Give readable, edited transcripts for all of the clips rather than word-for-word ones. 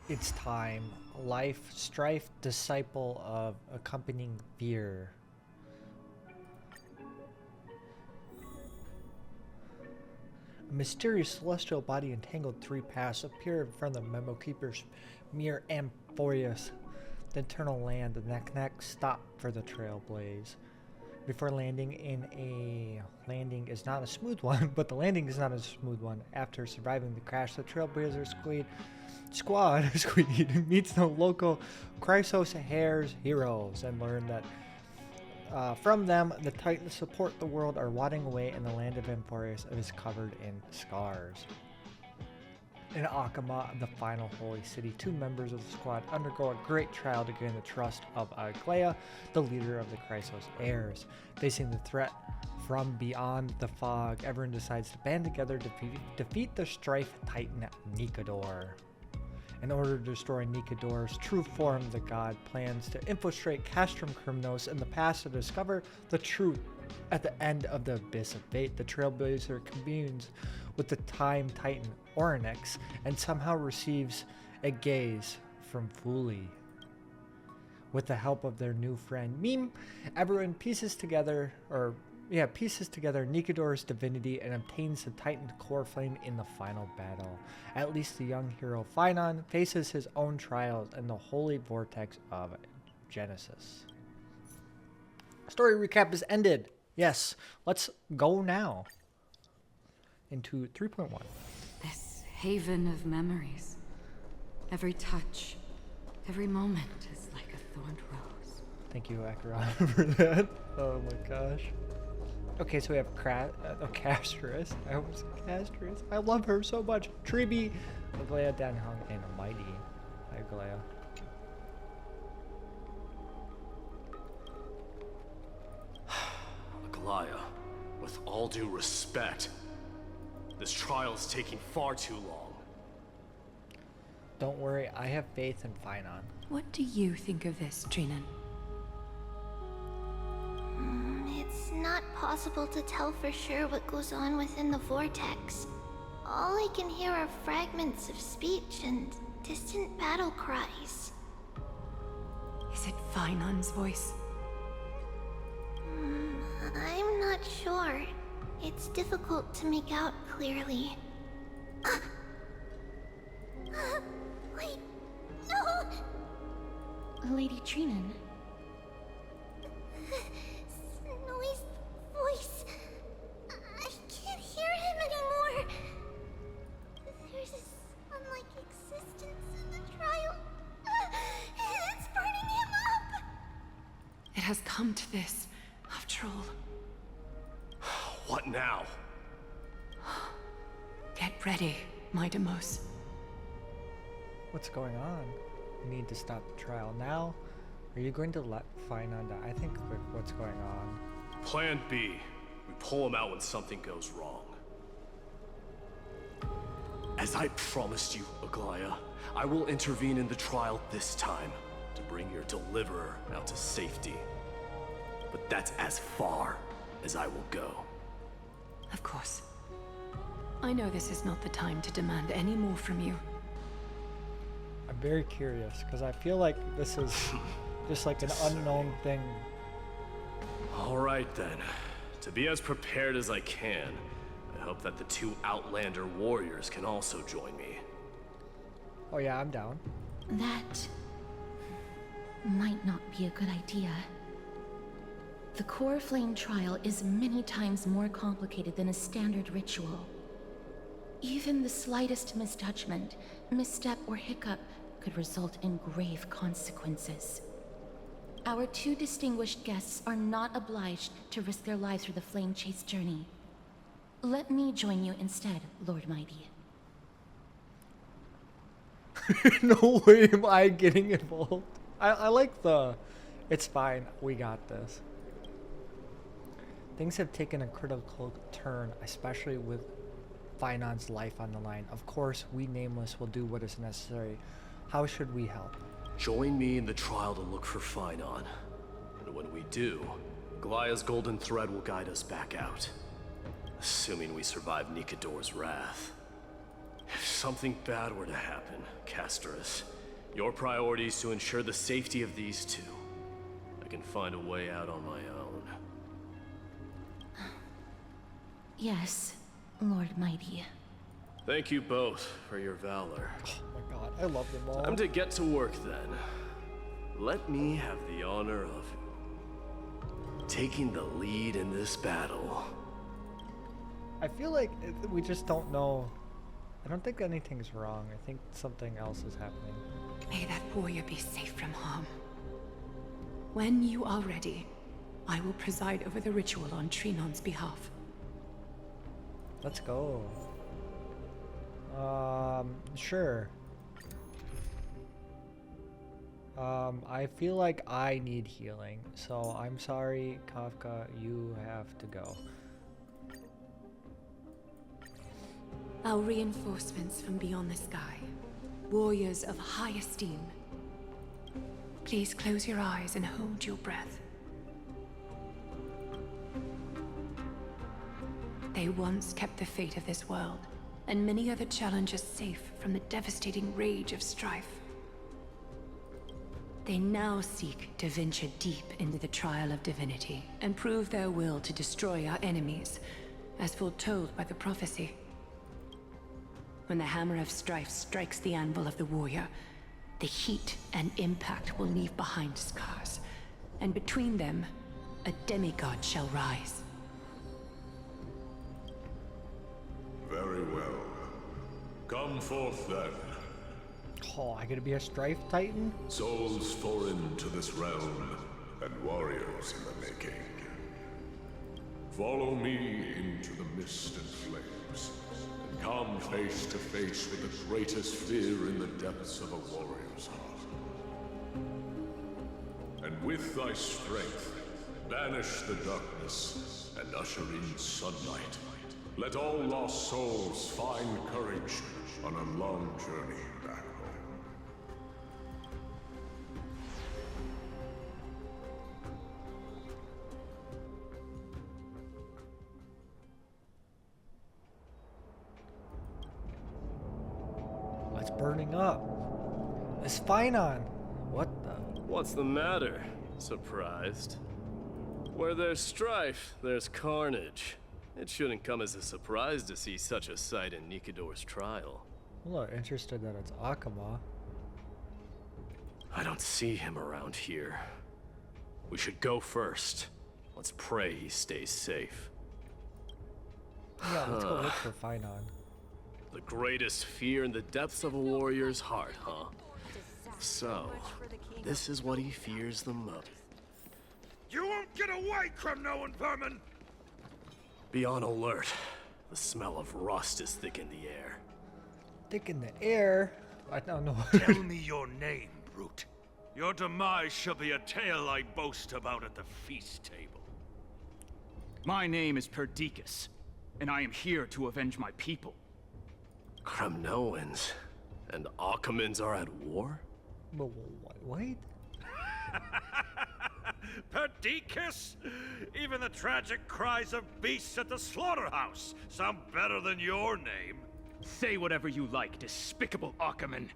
It's time. Life, strife, disciple of accompanying fear. A mysterious celestial body entangled three paths appeared in front of the Memo Keeper's mere Amphorius, the eternal land, and the next stop for the Trailblaze. Before landing is not a smooth one, but the landing is not a smooth one. After surviving the crash, the Trailblazer squad meets the local Chrysos Hares heroes and learn that from them, the Titans support the world are rotting away and the land of Amphorius is covered in scars. In Akama, the final holy city, two members of the squad undergo a great trial to gain the trust of Aglaia, the leader of the Chrysos heirs. Facing the threat from beyond the fog, everyone decides to band together to defeat the strife titan Nikador. In order to destroy Nikador's true form, the god plans to infiltrate Castrum Crimnos in the past to discover the truth. At the end of the Abyss of Fate, the Trailblazer communes with the Time Titan Oryx and somehow receives a gaze from Fuli. With the help of their new friend Meme, everyone pieces together Nikador's divinity and obtains the Titan core flame in the final battle. At least the young hero Finon faces his own trials in the holy vortex of Genesis. Story recap is ended. Yes, let's go now into 3.1. This haven of memories. Every touch, every moment is like a thorned rose. Thank you, Acheron, for that. Oh my gosh. Okay, so we have Castris. I almost said Castris. I love her so much. Tribi, Aglaia, Danhong, and Mighty. Hi, Aglaia. Aglaia, with all due respect, this trial is taking far too long. Don't worry, I have faith in Finon. What do you think of this, Trinan? It's not possible to tell for sure what goes on within the vortex. All I can hear are fragments of speech and distant battle cries. Is it Finon's voice? I'm not sure. It's difficult to make out clearly. Wait, no! Lady Trinan. Snowy's voice. I can't hear him anymore. There's this unlike existence in the trial. It's burning him up. It has come to this, after all. What now? Get ready, my Demos. What's going on? We need to stop the trial now. Are you going to let Finon die? I think what's going on. Plan B. We pull him out when something goes wrong. As I promised you, Aglaia, I will intervene in the trial this time to bring your deliverer out to safety. But that's as far as I will go. Of course. I know this is not the time to demand any more from you. I'm very curious because I feel like this is just like an unknown thing. All right then. To be as prepared as I can, I hope that the two Outlander warriors can also join me. Oh yeah, I'm down. That might not be a good idea. The core flame trial is many times more complicated than a standard ritual. Even the slightest misjudgment, misstep, or hiccup could result in grave consequences. Our two distinguished guests are not obliged to risk their lives for the flame chase journey. Let me join you instead, Lord Mighty. No way am I getting involved. I like the, it's fine, we got this. Things have taken a critical turn, especially with Finon's life on the line. Of course, we Nameless will do what is necessary. How should we help? Join me in the trial to look for Finon. And when we do, Aglaia's golden thread will guide us back out. Assuming we survive Nikador's wrath. If something bad were to happen, Castris, Your priority is to ensure the safety of these two. I can find a way out on my own. Yes, Lord Mighty. Thank you both for your valor. Oh my god, I love them all. Time to get to work then. Let me have the honor of taking the lead in this battle. I feel like we just don't know. I don't think anything's wrong. I think something else is happening. May that warrior be safe from harm. When you are ready, I will preside over the ritual on Trinon's behalf. Let's go. Sure. I feel like I need healing, so I'm sorry, Kafka, you have to go. Our reinforcements from beyond the sky, warriors of high esteem. Please close your eyes and hold your breath. They once kept the fate of this world, and many other challenges safe from the devastating rage of strife. They now seek to venture deep into the trial of divinity, and prove their will to destroy our enemies, as foretold by the prophecy. When the hammer of strife strikes the anvil of the warrior, the heat and impact will leave behind scars, and between them, a demigod shall rise. Very well. Come forth then. Oh, I gotta be a Strife Titan? Souls foreign to this realm, and warriors in the making. Follow me into the mist and flames, and come face to face with the greatest fear in the depths of a warrior's heart. And with thy strength, banish the darkness and usher in sunlight. Let all lost souls find courage on a long journey back home. It's burning up. It's Finon. What the? What's the matter? Surprised? Where there's strife, there's carnage. It shouldn't come as a surprise to see such a sight in Nikador's trial. I'm a little interested that it's Akama. I don't see him around here. We should go first. Let's pray he stays safe. Yeah, let's go look for Finon. The greatest fear in the depths of a warrior's heart, huh? So, this is what he fears the most. You won't get away, Crumnoan vermin! Be on alert. The smell of rust is thick in the air. Thick in the air? I don't know. Tell me your name, brute. Your demise shall be a tale I boast about at the feast table. My name is Perdiccas, and I am here to avenge my people. Crumnoans and Akamans are at war? Wait? Perdiccas? Even the tragic cries of beasts at the slaughterhouse sound better than your name. Say whatever you like, despicable Achaman.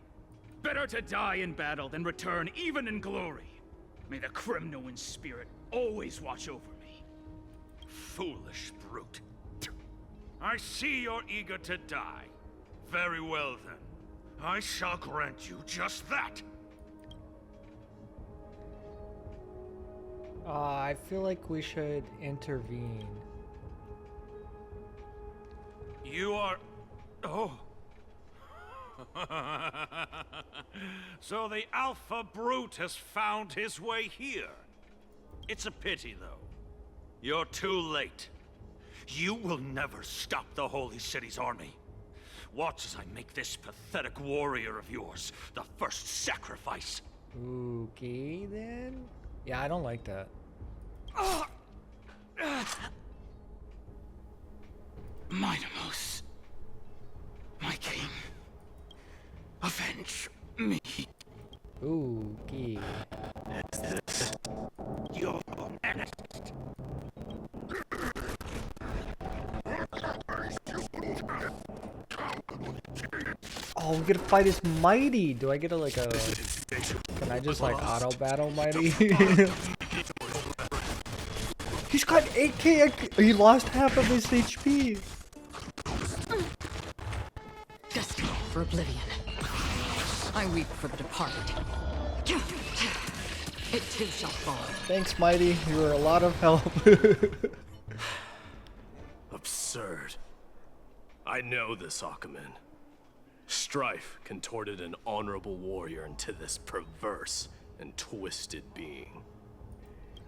Better to die in battle than return even in glory. May the Crumnoan spirit always watch over me. Foolish brute. I see you're eager to die. Very well then. I shall grant you just that. I feel like we should intervene. You are... Oh. So the Alpha Brute has found his way here. It's a pity, though. You're too late. You will never stop the Holy City's army. Watch as I make this pathetic warrior of yours the first sacrifice. Okay, then? Yeah, I don't like that. Minimos, my king, avenge me. Okay. You're next. Oh, we gotta fight as Mighty. Do I get a Can I just like auto battle Mighty? He's got 8k. He lost half of his HP. Destiny for oblivion. I weep for the departed. It too shall fall. Thanks, Mighty. You were a lot of help. Absurd. I know this, Akumen. Strife contorted an honorable warrior into this perverse and twisted being.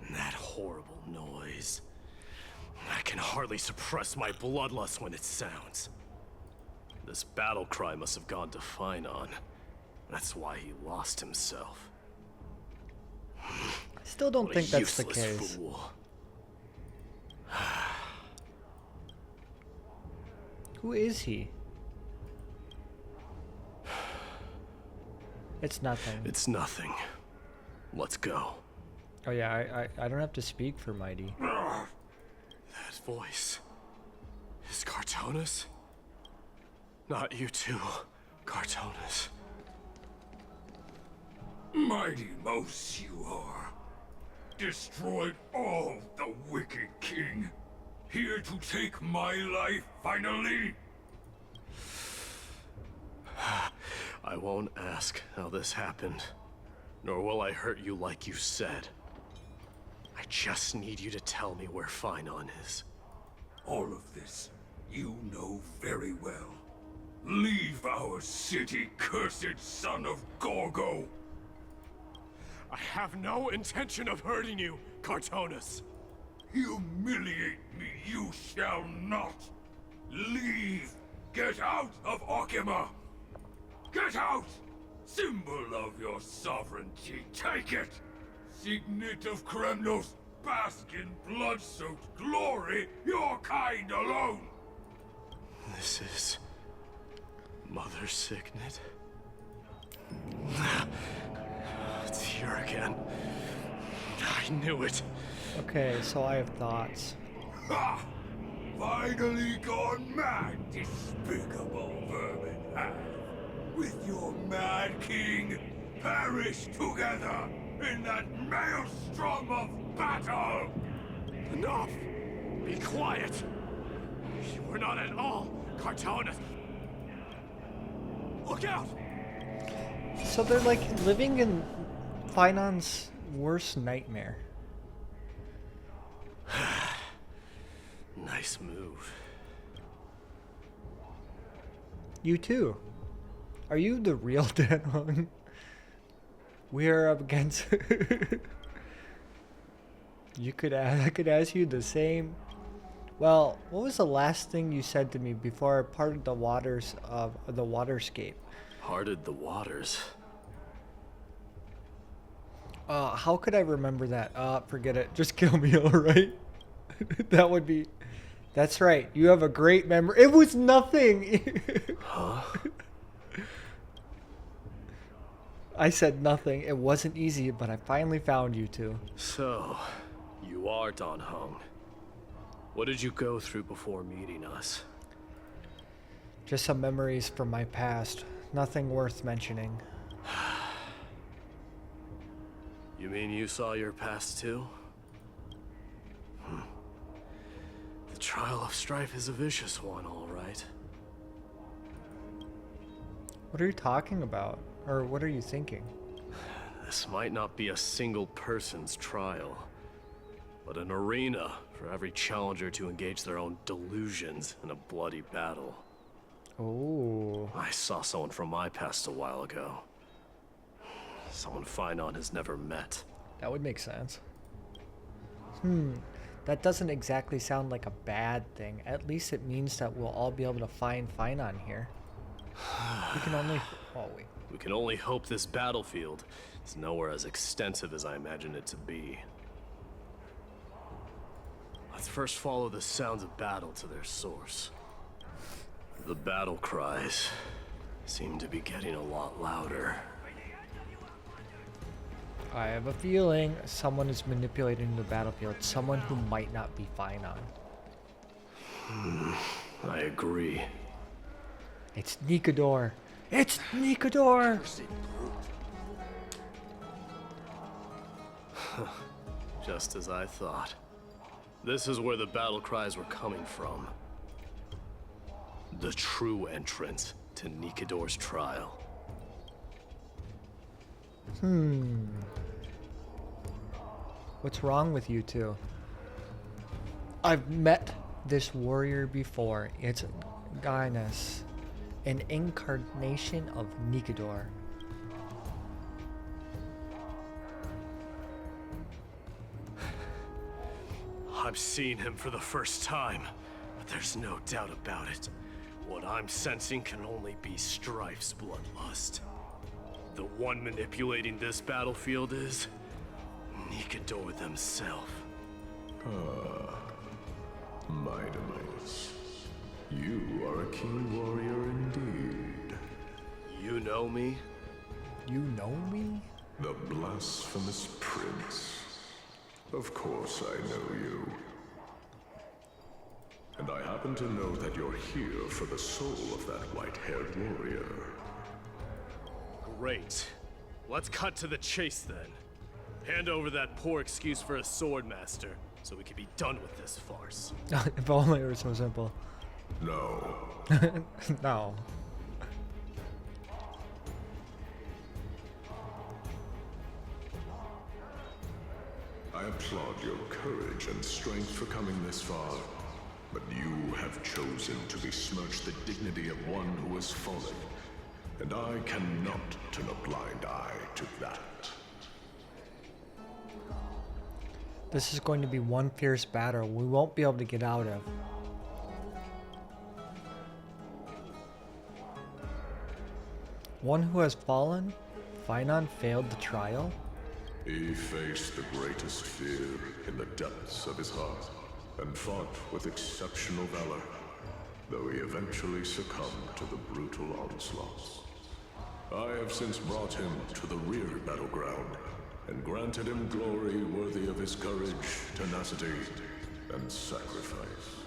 And that horrible noise. I can hardly suppress my bloodlust when it sounds. This battle cry must have gone to Finon. That's why he lost himself. I still don't What a think that's the useless case. fool. Who is he? It's nothing. It's nothing. Let's go. Oh yeah, I don't have to speak for Mighty. That voice is Cartonis? Not you too, Cartonis. Mighty mouse you are. Destroyed all the wicked king. Here to take my life finally. I won't ask how this happened, nor will I hurt you like you said. I just need you to tell me where Finon is. All of this you know very well. Leave our city, cursed son of Gorgo. I have no intention of hurting you, Cartonis. Humiliate me you shall not. Leave. Get out of Okima. Get out! Symbol of your sovereignty, take it! Signet of Kremnos, bask in blood-soaked glory, your kind alone! This is... Mother's signet? It's here again. I knew it. Okay, so I have thoughts. Ha! Finally gone mad, despicable vermin have. With your mad king, perish together in that maelstrom of battle! Enough! Be quiet! You were not at all Cartonis. Look out! So they're like living in Finon's worst nightmare. Nice move. You too. Are you the real Dan Heng? We are up against. I could ask you the same. Well, what was the last thing you said to me before I parted the waters of the waterscape? Parted the waters. How could I remember that? Forget it. Just kill me, alright? That would be... That's right. You have a great memory. It was nothing! Huh? I said nothing. It wasn't easy, but I finally found you two. So, you are Dan Heng. What did you go through before meeting us? Just some memories from my past. Nothing worth mentioning. You mean you saw your past too? The trial of strife is a vicious one, all right. What are you talking about? Or what are you thinking? This might not be a single person's trial, but an arena for every challenger to engage their own delusions in a bloody battle. Oh. I saw someone from my past a while ago. Someone Finon has never met. That would make sense. That doesn't exactly sound like a bad thing. At least it means that we'll all be able to find Finon here. We can only... Oh, wait. We can only hope this battlefield is nowhere as extensive as I imagine it to be. Let's first follow the sounds of battle to their source. The battle cries seem to be getting a lot louder. I have a feeling someone is manipulating the battlefield. Someone who might not be Finon. I agree. It's Nikador. It's Nikador! Just as I thought. This is where the battle cries were coming from. The true entrance to Nikador's trial. What's wrong with you two? I've met this warrior before. It's Gainas, an incarnation of Nikador. I'm seeing him for the first time, but there's no doubt about it. What I'm sensing can only be Strife's bloodlust. The one manipulating this battlefield is Nikador themselves. Mightimus, you are a keen warrior indeed. You know me? You know me? The blasphemous prince. Of course I know you. And I happen to know that you're here for the soul of that white-haired warrior. Great. Let's cut to the chase then. Hand over that poor excuse for a sword master, so we can be done with this farce. If only it were so simple. No. No. I applaud your courage and strength for coming this far, but you have chosen to besmirch the dignity of one who has fallen, and I cannot turn a blind eye to that. This is going to be one fierce battle we won't be able to get out of. One who has fallen? Finon failed the trial? He faced the greatest fear in the depths of his heart, and fought with exceptional valor, though he eventually succumbed to the brutal onslaughts. I have since brought him to the rear battleground, and granted him glory worthy of his courage, tenacity, and sacrifice.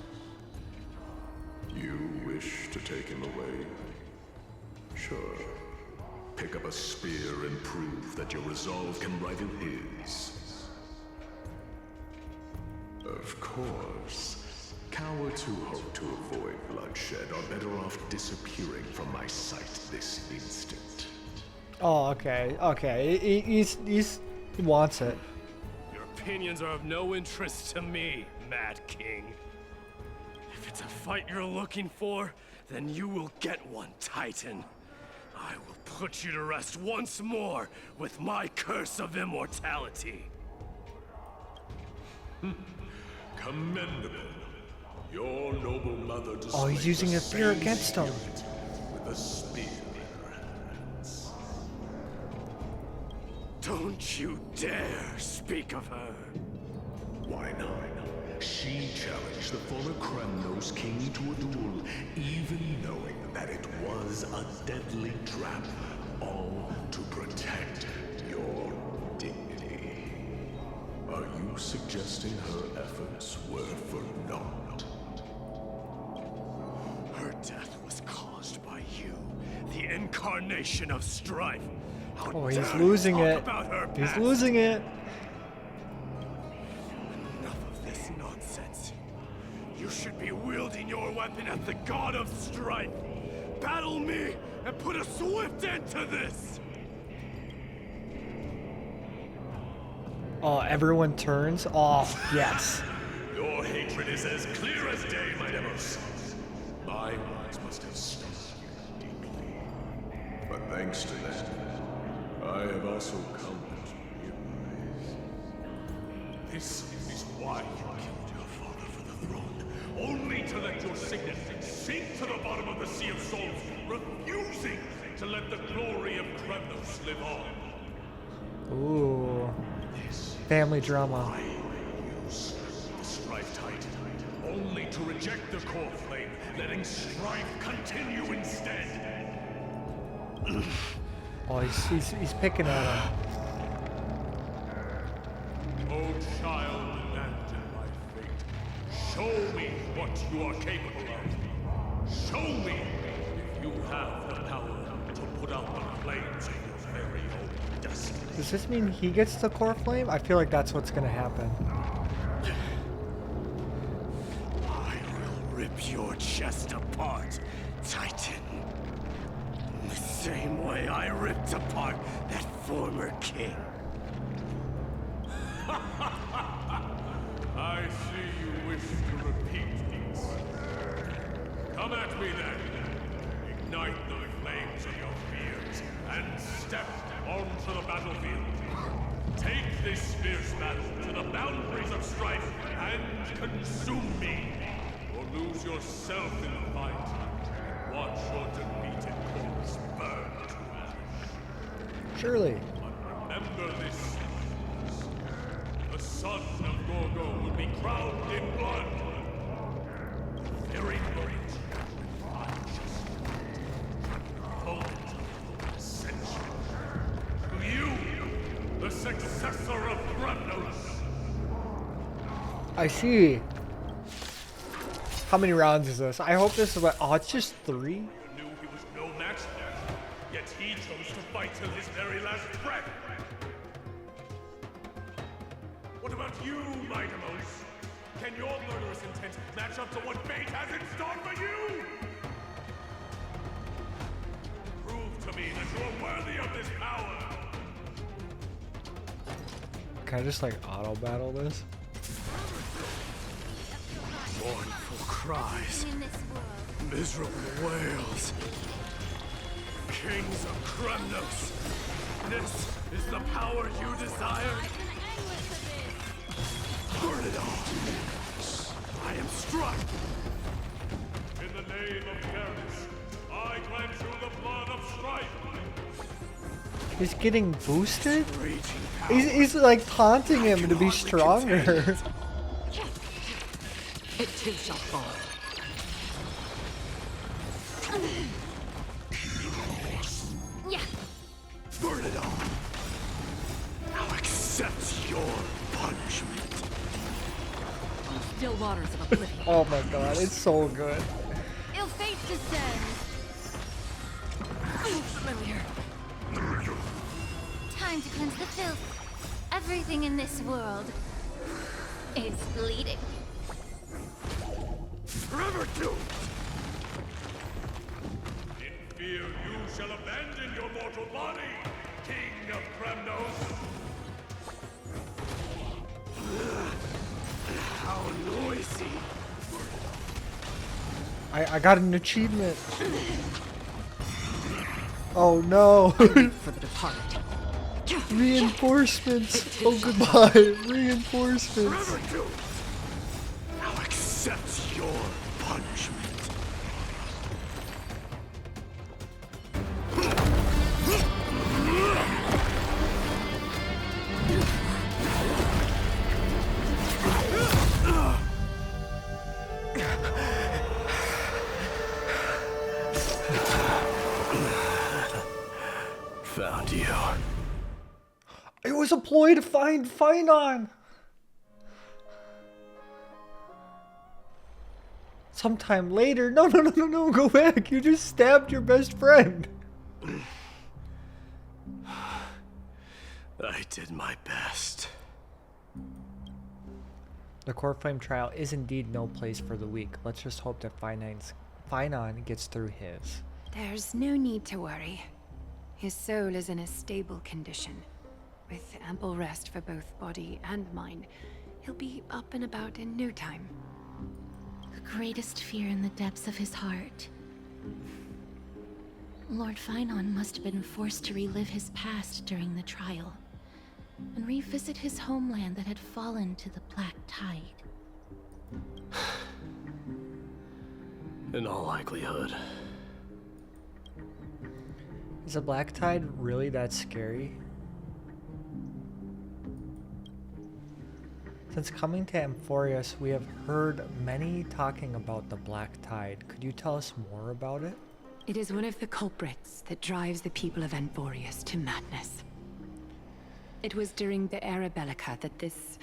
You wish to take him away? Sure. Pick up a spear and prove that your resolve can rival his. Of course, cowards who hope to avoid bloodshed are better off disappearing from my sight this instant. Oh, okay, okay. He wants it. Your opinions are of no interest to me, Mad King. If it's a fight you're looking for, then you will get one, Titan. I will put you to rest once more with my curse of immortality. Commendable. Your noble mother Oh, he's using a fear against him. with a spear in her hands. Don't you dare speak of her. Why not? She challenged the former Kremnos king to a duel, even knowing that it was a deadly trap, all to protect your dignity. Are you suggesting her efforts were for naught? Her death was caused by you, the incarnation of strife. How Oh, he's dare you losing talk it. about her He's past? losing it. Enough of this nonsense. You should be wielding your weapon at the god of strife. Battle me and put a swift end to this. Oh, everyone turns. Oh, yes. Your hatred is as clear as day, my Demos. My words must have stung you deeply. But thanks to that, I have also come to realize. This is why you killed your father for the throne, only to let your signet sink to the bottom of the Sea of Souls, refusing to let the glory of Kremnos live on. Ooh. Family drama. Use the Strife Titan, only to reject the core flame, letting strife continue instead. Oh, he's picking at him. O child demanded by fate, show me what you are capable of. Show me if you have the power to put out the flames of your very own destiny. Does this mean he gets the core flame? I feel like that's what's gonna happen. I will rip your chest apart, Titan. In the same way I ripped apart that former king. I see you wish to repeat these. Come at me then. Ignite the flames of your fears and step onto the battlefield. Take this fierce battle to the boundaries of strife and consume me. Or lose yourself in the fight. Watch your defeated corpse burn to ash. Surely. But remember this. The son of Gorgo will be crowned in blood. The very courage I just opponent of the ascension. To you, the successor of Kremnos. I see. How many rounds is this? I hope this is like, oh, it's just 3? You knew he was no match, yet he chose to fight till his very last breath. What about you, Mightimos? Can your murderous intent match up to what fate has in store for you? Prove to me that you're worthy of this power. Can I just like auto battle this? Mournful cries, In this world. miserable wails. Kings of Kremnos, this is the power you desire. Burn it all. I am struck. In the name of fairness, I grant you the blood of strife. He's getting boosted? Raging power. He's like taunting him to be stronger. It too shall fall. Yeah. Burn it all. Now accept your punishment. Still waters of oblivion. Oh my god, it's so good. Ill fate descends. Familiar. Time to cleanse the filth. Everything in this world is bleeding. Forever doomed. In fear, you shall abandon your mortal body, King of Kremnos. How noisy. I got an achievement. Oh no. For the departed. Reinforcements. Oh goodbye. Reinforcements. Forever doomed. Now accept your punishment. Found you. It was a ploy to find Finon. Sometime later. No, go back. You just stabbed your best friend. I did my best. The core flame trial is indeed no place for the weak. Let's just hope that Finon gets through his. There's no need to worry. His soul is in a stable condition. With ample rest for both body and mind, he'll be up and about in no time. The greatest fear in the depths of his heart. Lord Finon must have been forced to relive his past during the trial, and revisit his homeland that had fallen to the Black Tide. In all likelihood. Is the Black Tide really that scary? Since coming to Amphorius, we have heard many talking about the Black Tide. Could you tell us more about it? It is one of the culprits that drives the people of Amphorius to madness. It was during the Era Bellica that this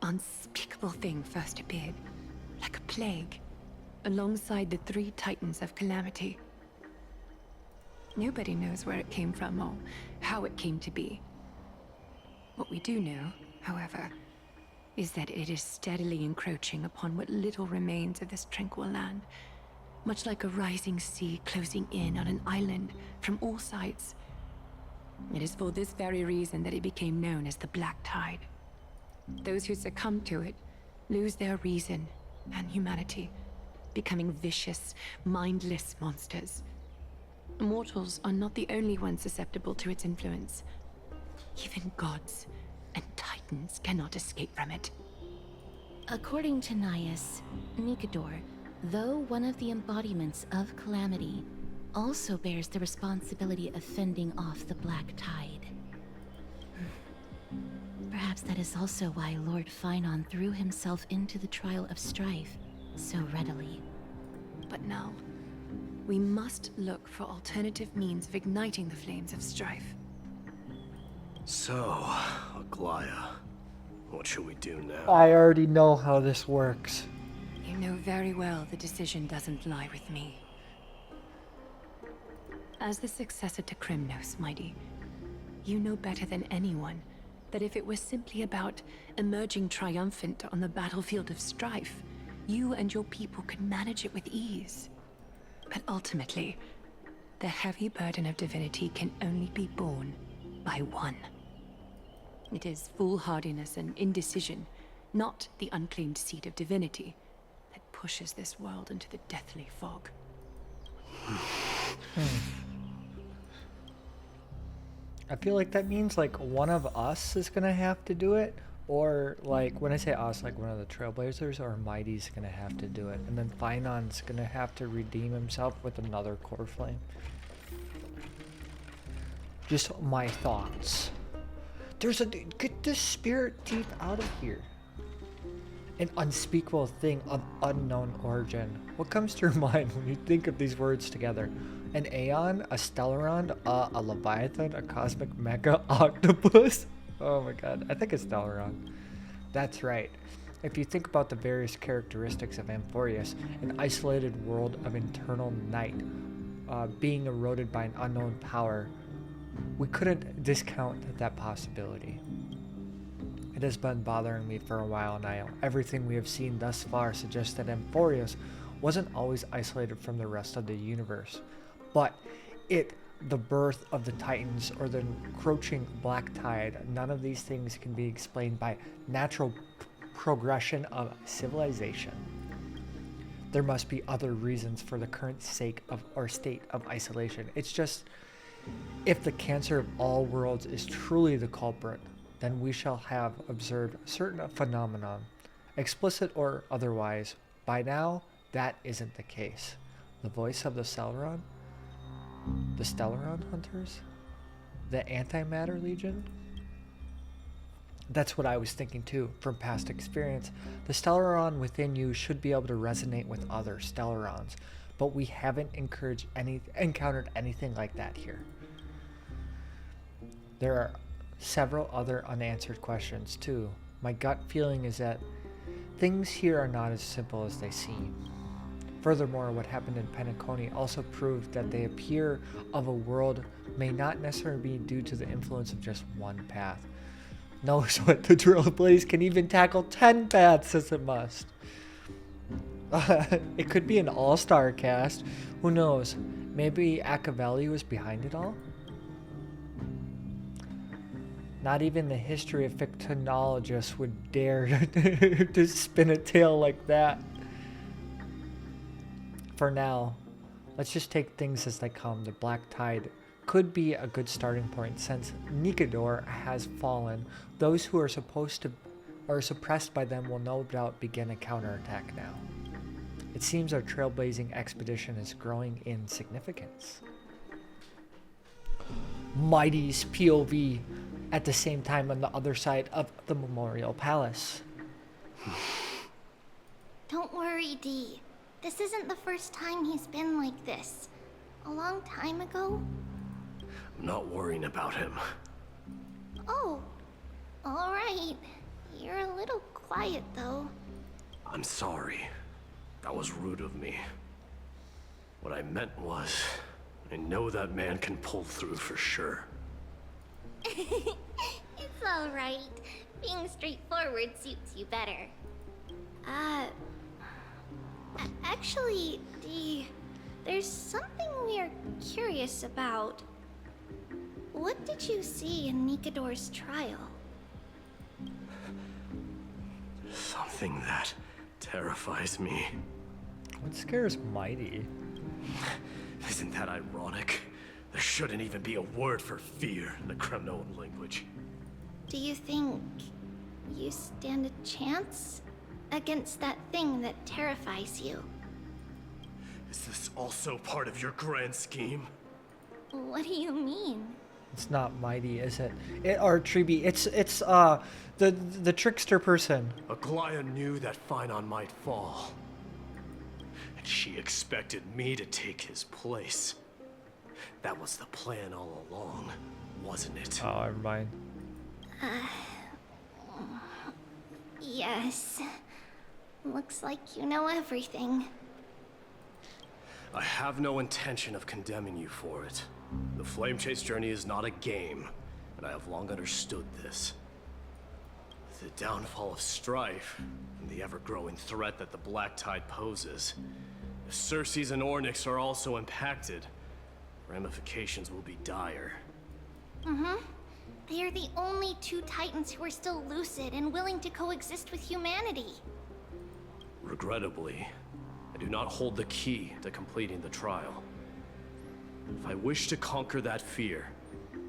unspeakable thing first appeared, like a plague, alongside the 3 Titans of Calamity. Nobody knows where it came from or how it came to be, What we do know, however, is that it is steadily encroaching upon what little remains of this tranquil land, much like a rising sea closing in on an island from all sides. It is for this very reason that it became known as the Black Tide. Those who succumb to it lose their reason and humanity, becoming vicious, mindless monsters. Mortals are not the only ones susceptible to its influence. Even gods and titans cannot escape from it. According to Naias, Nikador, though one of the embodiments of Calamity, also bears the responsibility of fending off the Black Tide. Perhaps that is also why Lord Finon threw himself into the trial of strife so readily. But now, we must look for alternative means of igniting the flames of strife. So, Aglaya, what should we do now? I already know how this works. You know very well the decision doesn't lie with me. As the successor to Krymnos, Mighty, you know better than anyone that if it was simply about emerging triumphant on the battlefield of strife, you and your people could manage it with ease. But ultimately, the heavy burden of divinity can only be borne by one. It is foolhardiness and indecision, not the unclaimed seat of divinity, that pushes this world into the deathly fog. I feel like that means like one of us is gonna have to do it, or like when I say us, like one of the Trailblazers or Mighty's gonna have to do it, and then Finon's gonna have to redeem himself with another core flame. Just my thoughts. There's a get this spirit teeth out of here. An unspeakable thing of unknown origin. What comes to your mind when you think of these words together? An Aeon, a Stellaron, a Leviathan, a cosmic mecha octopus? Oh my god, I think it's Stellaron. That's right. If you think about the various characteristics of Amphorius, an isolated world of internal night, being eroded by an unknown power, we couldn't discount that possibility. It has been bothering me for a while now. Everything we have seen thus far suggests that Amphorius wasn't always isolated from the rest of the universe, but the birth of the Titans or the encroaching Black Tide, none of these things can be explained by natural progression of civilization. There must be other reasons for the current state of isolation. It's just, if the cancer of all worlds is truly the culprit, then we shall have observed a certain phenomenon, explicit or otherwise. By now, that isn't the case. The voice of the Stellaron hunters? The Antimatter Legion? That's what I was thinking too, from past experience. The Stellaron within you should be able to resonate with other Stellarons, but we haven't encountered anything like that here. There are several other unanswered questions too. My gut feeling is that things here are not as simple as they seem. Furthermore, what happened in Penacony also proved that the appear of a world may not necessarily be due to the influence of just one path. Knows what the Trailblaze can even tackle 10 paths as it must. It could be an all-star cast. Who knows? Maybe Acavelli was behind it all? Not even the history of fictionologists would dare to spin a tale like that. For now, let's just take things as they come. The Black Tide could be a good starting point since Nikador has fallen. Those who are suppressed by them will no doubt begin a counterattack now. It seems our trailblazing expedition is growing in significance. Mighty's POV at the same time on the other side of the Memorial Palace. Don't worry, Dee. This isn't the first time he's been like this. A long time ago? I'm not worrying about him. Oh, alright. You're a little quiet, though. I'm sorry. That was rude of me. What I meant was, I know that man can pull through for sure. It's All right. Being straightforward suits you better. Actually, there's something we're curious about. What did you see in Nikador's trial? Something that terrifies me. What scares Mighty? Isn't that ironic? There shouldn't even be a word for fear in the Kremnoan language. Do you think you stand a chance against that thing that terrifies you? Is this also part of your grand scheme? What do you mean? It's not Mighty, is it? Or Tribi. It's the trickster person. Aglaya knew that Phynon might fall. And she expected me to take his place. That was the plan all along, wasn't it? Oh, never mind. Yes. Looks like you know everything. I have no intention of condemning you for it. The Flame Chase journey is not a game, and I have long understood this. The downfall of Strife, and the ever-growing threat that the Black Tide poses. If Circes and Ornyx are also impacted, ramifications will be dire. They are the only two Titans who are still lucid and willing to coexist with humanity. Regrettably, I do not hold the key to completing the trial. If I wish to conquer that fear,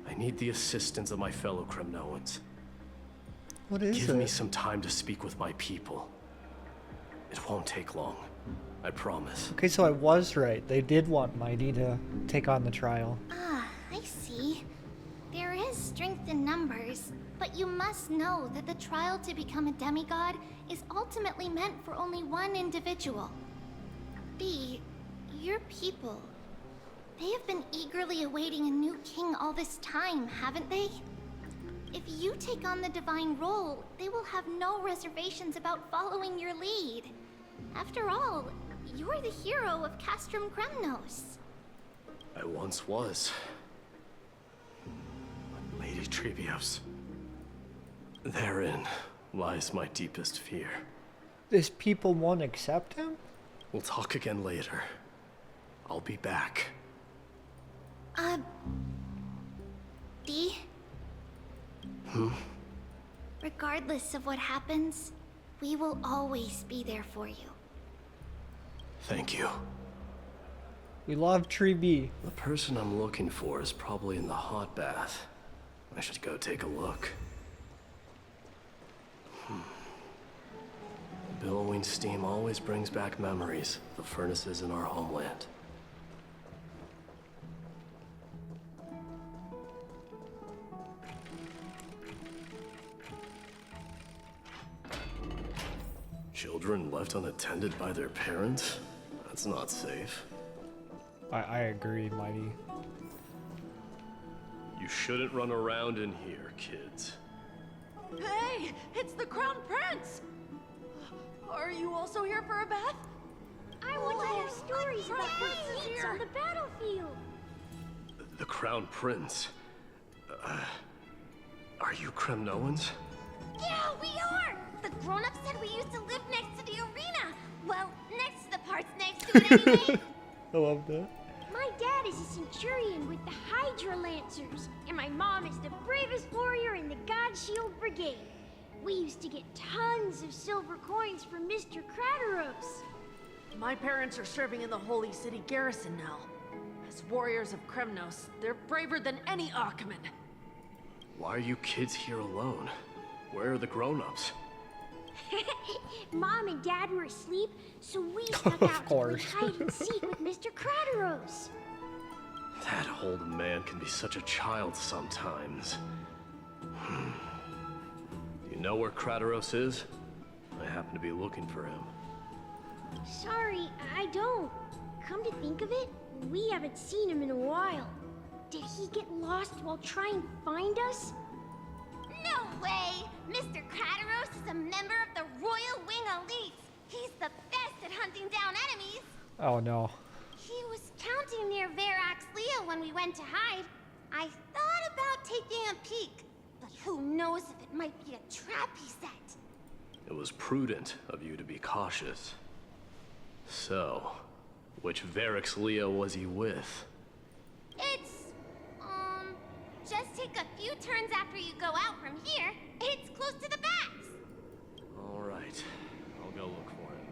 I need the assistance of my fellow Kremnoans. What is Give it? me some time to speak with my people. It won't take long, I promise. Okay, so I was right. They did want Mighty to take on the trial. Ah, I see. There is strength in numbers, but you must know that the trial to become a demigod is ultimately meant for only one individual. Your people. They have been eagerly awaiting a new king all this time, haven't they? If you take on the divine role, they will have no reservations about following your lead. After all, you're the hero of Castrum Kremnos. I once was. Lady Trebios. Therein lies my deepest fear. This people won't accept him? We'll talk again later. I'll be back. D? Regardless of what happens, we will always be there for you. Thank you. We love Tribi. The person I'm looking for is probably in the hot bath. I should go take a look. The billowing steam always brings back memories of the furnaces in our homeland. Children left unattended by their parents? That's not safe. I agree, Mighty. You shouldn't run around in here, kids. Hey, it's the Crown Prince! Are you also here for a bath? I want to hear stories about the kids on the battlefield. The Crown Prince. Are you Kremnoans? Yeah, we are! The grown-ups said we used to live next to the arena. Well, next to the parts next to it anyway. I love that. My dad is a centurion with the Hydra Lancers, and my mom is the bravest warrior in the God Shield Brigade. We used to get tons of silver coins from Mr. Crateros. My parents are serving in the Holy City garrison now. As warriors of Kremnos, they're braver than any Achaemen. Why are you kids here alone? Where are the grown-ups? Mom and Dad were asleep, so we snuck out to play hide and seek with Mr. Crateros. That old man can be such a child sometimes. You know where Crateros is? I happen to be looking for him. Sorry, I don't. Come to think of it, we haven't seen him in a while. Did he get lost while trying to find us? No way! Mr. Crateros is a member of the Royal Wing Elite. He's the best at hunting down enemies. Oh no. He was counting near Verax Leo when we went to hide. I thought about taking a peek, but who knows knows if it might be a trap he set. It was prudent of you to be cautious. So, which Varix Leo was he with? It's, just take a few turns after you go out from here. It's close to the bats. All right, I'll go look for him.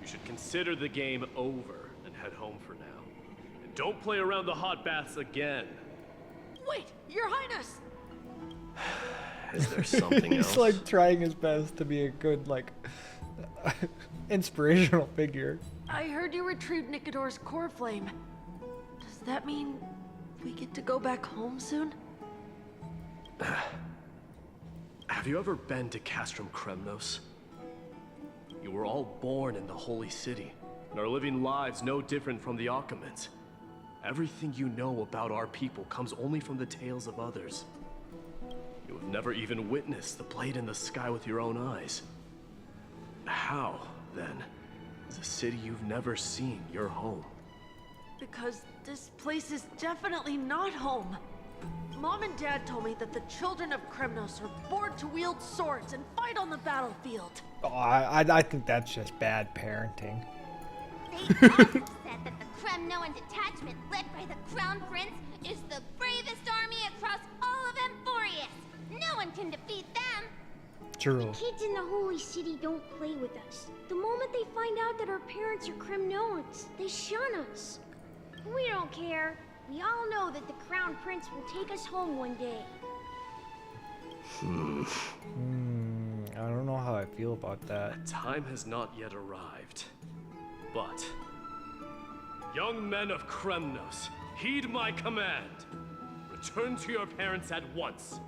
You should consider the game over and head home for now. And don't play around the hot baths again. Wait, Your Highness! Is there something else? He's like trying his best to be a good, like, inspirational figure. I heard you retrieved Nicodor's core flame. Does that mean we get to go back home soon? Have you ever been to Castrum Kremnos? You were all born in the Holy City, and are living lives no different from the Achaemenids. Everything you know about our people comes only from the tales of others. You have never even witnessed the blade in the sky with your own eyes. How, then, is a city you've never seen your home? Because this place is definitely not home. Mom and Dad told me that the children of Kremnos are born to wield swords and fight on the battlefield. Oh, I think that's just bad parenting. They also said that the Kremnoan detachment led by the Crown Prince is the bravest army across all of Emporius. No one can defeat them. True. Kids in the Holy City don't play with us. The moment they find out that our parents are Kremnoans, they shun us. We don't care. We all know that the Crown Prince will take us home one day. I don't know how I feel about that. The time has not yet arrived. But, young men of Kremnos, heed my command. Return to your parents at once.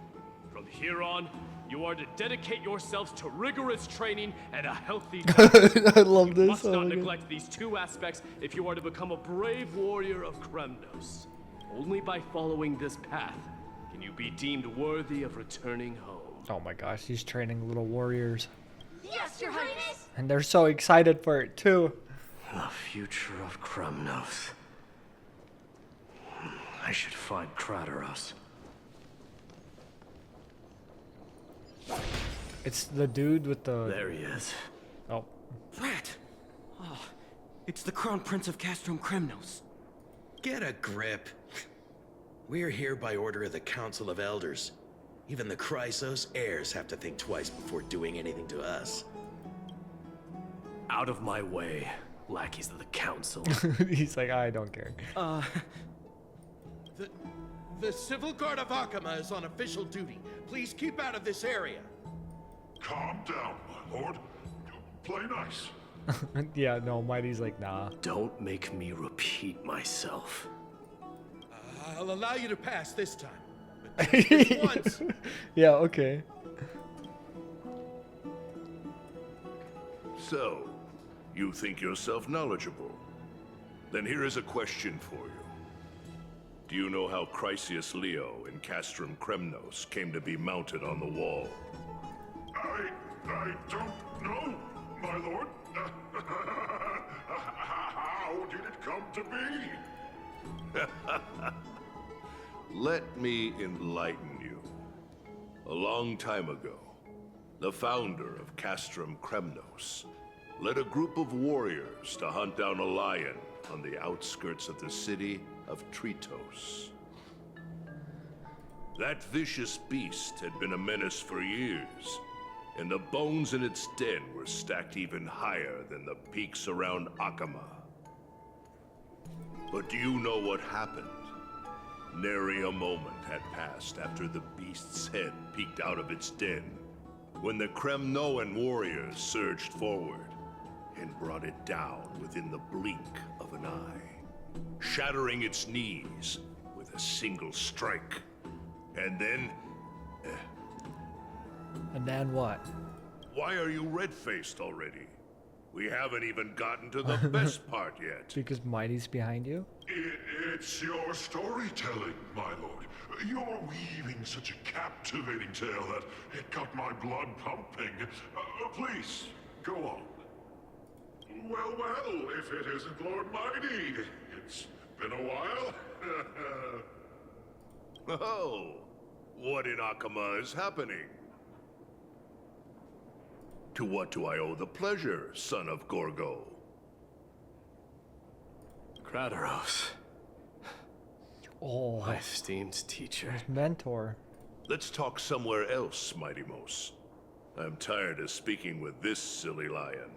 From here on, you are to dedicate yourselves to rigorous training and a healthy diet. I love this. You must not neglect these two aspects if you are to become a brave warrior of Kremnos. Only by following this path can you be deemed worthy of returning home. Oh my gosh, he's training little warriors. Yes, Your Highness! And they're so excited for it too. The future of Kremnos. I should find Krateros. It's the dude with the... There he is. Oh. Rat! Oh, it's the Crown Prince of Castrum Kremnos. Get a grip. We're here by order of the Council of Elders. Even the Chrysos heirs have to think twice before doing anything to us. Out of my way, lackeys of the Council. He's like, I don't care. The Civil Guard of Akama is on official duty. Please keep out of this area. Calm down, my lord. Play nice. Yeah, no, Mighty's like, nah. Don't make me repeat myself. I'll allow you to pass this time. But just once. Yeah, okay. So, you think yourself knowledgeable? Then here is a question for you. Do you know how Chrysius Leo in Castrum Kremnos came to be mounted on the wall? I don't know, my lord. How did it come to be? Let me enlighten you. A long time ago, the founder of Castrum Kremnos led a group of warriors to hunt down a lion on the outskirts of the city of Tritos. That vicious beast had been a menace for years, and the bones in its den were stacked even higher than the peaks around Akama. But do you know what happened? Nary a moment had passed after the beast's head peeked out of its den, when the Kremnoan warriors surged forward and brought it down within the blink of an eye, shattering its knees with a single strike. And then... And then what? Why are you red-faced already? We haven't even gotten to the best part yet. Because Mighty's behind you? It's your storytelling, my lord. You're weaving such a captivating tale that it got my blood pumping. Please, go on. Well, if it isn't Lord Mighty. It's been a while. Oh, What in Akama is happening? To what do I owe the pleasure, son of Gorgo? Kratoros. Oh, My esteemed teacher. mentor. Let's talk somewhere else, Mighty Mos. I'm tired of speaking with this silly lion.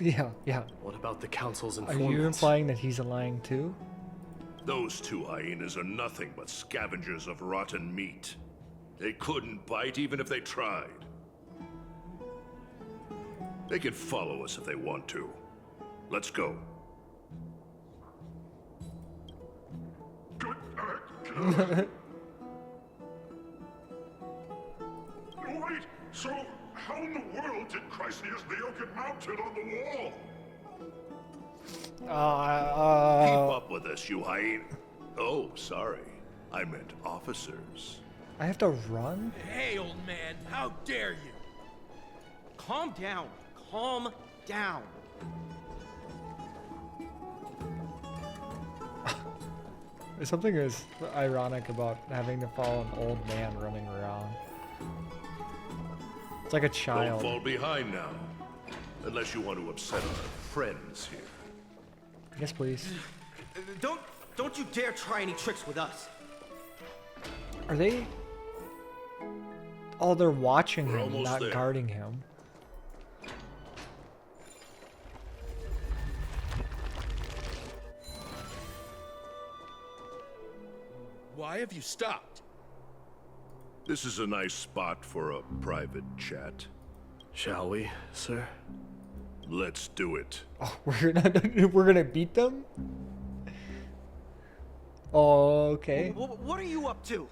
Yeah. What about the Council's Are informants? you implying that he's lying too? Those two hyenas are nothing but scavengers of rotten meat. They couldn't bite even if they tried. They can follow us if they want to. Let's go. Wait, so how in the world did Chrysius Leo get mounted on the wall? Keep up with us, you hyena. Oh, sorry. I meant officers. I have to run? Hey, old man, how dare you? Calm down. Calm down. Something is ironic about having to follow an old man running around. It's like a Don't child. fall behind now. Unless you want to upset our friends here. Yes, please. Don't you dare try any tricks with us. Are they? Oh, they're watching We're him, almost not there. guarding him. Why have you stopped? This is a nice spot for a private chat. Shall we, sir? Let's do it. Oh, we're gonna beat them? Oh, okay. What are you up to?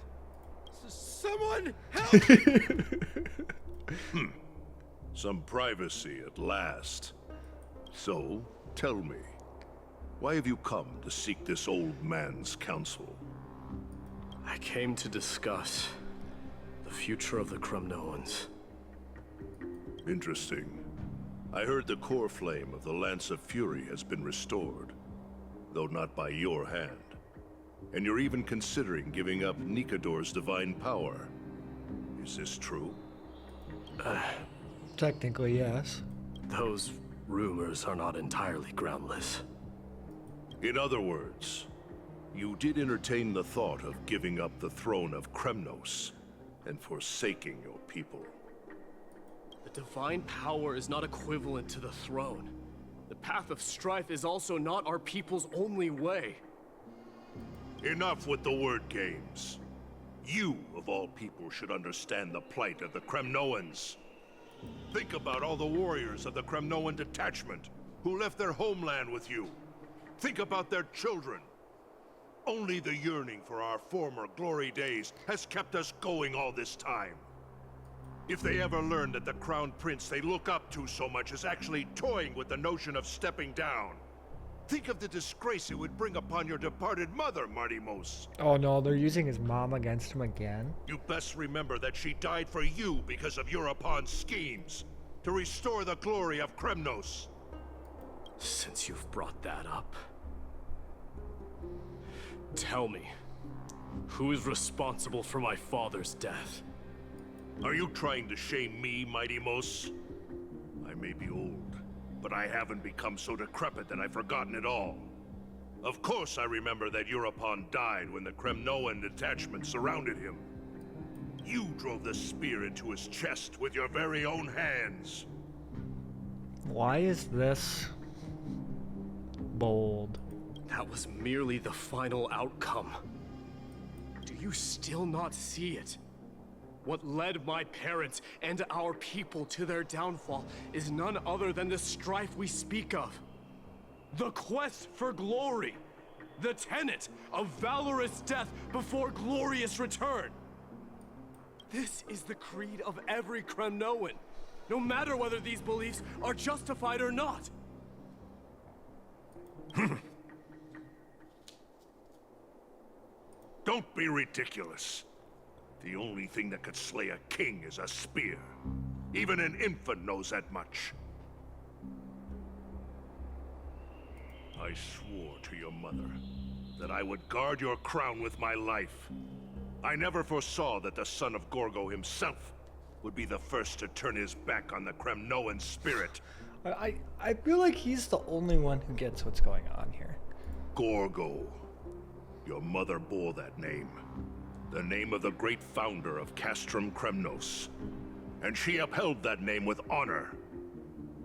Someone help! Some privacy at last. So, tell me, why have you come to seek this old man's counsel? I came to discuss the future of the Kremnoans. Interesting. I heard the core flame of the Lance of Fury has been restored, though not by your hand. And you're even considering giving up Nikador's divine power. Is this true? Technically, yes. Those rumors are not entirely groundless. In other words, you did entertain the thought of giving up the throne of Kremnos and forsaking your people. The divine power is not equivalent to the throne. The path of strife is also not our people's only way. Enough with the word games. You, of all people, should understand the plight of the Kremnoans. Think about all the warriors of the Kremnoan detachment who left their homeland with you. Think about their children. Only the yearning for our former glory days has kept us going all this time. If they ever learn that the Crown Prince they look up to so much is actually toying with the notion of stepping down, think of the disgrace it would bring upon your departed mother, Mighty Mos. Oh no, they're using his mom against him again. You best remember that she died for you because of Europon's schemes, to restore the glory of Kremnos. Since you've brought that up, tell me, who is responsible for my father's death? Are you trying to shame me, Mighty Mos? I may be old, but I haven't become so decrepit that I've forgotten it all. Of course I remember that Europon died when the Kremnoan detachment surrounded him. You drove the spear into his chest with your very own hands. Why is this bold? That was merely the final outcome. Do you still not see it? What led my parents and our people to their downfall is none other than the strife we speak of. The quest for glory. The tenet of valorous death before glorious return. This is the creed of every Kremnoan, no matter whether these beliefs are justified or not. Don't be ridiculous. The only thing that could slay a king is a spear. Even an infant knows that much. I swore to your mother that I would guard your crown with my life. I never foresaw that the son of Gorgo himself would be the first to turn his back on the Kremnoan spirit. I feel like he's the only one who gets what's going on here. Gorgo. Your mother bore that name. The name of the great founder of Castrum Kremnos. And she upheld that name with honor.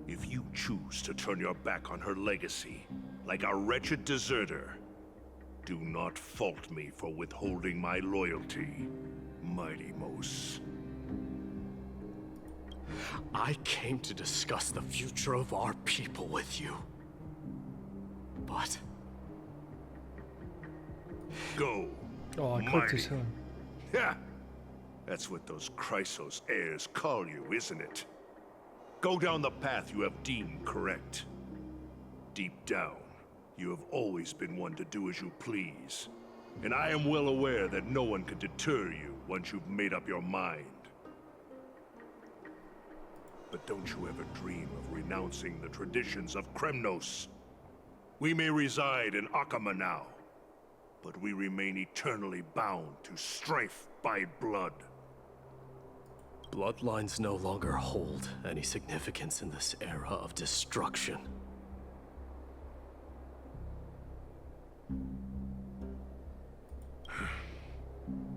If you choose to turn your back on her legacy, like a wretched deserter, do not fault me for withholding my loyalty, Mighty Mos. I came to discuss the future of our people with you. But... Go. Oh, I called too soon. Yeah. That's what those Chrysos heirs call you, isn't it? Go down the path you have deemed correct. Deep down, you have always been one to do as you please. And I am well aware that no one can deter you once you've made up your mind. But don't you ever dream of renouncing the traditions of Kremnos. We may reside in Akama now, but we remain eternally bound to strife by blood. Bloodlines no longer hold any significance in this era of destruction.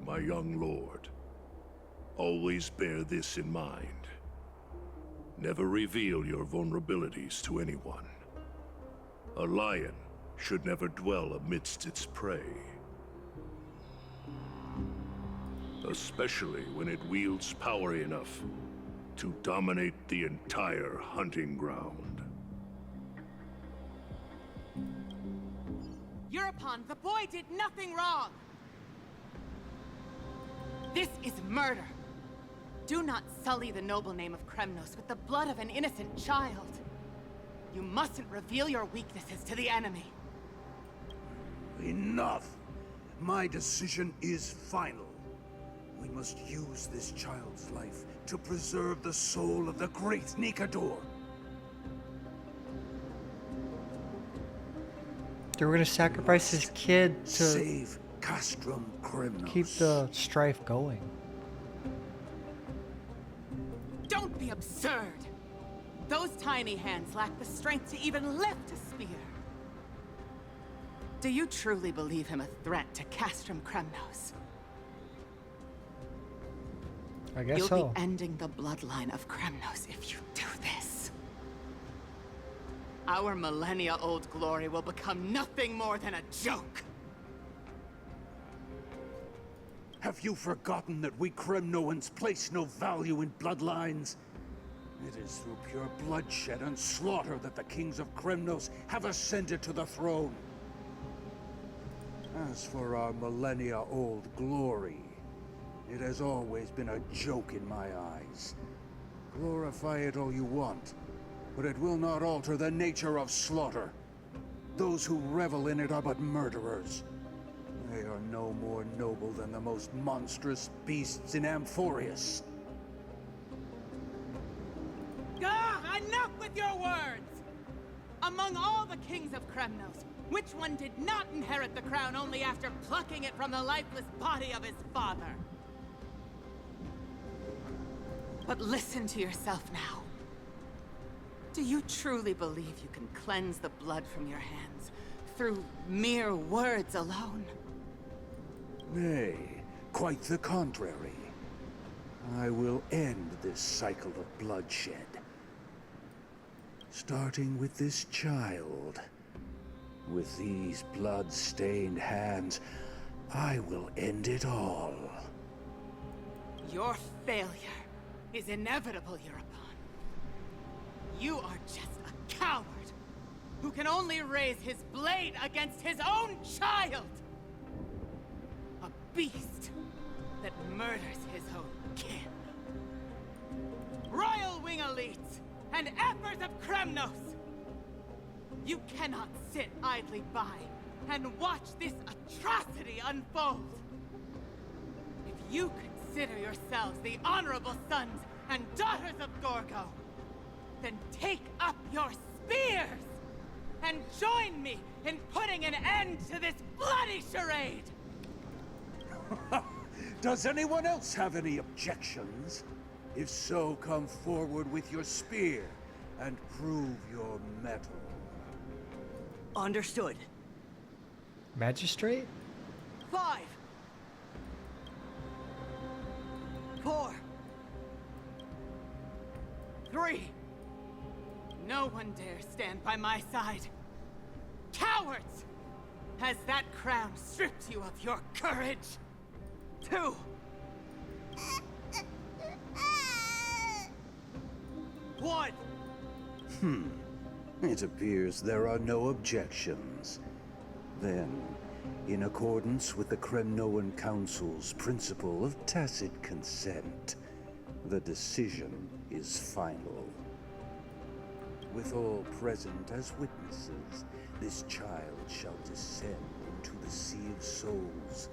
My young lord, always bear this in mind. Never reveal your vulnerabilities to anyone. A lion should never dwell amidst its prey. Especially when it wields power enough to dominate the entire hunting ground. Euripon, the boy did nothing wrong! This is murder! Do not sully the noble name of Kremnos with the blood of an innocent child. You mustn't reveal your weaknesses to the enemy. Enough! My decision is final. We must use this child's life to preserve the soul of the great Nikador. They were gonna sacrifice his kid to save Castrum Kremnos. Keep the strife going. Don't be absurd! Those tiny hands lack the strength to even lift a spear. Do you truly believe him a threat to Castrum Kremnos? I guess You'll so. be ending the bloodline of Kremnos if you do this. Our millennia-old glory will become nothing more than a joke. Have you forgotten that we Kremnoans place no value in bloodlines? It is through pure bloodshed and slaughter that the kings of Kremnos have ascended to the throne. As for our millennia-old glory, it has always been a joke in my eyes. Glorify it all you want, but it will not alter the nature of slaughter. Those who revel in it are but murderers. They are no more noble than the most monstrous beasts in Amphorius. Ah, enough with your words! Among all the kings of Kremnos, which one did not inherit the crown only after plucking it from the lifeless body of his father? But listen to yourself now. Do you truly believe you can cleanse the blood from your hands through mere words alone? Nay, quite the contrary. I will end this cycle of bloodshed. Starting with this child. With these blood-stained hands, I will end it all. Your failure is inevitable, Euripon. You are just a coward who can only raise his blade against his own child! A beast that murders his own kin. Royal Wing Elites and Emperors of Kremnos! You cannot sit idly by and watch this atrocity unfold. If you consider yourselves the honorable sons and daughters of Gorgo, then take up your spears! and join me in putting an end to this bloody charade! Does anyone else have any objections? If so, come forward with your spear and prove your mettle. Understood. Magistrate? 5, 4, 3. No one dare stand by my side. Cowards! Has that crown stripped you of your courage? 2. One. It appears there are no objections. Then, in accordance with the Kremnoan Council's principle of tacit consent, the decision is final. With all present as witnesses, this child shall descend into the Sea of Souls,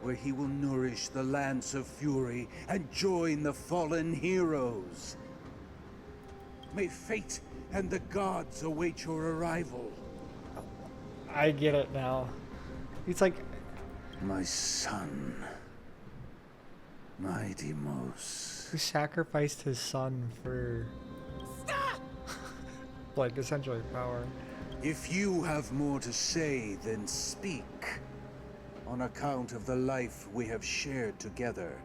where he will nourish the Lance of Fury and join the fallen heroes. May fate and the gods await your arrival. I get it now. He's like, my son, my Deimos. Who sacrificed his son for... Stop! like, essentially power. If you have more to say, then speak. On account of the life we have shared together,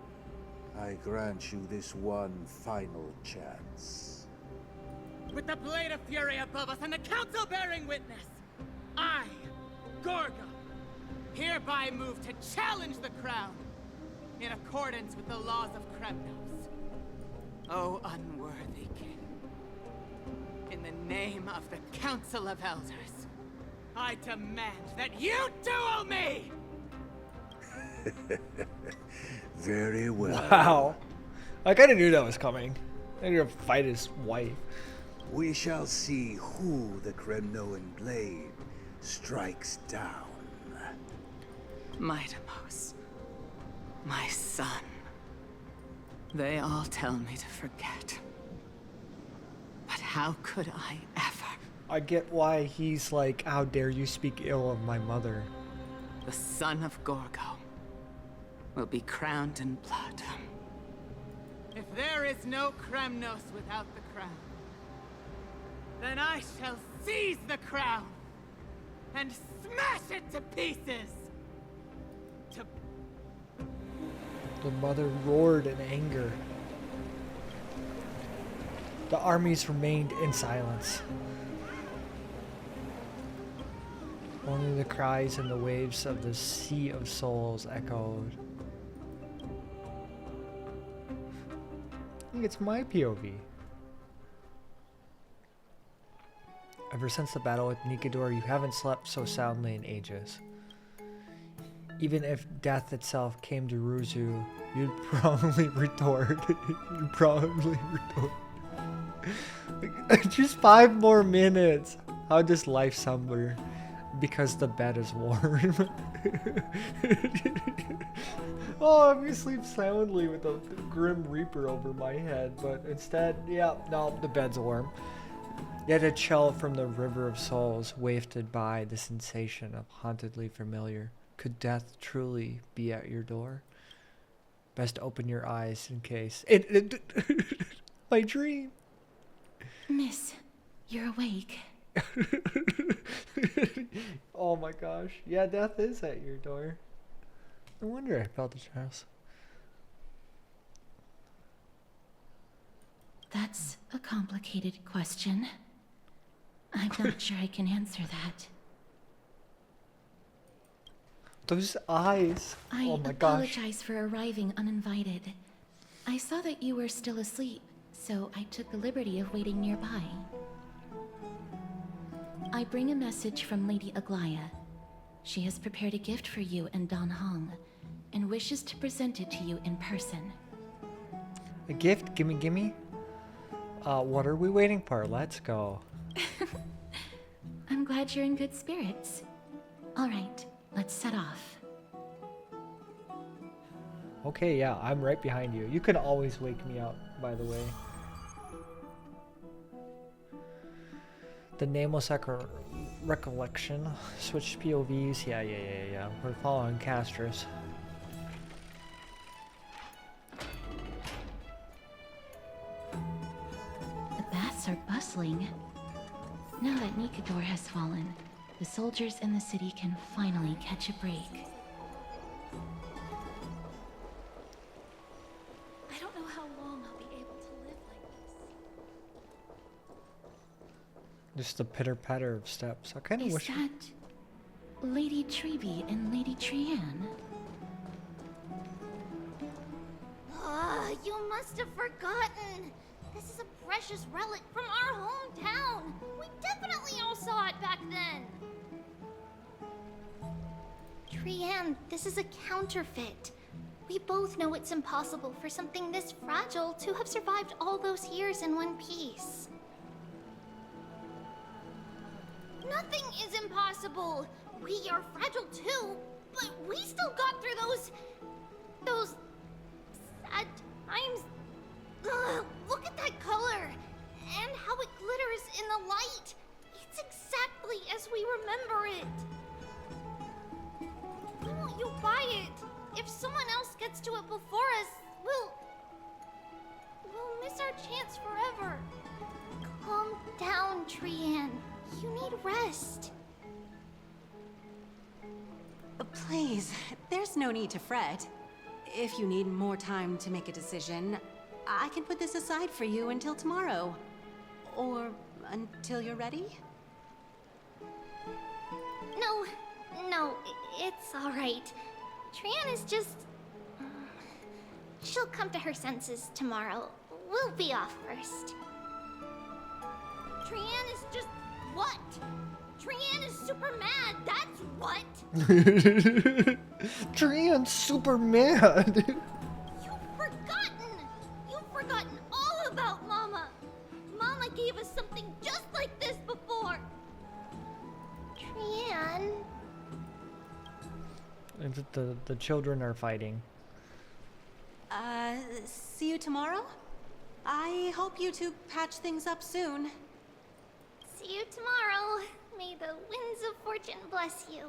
I grant you this one final chance. With the Blade of Fury above us and the Council bearing witness, I, Gorga, hereby move to challenge the crown in accordance with the laws of Kremnos. O unworthy king, in the name of the Council of Elders, I demand that you duel me! Very well. Wow. I kind of knew that was coming. I knew to fight his wife. We shall see who the Kremnoan blade strikes down. My Deimos, my son. They all tell me to forget. But how could I ever? I get why he's like, how dare you speak ill of my mother. The son of Gorgo will be crowned in blood. If there is no Kremnos without the crown, then I shall seize the crown and smash it to pieces. The mother roared in anger. The armies remained in silence. Only the cries and the waves of the Sea of Souls echoed. I think it's my POV. Ever since the battle with Nikador, you haven't slept so soundly in ages. Even if death itself came to Ruzu, you'd probably retort. You'd probably retort. Just 5 more minutes. How does life somber? Because the bed is warm. Oh, I'm gonna sleep soundly with a Grim Reaper over my head, but instead, yeah, no, the bed's warm. Yet a chill from the River of Souls wafted by, the sensation of hauntedly familiar. Could death truly be at your door? Best open your eyes in case. My dream. Miss, you're awake. Oh my gosh. Yeah, death is at your door. No wonder I felt the stress. That's a complicated question. I'm not sure I can answer that. Those eyes. Oh my gosh. Apologize for arriving uninvited. I saw that you were still asleep, so I took the liberty of waiting nearby. I bring a message from Lady Aglaya. She has prepared a gift for you and Dan Heng, and wishes to present it to you in person. A gift? Gimme, gimme? What are we waiting for? Let's go. I'm glad you're in good spirits. All right, let's set off. Okay, yeah, I'm right behind you. You can always wake me up, by the way. The nameless echo recollection. Switch POVs. Yeah. We're following Castris. The baths are bustling. Now that Nikador has fallen, the soldiers in the city can finally catch a break. I don't know how long I'll be able to live like this. Just the pitter-patter of steps. I kind of Is wish... that Lady Treby and Lady Trianne? You must have forgotten. This is a precious relic from our hometown. We definitely all saw it back then. Trianne, this is a counterfeit. We both know it's impossible for something this fragile to have survived all those years in one piece. Nothing is impossible. We are fragile too, but we still got through those sad times. Ugh, look at that color and how it glitters in the light. It's exactly as we remember it. Why won't you buy it? If someone else gets to it before us, we'll miss our chance forever. Calm down, Trianne. You need rest. Please, there's no need to fret. If you need more time to make a decision, I can put this aside for you until tomorrow. Or until you're ready? No, it's all right. Trianne is just... she'll come to her senses tomorrow. We'll be off first. Trianne is just... what? Trianne is super mad, that's what! Trianne's super mad! You've forgotten all about Mama! Mama gave us something just like this before! Trianne... The children are fighting. See you tomorrow? I hope you two patch things up soon. See you tomorrow. May the winds of fortune bless you.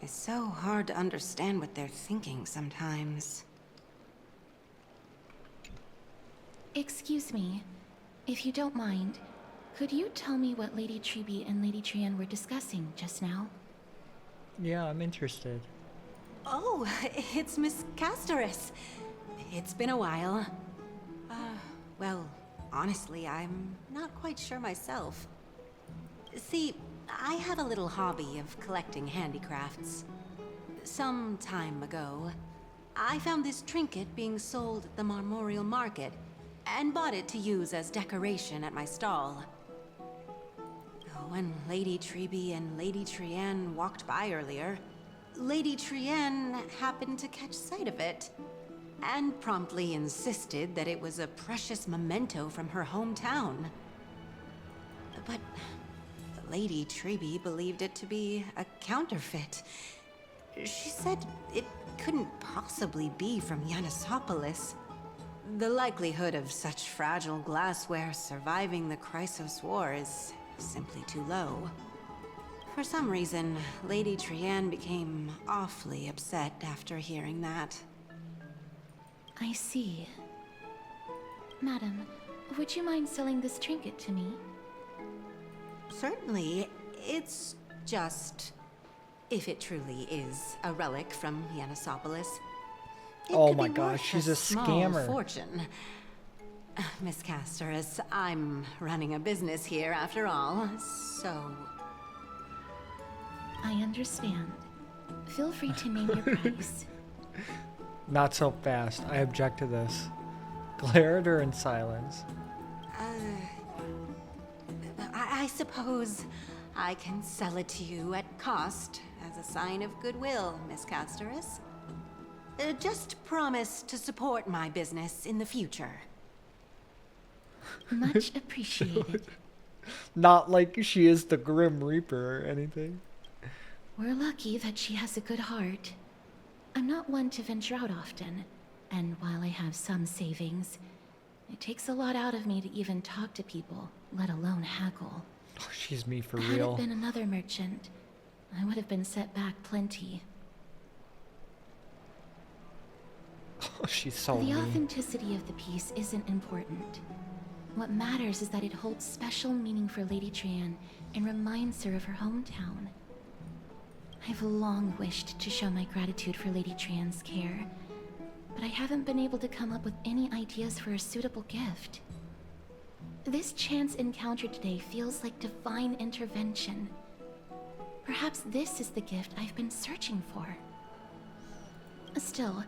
It's so hard to understand what they're thinking sometimes. Excuse me, if you don't mind, could you tell me what Lady Treby and Lady Trianne were discussing just now? Yeah, I'm interested. Oh, it's Miss Castoris. It's been a while. Well, honestly, I'm not quite sure myself. See, I have a little hobby of collecting handicrafts. Some time ago, I found this trinket being sold at the Marmorial Market, and bought it to use as decoration at my stall. When Lady Treby and Lady Trianne walked by earlier, Lady Trianne happened to catch sight of it, and promptly insisted that it was a precious memento from her hometown. But Lady Treby believed it to be a counterfeit. She said it couldn't possibly be from Yanisopolis. The likelihood of such fragile glassware surviving the Chrysos War is simply too low. For some reason, Lady Trianne became awfully upset after hearing that. I see. Madam, would you mind selling this trinket to me? Certainly. It's just... if it truly is a relic from Yanisopolis. Oh my gosh, she's a small scammer. Fortune. Miss Castoris, I'm running a business here after all, so... I understand. Feel free to name your price. Not so fast. I object to this. Glare at her in silence. I suppose I can sell it to you at cost as a sign of goodwill, Miss Castoris. Just promise to support my business in the future. Much appreciated. Not like she is the Grim Reaper or anything. We're lucky that she has a good heart. I'm not one to venture out often, and while I have some savings, it takes a lot out of me to even talk to people, let alone haggle. Oh, she's me for Had real. it been another merchant, I would have been set back plenty. Oh, she's so The mean. authenticity of the piece isn't important. What matters is that it holds special meaning for Lady Trian and reminds her of her hometown. I've long wished to show my gratitude for Lady Trian's care, but I haven't been able to come up with any ideas for a suitable gift. This chance encounter today feels like divine intervention. Perhaps this is the gift I've been searching for. Still,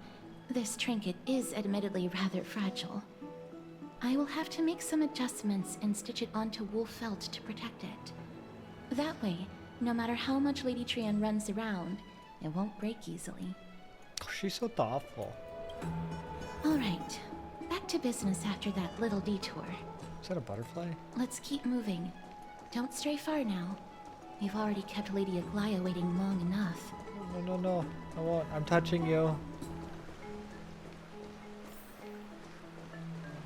this trinket is admittedly rather fragile. I will have to make some adjustments and stitch it onto wool felt to protect it. That way, no matter how much Lady Trian runs around, it won't break easily. Oh, she's so thoughtful. Alright, back to business after that little detour. Is that a butterfly? Let's keep moving. Don't stray far now. We've already kept Lady Aglaya waiting long enough. No. I won't. I'm touching you.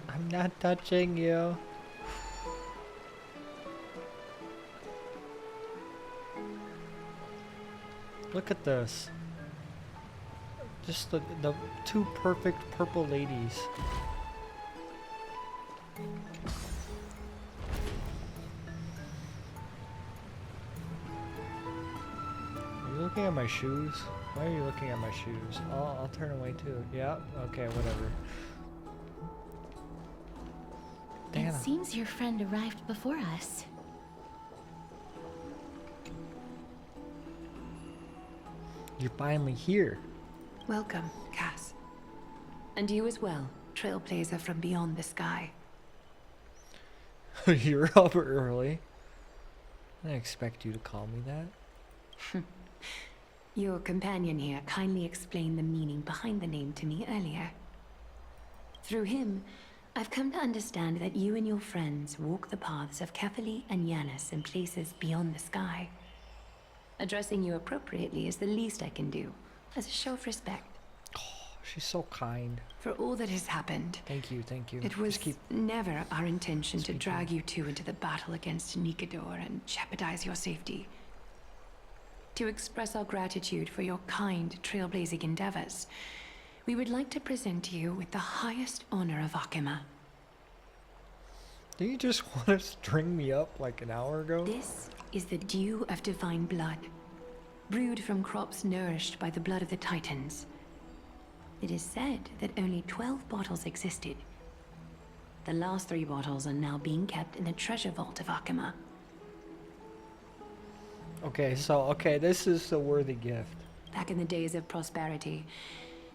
I'm not touching you. Look at this. Just the two perfect purple ladies. Are you looking at my shoes? Why are you looking at my shoes? I'll turn away too. Yeah, okay, whatever. It seems your friend arrived before us. You're finally here. Welcome, Cass. And you as well, trailblazer from beyond the sky. You're up early. I didn't expect you to call me that. Your companion here kindly explained the meaning behind the name to me earlier. Through him, I've come to understand that you and your friends walk the paths of Kefali and Yanis in places beyond the sky. Addressing you appropriately is the least I can do, as a show of respect. She's so kind. For all that has happened. Thank you. It was never our intention to drag you two into the battle against Nikador and jeopardize your safety. To express our gratitude for your kind, trailblazing endeavors, we would like to present you with the highest honor of Akima. Did you just want to string me up like an hour ago? This is the dew of divine blood, brewed from crops nourished by the blood of the Titans. It is said that only 12 bottles existed. The last 3 bottles are now being kept in the treasure vault of Akima. Okay, this is a worthy gift. Back in the days of prosperity,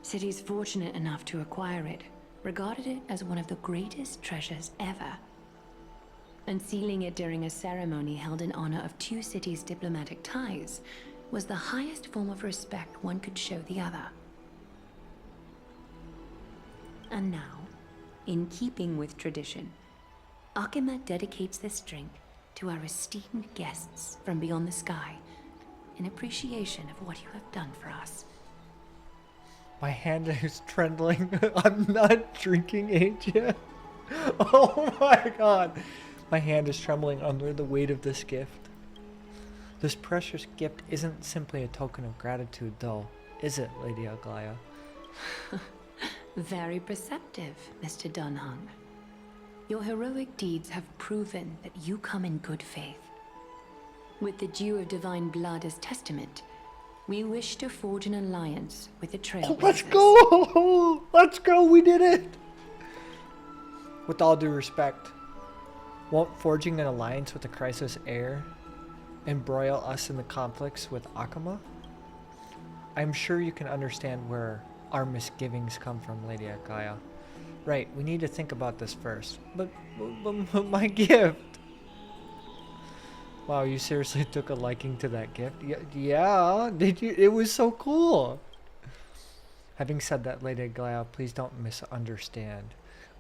cities fortunate enough to acquire it regarded it as one of the greatest treasures ever. Unsealing it during a ceremony held in honor of 2 cities' diplomatic ties was the highest form of respect one could show the other. And now, in keeping with tradition, Akima dedicates this drink to our esteemed guests from beyond the sky in appreciation of what you have done for us. My hand is trembling. I'm not drinking it yet. Oh my god. My hand is trembling under the weight of this gift. This precious gift isn't simply a token of gratitude, though, is it, Lady Aglaya? Very perceptive, Mr. Dunhung. Your heroic deeds have proven that you come in good faith. With the dew of divine blood as testament, we wish to forge an alliance with the Trailblazers. Let's go! Let's go! We did it! With all due respect, won't forging an alliance with the Chrysos heir embroil us in the conflicts with Akima? I'm sure you can understand where our misgivings come from, Lady Aglaya. Right, we need to think about this first. But my gift! Wow, you seriously took a liking to that gift? Yeah, did you? It was so cool! Having said that, Lady Aglaya, please don't misunderstand.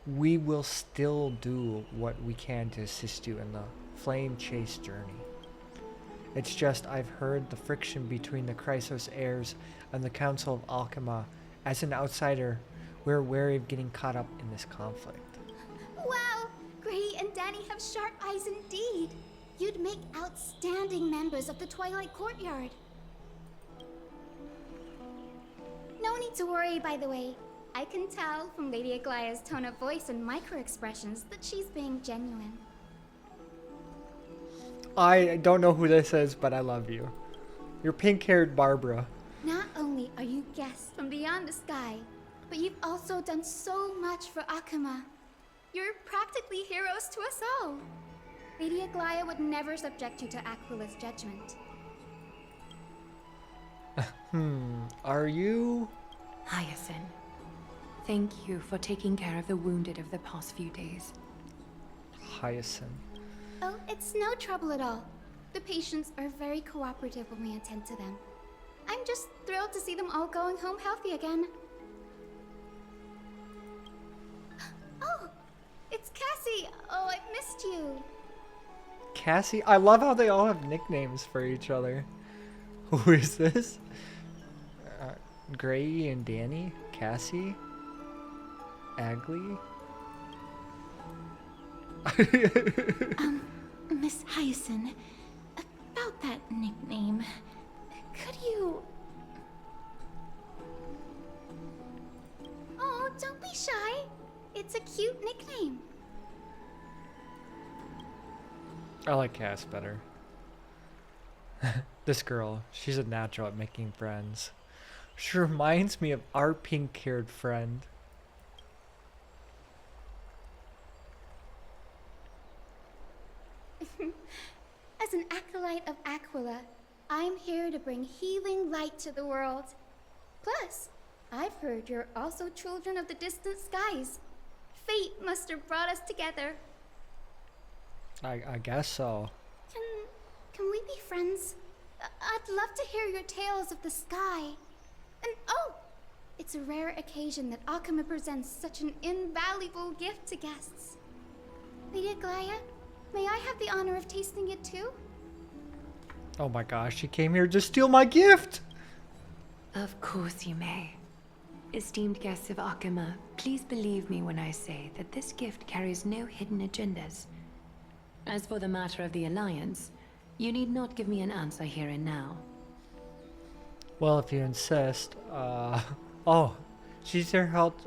We will still do what we can to assist you in the flame chase journey. It's just I've heard the friction between the Chrysos heirs and the Council of Alchema. As an outsider, we're wary of getting caught up in this conflict. Wow! Gray and Danny have sharp eyes indeed. You'd make outstanding members of the Twilight Courtyard. No need to worry, by the way. I can tell from Lady Aglaya's tone of voice and micro-expressions that she's being genuine. I don't know who this is, but I love you. You're pink-haired Barbara. Not only are you guests from beyond the sky, but you've also done so much for Akuma. You're practically heroes to us all. Lady Aglaya would never subject you to Aquila's judgment. Are you? Hyacinth, thank you for taking care of the wounded of the past few days. Hyacinth. Oh, it's no trouble at all. The patients are very cooperative when we attend to them. I'm just thrilled to see them all going home healthy again. Oh, it's Cassie! Oh, I've missed you. Cassie? I love how they all have nicknames for each other. Who is this? Gray and Danny? Cassie? Agli? Miss Hyacinth, about that nickname, could you... Oh, don't be shy. It's a cute nickname. I like Cass better. This girl, she's a natural at making friends. She reminds me of our pink-haired friend. As an acolyte of Aquila, I'm here to bring healing light to the world. Plus, I've heard you're also children of the distant skies. Fate must have brought us together. I guess so. Can we be friends? I'd love to hear your tales of the sky. And oh, it's a rare occasion that Akuma presents such an invaluable gift to guests. Lady Aglaya, may I have the honor of tasting it too? Oh my gosh, she came here to steal my gift! Of course you may. Esteemed guests of Akuma, please believe me when I say that this gift carries no hidden agendas. As for the matter of the Alliance, you need not give me an answer here and now. Well, if you insist, oh, she's here help.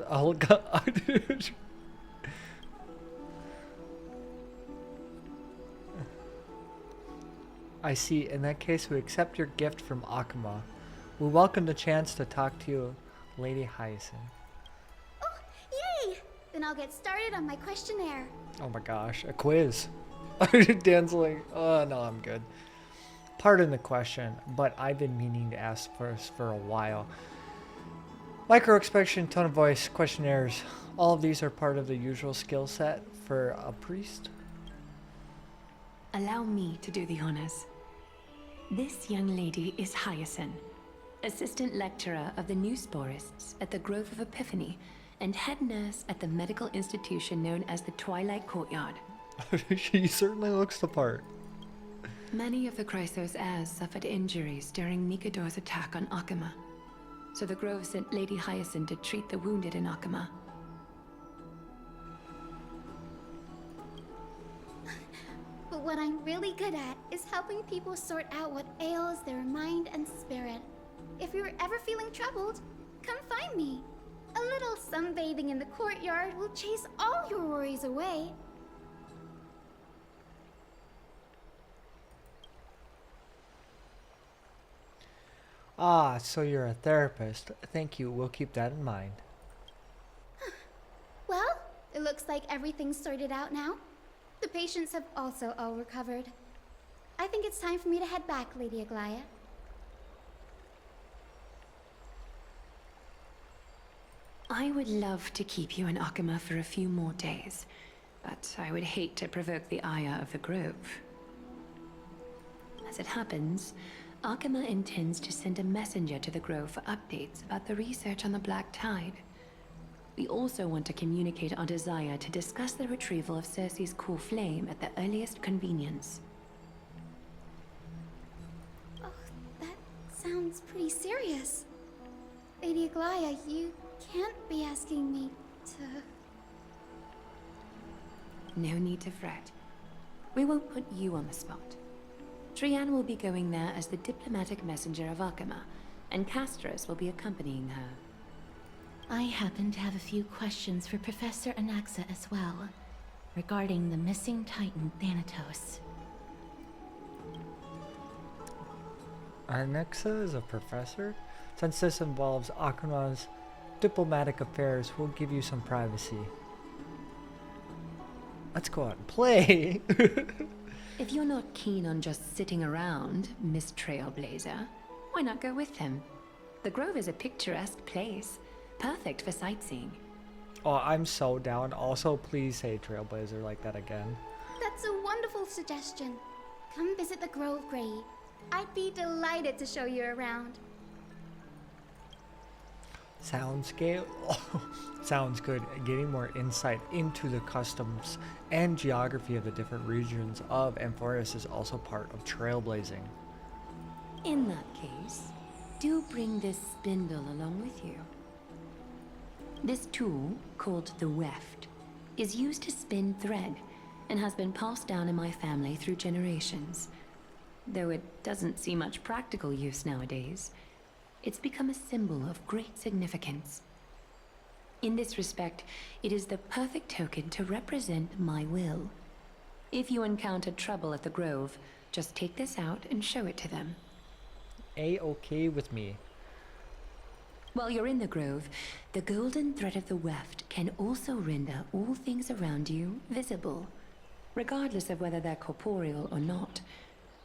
I see. In that case, we accept your gift from Akuma. We welcome the chance to talk to you, Lady Hyacinth. Oh, yay! Then I'll get started on my questionnaire. Oh my gosh, a quiz. Dan's like, oh no, I'm good. Pardon the question, but I've been meaning to ask first for a while. Micro-expression, tone of voice, questionnaires, all of these are part of the usual skill set for a priest? Allow me to do the honors. This young lady is Hyacinth, assistant lecturer of the new sporists at the Grove of Epiphany and head nurse at the medical institution known as the Twilight Courtyard. She certainly looks the part. Many of the Chrysos heirs suffered injuries during Mikador's attack on Akuma, so the Grove sent Lady Hyacinth to treat the wounded in Akuma. But what I'm really good at is helping people sort out what ails their mind and spirit. If you're ever feeling troubled, come find me. A little sunbathing in the courtyard will chase all your worries away. Ah, so you're a therapist. Thank you, we'll keep that in mind. Well, it looks like everything's sorted out now. The patients have also all recovered. I think it's time for me to head back, Lady Aglaya. I would love to keep you in Akuma for a few more days, but I would hate to provoke the ire of the Grove. As it happens, Akuma intends to send a messenger to the Grove for updates about the research on the Black Tide. We also want to communicate our desire to discuss the retrieval of Circe's core flame at the earliest convenience. sounds pretty serious. Lady Aglaya, you can't be asking me to... No need to fret. We won't put you on the spot. Trianne will be going there as the diplomatic messenger of Akama, and Castris will be accompanying her. I happen to have a few questions for Professor Anaxa as well, regarding the missing Titan Thanatos. Anaxa is a professor? Since this involves Akama's diplomatic affairs, we'll give you some privacy. Let's go out and play! If you're not keen on just sitting around, Miss Trailblazer, why not go with him? The Grove is a picturesque place, perfect for sightseeing. Oh, I'm so down. Also, please say Trailblazer like that again. That's a wonderful suggestion. Come visit the Grove, Gray. I'd be delighted to show you around. Sounds good. Sounds good. Getting more insight into the customs and geography of the different regions of Amphoris is also part of trailblazing. In that case, do bring this spindle along with you. This tool, called the weft, is used to spin thread and has been passed down in my family through generations. Though it doesn't see much practical use nowadays, it's become a symbol of great significance. In this respect, it is the perfect token to represent my will. If you encounter trouble at the Grove, just take this out and show it to them. A-okay with me. While you're in the Grove, the golden thread of the weft can also render all things around you visible, regardless of whether they're corporeal or not,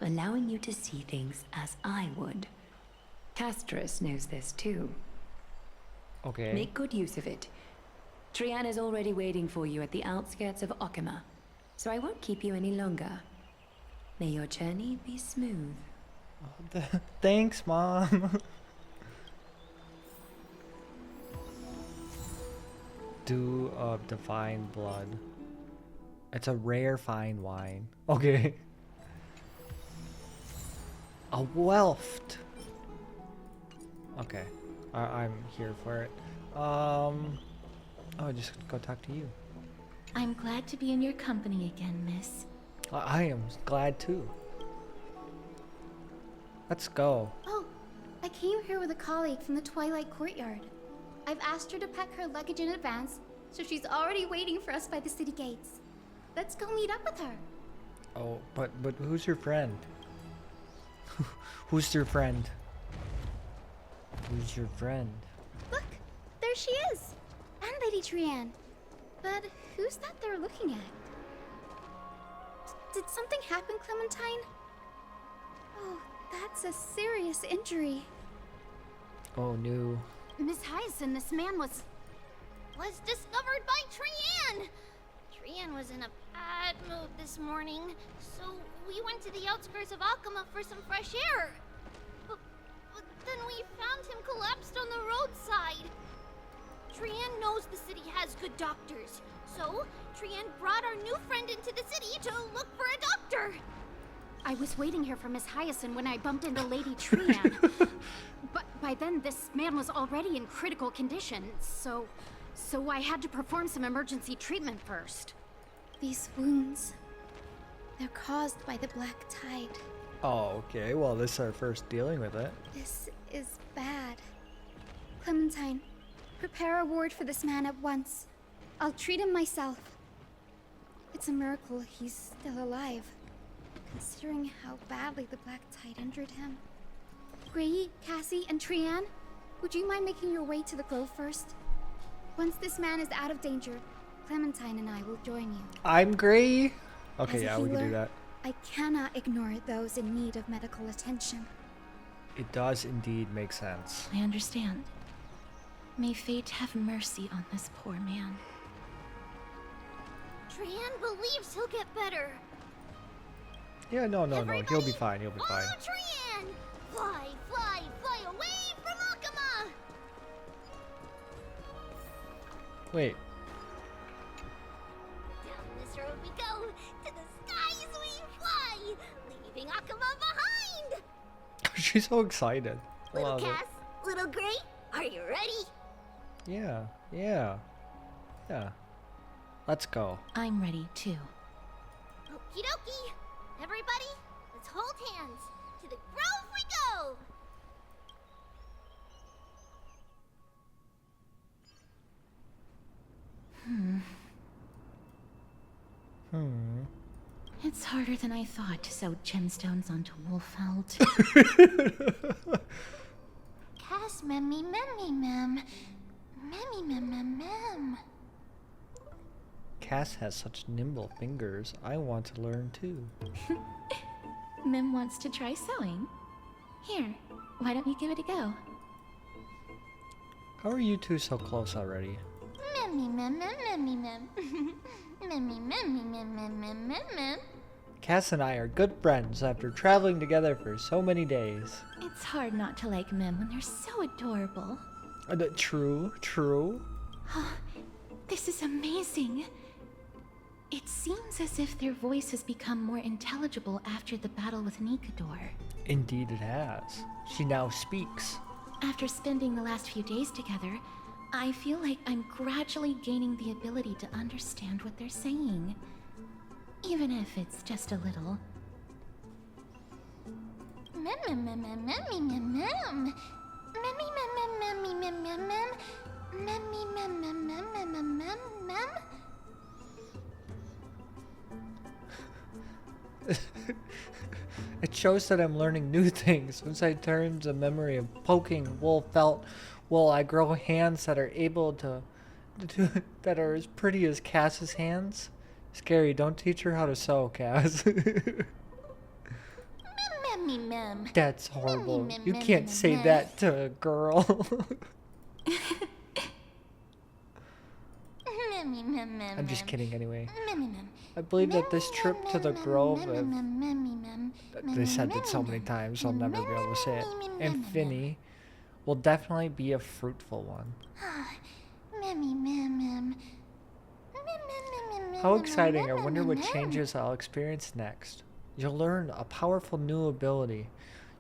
allowing you to see things as I would. Castris knows this too. Okay. Make good use of it. Trianne is already waiting for you at the outskirts of Okima, so I won't keep you any longer. May your journey be smooth. Thanks, Mom. Dew of Divine Blood. It's a rare fine wine. Okay. A weft. Okay. I'm here for it. Oh, just go talk to you. I'm glad to be in your company again, miss. I am glad too. Let's go. Oh, I came here with a colleague from the Twilight Courtyard. I've asked her to pack her luggage in advance, so she's already waiting for us by the city gates. Let's go meet up with her. Oh, but who's your friend? Who's your friend? Who's your friend? Look, there she is. And Lady Trianne. But who's that they're looking at? Did something happen, Clementine? Oh, that's a serious injury. Oh, no. Miss Hyacinth, this man was discovered by Trianne! Trianne was in a bad mood this morning, so we went to the outskirts of Akama for some fresh air. But then we found him collapsed on the roadside. Trianne knows the city has good doctors, so Trianne brought our new friend into the city to look for a doctor. I was waiting here for Miss Hyacinth when I bumped into Lady Trianne. But by then, this man was already in critical condition, so I had to perform some emergency treatment first. These wounds, they're caused by the Black Tide. Oh, okay. Well, this is our first dealing with it. This is bad. Clementine, prepare a ward for this man at once. I'll treat him myself. It's a miracle he's still alive, considering how badly the Black Tide injured him. Gray, Cassie, and Trianne, would you mind making your way to the Grove first? Once this man is out of danger, Clementine and I will join you. I'm Gray. Okay, As a yeah, we can do healer, that. I cannot ignore those in need of medical attention. It does indeed make sense. I understand. May fate have mercy on this poor man. Trianne believes he'll get better. Yeah, no. He'll be fine. He'll be fine. Follow Trianne! Fly, fly, fly away from Akama! Wait. Down this road we go, to the skies we fly, leaving Akama behind! She's so excited. I Little love it. Cass, little Gray, are you ready? Yeah, yeah, yeah. Let's go. I'm ready too. Okie dokie. Everybody, let's hold hands. To the grove we go! It's harder than I thought to sew gemstones onto Wolfeld. Cass, memmy, memmy, mem. Memmy, mem, mem, mem. Cass has such nimble fingers. I want to learn too. Mem wants to try sewing. Here, why don't you give it a go? How are you two so close already? Memmy, mem, mem, memmy, mem. Memmy, memmy, mem, mem, mem, mem, mem. Cass and I are good friends after traveling together for so many days. It's hard not to like Mem when they're so adorable. True, true. This is amazing. It seems as if their voice has become more intelligible after the battle with Nikador. Indeed it has. She now speaks. After spending the last few days together, I feel like I'm gradually gaining the ability to understand what they're saying. Even if it's just a little. Mem, mem, mem, mem, memmy, mem, mem. Memmy, mem, mem, memmy, mem, mem, mem. Memmy, mem, mem, mem, mem, mem, mem, mem. It shows that I'm learning new things. Once I turn the memory of poking Wolfelt, will I grow hands that are able to that are as pretty as Cass's hands? Scary, don't teach her how to sew, Cass. Memmy, mem. That's horrible. Mem, You mem, can't mem, say mem. that to a girl. Memmy, mem, mem, I'm just kidding anyway. Memmy, mem. I believe that this trip to the Grove Memmy, of... mem, memmy, mem. They said it so many times, I'll never be able to say it. And Finny will definitely be a fruitful one. Memmy, mem, mem. How exciting. I wonder what changes I'll experience next. You'll learn a powerful new ability.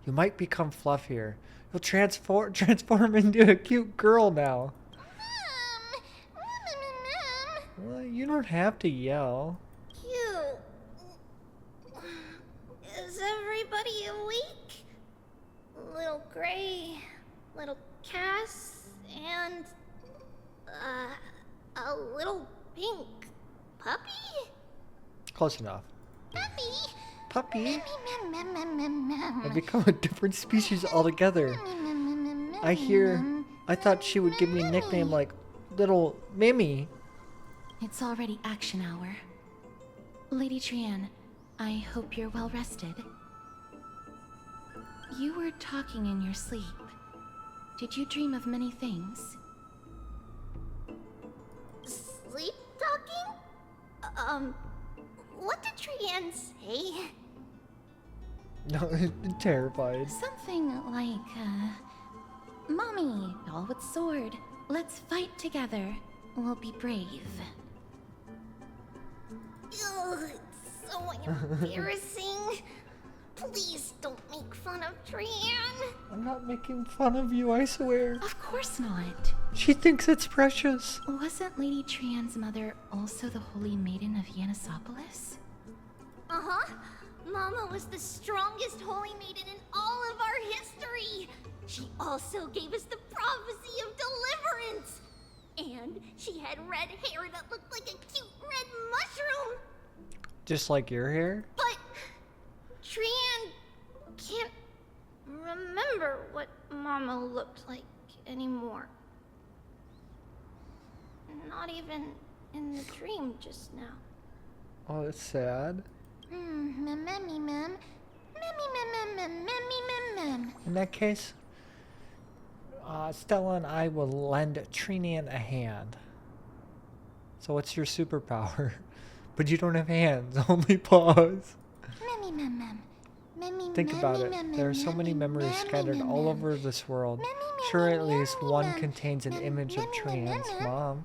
You might become fluffier. You'll transform into a cute girl now. Well, you don't have to yell. Cute. Is everybody awake? Little Gray, little Cass, and a little pink puppy? Close enough. Puppy? Puppy? Mem, mem, mem, mem, mem. I've become a different species altogether. I thought she would give me a nickname like Little Mimi. It's already action hour. Lady Trian, I hope you're well rested. You were talking in your sleep. Did you dream of many things? Sleep talking? What did Trian say? No, terrified. Something like, Mommy, doll with sword. Let's fight together. We'll be brave. Ugh, it's so embarrassing. Please don't make fun of Trian. I'm not making fun of you, I swear. Of course not. She thinks it's precious. Wasn't Lady Trian's mother also the Holy Maiden of Yanisopolis? Uh-huh. Mama was the strongest holy maiden in all of our history. She also gave us the prophecy of deliverance. And she had red hair that looked like a cute red mushroom. Just like your hair? But Trian can't remember what Mama looked like anymore. Not even in the dream just now. Oh, it's sad. Memmy, mem. Memmy, mem, mem, memmy, mem, mem. In that case, Stella and I will lend Trinian a hand. So what's your superpower? But you don't have hands, only paws. Memmy, mem, mem. Memmy, Think about it. memmy, There are so many memories scattered all over this world. Sure, at least one contains an image of Trian's mom.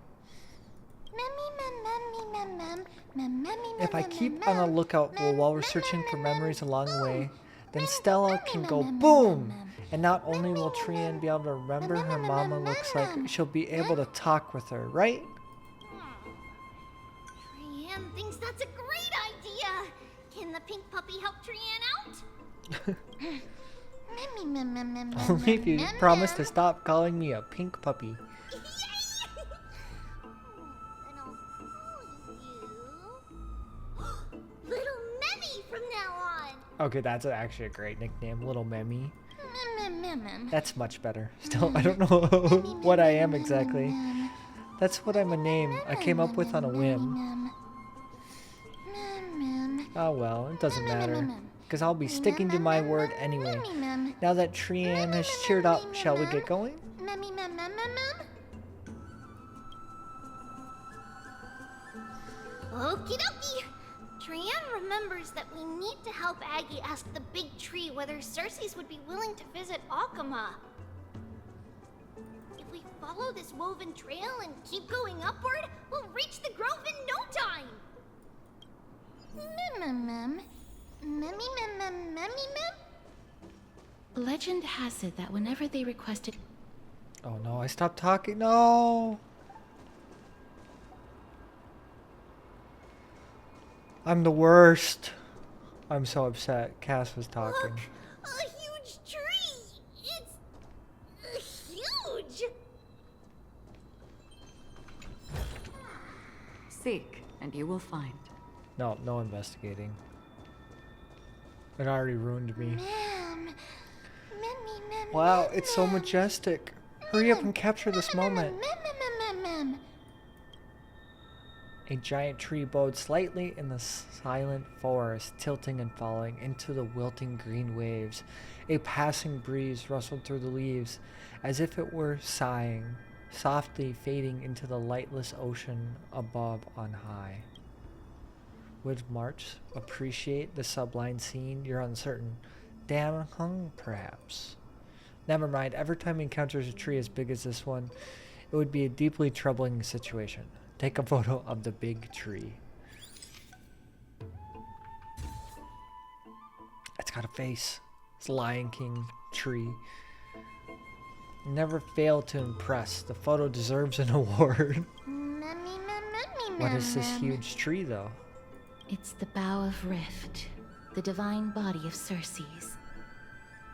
If I keep on the lookout while we're searching for memories along the way, then Stella can go boom! And not only will Trian be able to remember her mama looks like, she'll be able to talk with her, right? Trian thinks that's a great idea. Can the pink puppy help Trian out? Only if you promise to stop calling me a pink puppy. Little Memmy from now on. Okay, that's actually a great nickname, Little Memmy. Mem. That's much better. Still, I don't know what I am exactly. That's what I'm a name I came up with on a whim. Oh well, it doesn't matter. Because I'll be sticking to my word anyway. Now that Trian has cheered up, shall we get going? Okie dokie. Trian remembers that we need to help Aggie ask the big tree whether Cersei's would be willing to visit Akama. If we follow this woven trail and keep going upward, we'll reach the grove in no time. Legend has it that whenever they requested... Oh no, I stopped talking. No! I'm the worst. I'm so upset. Cass was talking. Look, a huge tree! It's huge! Seek, and you will find. No, no investigating. It already ruined me. Wow, it's so majestic. Hurry up and capture this moment. A giant tree bowed slightly in the silent forest, tilting and falling into the wilting green waves. A passing breeze rustled through the leaves, as if it were sighing, softly fading into the lightless ocean above on high. Would March appreciate the sublime scene? You're uncertain. Damn hung, perhaps. Never mind, every time he encounters a tree as big as this one, it would be a deeply troubling situation. Take a photo of the big tree. It's got a face. It's Lion King tree. Never fail to impress. The photo deserves an award. What is this huge tree, though? It's the Bough of Rift, the divine body of Cersei's.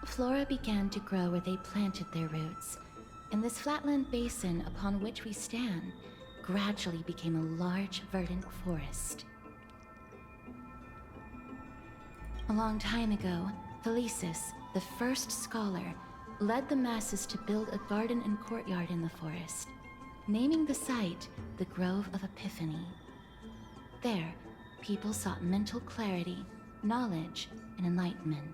Flora began to grow where they planted their roots, and this flatland basin upon which we stand gradually became a large, verdant forest. A long time ago, Thelesis, the first scholar, led the masses to build a garden and courtyard in the forest, naming the site the Grove of Epiphany. There, people sought mental clarity, knowledge, and enlightenment.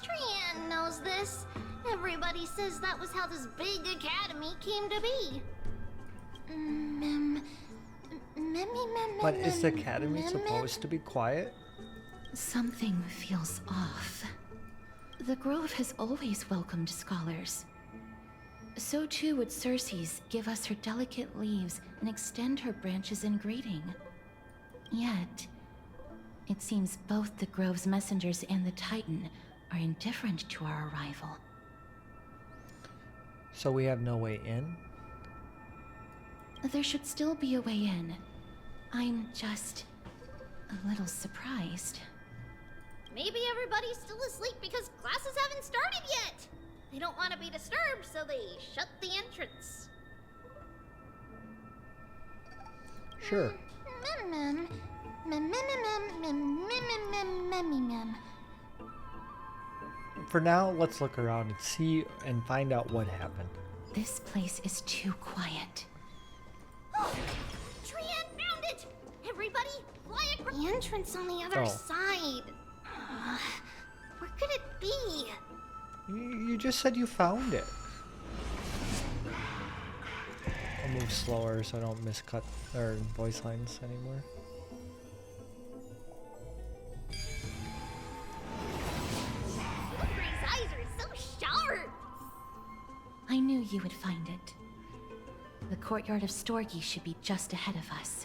Trian knows this. Everybody says that was how this big academy came to be. But is the academy supposed to be quiet? Something feels off. The Grove has always welcomed scholars. So too would Cersei's give us her delicate leaves and extend her branches in greeting. Yet, it seems both the Grove's messengers and the Titan are indifferent to our arrival. So we have no way in? There should still be a way in. I'm just a little surprised. Maybe everybody's still asleep because classes haven't started yet. They don't want to be disturbed, so they shut the entrance. Sure. For now, let's look around and see and find out what happened. This place is too quiet. Trian found it! Everybody, fly across the entrance on the other side. Where could it be? You just said you found it. I'll move slower so I don't miscut or voice lines anymore. Gray's eyes are so sharp! I knew you would find it. The courtyard of Storgi should be just ahead of us.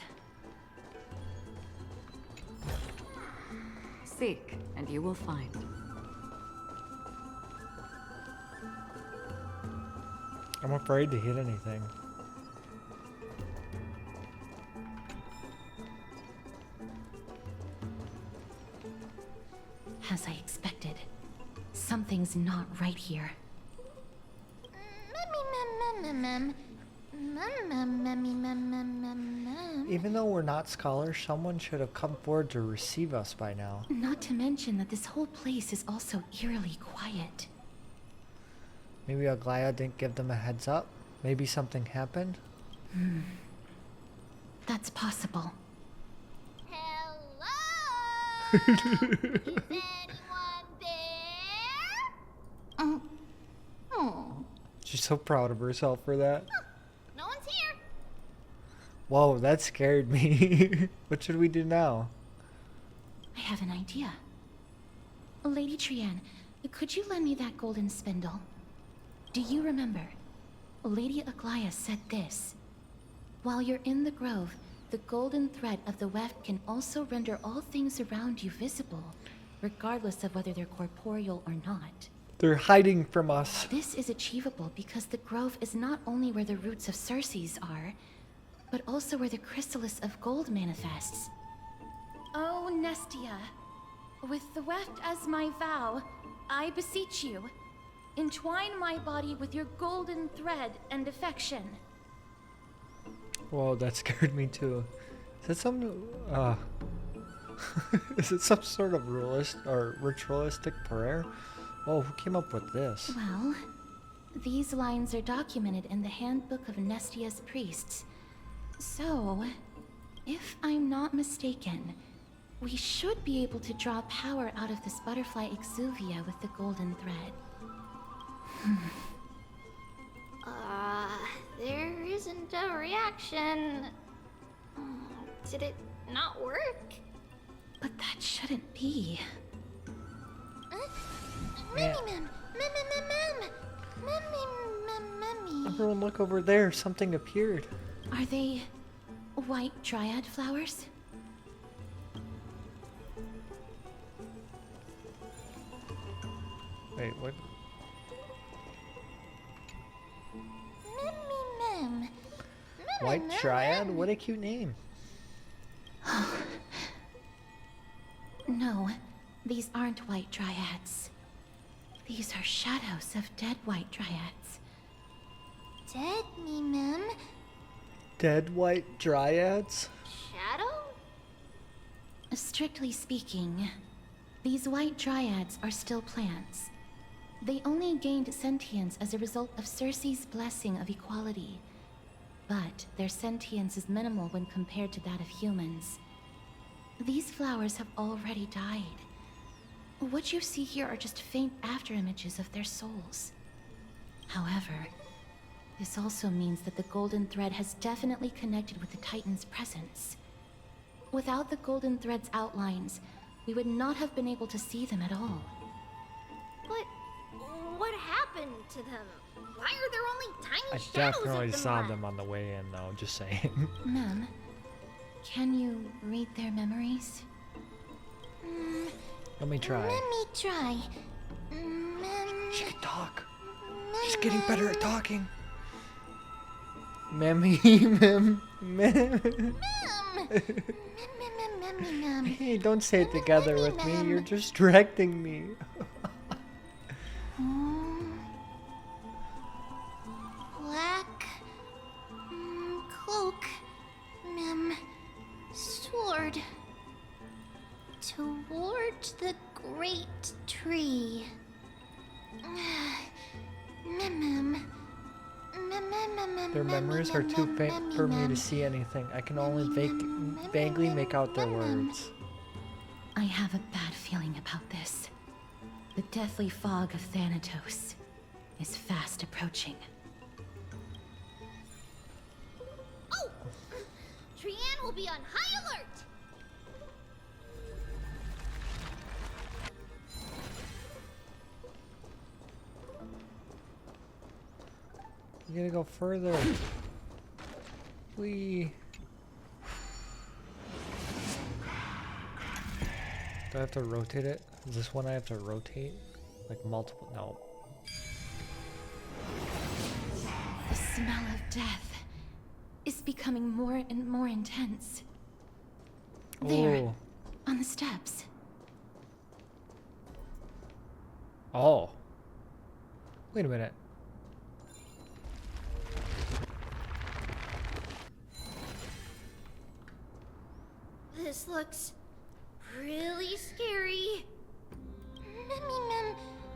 Seek, and you will find. I'm afraid to hit anything. As I expected, something's not right here. Even though we're not scholars, someone should have come forward to receive us by now. Not to mention that this whole place is also eerily quiet. Maybe Aglaya didn't give them a heads up. Maybe something happened. That's possible. Hello? Is anyone there? Oh. She's so proud of herself for that. No one's here. Whoa, that scared me. What should we do now? I have an idea. Lady Trienne, could you lend me that golden spindle? Do you remember? Lady Aglaya said this. While you're in the grove, the golden thread of the weft can also render all things around you visible, regardless of whether they're corporeal or not. They're hiding from us. This is achievable because the grove is not only where the roots of Circes are, but also where the chrysalis of gold manifests. Oh, Nestia, with the weft as my vow, I beseech you, entwine my body with your golden thread and affection. Whoa, that scared me too. Is that some is it some sort of ritualistic prayer? Oh, who came up with this? Well, these lines are documented in the Handbook of Nestia's Priests. So, if I'm not mistaken, we should be able to draw power out of this butterfly exuvia with the golden thread. There isn't a reaction. Did it not work? But that shouldn't be. Everyone look over there, something appeared. Are they white dryad flowers? Wait, what? White Triad? What a cute name. No, these aren't white dryads. These are shadows of dead white dryads. Dead me, ma'am. Dead white dryads? Shadow? Strictly speaking, these white dryads are still plants. They only gained sentience as a result of Circe's blessing of equality. But their sentience is minimal when compared to that of humans. These flowers have already died. What you see here are just faint afterimages of their souls. However, this also means that the golden thread has definitely connected with the Titan's presence. Without the golden thread's outlines, we would not have been able to see them at all. But what happened to them? Why are there only tiny I shadows definitely of them saw left? them on the way in, though, just saying. Ma'am, can you read their memories? Let me try. Let me try. She can talk. She's getting better at talking. Mammy, mem. Hey, don't say it together with me. You're distracting me. Black cloak, sword towards the great tree. Their memories are too faint for me to see anything. I can only vaguely make out their words. I have a bad feeling about this. The deathly fog of Thanatos is fast approaching. Oh! Trienne will be on high alert! We gotta go further. Do I have to rotate it? Is this one I have to rotate? Like multiple? No. The smell of death is becoming more and more intense. There, Oh. on the steps. Oh. Wait a minute. This looks really scary. Memmy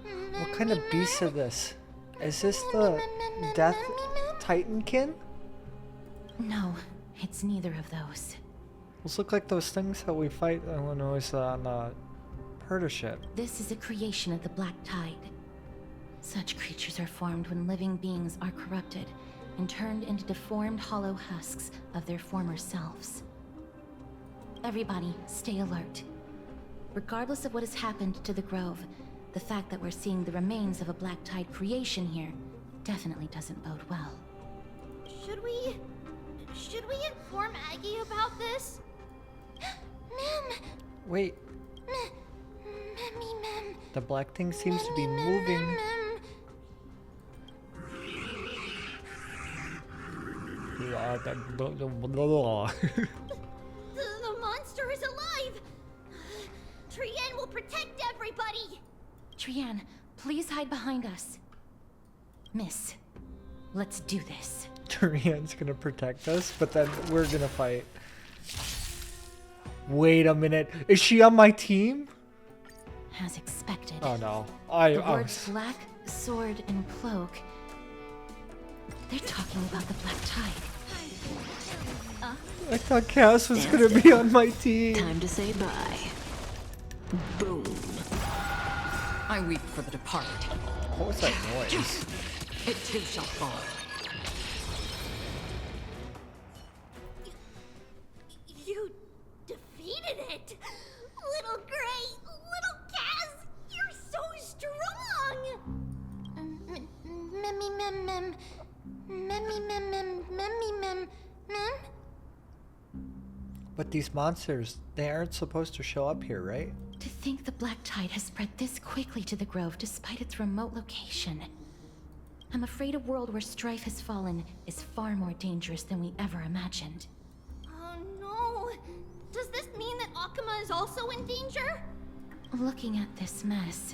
mem. What kind of beast is this? Is this the Death Titankin? No, it's neither of those. Those look like those things that we fight when I was on the Perda ship. This is a creation of the Black Tide. Such creatures are formed when living beings are corrupted and turned into deformed hollow husks of their former selves. Everybody, stay alert. Regardless of what has happened to the Grove, the fact that we're seeing the remains of a Black Tide creation here definitely doesn't bode well. Should we inform Aggie about this? Mem. Wait, Memmy mem. the black thing seems to be moving. The monster is alive! Trienne will protect everybody! Trienne, please hide behind us. Miss, let's do this. Trienne's gonna protect us, but then we're gonna fight. Wait a minute, is she on my team? As expected. Oh no, The I words was... black, sword, and cloak. They're talking about the Black Tide. I thought Cass was gonna be on my team. Time to say bye. Boom. I weep for the departed. What was that noise? It too shall fall. You defeated it! Little Gray, little Cass, you're so strong! Memmy mem mem. Memmy mem mem. Memmy mem mem. But these monsters, they aren't supposed to show up here, right? To think the Black Tide has spread this quickly to the Grove despite its remote location. I'm afraid a world where strife has fallen is far more dangerous than we ever imagined. Oh no! Does this mean that Akuma is also in danger? Looking at this mess,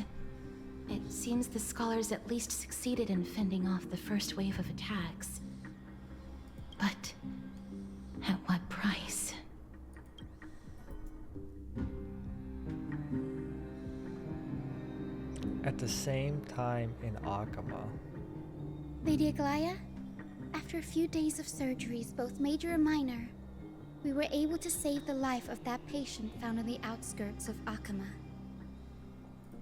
it seems the scholars at least succeeded in fending off the first wave of attacks. But at what price? At the same time in Akuma. Lady Aglaya, after a few days of surgeries, both major and minor, we were able to save the life of that patient found on the outskirts of Akuma.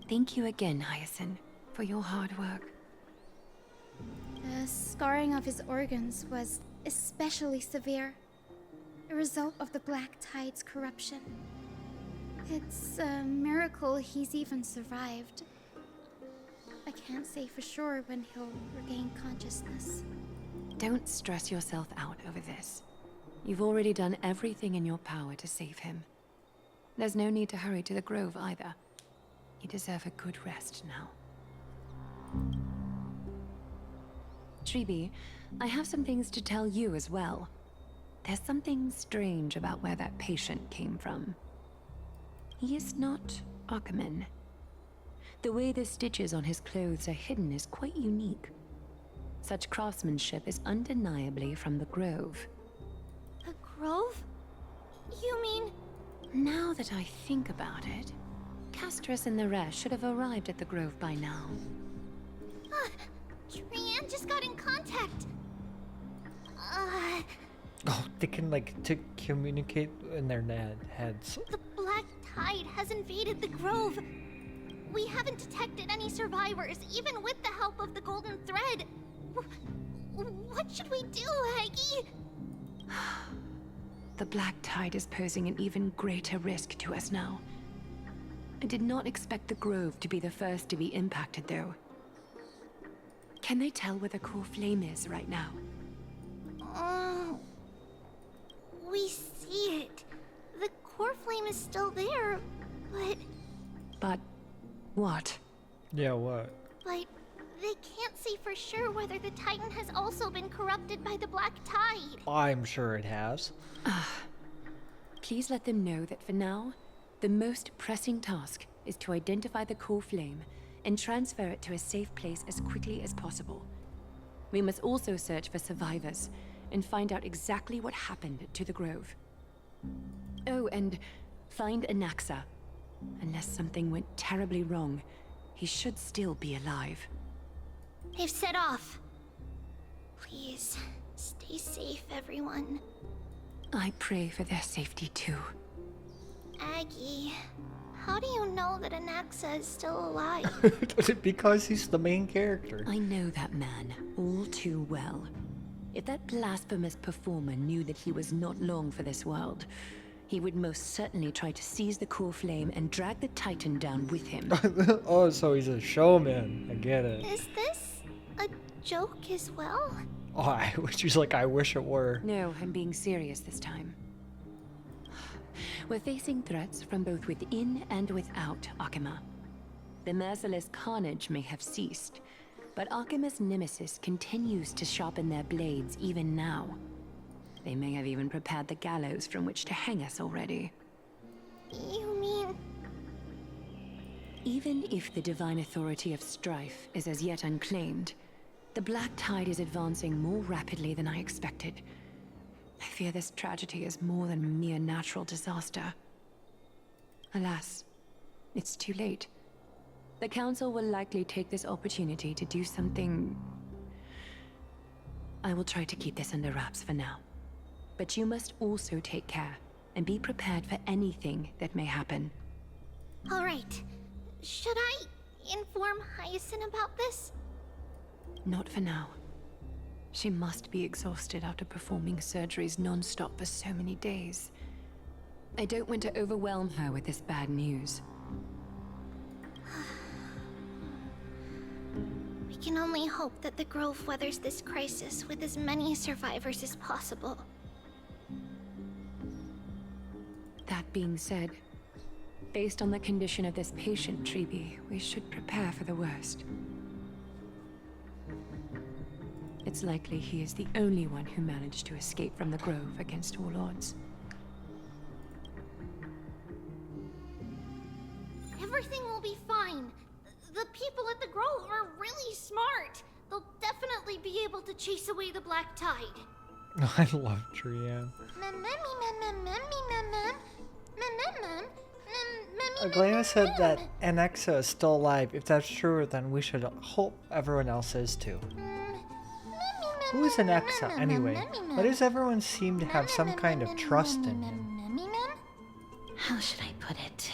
Thank you again, Hyacinth, for your hard work. The scarring of his organs was especially severe, a result of the Black Tide's corruption. It's a miracle he's even survived. I can't say for sure when he'll regain consciousness. Don't stress yourself out over this. You've already done everything in your power to save him. There's no need to hurry to the Grove either. You deserve a good rest now. Tribi, I have some things to tell you as well. There's something strange about where that patient came from. He is not Akumen. The way the stitches on his clothes are hidden is quite unique. Such craftsmanship is undeniably from the Grove. The Grove? You mean... Now that I think about it, Castris and the rest should have arrived at the Grove by now. Trienne just got in contact. Oh, they can to communicate in their heads. The Black Tide has invaded the Grove. We haven't detected any survivors, even with the help of the Golden Thread. What should we do, Aggie? The Black Tide is posing an even greater risk to us now. I did not expect the Grove to be the first to be impacted, though. Can they tell where the core flame is right now? We see it. The core flame is still there, But what? Yeah, what? But they can't say for sure whether the Titan has also been corrupted by the Black Tide. I'm sure it has. Please let them know that for now, the most pressing task is to identify the core flame and transfer it to a safe place as quickly as possible. We must also search for survivors and find out exactly what happened to the Grove. Oh, and find Anaxa. Unless something went terribly wrong, he should still be alive. They've set off. Please, stay safe, everyone. I pray for their safety too. Aggie, how do you know that Anaxa is still alive? Because he's the main character. I know that man all too well. If that blasphemous performer knew that he was not long for this world, he would most certainly try to seize the core flame and drag the Titan down with him. Oh, so he's a showman. I get it. Is this a joke as well? Oh, she's like, I wish it were. No, I'm being serious this time. We're facing threats from both within and without Akima. The merciless carnage may have ceased, but Akima's nemesis continues to sharpen their blades even now. They may have even prepared the gallows from which to hang us already. You mean... Even if the divine authority of strife is as yet unclaimed, the Black Tide is advancing more rapidly than I expected. I fear this tragedy is more than a mere natural disaster. Alas, it's too late. The Council will likely take this opportunity to do something... I will try to keep this under wraps for now. But you must also take care and be prepared for anything that may happen. All right. Should I inform Hyacinth about this? Not for now. She must be exhausted after performing surgeries non-stop for so many days. I don't want to overwhelm her with this bad news. We can only hope that the Grove weathers this crisis with as many survivors as possible. That being said, based on the condition of this patient, Tribi, we should prepare for the worst. It's likely he is the only one who managed to escape from the Grove against all odds. Everything will be fine. The people at the Grove are really smart. They'll definitely be able to chase away the Black Tide. I love Trian. Aglaya said that Anaxa is still alive. If that's true, then we should hope everyone else is too. Who is Anaxa anyway? Why does everyone seem to have some kind of trust in him? How should I put it?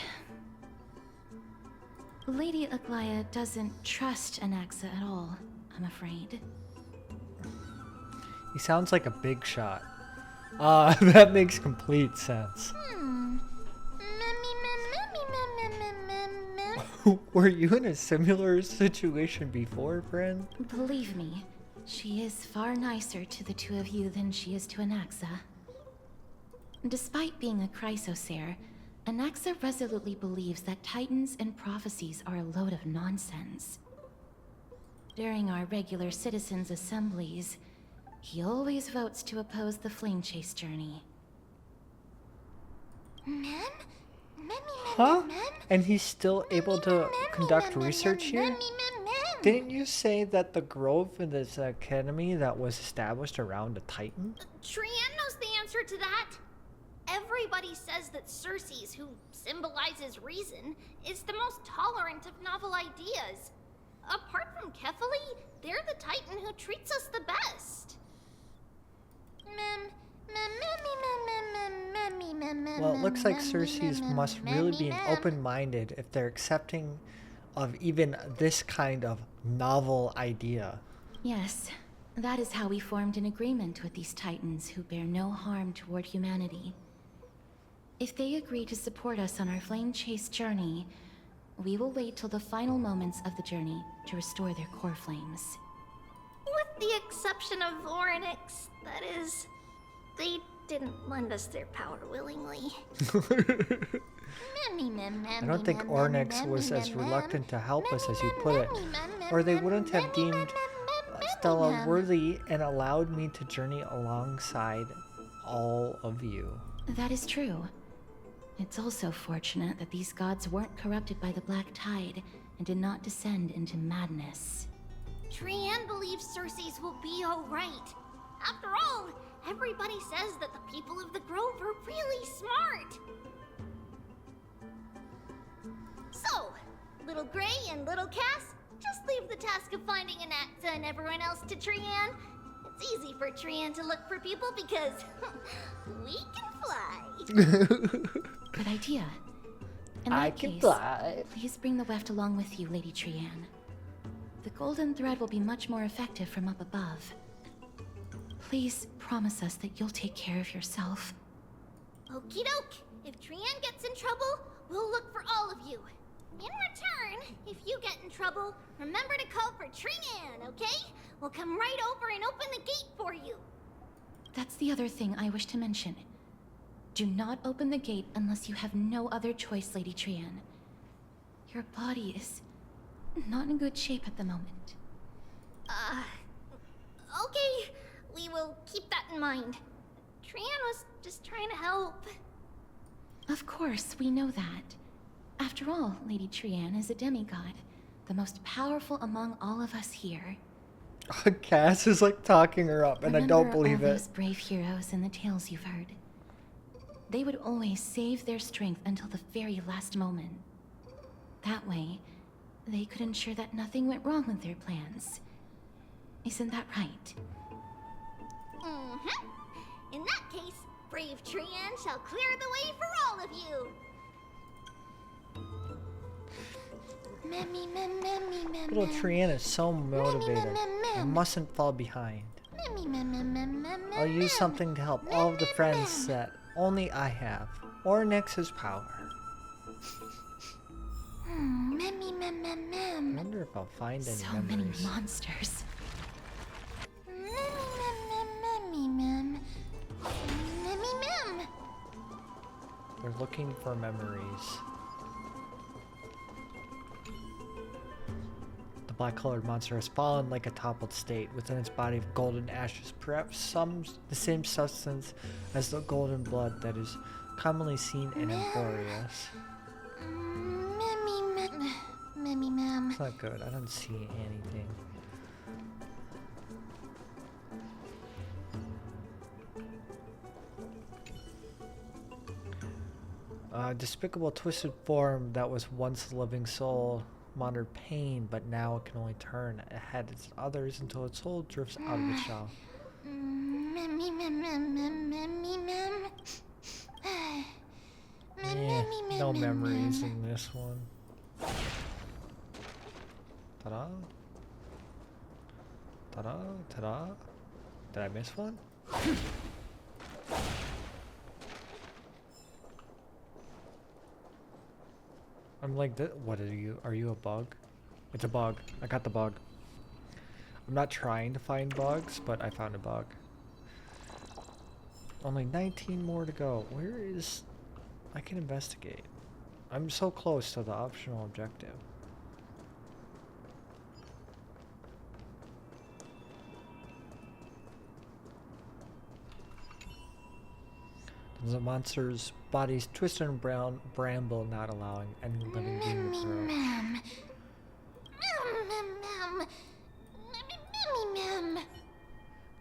Lady Aglaya doesn't trust Anaxa at all, I'm afraid. He sounds like a big shot. That makes complete sense. Were you in a similar situation before, friend? Believe me, she is far nicer to the two of you than she is to Anaxa. Despite being a Chrysosaur, Anaxa resolutely believes that Titans and prophecies are a load of nonsense. During our regular citizens' assemblies, he always votes to oppose the Flame Chase journey. Huh? And he's still able to conduct research here? Didn't you say that the Grove is this academy that was established around a Titan? Trian knows the answer to that. Everybody says that Circes, who symbolizes reason, is the most tolerant of novel ideas. Apart from Kefali, they're the Titan who treats us the best. Well, it looks like Circes must really be open-minded if they're accepting of even this kind of novel idea. Yes, that is how we formed an agreement with these Titans who bear no harm toward humanity. If they agree to support us on our Flame Chase journey, we will wait till the final moments of the journey to restore their core flames. With the exception of Voronix, that is. They didn't lend us their power willingly. I don't think Ornyx was as reluctant to help us as you put it, or they wouldn't have deemed Stella worthy and allowed me to journey alongside all of you. That is true. It's also fortunate that these gods weren't corrupted by the Black Tide and did not descend into madness. Trian believes Circe's will be alright. After all, everybody says that the people of the Grove are really smart. So, Little Gray and Little Cass, just leave the task of finding Anacta and everyone else to Trian. It's easy for Trian to look for people because we can fly. Good idea. In I that can case, fly. please bring the weft along with you, Lady Trian. The golden thread will be much more effective from up above. Please promise us that you'll take care of yourself. Okie doke. If Trian gets in trouble, we'll look for all of you. In return, if you get in trouble, remember to call for Trian, okay? We'll come right over and open the gate for you. That's the other thing I wish to mention. Do not open the gate unless you have no other choice, Lady Trian. Your body is not in good shape at the moment. Okay. We will keep that in mind. Trian was just trying to help. Of course, we know that. After all, Lady Trian is a demigod, the most powerful among all of us here. Cass is like talking her up, and I don't believe all it. those brave heroes in the tales you've heard. They would always save their strength until the very last moment. That way, they could ensure that nothing went wrong with their plans. Isn't that right? Mm-hmm. In that case, brave Trian shall clear the way for all of you. Little Trian is so motivated. I mustn't fall behind. I'll use something to help all of the friends that only I have. Ornyx's power. I wonder if I'll find any So memories. many monsters. They're looking for memories. The black-colored monster has fallen like a toppled state within its body of golden ashes, perhaps the same substance as the golden blood that is commonly seen in Emporius. It's not good. I don't see anything. Despicable twisted form that was once a living soul monitored pain, but now it can only turn ahead as others until its soul drifts out of its shell. No memories in this one. Ta-da. Ta-da, ta-da. Did I miss one? I'm like, what are you? Are you a bug? It's a bug. I got the bug. I'm not trying to find bugs, but I found a bug. Only 19 more to go. Where is... I can investigate. I'm so close to the optional objective. The monster's body's twisted and brown bramble, not allowing any living being to grow.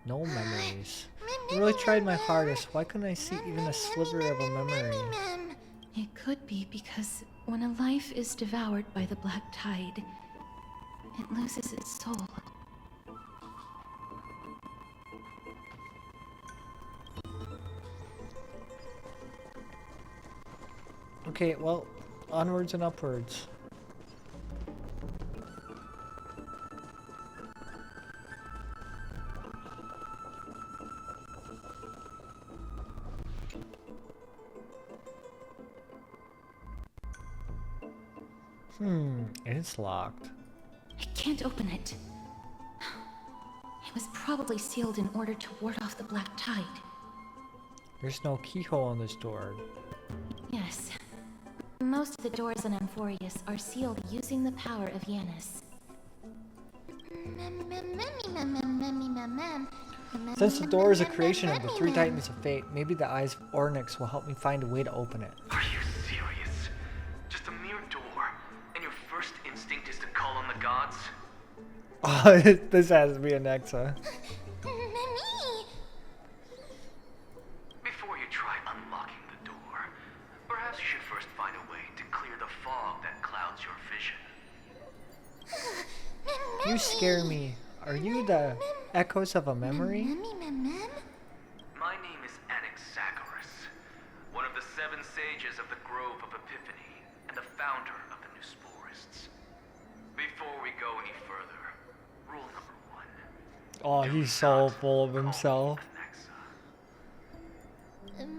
No memories. I really tried my hardest. Why couldn't I see even a sliver of a memory? It could be because when a life is devoured by the Black Tide, it loses its soul. Okay, well, onwards and upwards. It's locked. I can't open it. It was probably sealed in order to ward off the Black Tide. There's no keyhole on this door. Yes. Most of the doors on Amphorius are sealed using the power of Yanis. Since the door is a creation of the three Titans of Fate, maybe the Eyes of Ornyx will help me find a way to open it. Are you serious? Just a mere door, and your first instinct is to call on the gods? Oh, this has to be an Nexa. Before you try unlocking the door, perhaps you should first find a way to clear the fog that clouds your vision. You scare me. Are you the echoes of a memory? My name is Anaxagoras, one of the 7 sages of the Grove of Epiphany, and the founder of the New Sporists. Before we go any further, rule number 1. Oh, he's so full of himself. I'm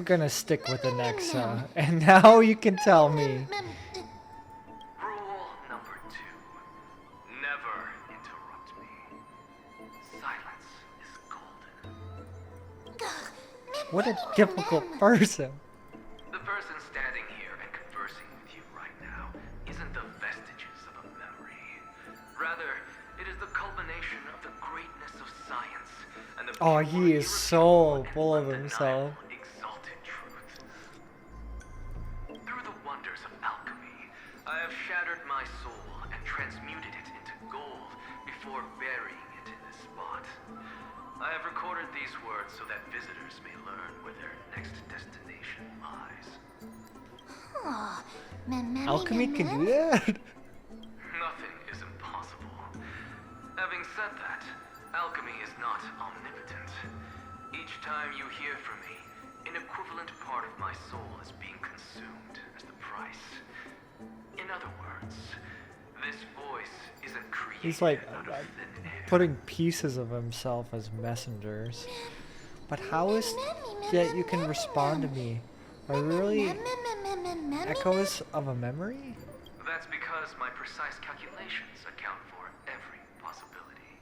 gonna stick with Anexa. And now you can tell me. Rule number 2. Never interrupt me. Silence is golden. What a difficult person. The person standing here and conversing with you right now isn't the vestiges of a memory. Rather, it is the culmination of the greatness of science and the Oh, he is so full of himself. exalted truth. Through the wonders of alchemy, I have shattered my soul and transmuted it into gold before burying it in this spot. I have recorded these words so that visitors may learn where their next destination lies. Alchemy can do that? Nothing is impossible. Having said that, alchemy is not omnipotent. Each time you hear from me, an equivalent part of my soul is being consumed as the price. In other words, this voice isn't created He's like out of thin air. putting pieces of himself as messengers. But how is that you can respond to me? Are really echoes of a memory? That's because my precise calculations account for every possibility.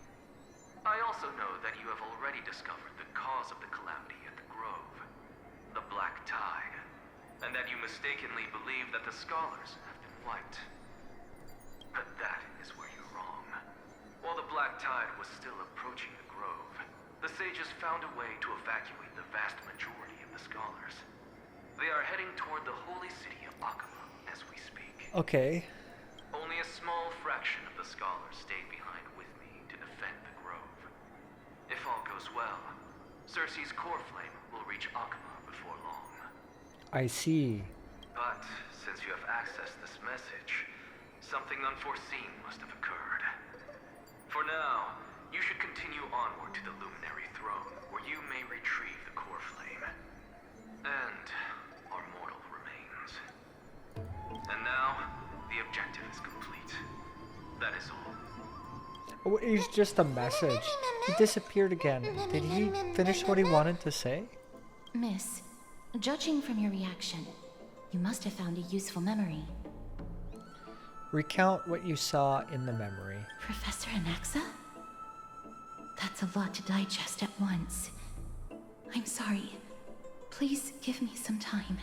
I also know that you have already discovered the cause of the calamity at the Grove, the Black Tide, and that you mistakenly believe that the scholars have been wiped. But that is where you're wrong. While the Black Tide was still approaching the Grove, the sages found a way to evacuate the vast majority of the scholars. They are heading toward the holy city of Akama as we speak. Okay. Only a small fraction of the scholars stayed behind with me to defend the Grove. If all goes well, Circe's core flame will reach Akama before long. I see. But since you have accessed this message, something unforeseen must have occurred. For now, you should continue onward to the Luminary Throne, where you may retrieve the core flame. And our mortal remains. And now, the objective is complete. That is all. Oh, he's just a message. He disappeared again. Did he finish what he wanted to say? Miss, judging from your reaction, you must have found a useful memory. Recount what you saw in the memory. Professor Anaxa? That's a lot to digest at once. I'm sorry. Please give me some time.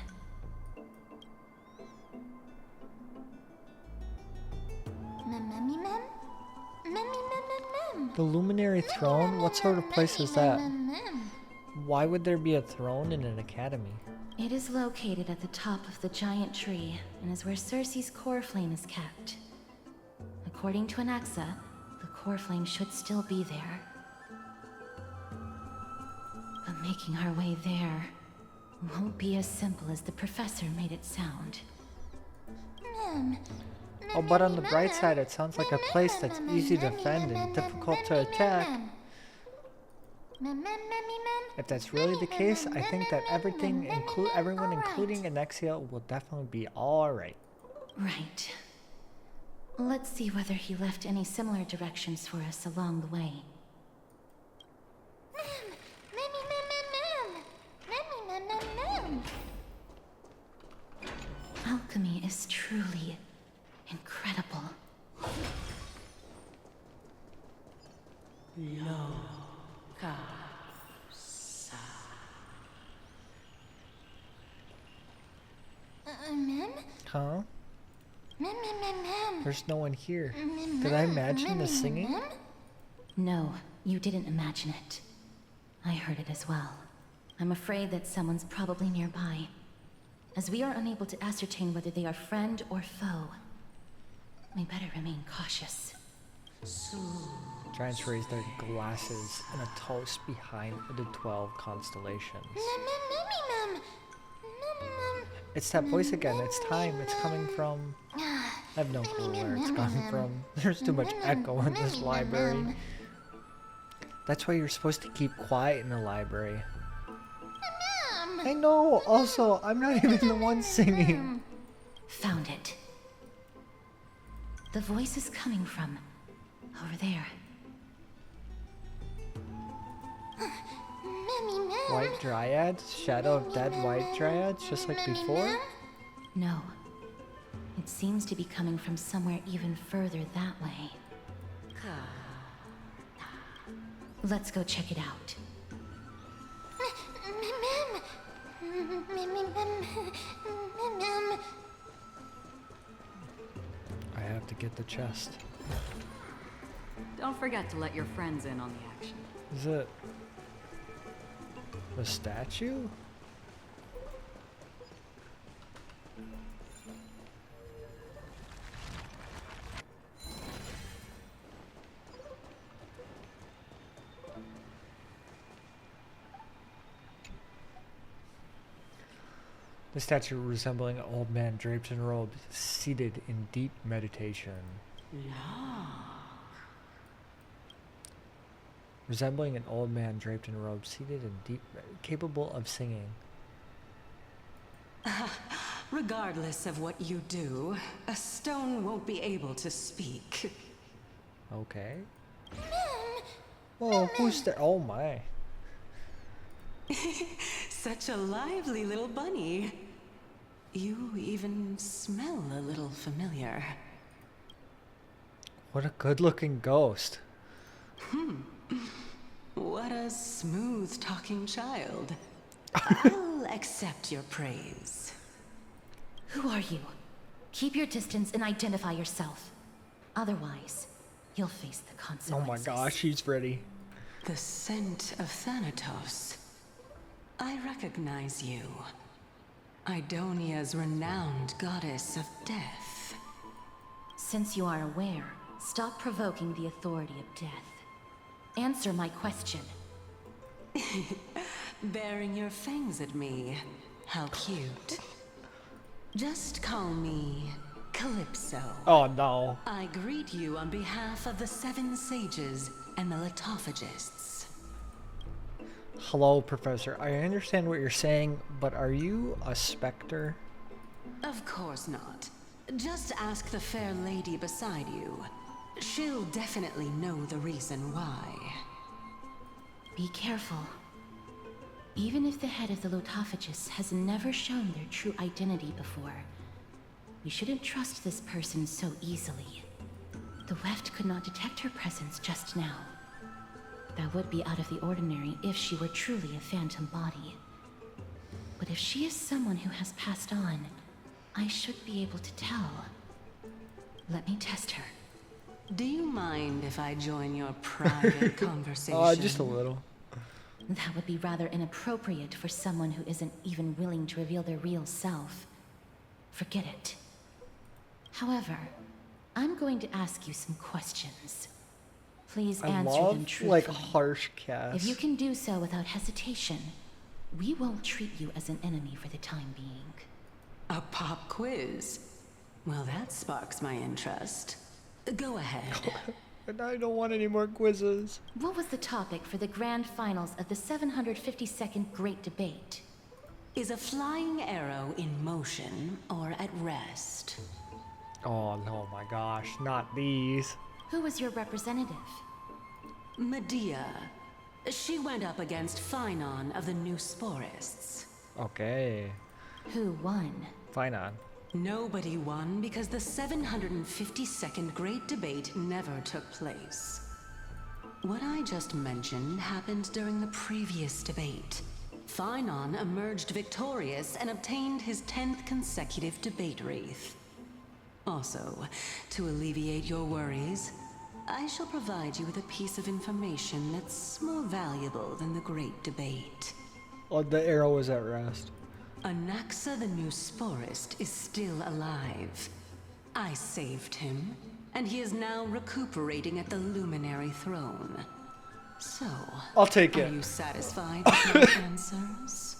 The Luminary Throne? What sort of place is that? Why would there be a throne in an academy? It is located at the top of the giant tree and is where Circe's core flame is kept. According to Anaxa, the core flame should still be there. But making our way there won't be as simple as the professor made it sound. Oh, but on the bright side, it sounds like a place that's easy to defend and difficult to attack. If that's really the case, I think that everyone, including Anexia, will definitely be alright. Right. Let's see whether he left any similar directions for us along the way. Alchemy is truly incredible. Huh? Mem. There's no one here. Did I imagine the singing? No, you didn't imagine it. I heard it as well. I'm afraid that someone's probably nearby, as we are unable to ascertain whether they are friend or foe. We better remain cautious. Giants raise their glasses in a toast behind the 12 constellations. It's that voice again. It's time. It's coming from... I have no clue where it's coming from. There's too much echo in this library. That's why you're supposed to keep quiet in the library. I know. Also, I'm not even the one singing. Found it. The voice is coming from over there. White Dryads? Shadow of Dead White Dryads? Just like before? No. It seems to be coming from somewhere even further that way. Let's go check it out. I have to get the chest. Don't forget to let your friends in on the action. Is it the statue? The statue resembling an old man draped in robes, seated in deep meditation. Resembling an old man draped in robes, seated in deep, capable of singing. Regardless of what you do, a stone won't be able to speak. Okay. Whoa, who's there? Oh my. Such a lively little bunny. You even smell a little familiar. What a good-looking ghost. What a smooth-talking child. I'll accept your praise. Who are you? Keep your distance and identify yourself. Otherwise, you'll face the consequences. Oh my gosh, she's ready. The scent of Thanatos. I recognize you. Idonia's renowned goddess of death. Since you are aware, stop provoking the authority of death. Answer my question. Baring your fangs at me. How cute. Just call me Calypso. Oh no. I greet you on behalf of the Seven Sages and the Litophagists. Hello, Professor. I understand what you're saying, but are you a specter? Of course not. Just ask the fair lady beside you. She'll definitely know the reason why. Be careful. Even if the head of the Litophagists has never shown their true identity before, we shouldn't trust this person so easily. The Weft could not detect her presence just now. That would be out of the ordinary if she were truly a phantom body. But if she is someone who has passed on, I should be able to tell. Let me test her. Do you mind if I join your private conversation? Just a little. That would be rather inappropriate for someone who isn't even willing to reveal their real self. Forget it. However, I'm going to ask you some questions. Please answer them truthfully. Like harsh cast. If you can do so without hesitation, we won't treat you as an enemy for the time being. A pop quiz? Well, that sparks my interest. Go ahead. And I don't want any more quizzes. What was the topic for the grand finals of the 752nd Great Debate? Is a flying arrow in motion or at rest? Oh no, my gosh, not these. Who was your representative? Medea. She went up against Phainon of the New Sporists. Okay. Who won? Phainon. Nobody won because the 752nd Great Debate never took place. What I just mentioned happened during the previous debate. Phynon emerged victorious and obtained his 10th consecutive debate wreath. Also, to alleviate your worries, I shall provide you with a piece of information that's more valuable than the great debate. Oh, the arrow is at rest. Anaxa the Newsporist is still alive. I saved him, and he is now recuperating at the Luminary Throne. So, I'll take it. Are you satisfied with my answers?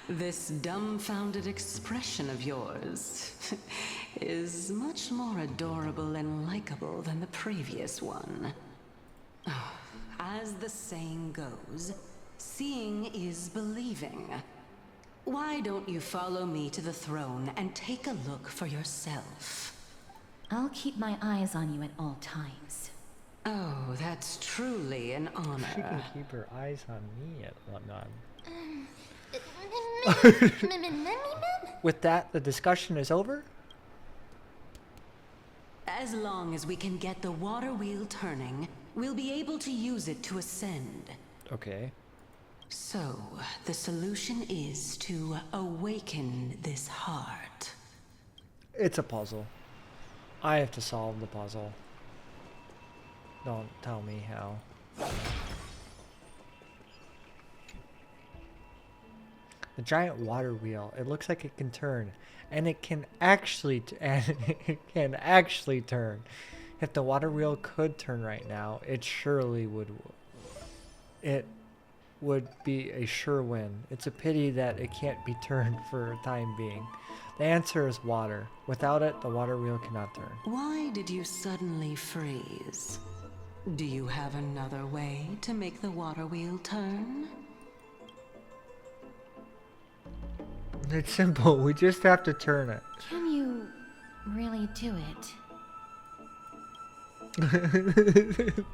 This dumbfounded expression of yours is much more adorable and likable than the previous one. As the saying goes, seeing is believing. Why don't you follow me to the throne and take a look for yourself? I'll keep my eyes on you at all times. Oh, that's truly an honor. She can keep her eyes on me at whatnot. With that, the discussion is over. As long as we can get the water wheel turning, we'll be able to use it to ascend. Okay. So, the solution is to awaken this heart. It's a puzzle. I have to solve the puzzle. Don't tell me how. The giant water wheel. It looks like it can turn, and it can actually turn. If the water wheel could turn right now, it surely would. It would be a sure win. It's a pity that it can't be turned for a time being. The answer is water. Without it, the water wheel cannot turn. Why did you suddenly freeze? Do you have another way to make the water wheel turn? It's simple. We just have to turn it. Can you really do it?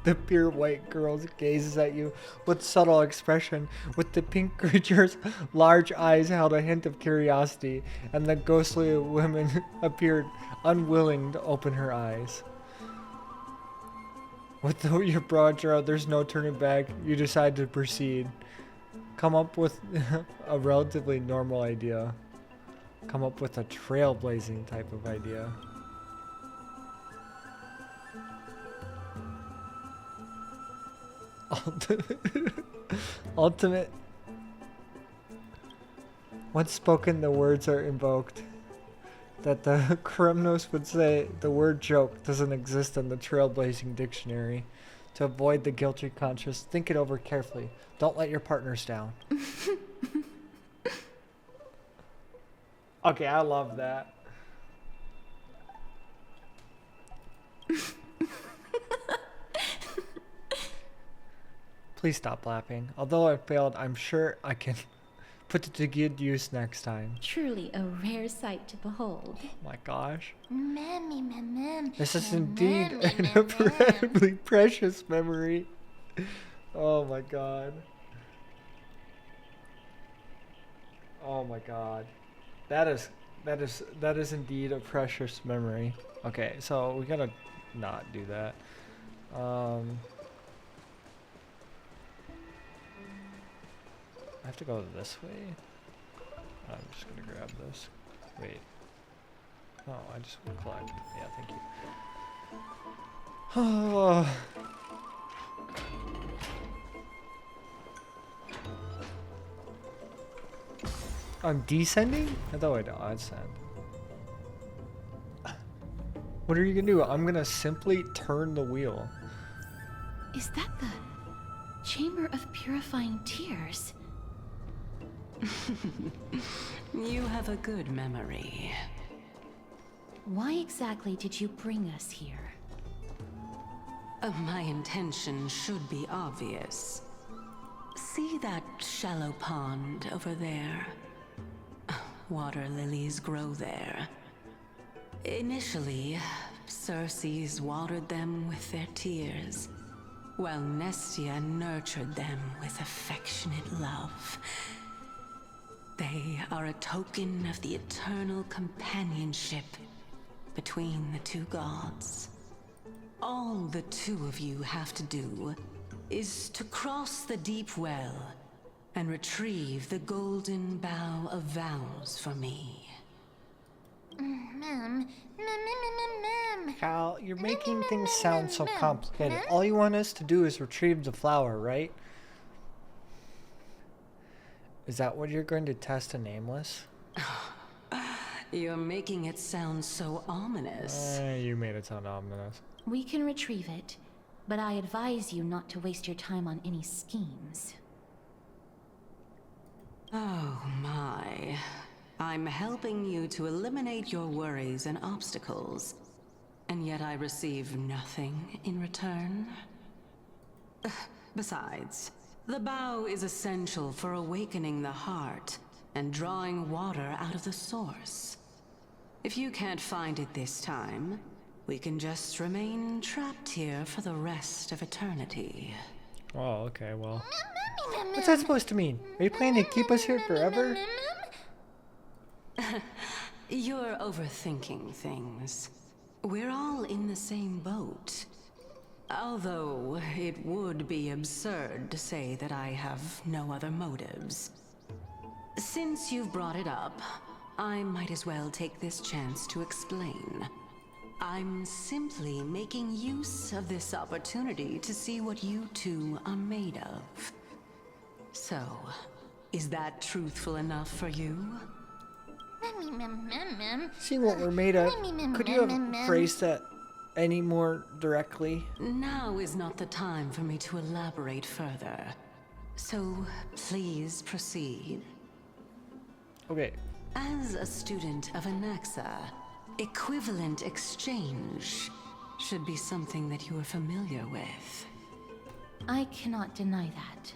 The pure white girl gazes at you with subtle expression, with the pink creature's large eyes held a hint of curiosity, and the ghostly woman appeared unwilling to open her eyes. With your broad draw, there's no turning back. You decide to proceed. Come up with a relatively normal idea. Come up with a trailblazing type of idea. Ultimate. Once spoken, the words are invoked. That the Kremnos would say the word joke doesn't exist in the Trailblazing dictionary. To avoid the guilty conscience, think it over carefully. Don't let your partners down. Okay, I love that. Please stop laughing. Although I failed, I'm sure I can put it to good use next time. Truly a rare sight to behold. Oh my gosh. This This is indeed an incredibly precious memory. Oh my god. Oh my god. That is indeed a precious memory. Okay, so we gotta not do that. I have to go this way. I'm just gonna grab this. Wait. Oh, I just will collect. Yeah, thank you. Oh. I'm descending? I thought I'd ascend. What are you gonna do? I'm gonna simply turn the wheel. Is that the Chamber of Purifying Tears? You have a good memory. Why exactly did you bring us here? My intention should be obvious. See that shallow pond over there? Water lilies grow there. Initially, Circes watered them with their tears, while Nestia nurtured them with affectionate love. They are a token of the eternal companionship between the two gods. All the two of you have to do is to cross the deep well and retrieve the golden bough of vows for me. Cal, you're making things sound so complicated. All you want us to do is retrieve the flower, right? Is that what you're going to test a Nameless? You're making it sound so ominous. You made it sound ominous. We can retrieve it, but I advise you not to waste your time on any schemes. Oh my. I'm helping you to eliminate your worries and obstacles, and yet I receive nothing in return? Besides, the bow is essential for awakening the heart and drawing water out of the source. If you can't find it this time, we can just remain trapped here for the rest of eternity. Oh, okay, well. What's that supposed to mean? Are you planning to keep us here forever? You're overthinking things. We're all in the same boat. Although, it would be absurd to say that I have no other motives. Since you've brought it up, I might as well take this chance to explain. I'm simply making use of this opportunity to see what you two are made of. So, is that truthful enough for you? See what we're made of. Could you have phrased that any more directly? Now is not the time for me to elaborate further. So, please proceed. Okay. As a student of Anaxa, equivalent exchange should be something that you are familiar with. I cannot deny that.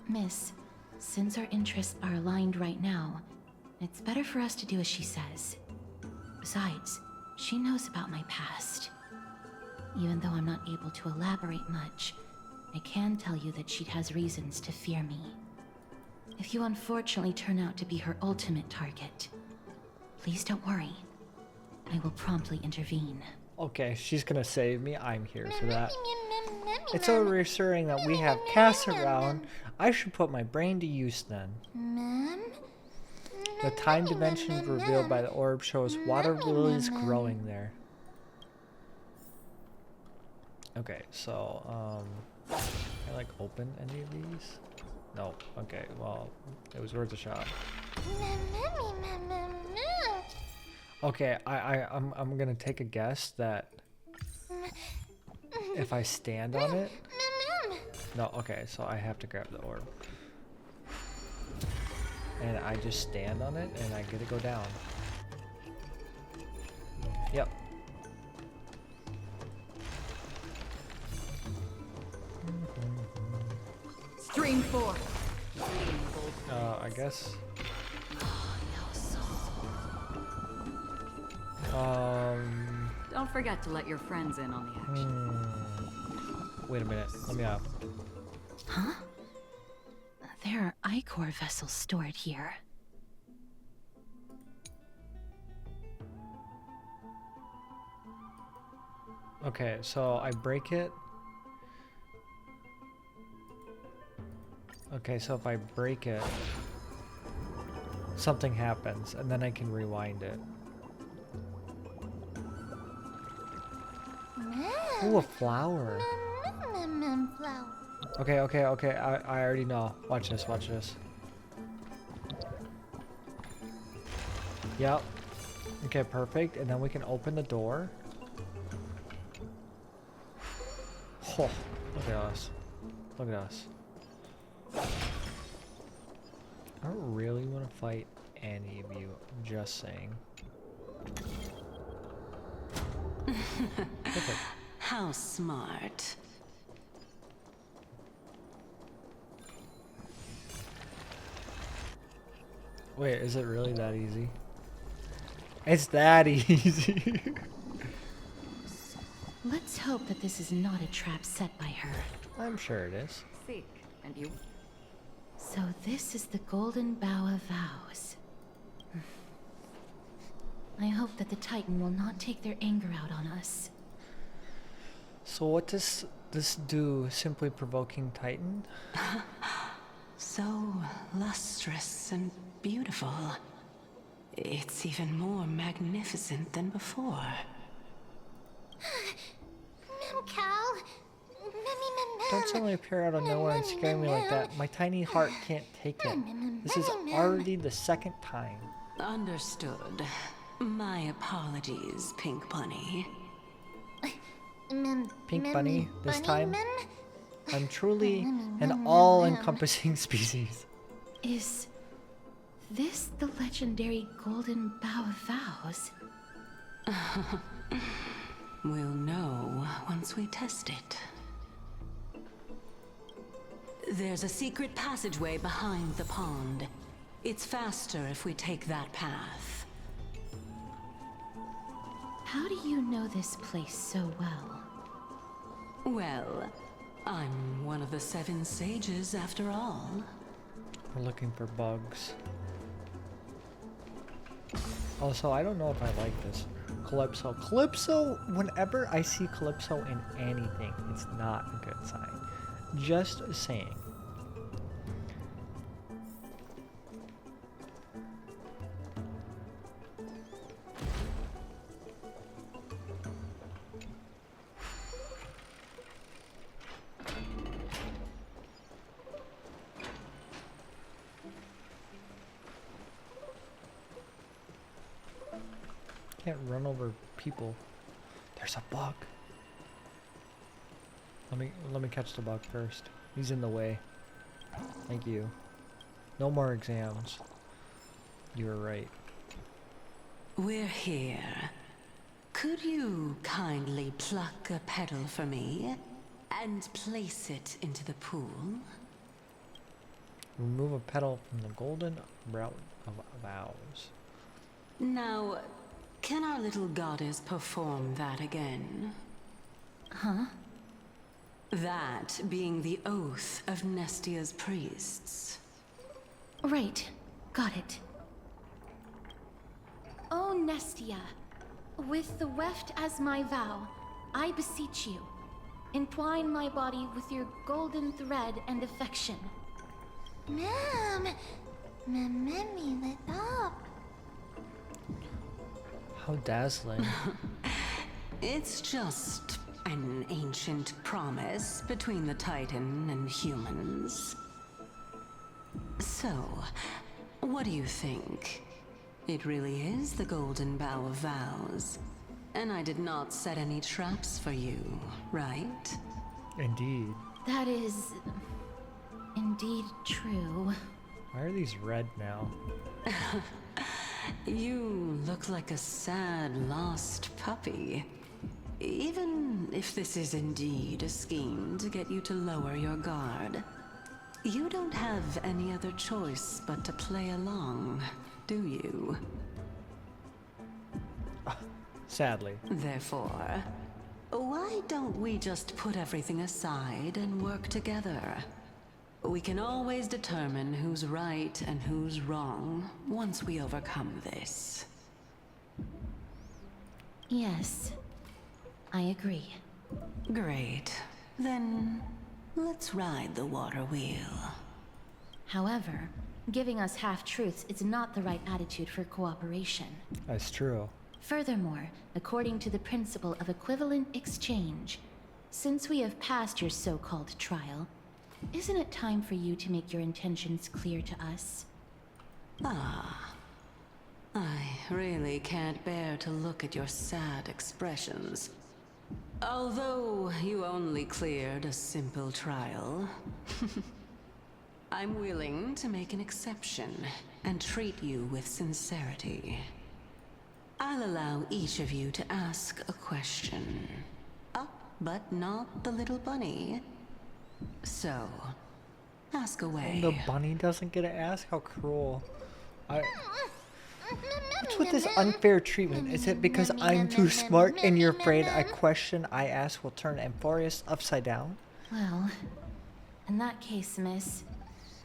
Miss, since our interests are aligned right now, it's better for us to do as she says. Besides, she knows about my past. Even though I'm not able to elaborate much, I can tell you that she has reasons to fear me. If you unfortunately turn out to be her ultimate target, please don't worry. I will promptly intervene. Okay, she's gonna save me. I'm here for that. It's so reassuring that we have Cass around. I should put my brain to use then. The time dimension revealed by the orb shows water lilies growing there. Okay, so, can I, like, open any of these? No. Okay, well, it was worth a shot. Okay, I'm gonna take a guess that if I stand on it... No, okay, so I have to grab the orb. And I just stand on it and I get to go down. Yep. Stream 4. I guess. Don't forget to let your friends in on the action. Wait a minute. Let me out. Huh? There are Ichor vessels stored here. Okay, so I break it. Okay, so if I break it, something happens, and then I can rewind it. Ooh, a flower. Okay, I already know. Watch this, watch this. Yep. Okay, perfect. And then we can open the door. Oh, look at us. Look at us. I don't really want to fight any of you. I'm just saying. Perfect. How smart. Wait, is it really that easy? It's that easy. Let's hope that this is not a trap set by her. I'm sure it is. Seek, and you... So this is the Golden Bough of Vows. I hope that the Titan will not take their anger out on us. So what does this do simply provoking Titan? So lustrous and beautiful. It's even more magnificent than before. Cal. Don't suddenly appear out of nowhere and scare me like that. My tiny heart can't take it. This is already the second time. Understood. My apologies, Pink Bunny. Pink Bunny, this time? I'm truly an all-encompassing species. Is this the legendary Golden Bough of Vows? We'll know once we test it. There's a secret passageway behind the pond. It's faster if we take that path. How do you know this place so well? Well, I'm one of the 7 sages after all. We're looking for bugs. Also, I don't know if I like this. Calypso. Calypso, whenever I see Calypso in anything, it's not a good sign. Just saying. Can't run over people. There's a bug. Let me catch the bug first. He's in the way. Thank you. No more exams. You were right. We're here. Could you kindly pluck a petal for me and place it into the pool? Remove a petal from the golden route of vows. Now, can our little goddess perform that again? Huh? That being the oath of Nestia's priests. Right. Got it. O Nestia, with the weft as my vow, I beseech you, entwine my body with your golden thread and affection. Ma'am, me lit up. How dazzling. It's just an ancient promise between the Titan and humans. So, what do you think? It really is the Golden Bough of Vows. And I did not set any traps for you, right? Indeed. That is indeed true. Why are these red now? You look like a sad, lost puppy. Even if this is indeed a scheme to get you to lower your guard, you don't have any other choice but to play along, do you? Sadly. Therefore, why don't we just put everything aside and work together? We can always determine who's right and who's wrong once we overcome this. Yes, I agree. Great. Then, let's ride the water wheel. However, giving us half-truths is not the right attitude for cooperation. That's true. Furthermore, according to the principle of equivalent exchange, since we have passed your so-called trial, isn't it time for you to make your intentions clear to us? Ah. I really can't bear to look at your sad expressions. Although you only cleared a simple trial, I'm willing to make an exception and treat you with sincerity. I'll allow each of you to ask a question. But not the little bunny. So, ask away. The bunny doesn't get to ask? How cruel. What's with this unfair treatment? Is it because I'm too smart and you're afraid a question I ask will turn Amphorius upside down? Well, in that case, miss,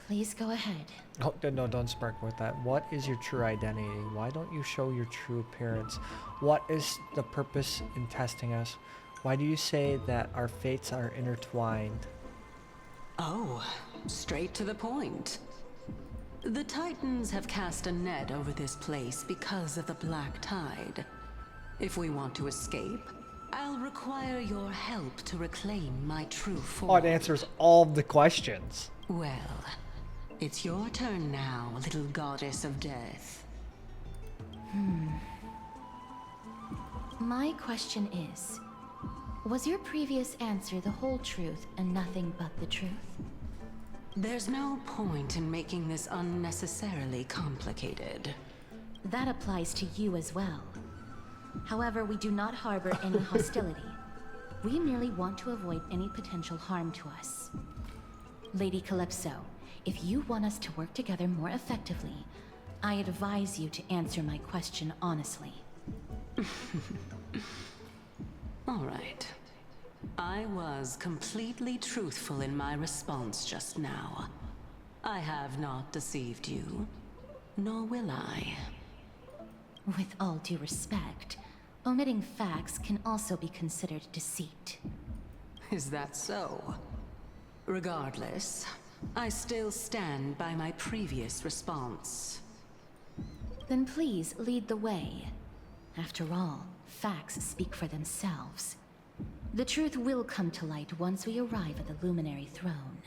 please go ahead. Oh, no, don't spark with that. What is your true identity? Why don't you show your true appearance? What is the purpose in testing us? Why do you say that our fates are intertwined? Oh, straight to the point. The Titans have cast a net over this place because of the Black Tide. If we want to escape, I'll require your help to reclaim my true form. Oh, it answers all of the questions. Well, it's your turn now, little goddess of death. My question is, was your previous answer the whole truth and nothing but the truth? There's no point in making this unnecessarily complicated. That applies to you as well. However, we do not harbor any hostility. We merely want to avoid any potential harm to us. Lady Calypso, if you want us to work together more effectively, I advise you to answer my question honestly. All right. I was completely truthful in my response just now. I have not deceived you, nor will I. With all due respect, omitting facts can also be considered deceit. Is that so? Regardless, I still stand by my previous response. Then please lead the way. After all, facts speak for themselves. The truth will come to light once we arrive at the Luminary Throne.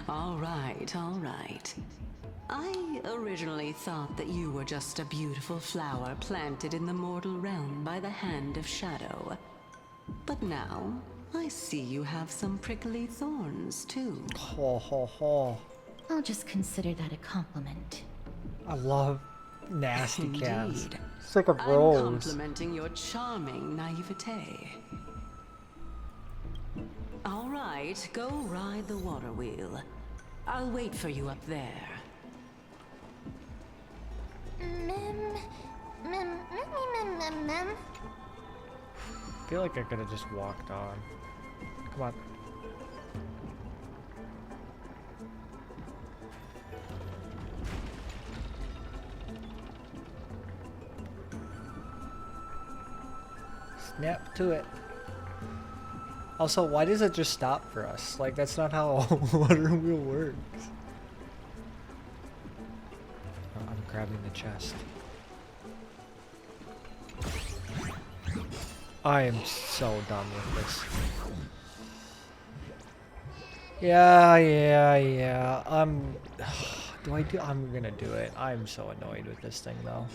All right, all right. I originally thought that you were just a beautiful flower planted in the mortal realm by the hand of Shadow. But now, I see you have some prickly thorns, too. Ho ho ho. I'll just consider that a compliment. I love nasty cats. Indeed. It's like a I'm rose. complimenting your charming naivete. All right, go ride the water wheel. I'll wait for you up there. I feel like I could have just walked on. Come on. Snap to it. Also, why does it just stop for us? Like, that's not how a water wheel works. Oh, I'm grabbing the chest. I am so done with this. Yeah. I'm gonna do it. I'm so annoyed with this thing, though.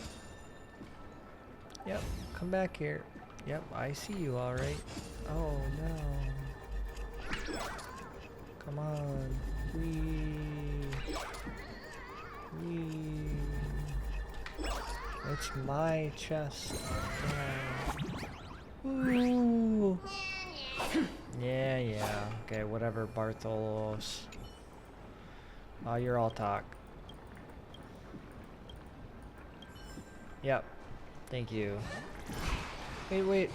Yep, come back here. Yep, I see you, alright. Oh, no. Come on. Whee. It's my chest. Ooh. Yeah. Okay, whatever, Bartholos. Oh, you're all talk. Yep. Thank you. Wait.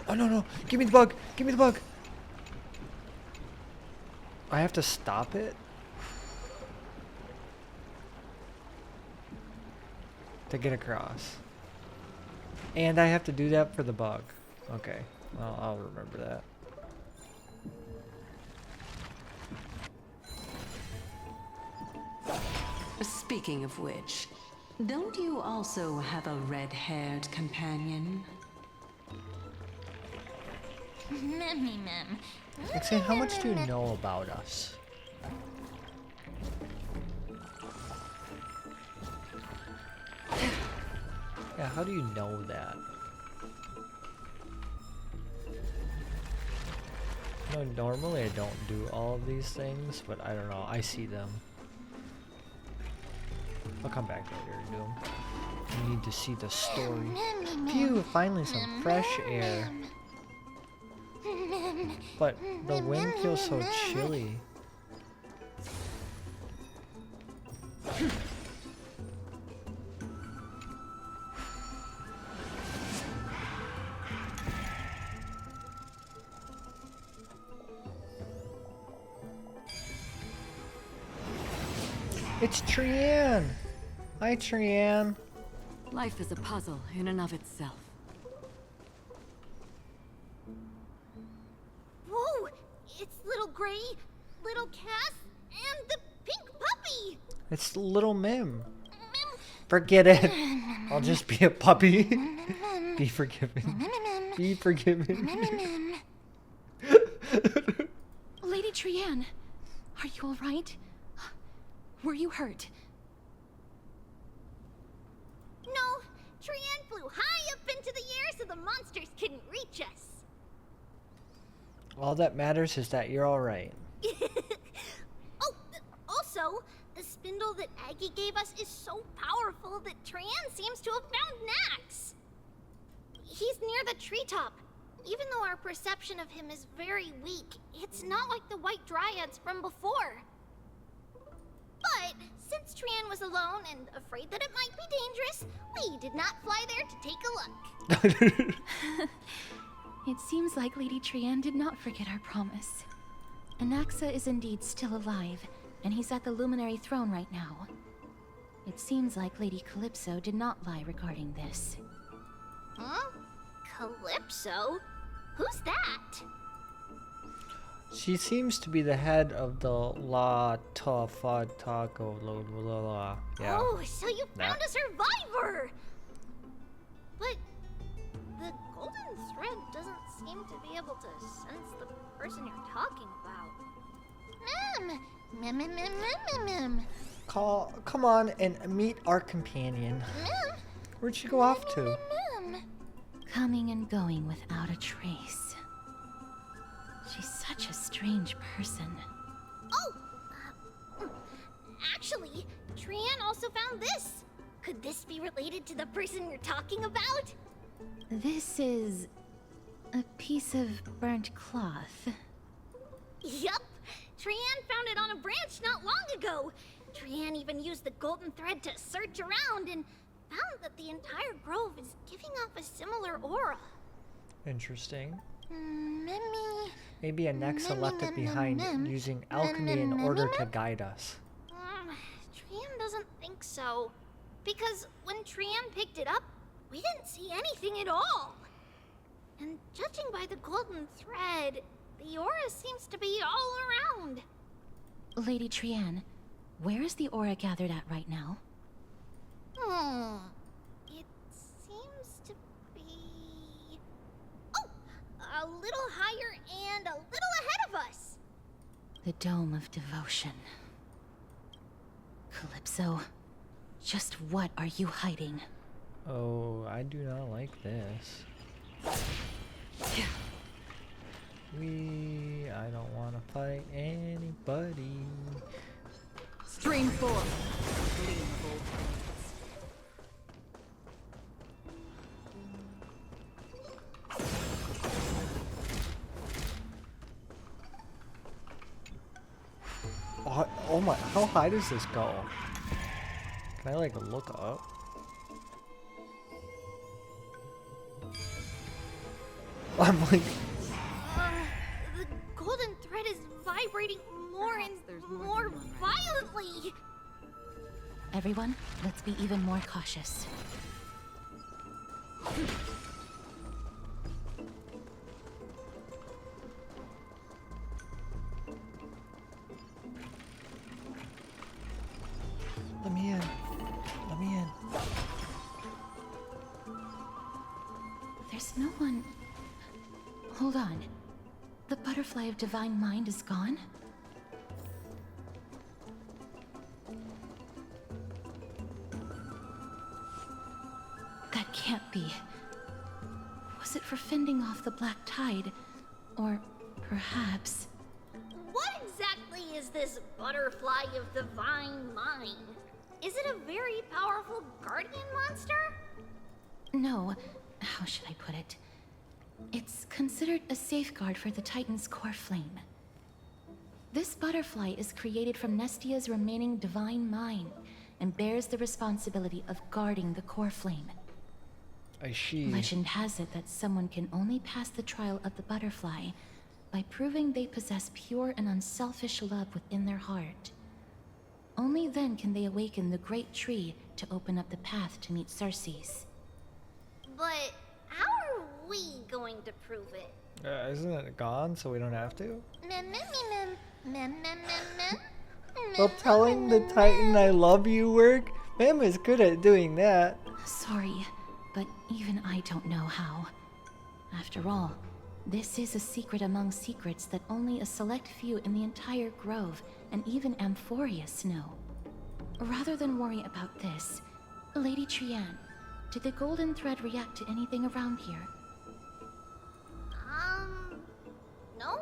Oh, no. Give me the bug. I have to stop it? To get across. And I have to do that for the bug. Okay. Well, I'll remember that. Speaking of which, don't you also have a red-haired companion? Roxanne, how much do you know about us? Yeah, how do you know that? No, normally I don't do all of these things, but I don't know. I see them. I'll come back later and do them. I need to see the story. Phew, finally some fresh air. But the wind feels so chilly. It's Trian! Hi, Trian. Life is a puzzle in and of itself. Whoa! It's little Gray, little Cass, and the pink puppy! It's little Mim. Forget it. I'll just be a puppy. Be forgiven. Be forgiven. Lady Trianne, are you all right? Were you hurt? No, Trianne flew high up into the air so the monsters couldn't reach us. All that matters is that you're alright. Oh, also, the spindle that Aggie gave us is so powerful that Trianne seems to have found Nax. He's near the treetop. Even though our perception of him is very weak, it's not like the White Dryads from before. But since Trianne was alone and afraid that it might be dangerous, we did not fly there to take a look. It seems like Lady Trianne did not forget our promise. Anaxa is indeed still alive, and he's at the Luminary Throne right now. It seems like Lady Calypso did not lie regarding this. Huh? Calypso? Who's that? She seems to be the head of the La Tafa Taco La. Yeah. Oh, so you found a survivor! But the golden thread doesn't seem to be able to sense the person you're talking about. Mim! Come on and meet our companion. Where'd she go off to? Coming and going without a trace. She's such a strange person. Oh! Actually, Trianne also found this. Could this be related to the person you're talking about? This is a piece of burnt cloth. Yup! Trianne found it on a branch not long ago. Trianne even used the golden thread to search around and found that the entire grove is giving off a similar aura. Interesting. Mimmy. Maybe Anaxa left it behind using alchemy in order to guide us. Trianne doesn't think so. Because when Trianne picked it up, we didn't see anything at all. And judging by the golden thread, the aura seems to be all around. Lady Trianne, where is the aura gathered at right now? It seems to be... Oh! A little higher and a little ahead of us! The Dome of Devotion. Calypso, just what are you hiding? Oh, I do not like this. I don't want to fight anybody. Stream 4. Oh my, how high does this go? Can I like look up? I'm like... The golden thread is vibrating more and more violently! Everyone, let's be even more cautious. Let me in. Let me in. There's no one... Hold on. The butterfly of divine mind is gone? That can't be. Was it for fending off the black tide? Or perhaps... What exactly is this butterfly of divine mind? Is it a very powerful guardian monster? No. How should I put it? It's considered a safeguard for the Titan's core flame. This butterfly is created from Nestia's remaining divine mind and bears the responsibility of guarding the core flame. Legend has it that someone can only pass the trial of the butterfly by proving they possess pure and unselfish love within their heart. Only then can they awaken the great tree to open up the path to meet Cersei's. But how are we going to prove it? Isn't it gone, so we don't have to? Mem, mem, mem, mem, mem, mem, mem. Well, telling the Titan I love you work? Mem is good at doing that. Sorry, but even I don't know how. After all, this is a secret among secrets that only a select few in the entire grove and even Amphorius know. Rather than worry about this, Lady Trian, did the golden thread react to anything around here? No.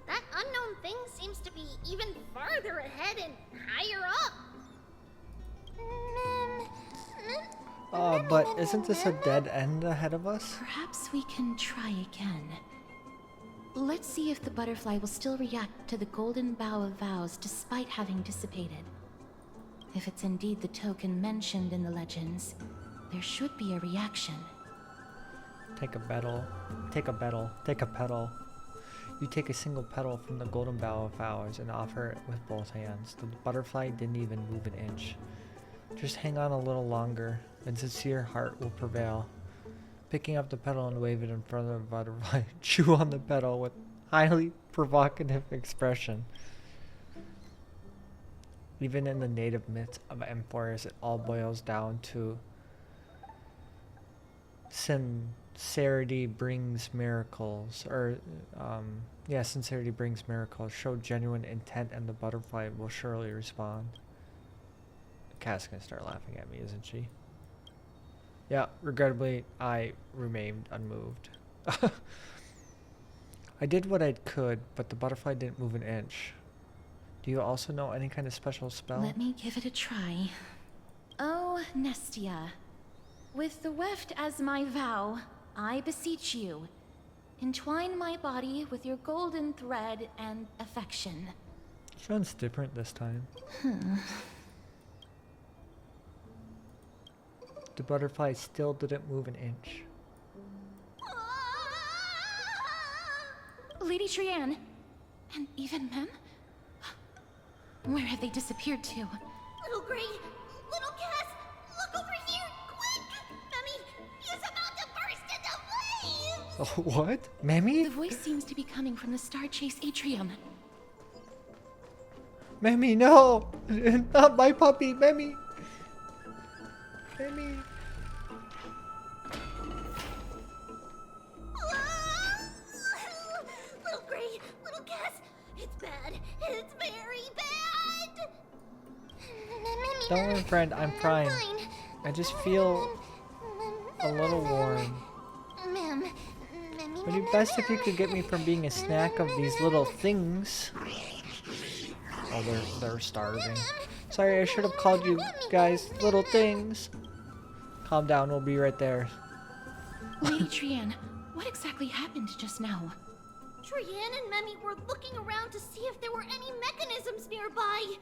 That unknown thing seems to be even farther ahead and higher up. But isn't this a dead end ahead of us? Perhaps we can try again. Let's see if the butterfly will still react to the golden bough of vows despite having dissipated. If it's indeed the token mentioned in the legends, there should be a reaction. Take a petal. You take a single petal from the golden bough of vows and offer it with both hands. The butterfly didn't even move an inch. Just hang on a little longer, and sincere heart will prevail. Picking up the petal and wave it in front of the butterfly, chew on the petal with highly provocative expression. Even in the native myths of Amphorius, it all boils down to sincerity brings miracles, or sincerity brings miracles. Show genuine intent and the butterfly will surely respond. Cass gonna start laughing at me, isn't she? Yeah, regrettably, I remained unmoved. I did what I could, but the butterfly didn't move an inch. Do you also know any kind of special spell? Let me give it a try. Oh, Nestia. With the weft as my vow, I beseech you, entwine my body with your golden thread and affection. Sounds different this time. The butterfly still didn't move an inch. Lady Trian, and even Mem? Where have they disappeared to? Little Gray, little Cass, look over here, quick! Mummy, he's about to burst into flames! Oh, what? Mammy? The voice seems to be coming from the Star Chase atrium. Mammy, no! Not my puppy, Mammy! Mammy. Little Gray, little Cass, it's bad. It's very bad. Don't worry, friend, I'm fine. I just feel a little warm. Would it be best if you could get me from being a snack of these little things? Oh, they're starving. Sorry, I should have called you guys little things. Calm down, we'll be right there. Lady Trian, what exactly happened just now? Trian and Memmy were looking around to see if there were any mechanisms nearby.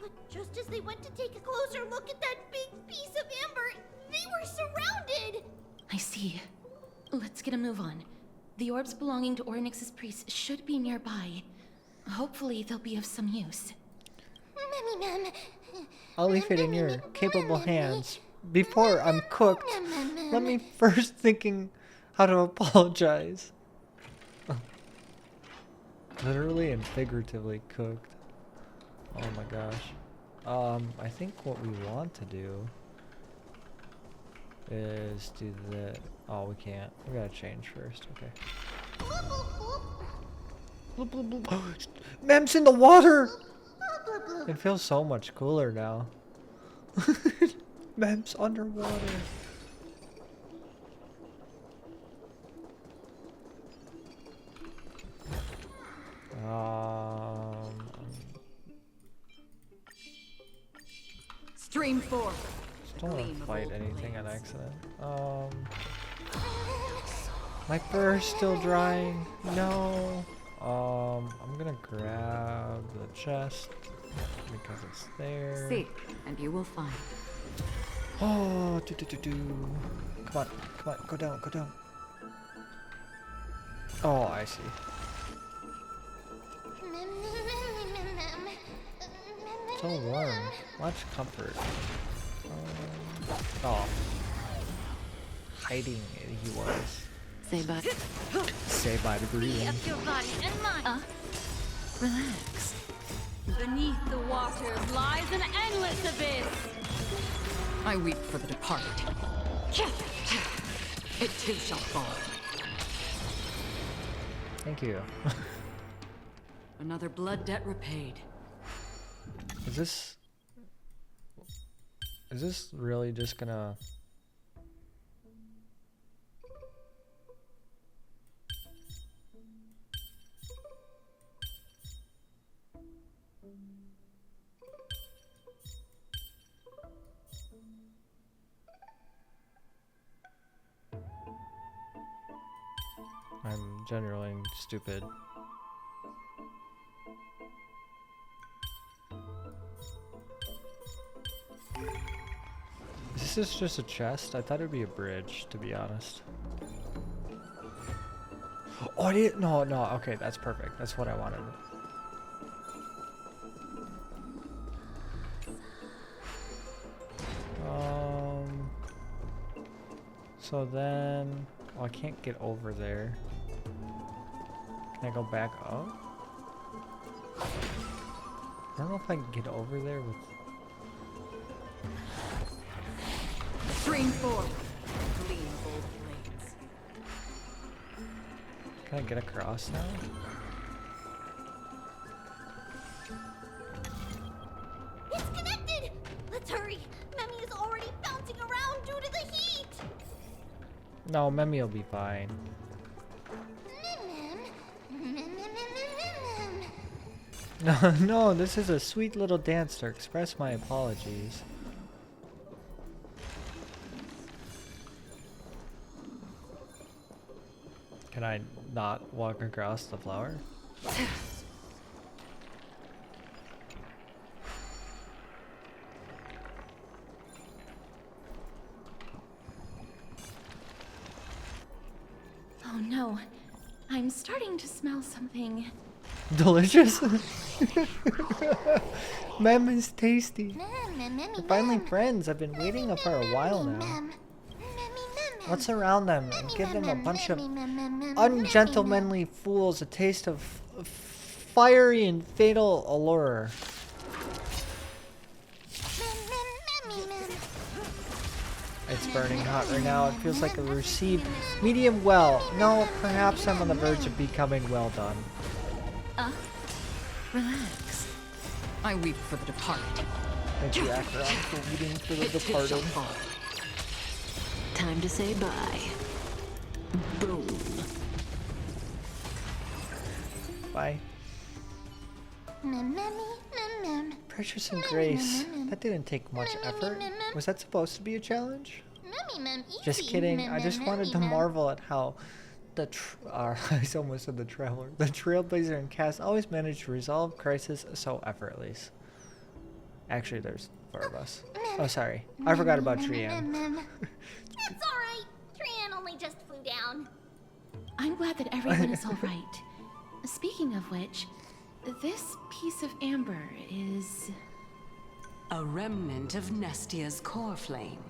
But just as they went to take a closer look at that big piece of amber, they were surrounded! I see. Let's get a move on. The orbs belonging to Ornyx's priests should be nearby. Hopefully they'll be of some use. Mem. I'll leave it in your capable hands. Before I'm cooked, let me first thinking how to apologize. Literally and figuratively cooked. Oh my gosh. I think what we want to do is do the... Oh, we can't. We gotta change first. Okay. Mem's in the water! It feels so much cooler now. Mem's underwater. Stream 4. Just don't want to fight anything on accident. My fur's still drying. No. I'm gonna grab the chest because it's there. Seek, and you will find. Oh, Come on, go down. Oh, I see. So warm. Much comfort. Oh. Hiding he was. Say bye. Say bye to breathing. Up your body and mine. Relax. Beneath the waters lies an endless abyss. I weep for the departed. It too shall fall. Thank you. Another blood debt repaid. Is this really just gonna... I'm generally stupid. Is this just a chest? I thought it would be a bridge, to be honest. Oh, I didn't. No, okay, that's perfect. That's what I wanted. So then, oh, I can't get over there. Can I go back up? I don't know if I can get over there with... Spring forward. Gleam both blades. Can I get across now? It's connected! Let's hurry! Memmy is already bouncing around due to the heat! No, Memmy will be fine. No, this is a sweet little dance to express my apologies. Can I not walk across the flower? Oh no, I'm starting to smell something. Delicious? Mem is tasty. We're finally friends. I've been waiting for a while now. Let's surround them and give them a bunch of ungentlemanly fools a taste of fiery and fatal allure. It's burning hot right now. It feels like a received medium well. No, perhaps I'm on the verge of becoming well done. Relax. I weep for the departed. Thank you, Acheron, for weeping for the departed. Time to say bye. Boom. Bye. Precious and Grace. That didn't take much effort. Was that supposed to be a challenge? Just kidding. I just wanted to marvel at how the I almost said the Traveler. The Trailblazer and Cass always manage to resolve crisis so effortlessly. Actually, there's 4 of us. Oh, sorry. I forgot about Trian. It's alright. Trian only just flew down. I'm glad that everyone is alright. Speaking of which, this piece of amber is... a remnant of Nestia's core flame.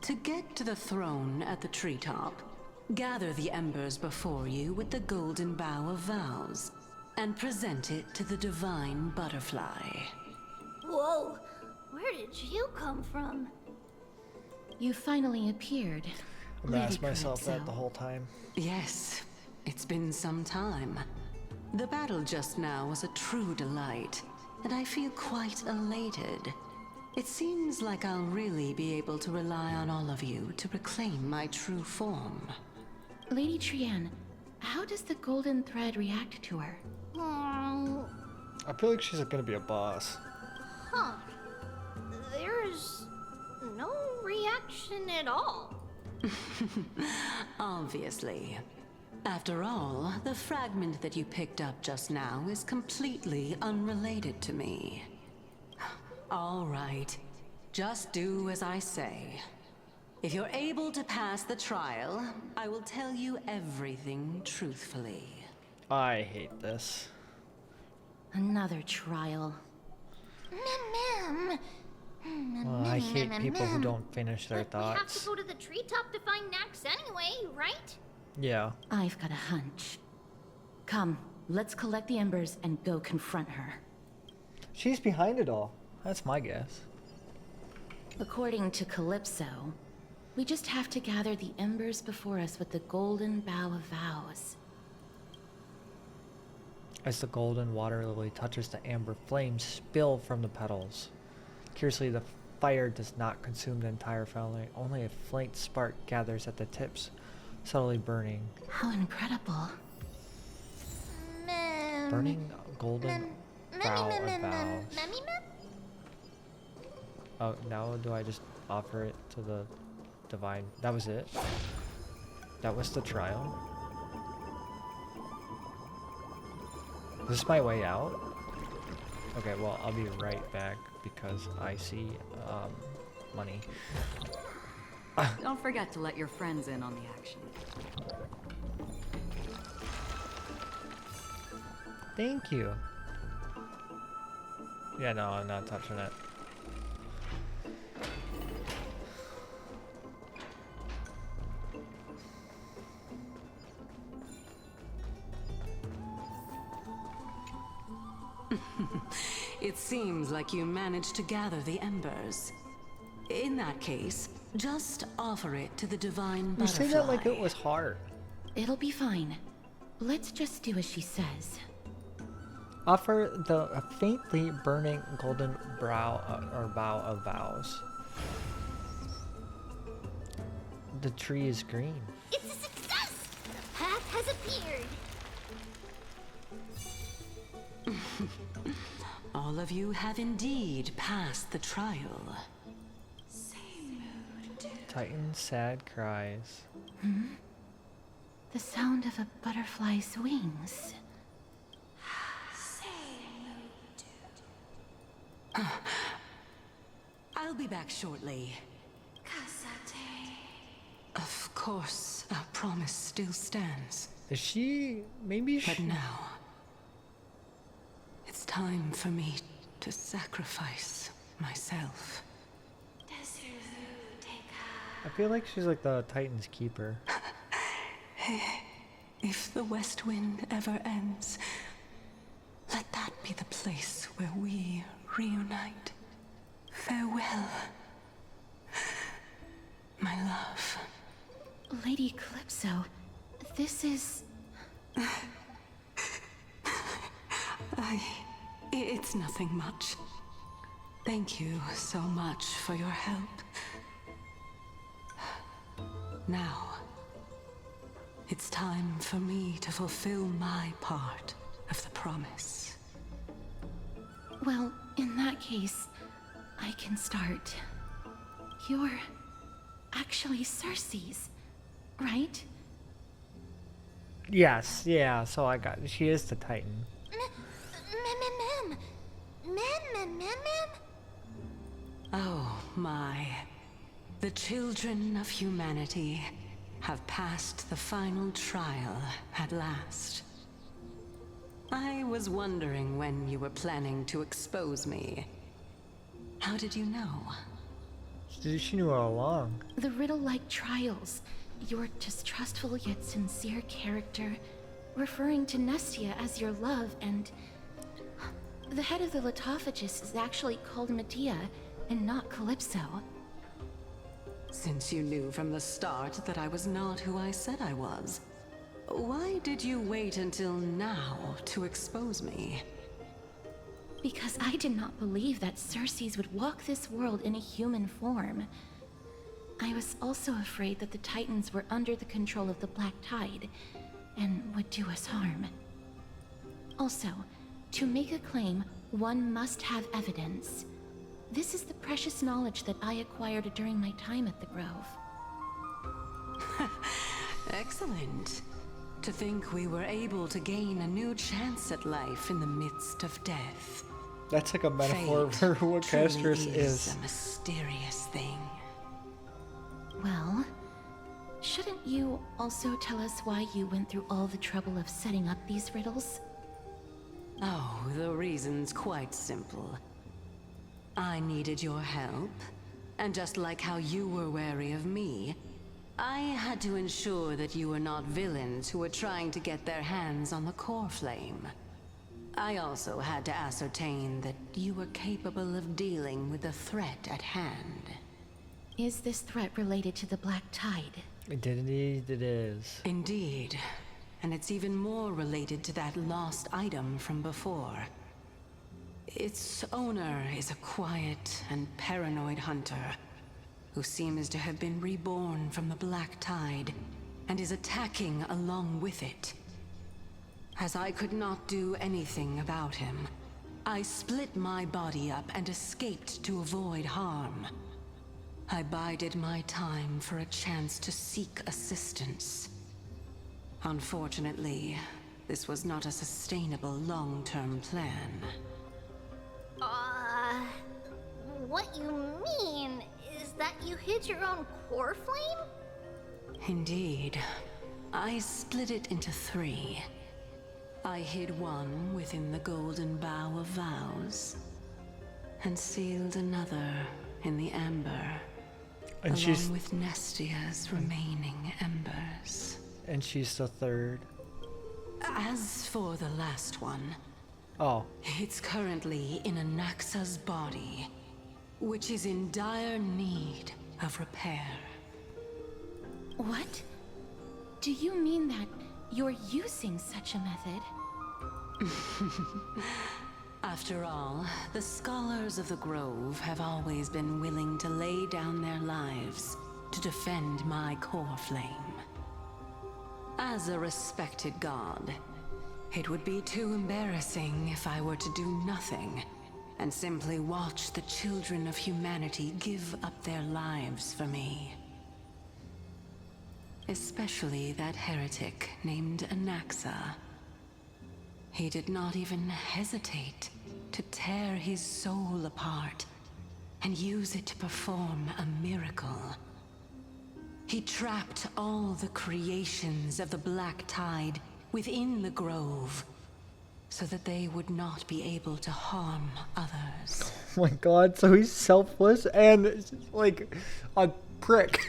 To get to the throne at the treetop, gather the embers before you with the golden bough of vows, and present it to the divine butterfly. Whoa, where did you come from? You finally appeared. I'm gonna ask myself that the whole time. Yes, it's been some time. The battle just now was a true delight, and I feel quite elated. It seems like I'll really be able to rely on all of you to reclaim my true form. Lady Trian, how does the golden thread react to her? I feel like she's gonna be a boss. Huh. There's no reaction at all. Obviously. After all, the fragment that you picked up just now is completely unrelated to me. All right. Just do as I say. If you're able to pass the trial, I will tell you everything truthfully. I hate this. Another trial. Ma'am. I hate people who don't finish their We have to thoughts. go to the treetop to find Nax anyway, right? Yeah. I've got a hunch. Come, let's collect the embers and go confront her. She's behind it all. That's my guess. According to Calypso, we just have to gather the embers before us with the golden bough of vows. As the golden water lily touches the amber flames spill from the petals. Curiously, the fire does not consume the entire family. Only a faint spark gathers at the tips, subtly burning. How incredible. Burning golden bough of vows. Oh, now do I just offer it to the divine? That was it? That was the trial? Is this my way out? Okay, well, I'll be right back because I see money. Don't forget to let your friends in on the action. Thank you. Yeah, no, I'm not touching it. It seems like you managed to gather the embers. In that case, just offer it to the divine You butterfly. say that like it was hard. It'll be fine. Let's just do as she says. Offer the faintly burning golden bough of vows. The tree is green. It's a success! The path has appeared. All of you have indeed passed the trial. Titan's sad cries. Hmm? The sound of a butterfly's wings. I'll be back shortly. Of course, our promise still stands. Is she... maybe she... But now, it's time for me to sacrifice myself. I feel like she's like the Titan's keeper. If the West Wind ever ends, let that be the place where we reunite. Farewell, my love. Lady Calypso, this is... It's nothing much. Thank you so much for your help. Now, it's time for me to fulfill my part of the promise. Well, in that case, I can start. You're actually Cersei's, right? Yes, yeah, so I got... she is the Titan. Ma'am. Oh my. The children of humanity have passed the final trial at last. I was wondering when you were planning to expose me. How did you know? She knew all along. The riddle-like trials, your distrustful yet sincere character, referring to Nestia as your love, and... the head of the Litophagus is actually called Medea, and not Calypso. Since you knew from the start that I was not who I said I was, why did you wait until now to expose me? Because I did not believe that Cersei's would walk this world in a human form. I was also afraid that the Titans were under the control of the Black Tide, and would do us harm. Also, to make a claim, one must have evidence. This is the precious knowledge that I acquired during my time at the Grove. Excellent. To think we were able to gain a new chance at life in the midst of death. That's like a metaphor for what Castris is. A mysterious thing. Well, shouldn't you also tell us why you went through all the trouble of setting up these riddles? Oh, the reason's quite simple. I needed your help, and just like how you were wary of me, I had to ensure that you were not villains who were trying to get their hands on the core flame. I also had to ascertain that you were capable of dealing with the threat at hand. Is this threat related to the Black Tide? Indeed, it is. Indeed. And it's even more related to that lost item from before. Its owner is a quiet and paranoid hunter who seems to have been reborn from the Black Tide and is attacking along with it. As I could not do anything about him, I split my body up and escaped to avoid harm. I bided my time for a chance to seek assistance. Unfortunately, this was not a sustainable long-term plan. What you mean is that you hid your own core flame? Indeed. I split it into 3. I hid one within the Golden Bough of Vows, and sealed another in the Ember, along with Nestia's remaining embers. And she's the 3rd. As for the last one... Oh. It's currently in Anaxa's body, which is in dire need of repair. What? Do you mean that you're using such a method? After all, the scholars of the Grove have always been willing to lay down their lives to defend my core flame. As a respected god, it would be too embarrassing if I were to do nothing and simply watch the children of humanity give up their lives for me. Especially that heretic named Anaxa. He did not even hesitate to tear his soul apart and use it to perform a miracle. He trapped all the creations of the Black Tide within the Grove, so that they would not be able to harm others. Oh my god, so he's selfless and like a prick.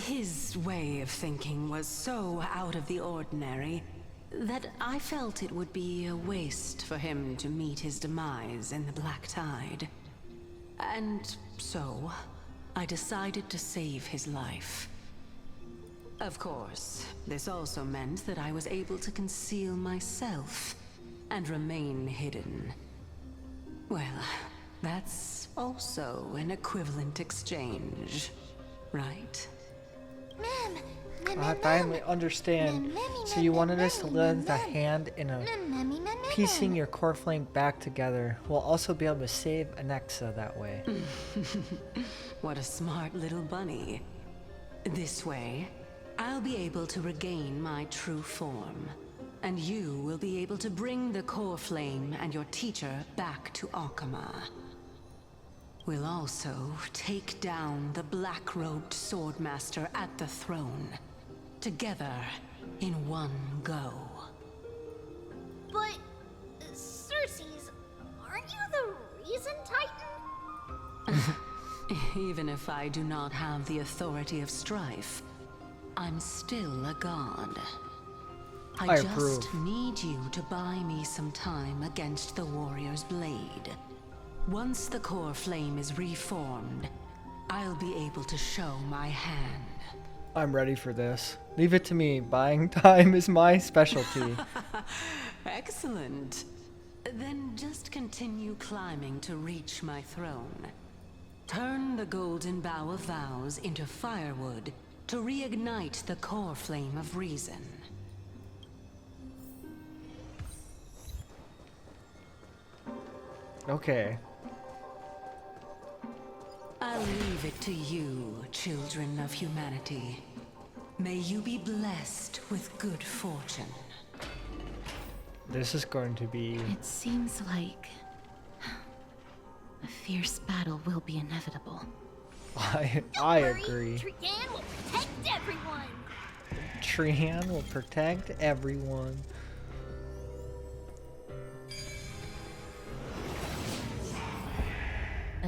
His way of thinking was so out of the ordinary that I felt it would be a waste for him to meet his demise in the Black Tide. And so, I decided to save his life. Of course, this also meant that I was able to conceal myself and remain hidden. Well, that's also an equivalent exchange, right? I finally understand. So you wanted us to lend a hand in piecing your core flame back together. We'll also be able to save Anaxa that way. What a smart little bunny. This way, I'll be able to regain my true form, and you will be able to bring the core flame and your teacher back to Arkama. We'll also take down the black-robed swordmaster at the throne, together in one go. But, Circes, aren't you the reason Titan? Even if I do not have the authority of strife, I'm still a god. I just approve. need you to buy me some time against the warrior's blade. Once the core flame is reformed, I'll be able to show my hand. I'm ready for this. Leave it to me. Buying time is my specialty. Excellent. Then just continue climbing to reach my throne. Turn the Golden Bough of Vows into firewood to reignite the core flame of reason. Okay. I'll leave it to you, children of humanity. May you be blessed with good fortune. This is going to be... It seems like a fierce battle will be inevitable. I agree. Trian will protect everyone. Trian will protect everyone.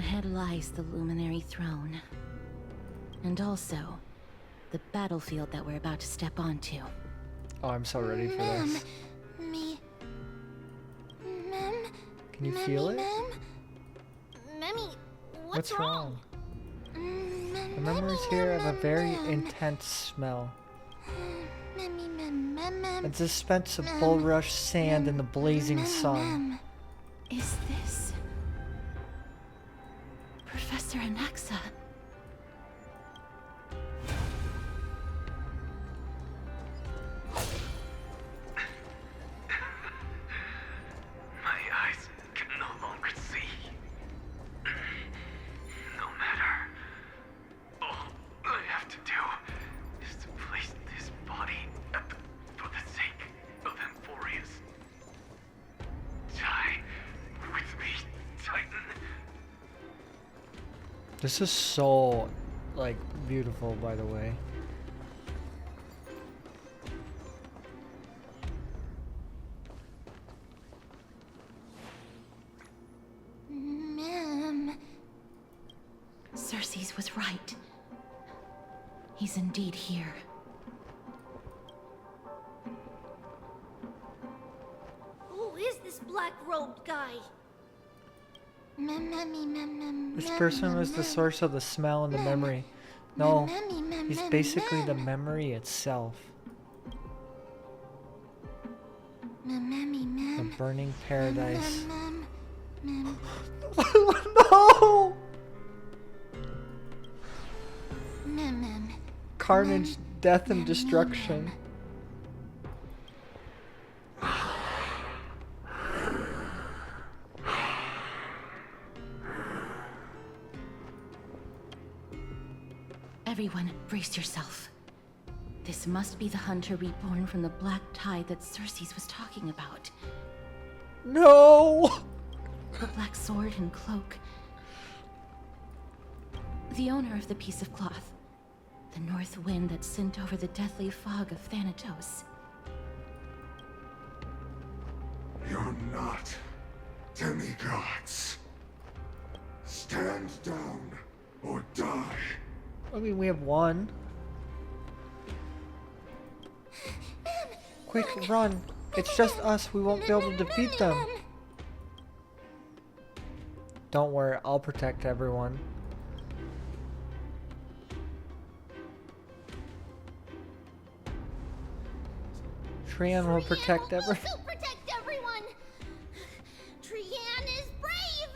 Ahead lies the Luminary Throne. And also, the battlefield that we're about to step onto. Oh, I'm so ready for this. Can you feel it? Memmy, What's wrong? The memories here have a very intense smell. It's the stench of bulrush sand in the blazing sun. Is this Professor Anaxa? My eyes can no longer see. No matter. All I have to do is to place this body for the sake of Emphorius. Die with me, Titan. This is so, like, beautiful, by the way. Cersei's was right. He's indeed here. Who is this black-robed guy? This person was the source of the smell and the memory. No, he's basically the memory itself. The burning paradise. No! Carnage, death, and destruction. Everyone, brace yourself. This must be the hunter reborn from the black tide that Cersei's was talking about. No! The black sword and cloak. The owner of the piece of cloth. The north wind that sent over the deathly fog of Thanatos. You're not demigods. Stand down or die. I mean, we have one. Quick, run. It's just us. We won't be able to defeat them. Don't worry, I'll protect everyone. Trian will protect everyone. Also protect everyone. Trian is brave.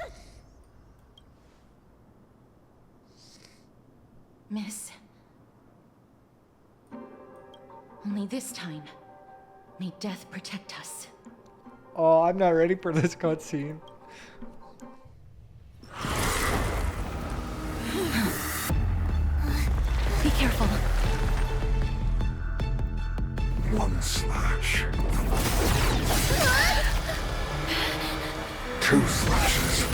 Miss. Only this time, may death protect us. Oh, I'm not ready for this cutscene. Be careful. One slash. Two slashes.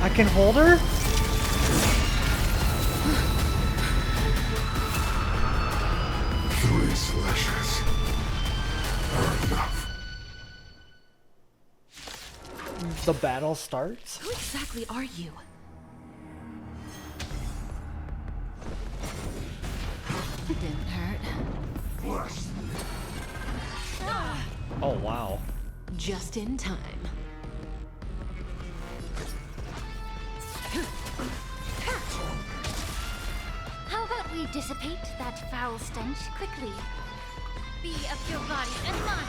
I can hold her? Three slashes are enough. The battle starts? Who exactly are you? It didn't hurt. Oh, wow. Just in time. How about we dissipate that foul stench quickly? Be of your body and mind.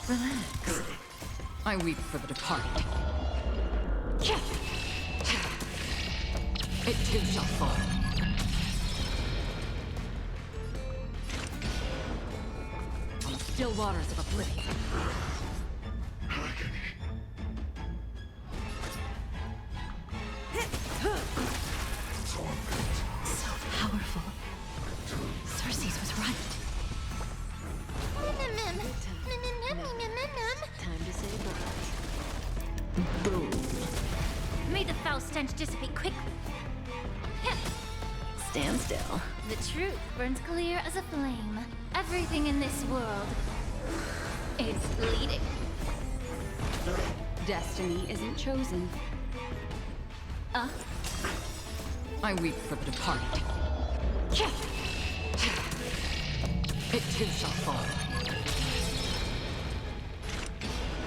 Relax. I weep for the departed. It too shall fall. On the still waters of oblivion. So powerful. Cersei's was right. Time to say bye. Boom. May the foul stench dissipate quickly. Stand still. The truth burns clear as a flame. Everything in this world It's bleeding. Destiny isn't chosen. I weep for the departed. It too shall fall.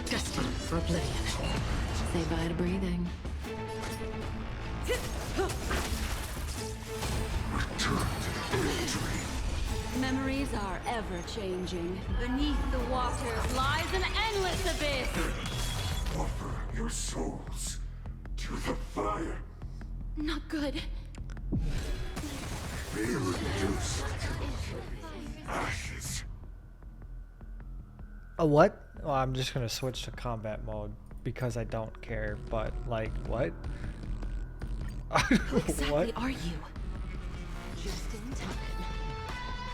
Destined for oblivion. Say bye to breathing. Memories are ever changing. Beneath the waters lies an endless abyss. Offer your souls to the fire. Not good. Be reduced to ashes. A what? Well, I'm just gonna switch to combat mode because I don't care. But like, what? Who exactly What? are you? Just in time.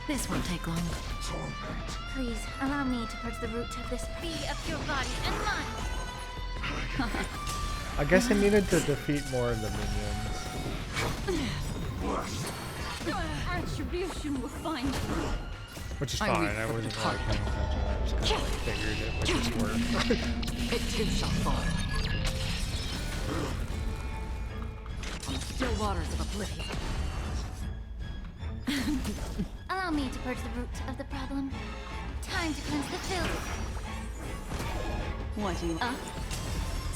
This won't take long. Please, allow me to purge the root of this bee of your body and mind. I guess I needed to defeat more of the minions, Attribution will find you. which is fine. I wasn't really paying attention. I just kind of like figured it would just work. It too shall fall. On the still waters of oblivion. Allow me to purge the root of the problem. Time to cleanse the filth. What do you...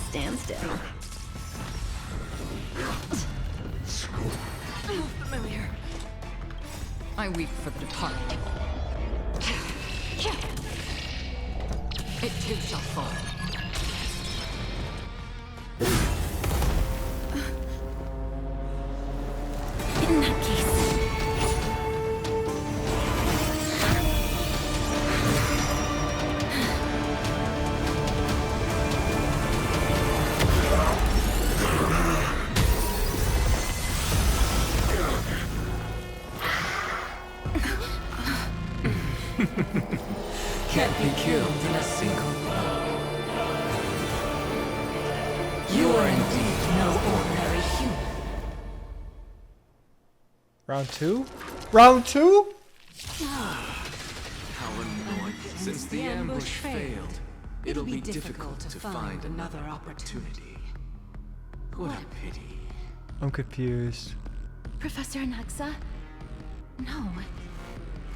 Stand still. Familiar. I weep for the departed. It too shall fall. In that case. Can't be killed in a single blow. You are indeed no ordinary human. Round two? Round two? How annoying. Since the ambush failed, it'll be difficult to find another opportunity. What a pity. I'm confused. Professor Anaxa? No.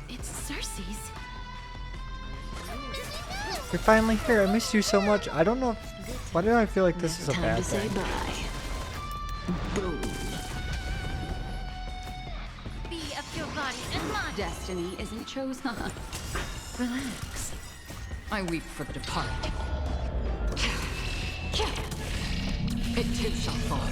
It's Cersei's. You're finally here. I missed you so much. I don't know. Why do I feel like this is a bad thing? Boom. Bee of your body and mind. Destiny isn't chosen. Relax. I weep for the departed. It too shall fall.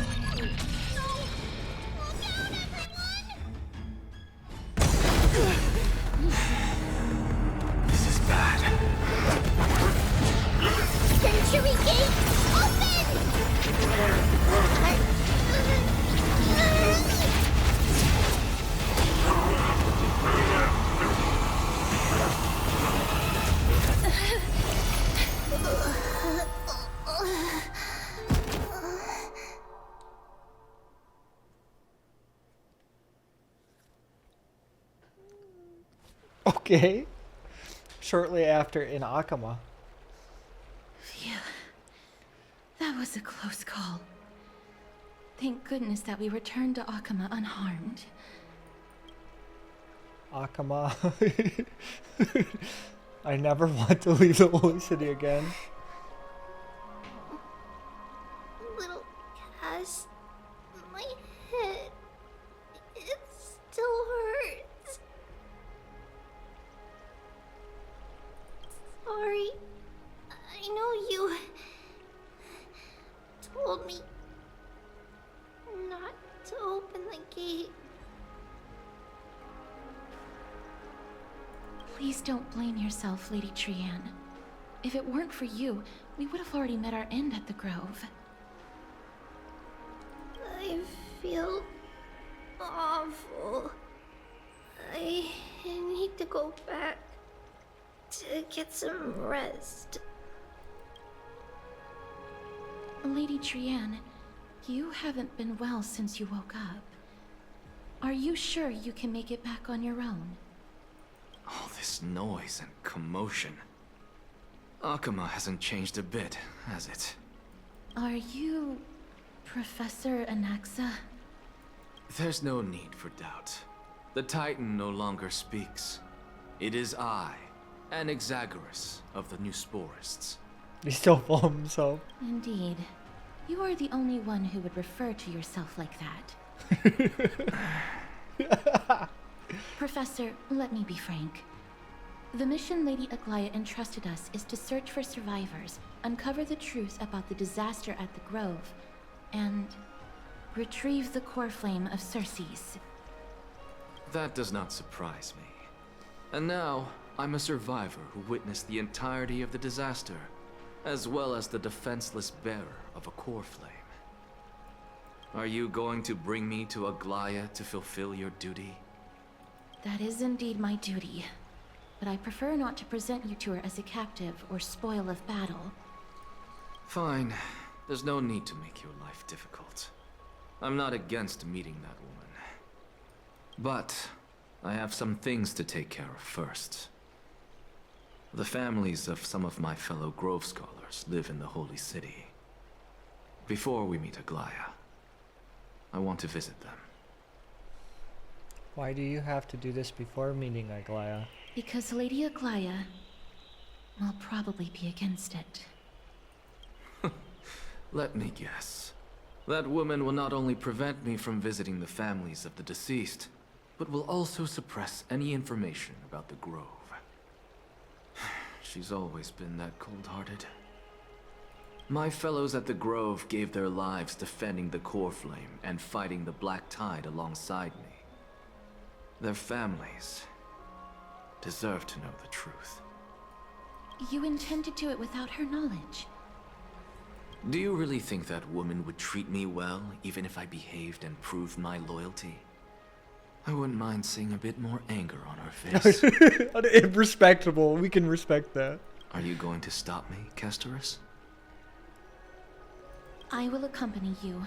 This is bad. Century Gate, Okay. Shortly after in Akama. Phew. That was a close call. Thank goodness that we returned to Akama unharmed. Akama. I never want to leave the Holy City again. Little Cass, my head, it still hurts. Sorry, I know you told me not to open the gate. Please don't blame yourself, Lady Trian. If it weren't for you, we would have already met our end at the Grove. I feel awful. I need to go back to get some rest. Lady Trian, you haven't been well since you woke up. Are you sure you can make it back on your own? All this noise and commotion. Akama hasn't changed a bit, has it? Are you Professor Anaxa? There's no need for doubt. The Titan no longer speaks. It is I, Anaxagoras of the Newsporists. He still full of himself. Indeed. You are the only one who would refer to yourself like that. Professor, let me be frank. The mission Lady Aglaya entrusted us is to search for survivors, uncover the truth about the disaster at the Grove, and retrieve the core flame of Circes. That does not surprise me. And now, I'm a survivor who witnessed the entirety of the disaster, as well as the defenseless bearer of a core flame. Are you going to bring me to Aglaya to fulfill your duty? That is indeed my duty, but I prefer not to present you to her as a captive or spoil of battle. Fine. There's no need to make your life difficult. I'm not against meeting that woman. But I have some things to take care of first. The families of some of my fellow Grove Scholars live in the Holy City. Before we meet Aglaya, I want to visit them. Why do you have to do this before meeting Aglaya? Because Lady Aglaya will probably be against it. Let me guess. That woman will not only prevent me from visiting the families of the deceased, but will also suppress any information about the Grove. She's always been that cold-hearted. My fellows at the Grove gave their lives defending the core flame and fighting the Black Tide alongside me. Their families deserve to know the truth. You intend to do it without her knowledge? Do you really think that woman would treat me well, even if I behaved and proved my loyalty? I wouldn't mind seeing a bit more anger on her face. Respectable. We can respect that. Are you going to stop me, Kesterus? I will accompany you,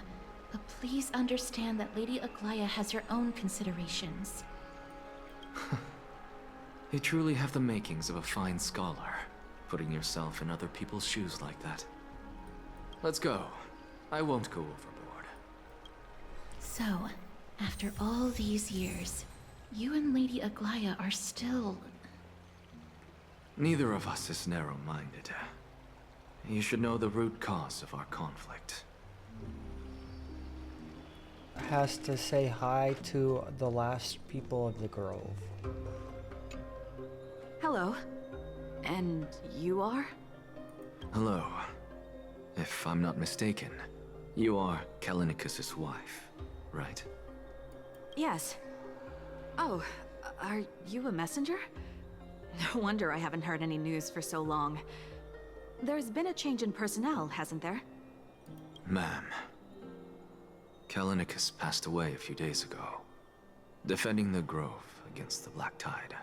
but please understand that Lady Aglaya has her own considerations. You truly have the makings of a fine scholar, putting yourself in other people's shoes like that. Let's go. I won't go overboard. So, after all these years, you and Lady Aglaya are still... Neither of us is narrow-minded. You should know the root cause of our conflict. Has to say hi to the last people of the Grove. Hello. And you are? Hello. If I'm not mistaken, you are Callinicus' wife, right? Yes. Oh, are you a messenger? No wonder I haven't heard any news for so long. There's been a change in personnel, hasn't there? Ma'am. Callinicus passed away a few days ago, defending the Grove against the Black Tide.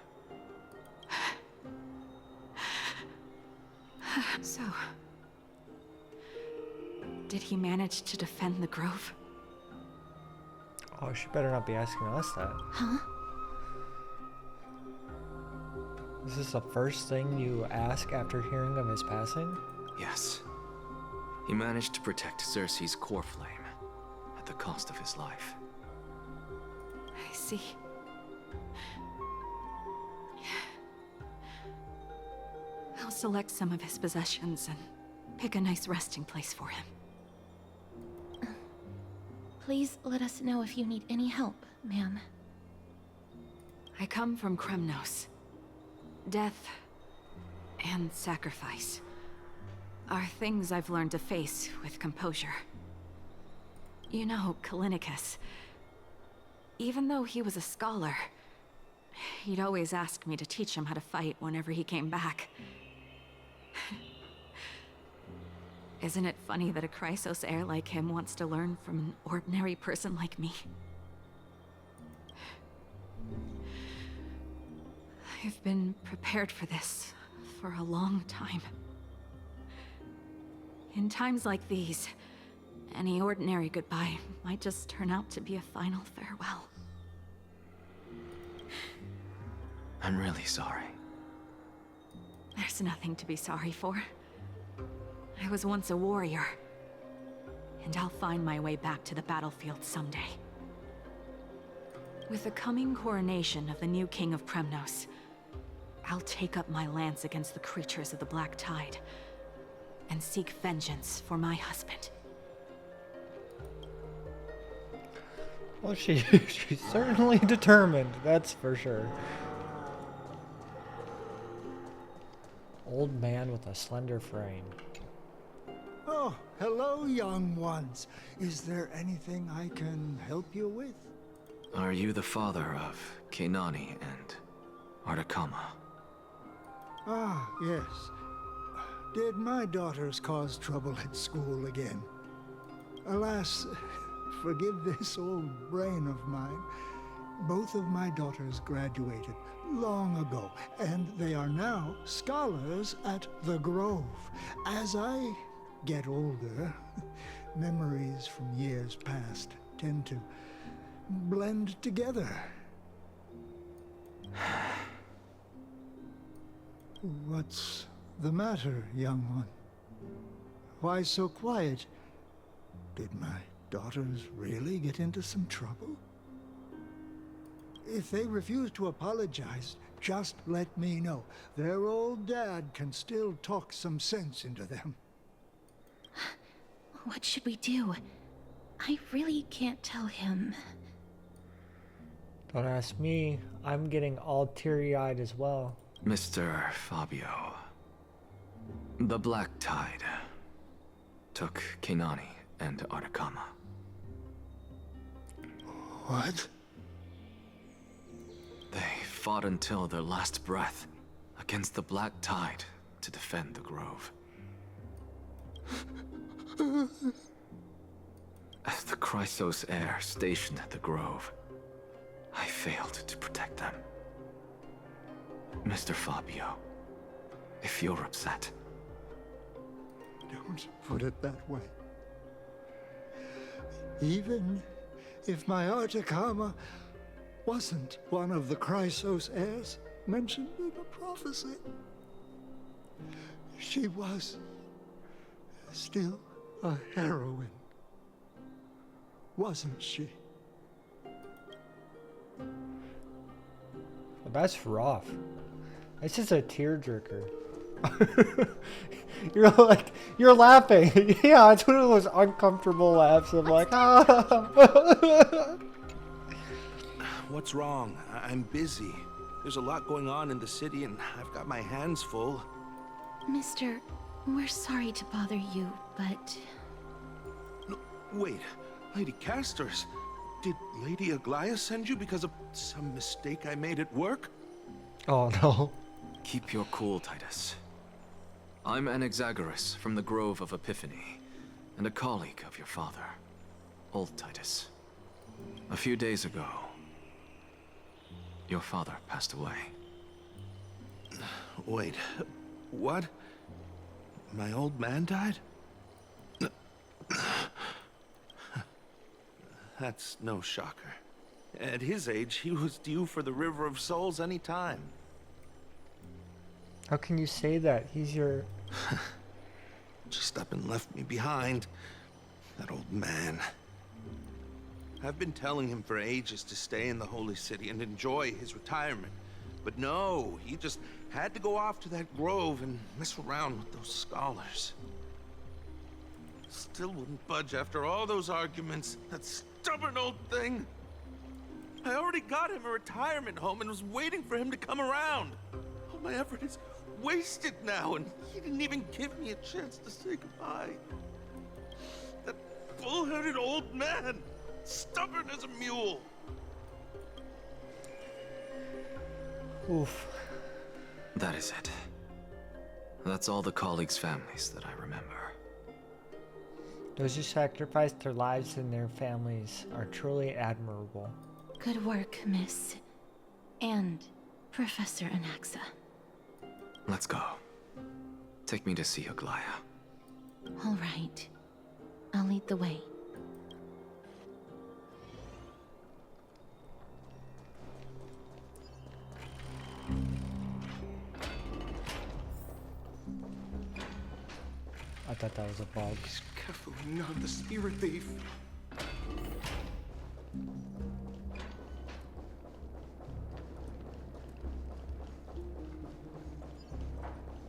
So... did he manage to defend the Grove? Oh, she better not be asking us that. Huh? Is this the first thing you ask after hearing of his passing? Yes. He managed to protect Circe's core flame at the cost of his life. I see. I'll select some of his possessions and pick a nice resting place for him. Please let us know if you need any help, ma'am. I come from Kremnos. Death and sacrifice are things I've learned to face with composure. You know, Callinicus, even though he was a scholar, he'd always ask me to teach him how to fight whenever he came back. Isn't it funny that a Chrysos heir like him wants to learn from an ordinary person like me? I've been prepared for this for a long time. In times like these, any ordinary goodbye might just turn out to be a final farewell. I'm really sorry. There's There's nothing to be sorry for. I was once a warrior. And I'll find my way back to the battlefield someday. With the coming coronation of the new King of Kremnos, I'll take up my lance against the creatures of the Black Tide and seek vengeance for my husband. Well, she's certainly determined, that's for sure. Old man with a slender frame. Oh, hello, young ones. Is there anything I can help you with? Are you the father of Keinani and Artakama? Ah, yes. Did my daughters cause trouble at school again? Alas, forgive this old brain of mine. Both of my daughters graduated long ago, and they are now scholars at the Grove. As I get older, memories from years past tend to blend together. What's the matter, young one? Why so quiet? Did my daughters really get into some trouble? If they refuse to apologize, just let me know. Their old dad can still talk some sense into them. What should we do? I really can't tell him. Don't ask me. I'm getting all teary-eyed as well. Mr. Fabio. The Black Tide took Keinani and Artakama. What? They fought until their last breath against the Black Tide to defend the Grove. As the Chrysos heir stationed at the Grove, I failed to protect them. Mr. Fabio, if you're upset... Don't put it that way. Even if my Artakama wasn't one of the Chrysos heirs mentioned in the prophecy, she was still a heroine, wasn't she? Well, that's rough. That's just a tearjerker. you're laughing. Yeah, it's one of those uncomfortable laughs. I'm like, ah. What's wrong? I'm busy. There's a lot going on in the city, and I've got my hands full. Mister, we're sorry to bother you, but... No, wait, Lady Castors, did Lady Aglaia send you because of some mistake I made at work? Oh no. Keep your cool, Titus. I'm Anaxagoras from the Grove of Epiphany, and a colleague of your father, old Titus. A few days ago, your father passed away. Wait, what? My old man died? That's no shocker. At his age, he was due for the River of Souls any time. How can you say that? He's your... Just up and left me behind. That old man. I've been telling him for ages to stay in the Holy City and enjoy his retirement. But no, he just had to go off to that grove and mess around with those scholars. Still wouldn't budge after all those arguments. That stubborn old thing. I already got him a retirement home and was waiting for him to come around. All my effort is wasted now, and he didn't even give me a chance to say goodbye. That bull-headed old man, stubborn as a mule. Oof. That is it. That's all the colleagues' families that I remember. Those who sacrificed their lives and their families are truly admirable. Good work, Miss. And Professor Anaxa. Let's go. Take me to see Aglaia. All right. I'll lead the way. thought that was a bug. He's carefully not the spirit thief.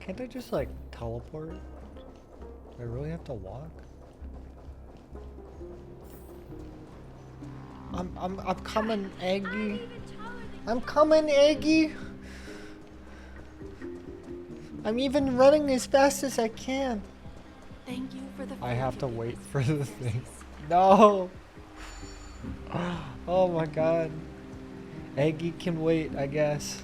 Can't I just like teleport? Do I really have to walk? I'm coming, Aggie. I'm coming, Aggie. I'm even running as fast as I can. Thank you for the I have to wait for the thing. No. Oh my god. Aggie can wait, I guess.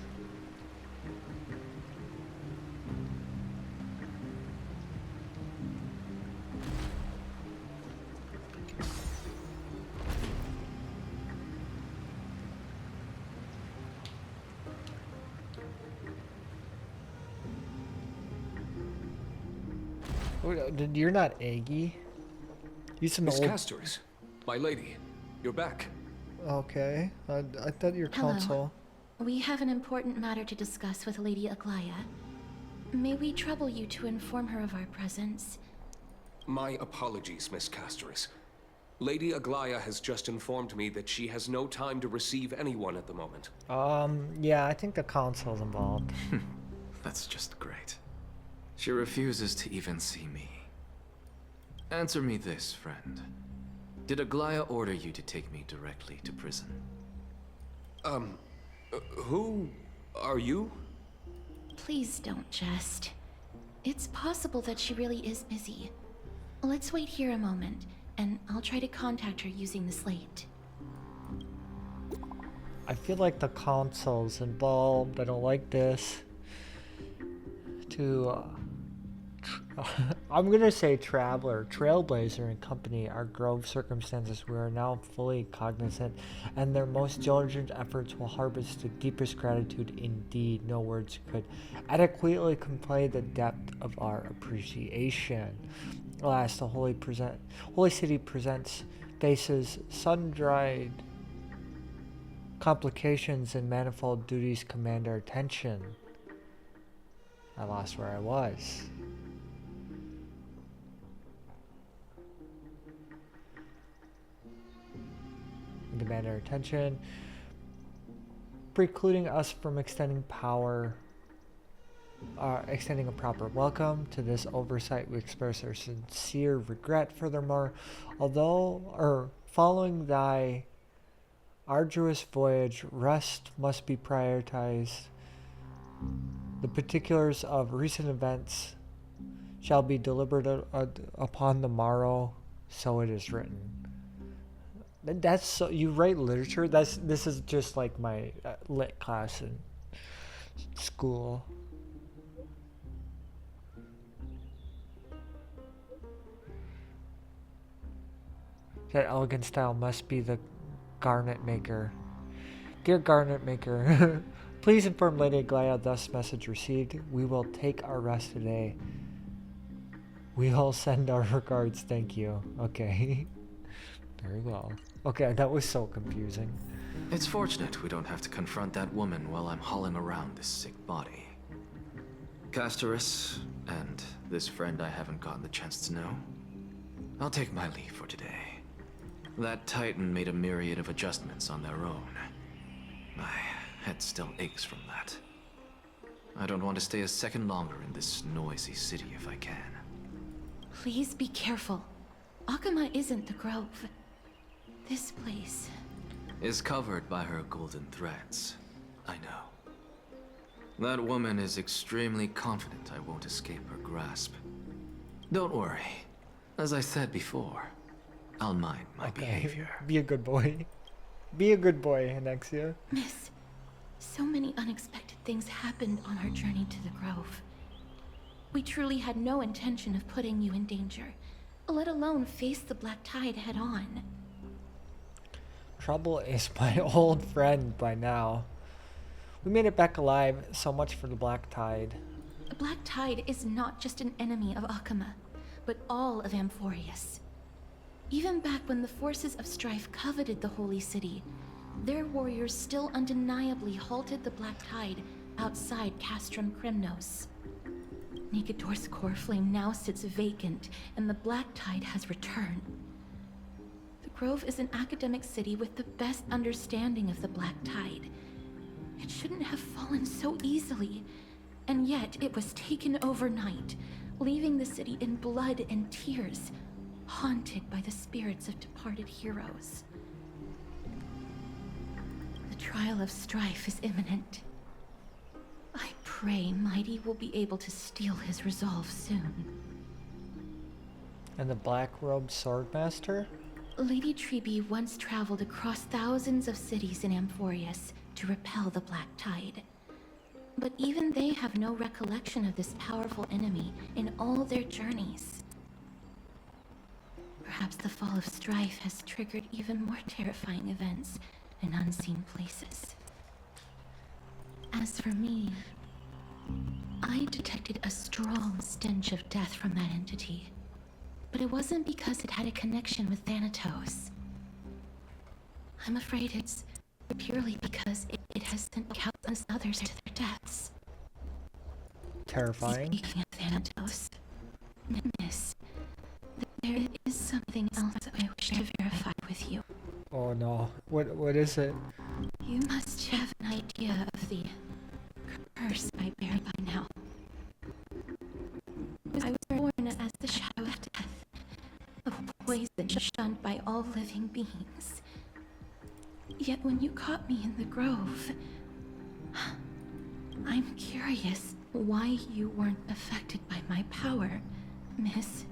You're not Aggie. You some Miss old... Castoris, my lady, you're back. Okay, I thought your Hello. console. We have an important matter to discuss with Lady Aglaya. May we trouble you to inform her of our presence? My apologies, Miss Castoris. Lady Aglaya has just informed me that she has no time to receive anyone at the moment. Yeah, I think the console's involved. That's just great. She refuses to even see me. Answer me this, friend. Did Aglaya order you to take me directly to prison? Who are you? Please don't jest. It's possible that she really is busy. Let's wait here a moment, and I'll try to contact her using the slate. I feel like the console's involved. I don't like this. I'm gonna say Traveler, Trailblazer, and company are grove circumstances we are now fully cognizant, and their most diligent efforts will harvest the deepest gratitude indeed. No words could adequately convey the depth of our appreciation. Alas, the Holy City faces sun-dried complications and manifold duties command our attention. I lost where I was. Demand our attention, precluding us from extending a proper welcome. To this oversight we express our sincere regret. Furthermore, following thy arduous voyage, rest must be prioritized. The particulars of recent events shall be delivered upon the morrow, so it is written. That's so, you write literature? This is just like my lit class in school. That elegant style must be the Garnet Maker. Dear Garnet Maker, please inform Lady Aglaya thus message received. We will take our rest today. We all send our regards. Thank you. Okay. Very well. Okay, that was so confusing. It's fortunate we don't have to confront that woman while I'm hauling around this sick body. Castoris, and this friend I haven't gotten the chance to know, I'll take my leave for today. That Titan made a myriad of adjustments on their own. My head still aches from that. I don't want to stay a second longer in this noisy city if I can. Please be careful. Akama isn't the Grove. This place is covered by her golden threads. I know. That woman is extremely confident I won't escape her grasp. Don't worry. As I said before, I'll mind my behavior. Be a good boy. Be a good boy, Anexia. Miss, so many unexpected things happened on our journey to the Grove. We truly had no intention of putting you in danger, let alone face the Black Tide head on. Trouble is my old friend by now. We made it back alive, so much for the Black Tide. The Black Tide is not just an enemy of Akama, but all of Amphorius. Even back when the forces of strife coveted the Holy City, their warriors still undeniably halted the Black Tide outside Castrum Kremnos. Nigador's core flame now sits vacant, and the Black Tide has returned. The Grove is an academic city with the best understanding of the Black Tide. It shouldn't have fallen so easily, and yet it was taken overnight, leaving the city in blood and tears, haunted by the spirits of departed heroes. The trial of strife is imminent. I pray Mighty will be able to steel his resolve soon. And the black-robed swordmaster? Lady Trebe once traveled across thousands of cities in Amphorius to repel the Black Tide. But even they have no recollection of this powerful enemy in all their journeys. Perhaps the fall of strife has triggered even more terrifying events in unseen places. As for me, I detected a strong stench of death from that entity. But it wasn't because it had a connection with Thanatos. I'm afraid it's purely because it has sent countless others to their deaths. Terrifying. Speaking of Thanatos, Miss, there is something else I wish to verify with you. Oh no. What is it? You must have an idea of the curse I bear by now. I was born as the shadow of death, a poison shunned by all living beings. Yet when you caught me in the grove, I'm curious why you weren't affected by my power, Miss.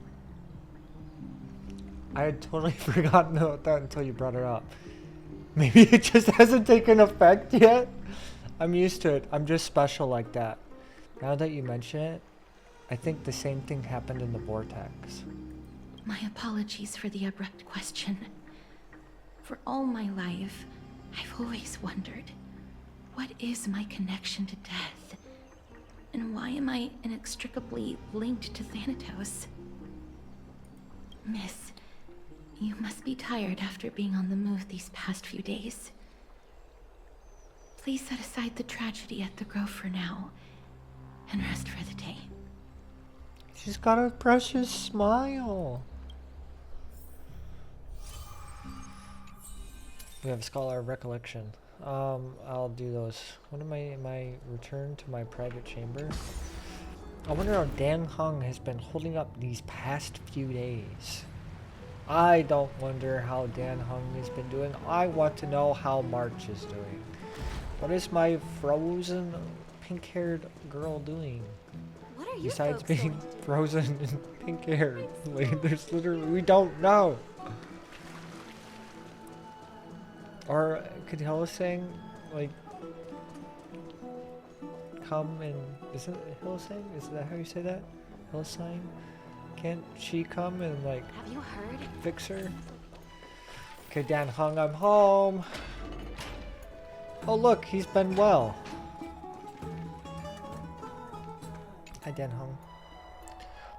I had totally forgotten about that until you brought it up. Maybe it just hasn't taken effect yet? I'm used to it. I'm just special like that. Now that you mention it, I think the same thing happened in the Vortex. My apologies for the abrupt question. For all my life, I've always wondered, what is my connection to death? And why am I inextricably linked to Thanatos? Miss, you must be tired after being on the move these past few days. Please set aside the tragedy at the Grove for now, and rest for the day. She's got a precious smile. We have a Scholar of Recollection. I'll do those. What am I return to my private chamber? I wonder how Dan Heng has been holding up these past few days. I don't wonder how Dan Heng has been doing. I want to know how March is doing. What is my frozen pink-haired girl doing? What are you Besides folks being going to do? frozen and pink-haired. Like, there's literally, we don't know. Or could Hylissang, like, come and, is it Hylissang? Is that how you say that? Hylissang? Can't she come and, like, Have you heard? fix her? Okay, Dan Heng, I'm home. Oh look, he's been well. Hi Dan Heng.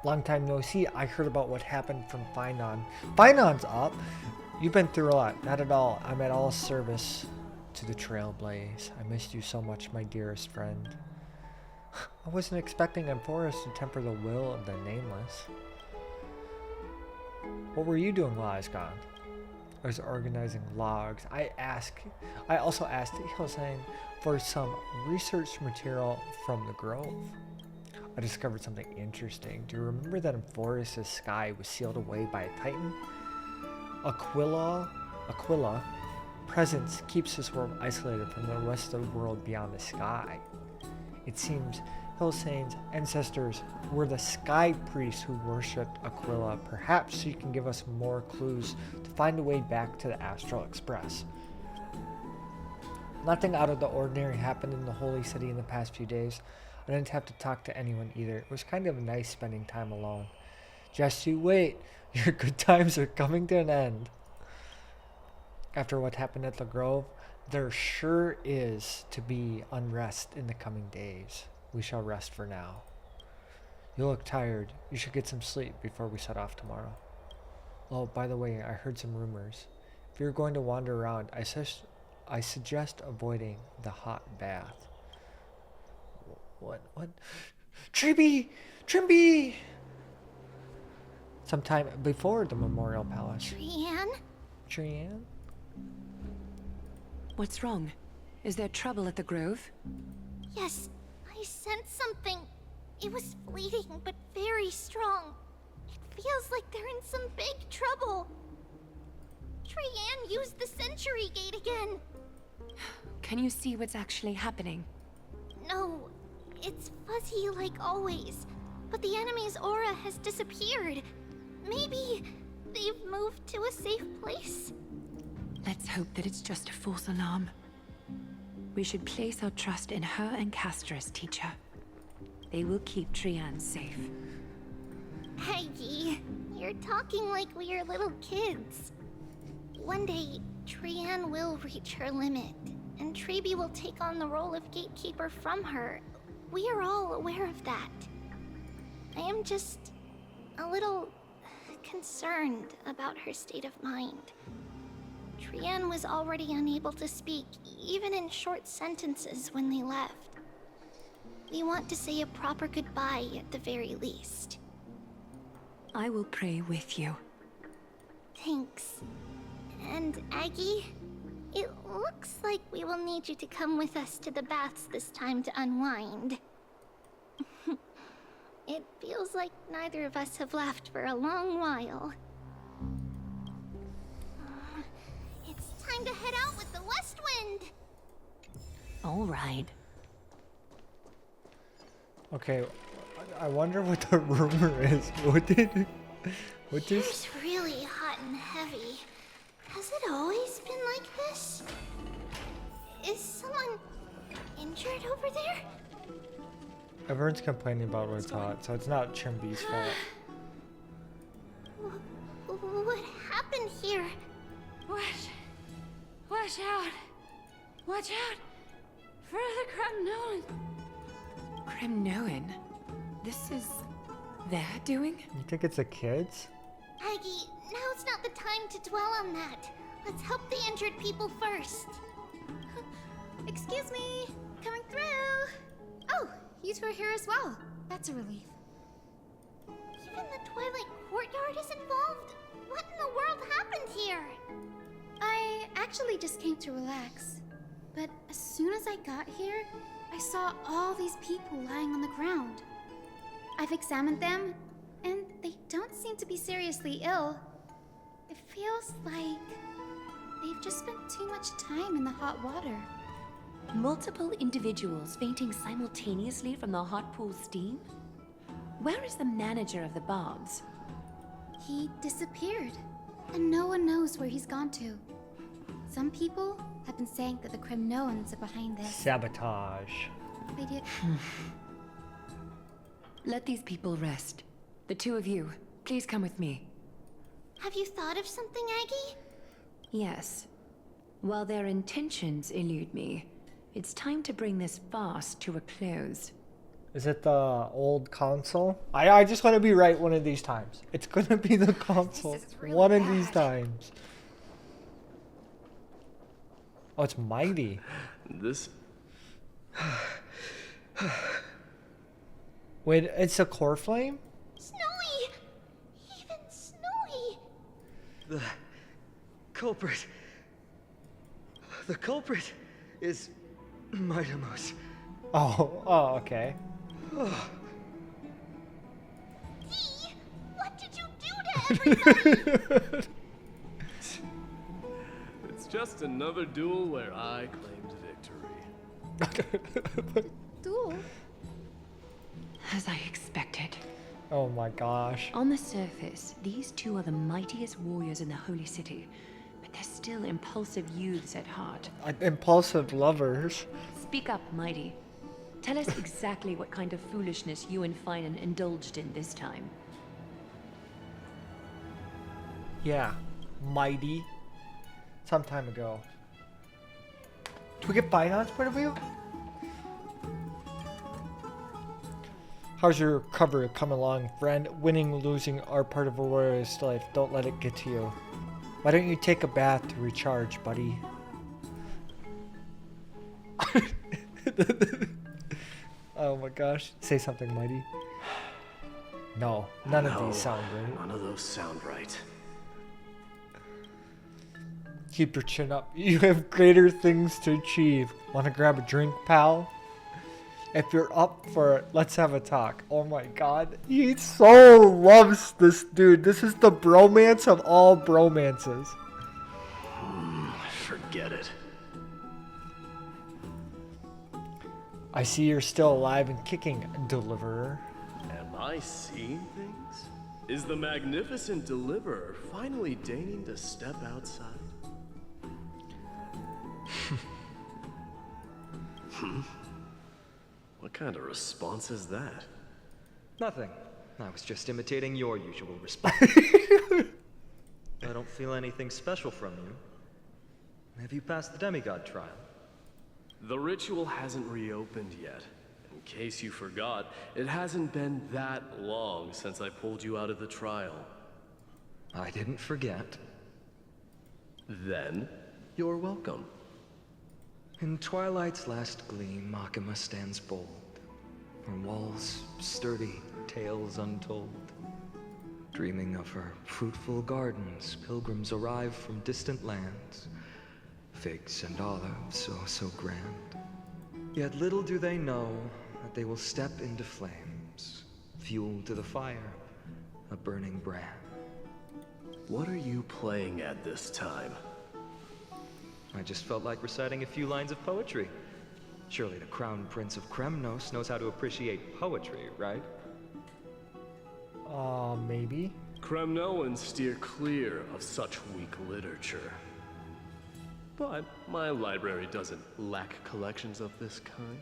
Long time no see. I heard about what happened from Finon. Finon's up. You've been through a lot. Not at all. I'm at all service to the Trailblaze. I missed you so much, my dearest friend. I wasn't expecting Amphorus to temper the will of the Nameless. What were you doing while I was gone? I was organizing logs. I also asked Hylissang for some research material from the Grove. I discovered something interesting. Do you remember that Amphorus' sky was sealed away by a Titan? Aquila presence keeps this world isolated from the rest of the world beyond the sky. It seems Hylissang's ancestors were the sky priests who worshipped Aquila. Perhaps she can give us more clues to find a way back to the Astral Express. Nothing out of the ordinary happened in the Holy City in the past few days. I didn't have to talk to anyone either. It was kind of nice spending time alone. Just you wait. Your good times are coming to an end. After what happened at the Grove, there sure is to be unrest in the coming days. We shall rest for now. You look tired. You should get some sleep before we set off tomorrow. Oh, by the way, I heard some rumors. If you're going to wander around, I suggest avoiding the hot bath. What? Trebe! Trimby! Sometime before the Memorial Palace. Trian? Trian? What's wrong? Is there trouble at the Grove? Yes, I sensed something. It was fleeting, but very strong. It feels like they're in some big trouble. Trian used the Century Gate again. Can you see what's actually happening? No, it's fuzzy like always. But the enemy's aura has disappeared. Maybe they've moved to a safe place. Let's hope that it's just a false alarm. We should place our trust in her and Castorus, teacher. They will keep Trian safe. Aggie, you're talking like we are little kids. One day, Trian will reach her limit, and Trebi will take on the role of gatekeeper from her. We are all aware of that. I am just a little concerned about her state of mind. Trian was already unable to speak, even in short sentences when they left. We want to say a proper goodbye at the very least. I will pray with you. Thanks. And Aggie, it looks like we will need you to come with us to the baths this time to unwind. It feels like neither of us have laughed for a long while. It's time to head out with the West Wind! All right. Okay, I wonder what the rumor is. What is? It's really hot and heavy. Has it always been like this? Is someone injured over there? Everyone's complaining about what's hot, so it's not Trimby's fault. What happened here? Watch out! Watch out! For the Cremnoan! Cremnoan? This is their doing? You think it's the kids? Aggie, now's not the time to dwell on that. Let's help the injured people first. Excuse me, coming through. Oh, you two are here as well. That's a relief. Even the Twilight Courtyard is involved? What in the world happened here? I actually just came to relax. But as soon as I got here, I saw all these people lying on the ground. I've examined them, and they don't seem to be seriously ill. It feels like they've just spent too much time in the hot water. Multiple individuals fainting simultaneously from the hot pool steam? Where is the manager of the baths? He disappeared, and no one knows where he's gone to. Some people have been saying that the Cremnoans are behind this. Sabotage. They did. Let these people rest. The two of you, please come with me. Have you thought of something, Aggie? Yes. While their intentions elude me, it's time to bring this farce to a close. Is it the old console? I just want to be right one of these times. It's gonna be the console really one of these times. Oh, it's mighty. This... Wait, it's a core flame? Snowy! Even Snowy! The culprit is Mightimos. Oh, okay. Dee, what did you do to everybody? It's just another duel where I claimed victory. Duel? As I expected. Oh my gosh. On the surface, these two are the mightiest warriors in the Holy City, but they're still impulsive youths at heart. Impulsive lovers. Speak up, Mighty. Tell us exactly what kind of foolishness you and Finan indulged in this time. Yeah, mighty. Some time ago. Do we get Finan's point of view? How's your recovery coming along, friend? Winning, losing are part of a warrior's life. Don't let it get to you. Why don't you take a bath to recharge, buddy? Oh my gosh. Say something, Mighty. No, none of No, these sound right. None of those sound right. Keep your chin up. You have greater things to achieve. Want to grab a drink, pal? If you're up for it, let's have a talk. Oh my god. He so loves this dude. This is the bromance of all bromances. Forget it. I see you're still alive and kicking, Deliverer. Am I seeing things? Is the magnificent Deliverer finally deigning to step outside? What kind of response is that? Nothing. I was just imitating your usual response. I don't feel anything special from you. Have you passed the demigod trial? The ritual hasn't reopened yet. In case you forgot, it hasn't been that long since I pulled you out of the trial. I didn't forget. Then, you're welcome. In twilight's last gleam, Makima stands bold. Her walls sturdy, tales untold. Dreaming of her fruitful gardens, pilgrims arrive from distant lands. Figs and olives, oh so grand. Yet little do they know that they will step into flames, fuel to the fire, a burning brand. What are you playing at this time? I just felt like reciting a few lines of poetry. Surely the Crown Prince of Kremnos knows how to appreciate poetry, right? Maybe? Kremnoans steer clear of such weak literature. But my library doesn't lack collections of this kind.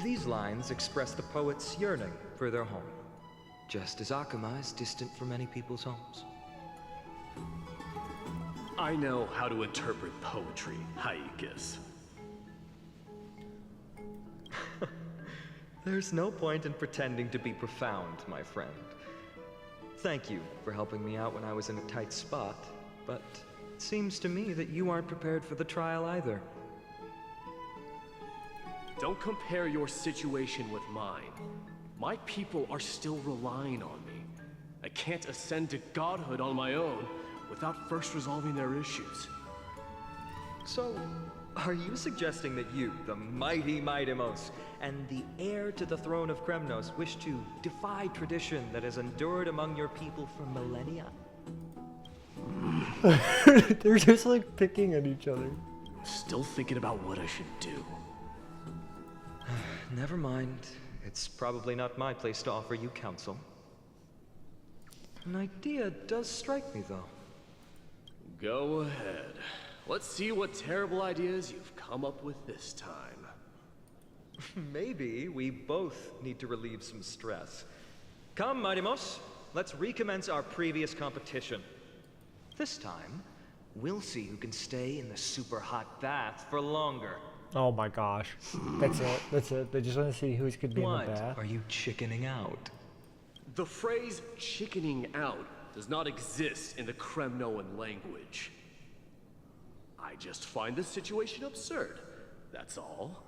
These lines express the poet's yearning for their home, just as Akuma is distant from many people's homes. I know how to interpret poetry, Haikis. There's no point in pretending to be profound, my friend. Thank you for helping me out when I was in a tight spot, but it seems to me that you aren't prepared for the trial either. Don't compare your situation with mine. My people are still relying on me. I can't ascend to godhood on my own without first resolving their issues. So, are you suggesting that you, the mighty Mightimos, and the heir to the throne of Kremnos, wish to defy tradition that has endured among your people for millennia? They're just like picking at each other. Still thinking about what I should do. Never mind. It's probably not my place to offer you counsel. An idea does strike me, though. Go ahead. Let's see what terrible ideas you've come up with this time. Maybe we both need to relieve some stress. Come, Mightimos, let's recommence our previous competition. This time, we'll see who can stay in the super hot bath for longer. Oh my gosh. That's it. That's it. They just want to see who's gonna be in the bath. Are you chickening out? The phrase chickening out does not exist in the Kremnoan language. I just find this situation absurd, that's all.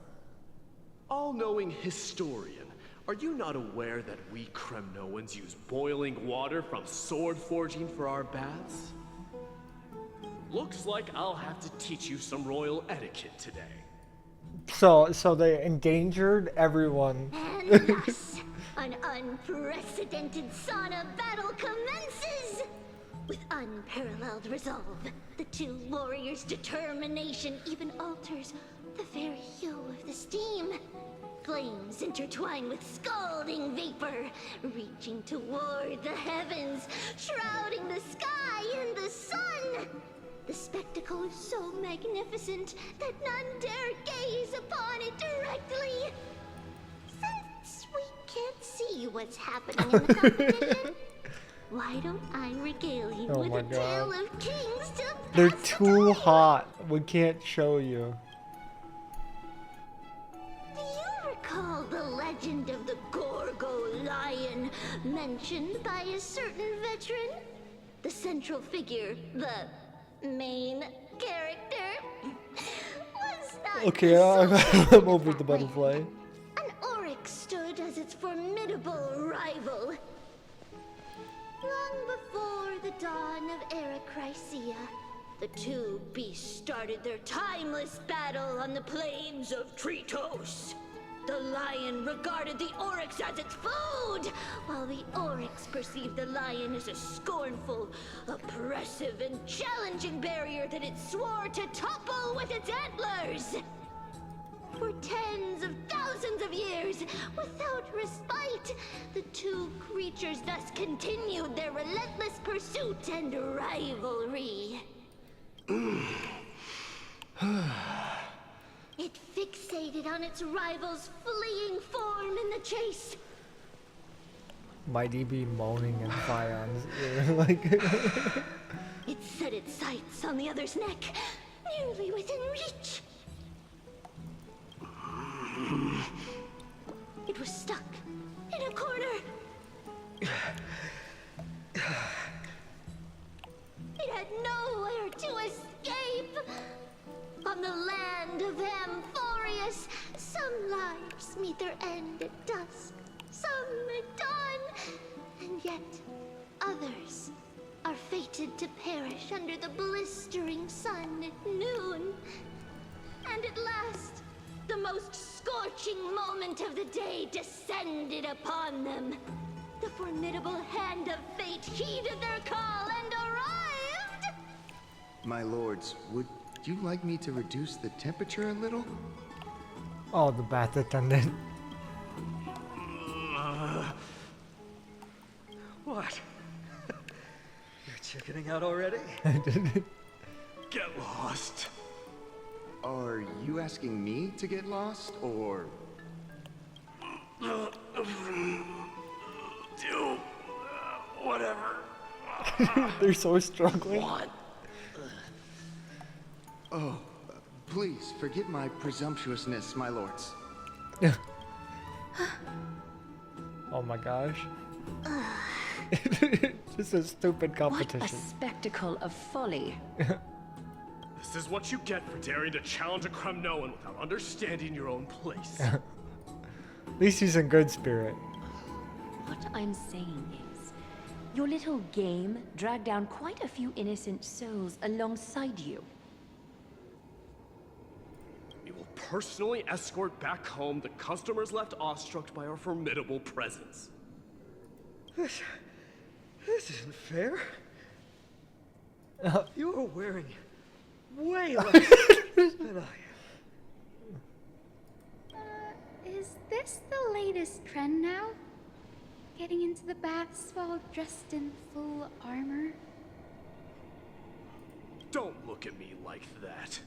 All-knowing historian, are you not aware that we Kremnoans use boiling water from sword forging for our baths? Looks like I'll have to teach you some royal etiquette today. So they endangered everyone. And thus, an unprecedented sauna battle commences! With unparalleled resolve, the two warriors' determination even alters the very hue of the steam. Flames intertwine with scalding vapor, reaching toward the heavens, shrouding the sky and the sun. The spectacle is so magnificent that none dare gaze upon it directly. Since we can't see what's happening in the competition, why don't I regale you Oh with my a tale of kings to They're pass the too time? hot. We can't show you. Do you recall the legend of the Gorgo lion mentioned by a certain veteran? The central figure, the main character? Was not Okay, the I'm over the butterfly. An oryx Oryx stood as its formidable rival. Long before the dawn of Era Chrysia, the two beasts started their timeless battle on the plains of Tritos. The lion regarded the Oryx as its food, while the Oryx perceived the lion as a scornful, oppressive, and challenging barrier that it swore to topple with its antlers. For tens of thousands of years, without respite, the two creatures thus continued their relentless pursuit and rivalry. It fixated on its rival's fleeing form in the chase. Might he be moaning and fire on his ear? Like. It set its sights on the other's neck, nearly within reach. It was stuck in a corner. It had nowhere to escape. On the land of Amphorius, some lives meet their end at dusk, some at dawn, and yet others are fated to perish under the blistering sun at noon. And at last, the most scorching moment of the day descended upon them. The formidable hand of fate heeded their call and arrived! My lords, would you like me to reduce the temperature a little? Oh, the bath attendant. What? You're chickening out already? Get lost. Are you asking me to get lost, or... Do whatever. They're so struggling. What? Oh, please forget my presumptuousness, my lords. Oh my gosh. Just a stupid competition. What a spectacle of folly. This is what you get for daring to challenge a Kremnoan without understanding your own place. At least he's in good spirit. What I'm saying is, your little game dragged down quite a few innocent souls alongside you. We will personally escort back home the customers left awestruck by our formidable presence. This isn't fair. You're wearing way less than I am. Is this the latest trend now? Getting into the baths while dressed in full armor? Don't look at me like that.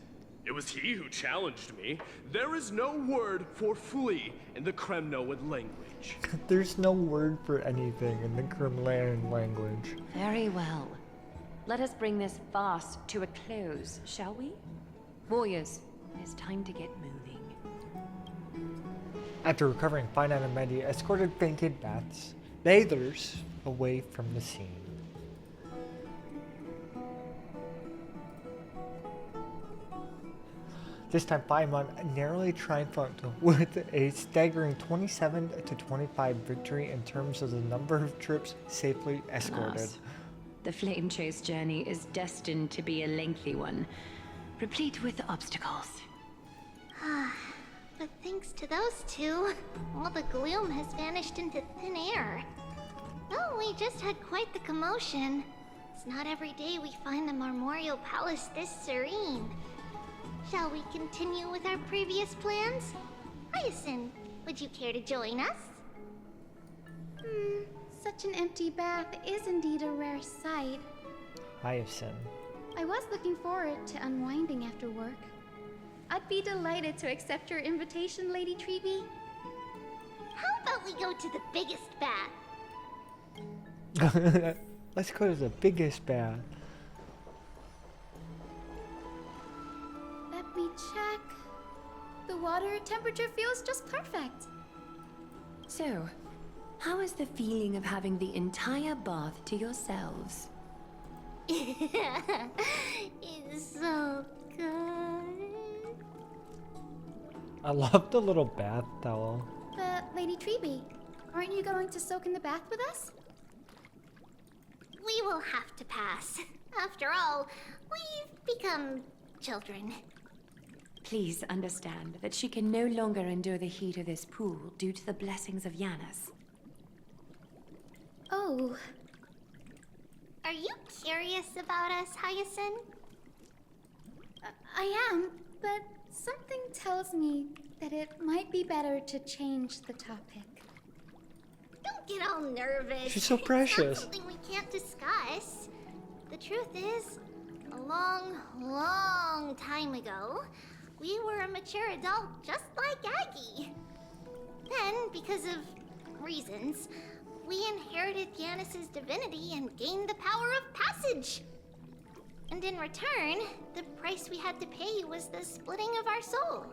It was he who challenged me. There is no word for flee in the Kremnoan language. There's no word for anything in the Kremlin language. Very well. Let us bring this farce to a close, shall we? Warriors, it is time to get moving. After recovering finite and Mandy escorted fainted bathers away from the scene. This time Paimon narrowly triumphed with a staggering 27-25 victory in terms of the number of troops safely escorted. Alas, the flame chase journey is destined to be a lengthy one, replete with obstacles. But thanks to those two, all the gloom has vanished into thin air. Well, we just had quite the commotion. It's not every day we find the Marmoreal Palace this serene. Shall we continue with our previous plans? Hyacinth, would you care to join us? Such an empty bath is indeed a rare sight. Hyacinth. I was looking forward to unwinding after work. I'd be delighted to accept your invitation, Lady Treeby. How about we go to the biggest bath? Let's go to the biggest bath. Let me check. The water temperature feels just perfect. So, how is the feeling of having the entire bath to yourselves? It's so good. I love the little bath towel. The Lady Treby, aren't you going to soak in the bath with us? We will have to pass. After all, we've become children. Please understand that she can no longer endure the heat of this pool due to the blessings of Janus. Oh. Are you curious about us, Hyacinth? I am, but something tells me that it might be better to change the topic. Don't get all nervous. She's so precious. It's not something we can't discuss. The truth is, a long, long time ago, we were a mature adult just like Aggie. Then, because of reasons, we inherited Janus's divinity and gained the power of passage. And in return, the price we had to pay was the splitting of our soul.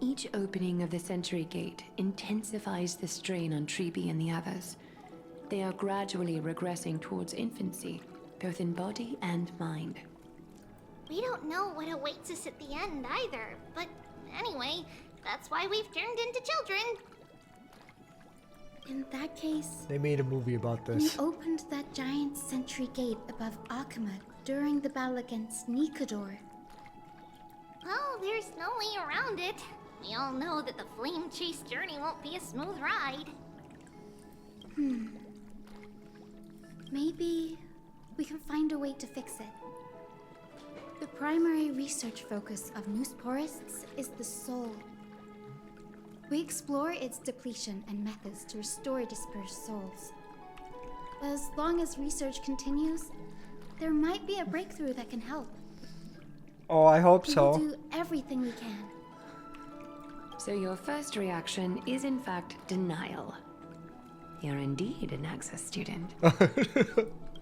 Each opening of the Century Gate intensifies the strain on Treby and the others. They are gradually regressing towards infancy, both in body and mind. We don't know what awaits us at the end either, but anyway, that's why we've turned into children. In that case, They made a movie about we this. opened that giant sentry gate above Akama during the battle against Nikador. Well, there's no way around it. We all know that the flame chase journey won't be a smooth ride. Maybe we can find a way to fix it. The primary research focus of Noosporists is the soul. We explore its depletion and methods to restore dispersed souls. As long as research continues, there might be a breakthrough that can help. Oh, I hope We so. will do everything we can. So your first reaction is in fact denial. You're indeed an Access student.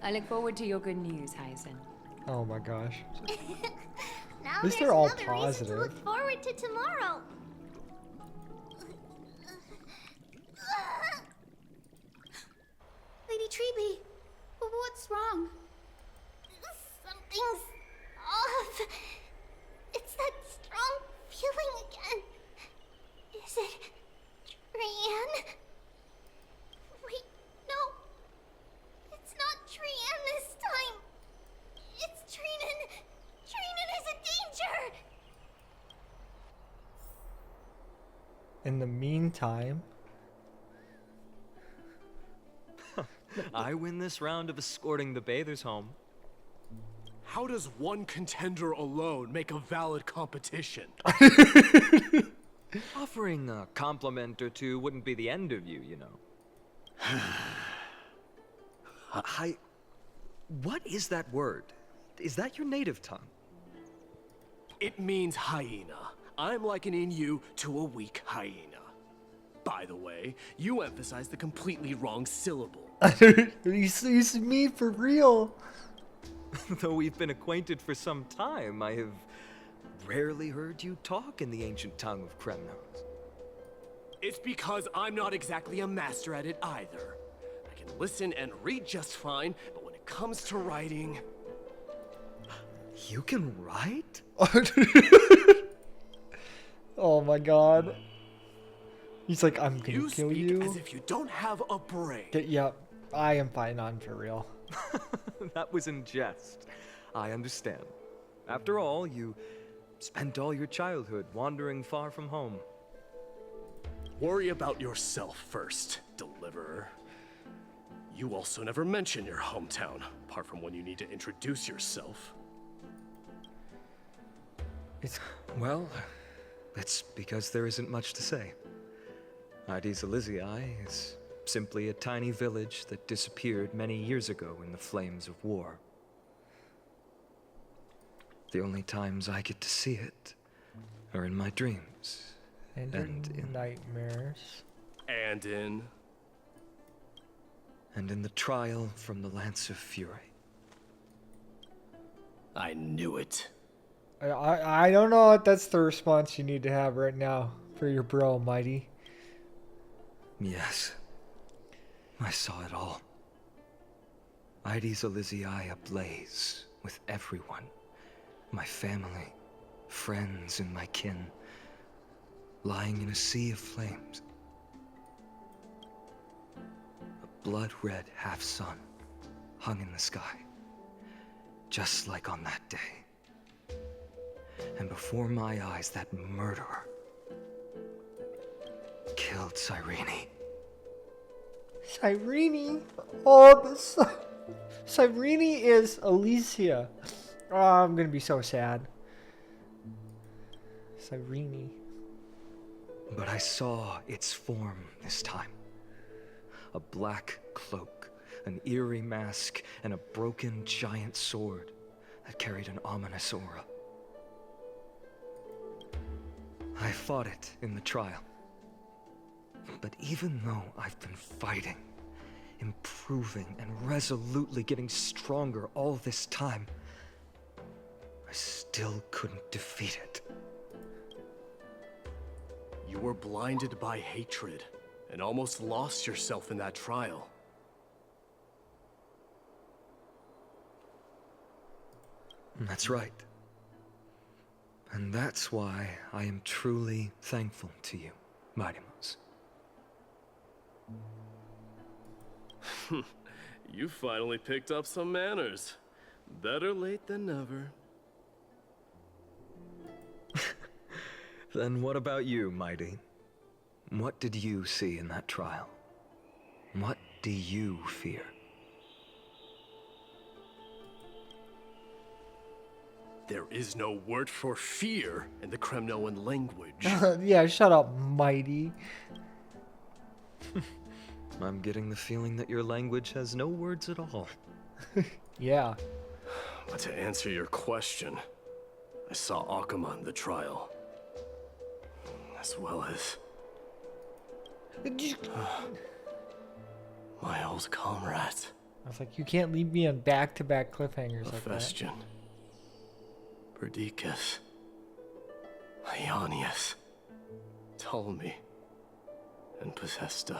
I look forward to your good news, Hyacinth. Oh my gosh. Now At least there's they're all another reason to positive. look forward to tomorrow. Lady Treby, what's wrong? Something's off. It's that strong feeling again. Is it Trian? Wait, no. It's not Trian this time. It's Trinan. Trinan is a danger. In the meantime, I win this round of escorting the bathers home. How does one contender alone make a valid competition? Offering a compliment or two wouldn't be the end of you, you know. What is that word? Is that your native tongue? It means hyena. I'm likening you to a weak hyena. By the way, you emphasized the completely wrong syllable. he's me for real. Though we've been acquainted for some time, I have rarely heard you talk in the ancient tongue of Kremnos. It's because I'm not exactly a master at it either. I can listen and read just fine, but when it comes to writing... You can write? Oh my god. He's like, I'm gonna You kill speak you. as if you don't have a brain. Yep, I am fighting on for real. That was in jest. I understand. After all, you spent all your childhood wandering far from home. Worry about yourself first, Deliverer. You also never mention your hometown, apart from when you need to introduce yourself. Well, it's because there isn't much to say. Ides Elysiae is simply a tiny village that disappeared many years ago in the flames of war. The only times I get to see it are in my dreams. And in nightmares. And in the trial from the Lance of Fury. I knew it. I don't know if that's the response you need to have right now for your bro, Mighty. Yes. I saw it all. Ides Elysiae ablaze with everyone. My family, friends, and my kin. Lying in a sea of flames. blood-red half-sun hung in the sky, just like on that day. And before my eyes, that murderer killed Cyrene. Cyrene? Oh, Cyrene is Alicia. Oh, I'm gonna be so sad. Cyrene. But I saw its form this time. A black cloak, an eerie mask, and a broken giant sword that carried an ominous aura. I fought it in the trial. But even though I've been fighting, improving, and resolutely getting stronger all this time, I still couldn't defeat it. You were blinded by hatred and almost lost yourself in that trial. That's right. And that's why I am truly thankful to you, Mightymouse. You finally picked up some manners. Better late than never. Then what about you, Mighty? What did you see in that trial? What do you fear? There is no word for fear in the Kremnoan language. Yeah, shut up, Mighty. I'm getting the feeling that your language has no words at all. Yeah. But to answer your question, I saw Akuma in the trial. As well as... my old comrades. I was like, you can't leave me on back-to-back cliffhangers like that. Hephaestion. Perdiccas. Ionius. Ptolemy. And Possesta.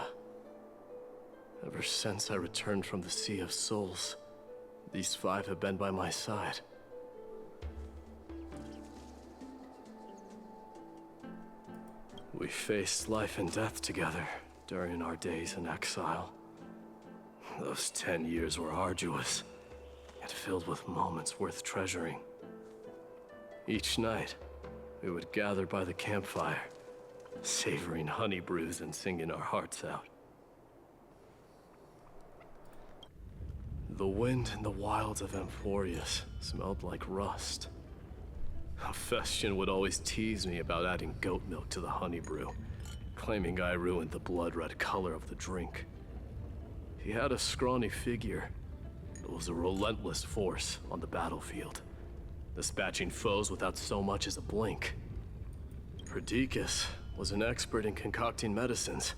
Ever since I returned from the Sea of Souls, these 5 have been by my side. We faced life and death together during our days in exile. Those 10 years were arduous, yet filled with moments worth treasuring. Each night, we would gather by the campfire, savoring honey brews and singing our hearts out. The wind in the wilds of Amphorius smelled like rust. Hephaestion would always tease me about adding goat milk to the honey brew, claiming I ruined the blood-red color of the drink. He had a scrawny figure, but was a relentless force on the battlefield, dispatching foes without so much as a blink. Perdiccas was an expert in concocting medicines,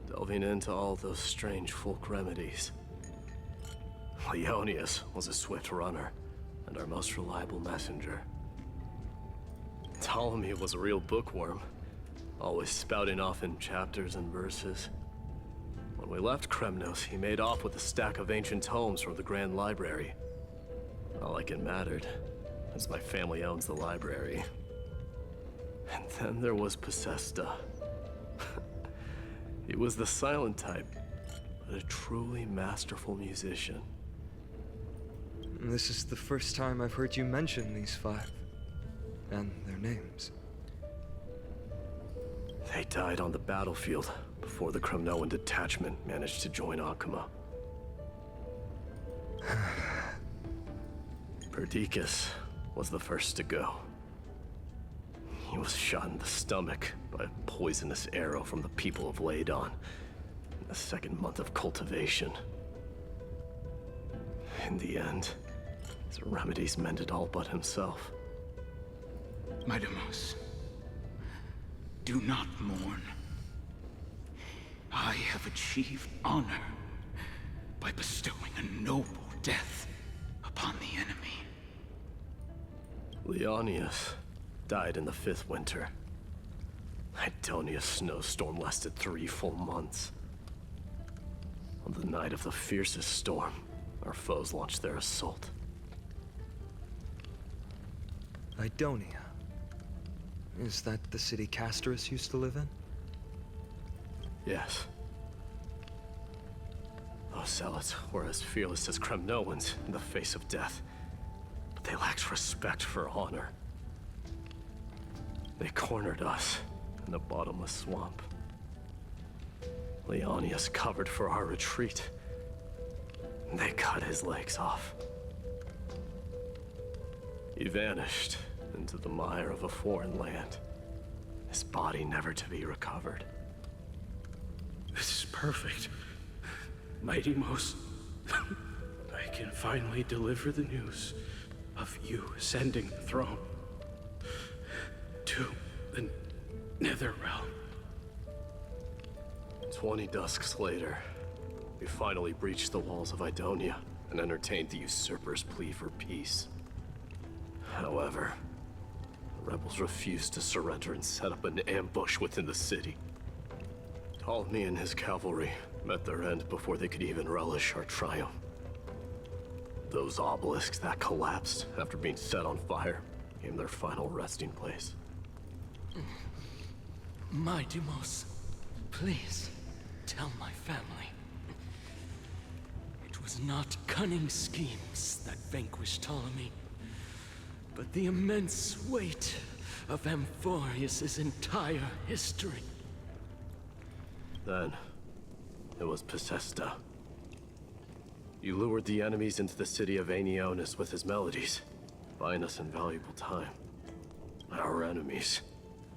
delving into all those strange folk remedies. Leonius was a swift runner and our most reliable messenger. Ptolemy was a real bookworm, always spouting off in chapters and verses. When we left Kremnos, he made off with a stack of ancient tomes from the Grand Library. Not like it mattered, as my family owns the library. And then there was Possesta. He was the silent type, but a truly masterful musician. This is the first time I've heard you mention these 5. And their names. They died on the battlefield before the Kremnoan detachment managed to join Akuma. Perdiccas was the first to go. He was shot in the stomach by a poisonous arrow from the people of Ladon in the 2nd month of cultivation. In the end, his remedies mended all but himself. Mightymouse, do not mourn. I have achieved honor by bestowing a noble death upon the enemy. Leonius died in the 5th winter. Idonia's snowstorm lasted 3 full months. On the night of the fiercest storm, our foes launched their assault. Idonia. Is that the city Castorus used to live in? Yes. Most zealots were as fearless as Kremnoans in the face of death, but they lacked respect for honor. They cornered us in a bottomless swamp. Leonius covered for our retreat. They cut his legs off. He vanished into the mire of a foreign land, his body never to be recovered. This is perfect. Mighty Mos, I can finally deliver the news of you ascending the throne to the Netherrealm. 20 dusks later, we finally breached the walls of Idonia and entertained the usurper's plea for peace. However, the rebels refused to surrender and set up an ambush within the city. Ptolemy and his cavalry met their end before they could even relish our triumph. Those obelisks that collapsed after being set on fire became their final resting place. Mighty Mos, please tell my family. It was not cunning schemes that vanquished Ptolemy, but the immense weight of Amphorius' entire history. Then, it was Pacesta. You lured the enemies into the city of Aenionis with his melodies, buying us invaluable time. Our enemies,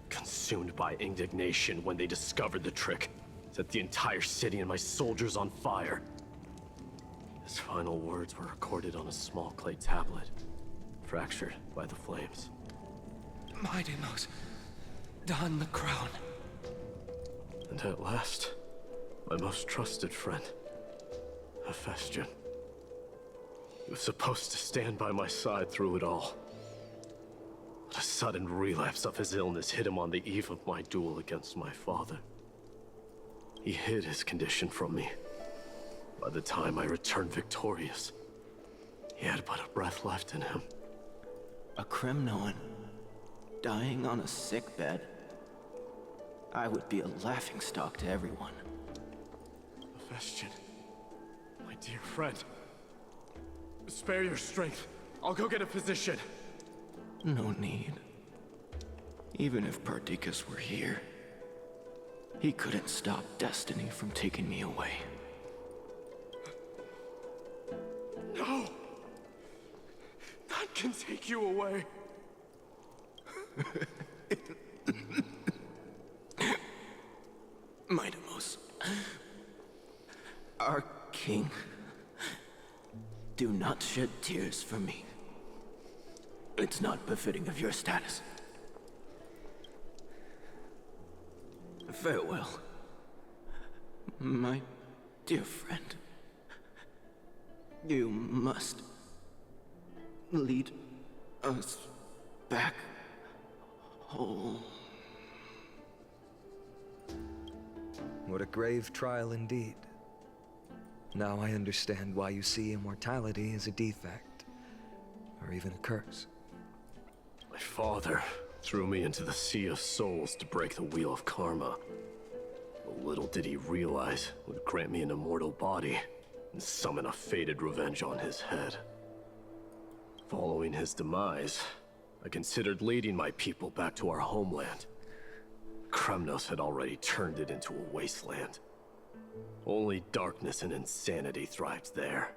consumed by indignation when they discovered the trick, set the entire city and my soldiers on fire. His final words were recorded on a small clay tablet, fractured by the flames. Mighty Mos, don the crown. And at last, my most trusted friend, Hephaestion. He was supposed to stand by my side through it all. But a sudden relapse of his illness hit him on the eve of my duel against my father. He hid his condition from me. By the time I returned victorious, he had but a breath left in him. A Kremnoan, dying on a sickbed. I would be a laughingstock to everyone. Hephaestion, my dear friend. Spare your strength. I'll go get a physician. No need. Even if Perdiccas were here, he couldn't stop destiny from taking me away. No! None can take you away. Mighty Mos, our king, do not shed tears for me. It's not befitting of your status. Farewell, my dear friend. You must lead us back home. What a grave trial indeed. Now I understand why you see immortality as a defect, or even a curse. My father threw me into the Sea of Souls to break the wheel of karma. But little did he realize it would grant me an immortal body and summon a fated revenge on his head. Following his demise, I considered leading my people back to our homeland. Kremnos had already turned it into a wasteland. Only darkness and insanity thrived there.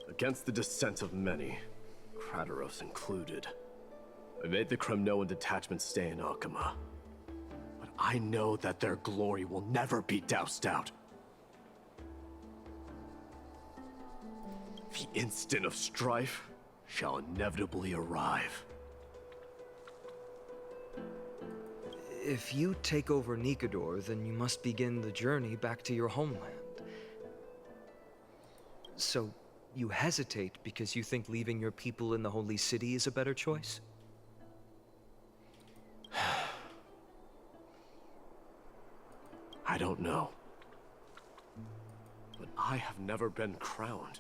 Against the dissent of many, Krateros included, I made the Kremnoan detachment stay in Akama. But I know that their glory will never be doused out. The instant of strife shall inevitably arrive. If you take over Nikedor, then you must begin the journey back to your homeland. So, you hesitate because you think leaving your people in the Holy City is a better choice? I don't know. But I have never been crowned.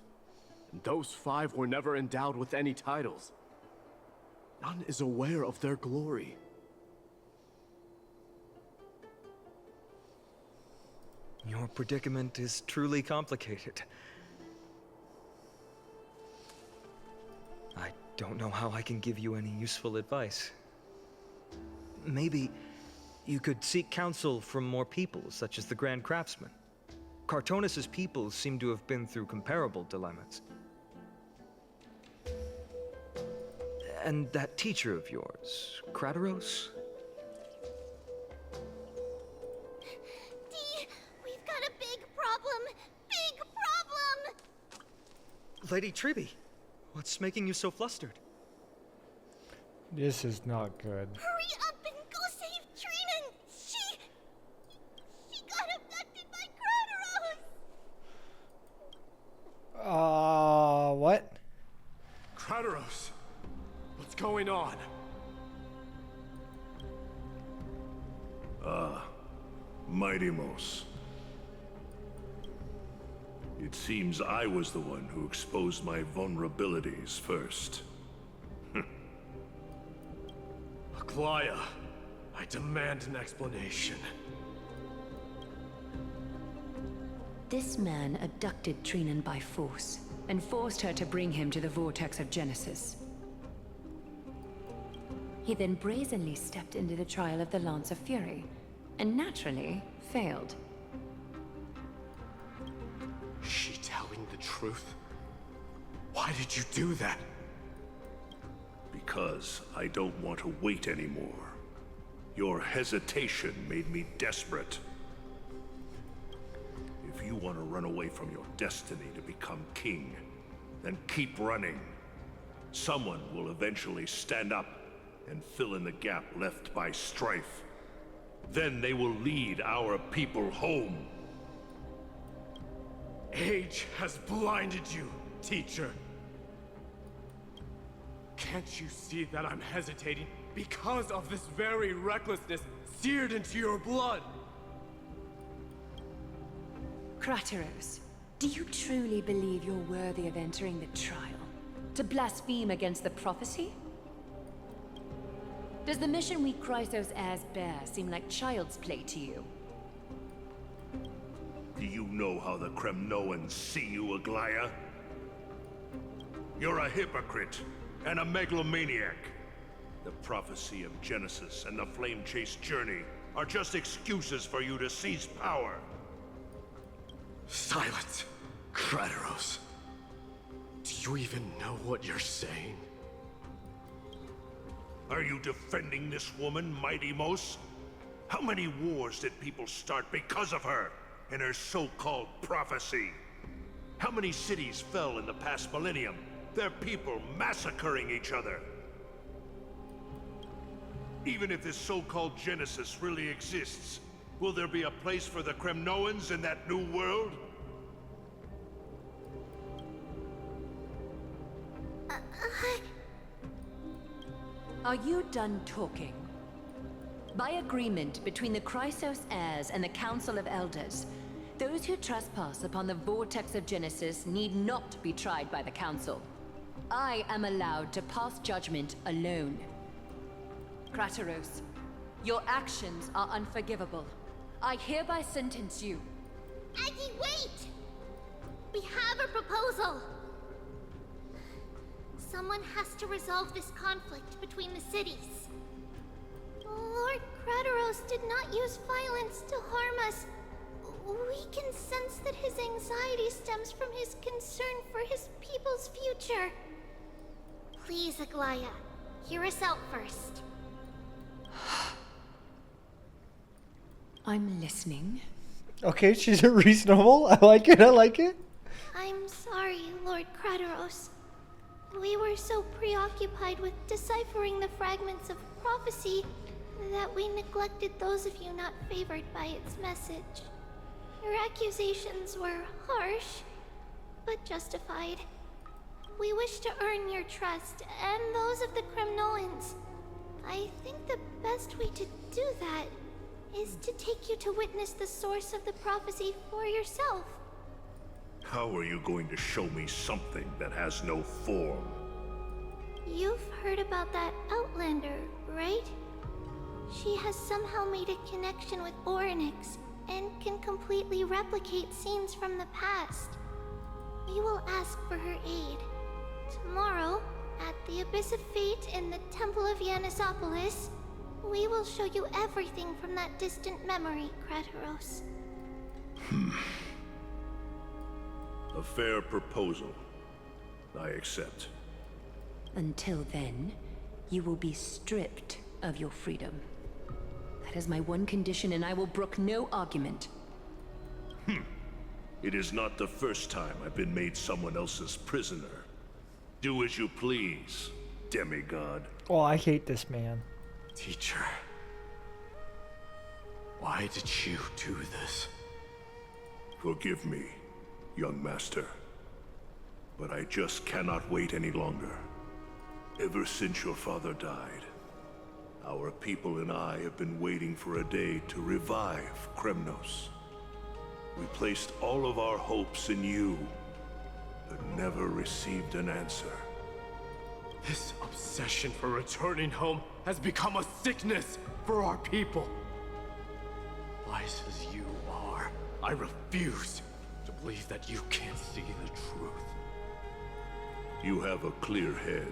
And those 5 were never endowed with any titles. None is aware of their glory. Your predicament is truly complicated. I don't know how I can give you any useful advice. Maybe you could seek counsel from more people, such as the Grand Craftsman. Cartonis' people seem to have been through comparable dilemmas. And that teacher of yours, Crateros? Dee, we've got a big problem! Big problem! Lady Treby, what's making you so flustered? This is not good. Hurry up and go save Trina! She got abducted by Crateros! What? Crateros! What's going on? Mighty-Mos. It seems I was the one who exposed my vulnerabilities first. Aglaya, I demand an explanation. This man abducted Trinan by force, and forced her to bring him to the Vortex of Genesis. He then brazenly stepped into the trial of the Lance of Fury, and naturally failed. Is she telling the truth? Why did you do that? Because I don't want to wait anymore. Your hesitation made me desperate. If you want to run away from your destiny to become king, then keep running. Someone will eventually stand up and fill in the gap left by strife. Then they will lead our people home. Age has blinded you, teacher. Can't you see that I'm hesitating because of this very recklessness seared into your blood? Crateros, do you truly believe you're worthy of entering the trial? To blaspheme against the prophecy? Does the mission we Chrysos heirs bear seem like child's play to you? Do you know how the Kremnoans see you, Aglaya? You're a hypocrite and a megalomaniac. The prophecy of Genesis and the Flame Chase journey are just excuses for you to seize power. Silence, Crateros. Do you even know what you're saying? Are you defending this woman, Mighty-Mos? How many wars did people start because of her and her so-called prophecy? How many cities fell in the past millennium? Their people massacring each other. Even if this so-called Genesis really exists, will there be a place for the Kremnoans in that new world? Are you done talking? By agreement between the Chrysos heirs and the Council of Elders, those who trespass upon the Vortex of Genesis need not be tried by the Council. I am allowed to pass judgment alone. Crateros, your actions are unforgivable. I hereby sentence you. Aggie, wait! We have a proposal! Someone has to resolve this conflict between the cities. Lord Crateros did not use violence to harm us. We can sense that his anxiety stems from his concern for his people's future. Please, Aglaya, hear us out first. I'm listening. Okay, she's reasonable. I like it. I like it. I'm sorry, Lord Crateros. We were so preoccupied with deciphering the fragments of prophecy that we neglected those of you not favored by its message. Your accusations were harsh, but justified. We wish to earn your trust and those of the Kremnoans. I think the best way to do that is to take you to witness the source of the prophecy for yourself. How are you going to show me something that has no form? You've heard about that Outlander, right? She has somehow made a connection with Orynyx, and can completely replicate scenes from the past. We will ask for her aid. Tomorrow, at the Abyss of Fate in the Temple of Yanisopolis, we will show you everything from that distant memory, Krateros. A fair proposal. I accept. Until then, you will be stripped of your freedom. That is my one condition, and I will brook no argument. It is not the first time I've been made someone else's prisoner. Do as you please, demigod. Oh, I hate this man. Teacher, why did you do this? Forgive me, young master. But I just cannot wait any longer. Ever since your father died, our people and I have been waiting for a day to revive Kremnos. We placed all of our hopes in you, but never received an answer. This obsession for returning home has become a sickness for our people. Wise as you are, I refuse to believe that you can't see the truth. You have a clear head,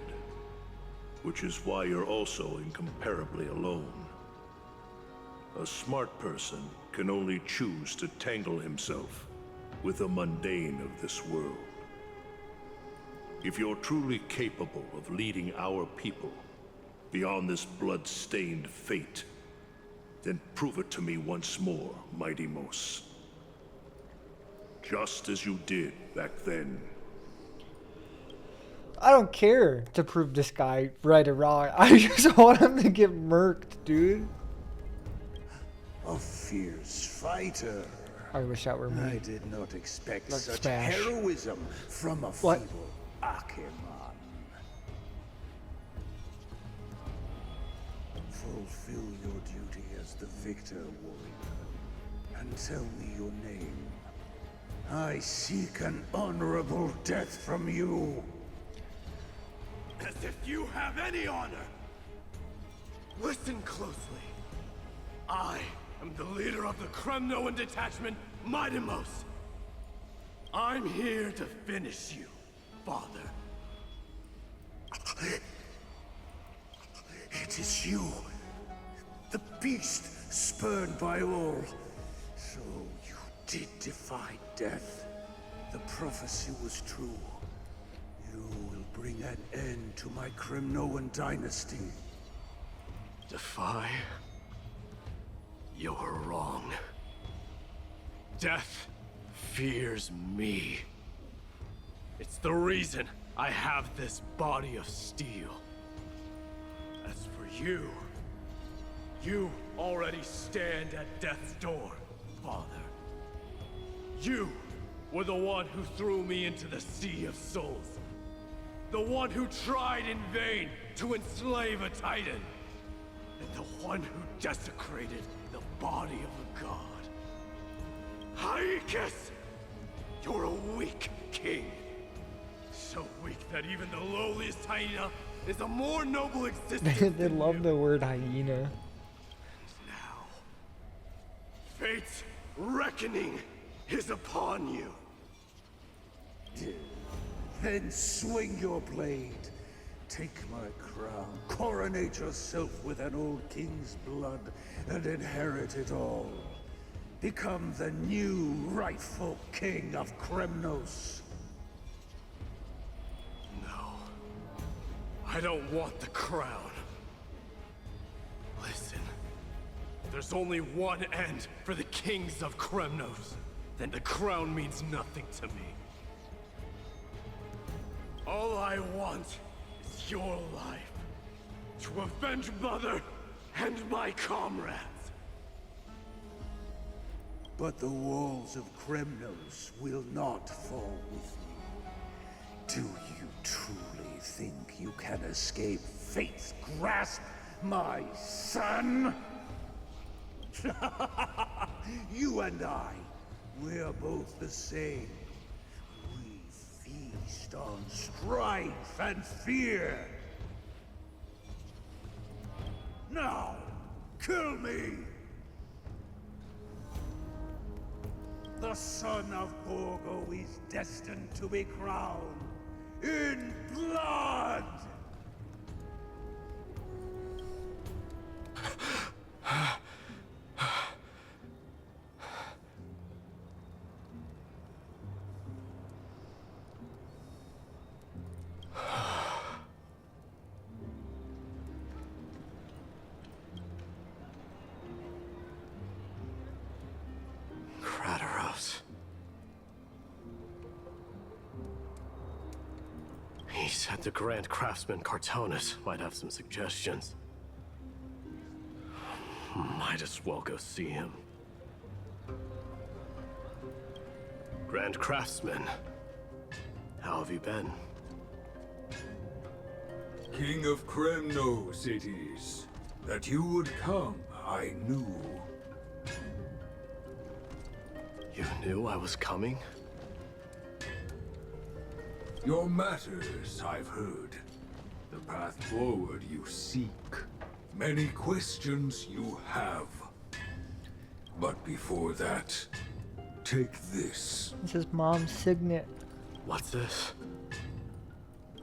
which is why you're also incomparably alone. A smart person can only choose to tangle himself with the mundane of this world. If you're truly capable of leading our people beyond this blood-stained fate, then prove it to me once more, Mighty Mos. Just as you did back then. I don't care to prove this guy right or wrong. I just want him to get murked, dude. A fierce fighter. I wish that were me. I did not expect Let's such smash. heroism from a What? feeble Acheron. Fulfill your duty as the victor, warrior, and tell me your name. I seek an honorable death from you. As if you have any honor! Listen closely. I am the leader of the Kremnoan detachment, Mighty Mos. I'm here to finish you, Father. It is you, the beast spurned by all. So you did defy death. The prophecy was true. You will bring an end to my Kremnoan dynasty. Defy? You're wrong. Death fears me. It's the reason I have this body of steel. As for you, you already stand at death's door, Father. You were the one who threw me into the Sea of Souls. The one who tried in vain to enslave a Titan. And the one who desecrated the body of a god. Haikis! You're a weak king. So weak that even the lowliest hyena is a more noble existence. They love the word hyena. Now, fate's reckoning is upon you. Then swing your blade. Take my crown. Coronate yourself with an old king's blood and inherit it all. Become the new rightful king of Kremnos. No. I don't want the crown. Listen. There's only one end for the kings of Kremnos. Then the crown means nothing to me. All I want is your life. To avenge Mother and my comrades. But the walls of Kremnos will not fall with me. Do you truly think you can escape fate's grasp, my son? You and I, we're both the same. We feast on strife and fear. Now, kill me! The son of Borgo is destined to be crowned in blood! Crateros. He said the Grand Craftsman Cartonus might have some suggestions. Might as well go see him. Grand Craftsman, how have you been? King of Kremnos it is. That you would come, I knew. You knew I was coming? Your matters, I've heard. The path forward you seek. Many questions you have. But before that, take this. This is Mom's signet. What's this?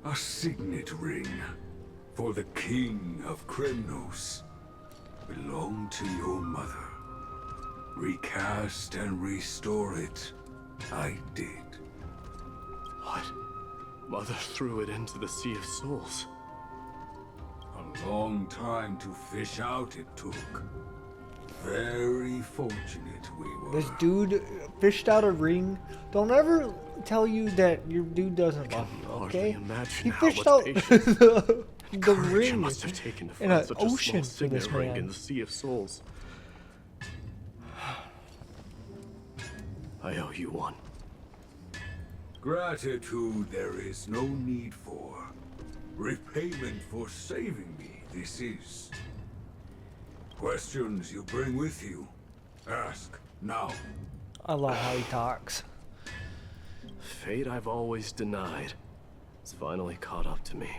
A signet ring for the King of Kremnos. Belonged to your mother. Recast and restore it. I did. What? Mother threw it into the Sea of Souls. A long time to fish out it took. Very fortunate we were. This dude fished out a ring. Don't ever tell you that your dude doesn't love you, okay? He fished out the ring must have taken to in find an such a ocean small for this signet ring man. in the Sea of Souls. I owe you one. Gratitude there is no need for. Repayment for saving me, this is. Questions you bring with you? Ask now. I love how he talks. Fate I've always denied. It's finally caught up to me.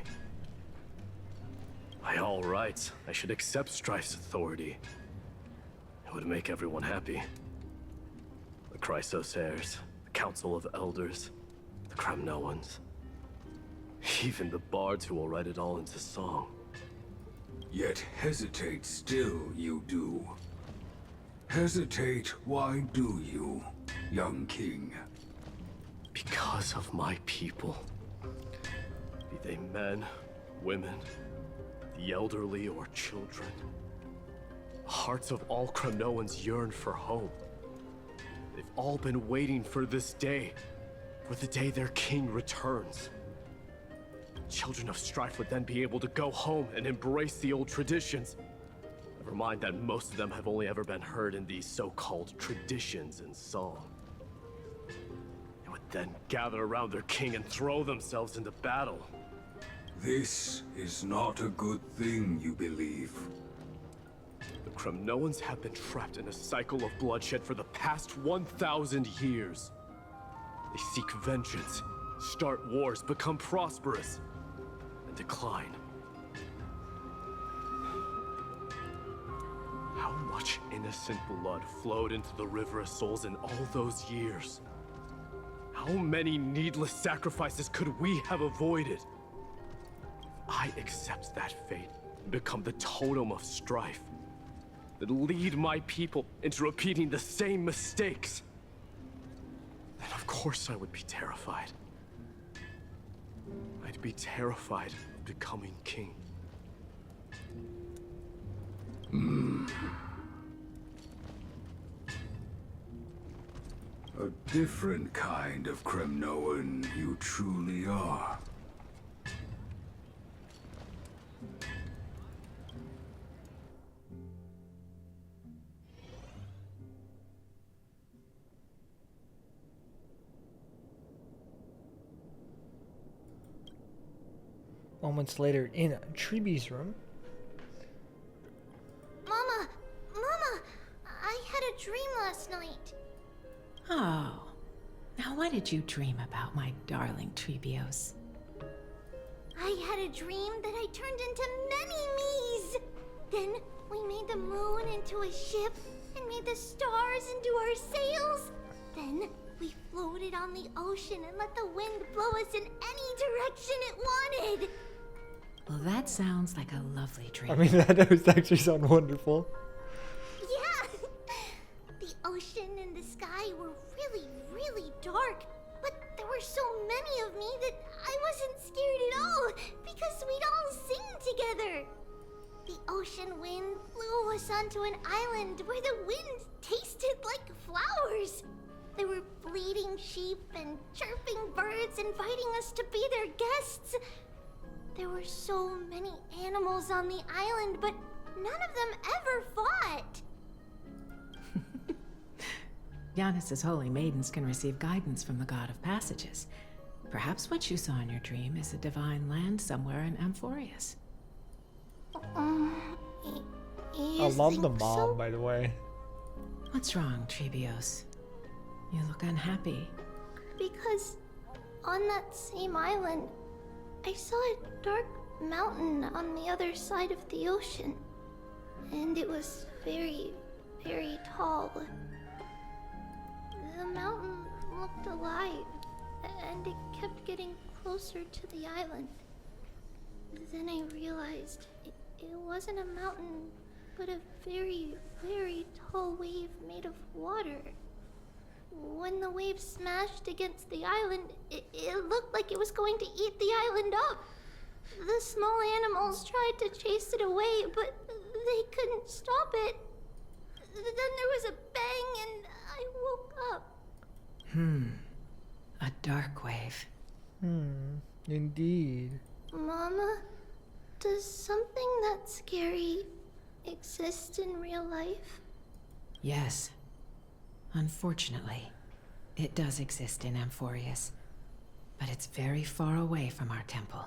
By all rights, I should accept Strife's authority. It would make everyone happy. The Chrysos heirs, the Council of Elders, the Kremnoans. Even the bards who will write it all into song. Yet hesitate still you do. Hesitate, why do you, young king? Because of my people. Be they men, women, the elderly or children. The hearts of all Kremnoans yearn for home. They've all been waiting for this day. For the day their king returns. Children of Strife would then be able to go home and embrace the old traditions. Never mind that most of them have only ever been heard in these so-called traditions in song. They would then gather around their king and throw themselves into battle. This is not a good thing, you believe. The Kremnoans have been trapped in a cycle of bloodshed for the past 1,000 years. They seek vengeance, start wars, become prosperous, and decline. How much innocent blood flowed into the River of Souls in all those years? How many needless sacrifices could we have avoided? If I accept that fate and become the totem of strife, that lead my people into repeating the same mistakes, then of course I would be terrified. I'd be terrified of becoming king. A different kind of Kremnoan you truly are. Moments later, in Treebee's room. Mama! Mama! I had a dream last night. Oh. Now what did you dream about, my darling Treebeos? I had a dream that I turned into many me's. Then we made the moon into a ship and made the stars into our sails. Then we floated on the ocean and let the wind blow us in any direction it wanted. Well, that sounds like a lovely dream. I mean, that does actually sound wonderful. Yeah! The ocean and the sky were really, really dark, but there were so many of me that I wasn't scared at all because we'd all sing together. The ocean wind blew us onto an island where the wind tasted like flowers. There were bleating sheep and chirping birds inviting us to be their guests. There were so many animals on the island, but none of them ever fought. Yanis's holy maidens can receive guidance from the God of Passages. Perhaps what you saw in your dream is a divine land somewhere in Amphorius. I love the mom, by the way. What's wrong, Trebios? You look unhappy. Because on that same island, I saw a dark mountain on the other side of the ocean. And it was very, very tall. The mountain looked alive, and it kept getting closer to the island. Then I realized it wasn't a mountain, but a very, very tall wave made of water. When the wave smashed against the island, it looked like it was going to eat the island up. The small animals tried to chase it away, but they couldn't stop it. Then there was a bang and I woke up. A dark wave. Indeed. Mama, does something that scary exist in real life? Yes. Unfortunately, it does exist in Amphorius, but it's very far away from our temple.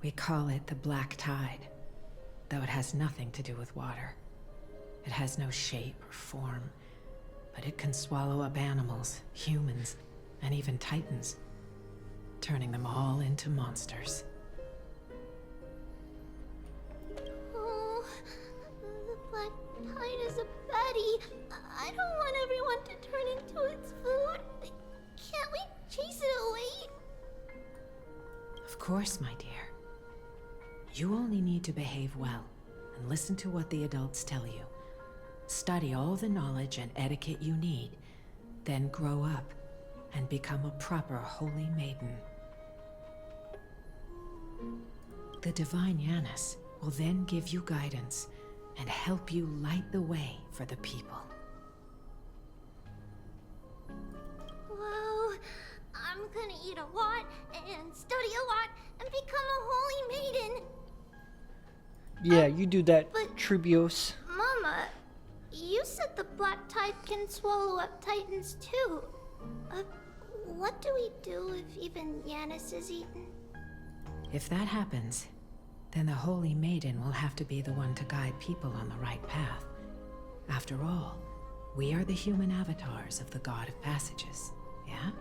We call it the Black Tide, though it has nothing to do with water. It has no shape or form, but it can swallow up animals, humans, and even titans, turning them all into monsters. Oh, the Black Tide is a baddie. I don't want everyone to turn into its food. Can't we chase it away? Of course, my dear. You only need to behave well and listen to what the adults tell you. Study all the knowledge and etiquette you need, then grow up and become a proper holy maiden. The divine Yanis will then give you guidance and help you light the way for the people. Wow, I'm gonna eat a lot and study a lot and become a holy maiden. Yeah, you do that, but- Trebios. Mama, you said the Black Tide can swallow up titans too. What do we do if even Yanis is eaten? If that happens, then the Holy Maiden will have to be the one to guide people on the right path. After all, we are the human avatars of the God of Passages, yeah?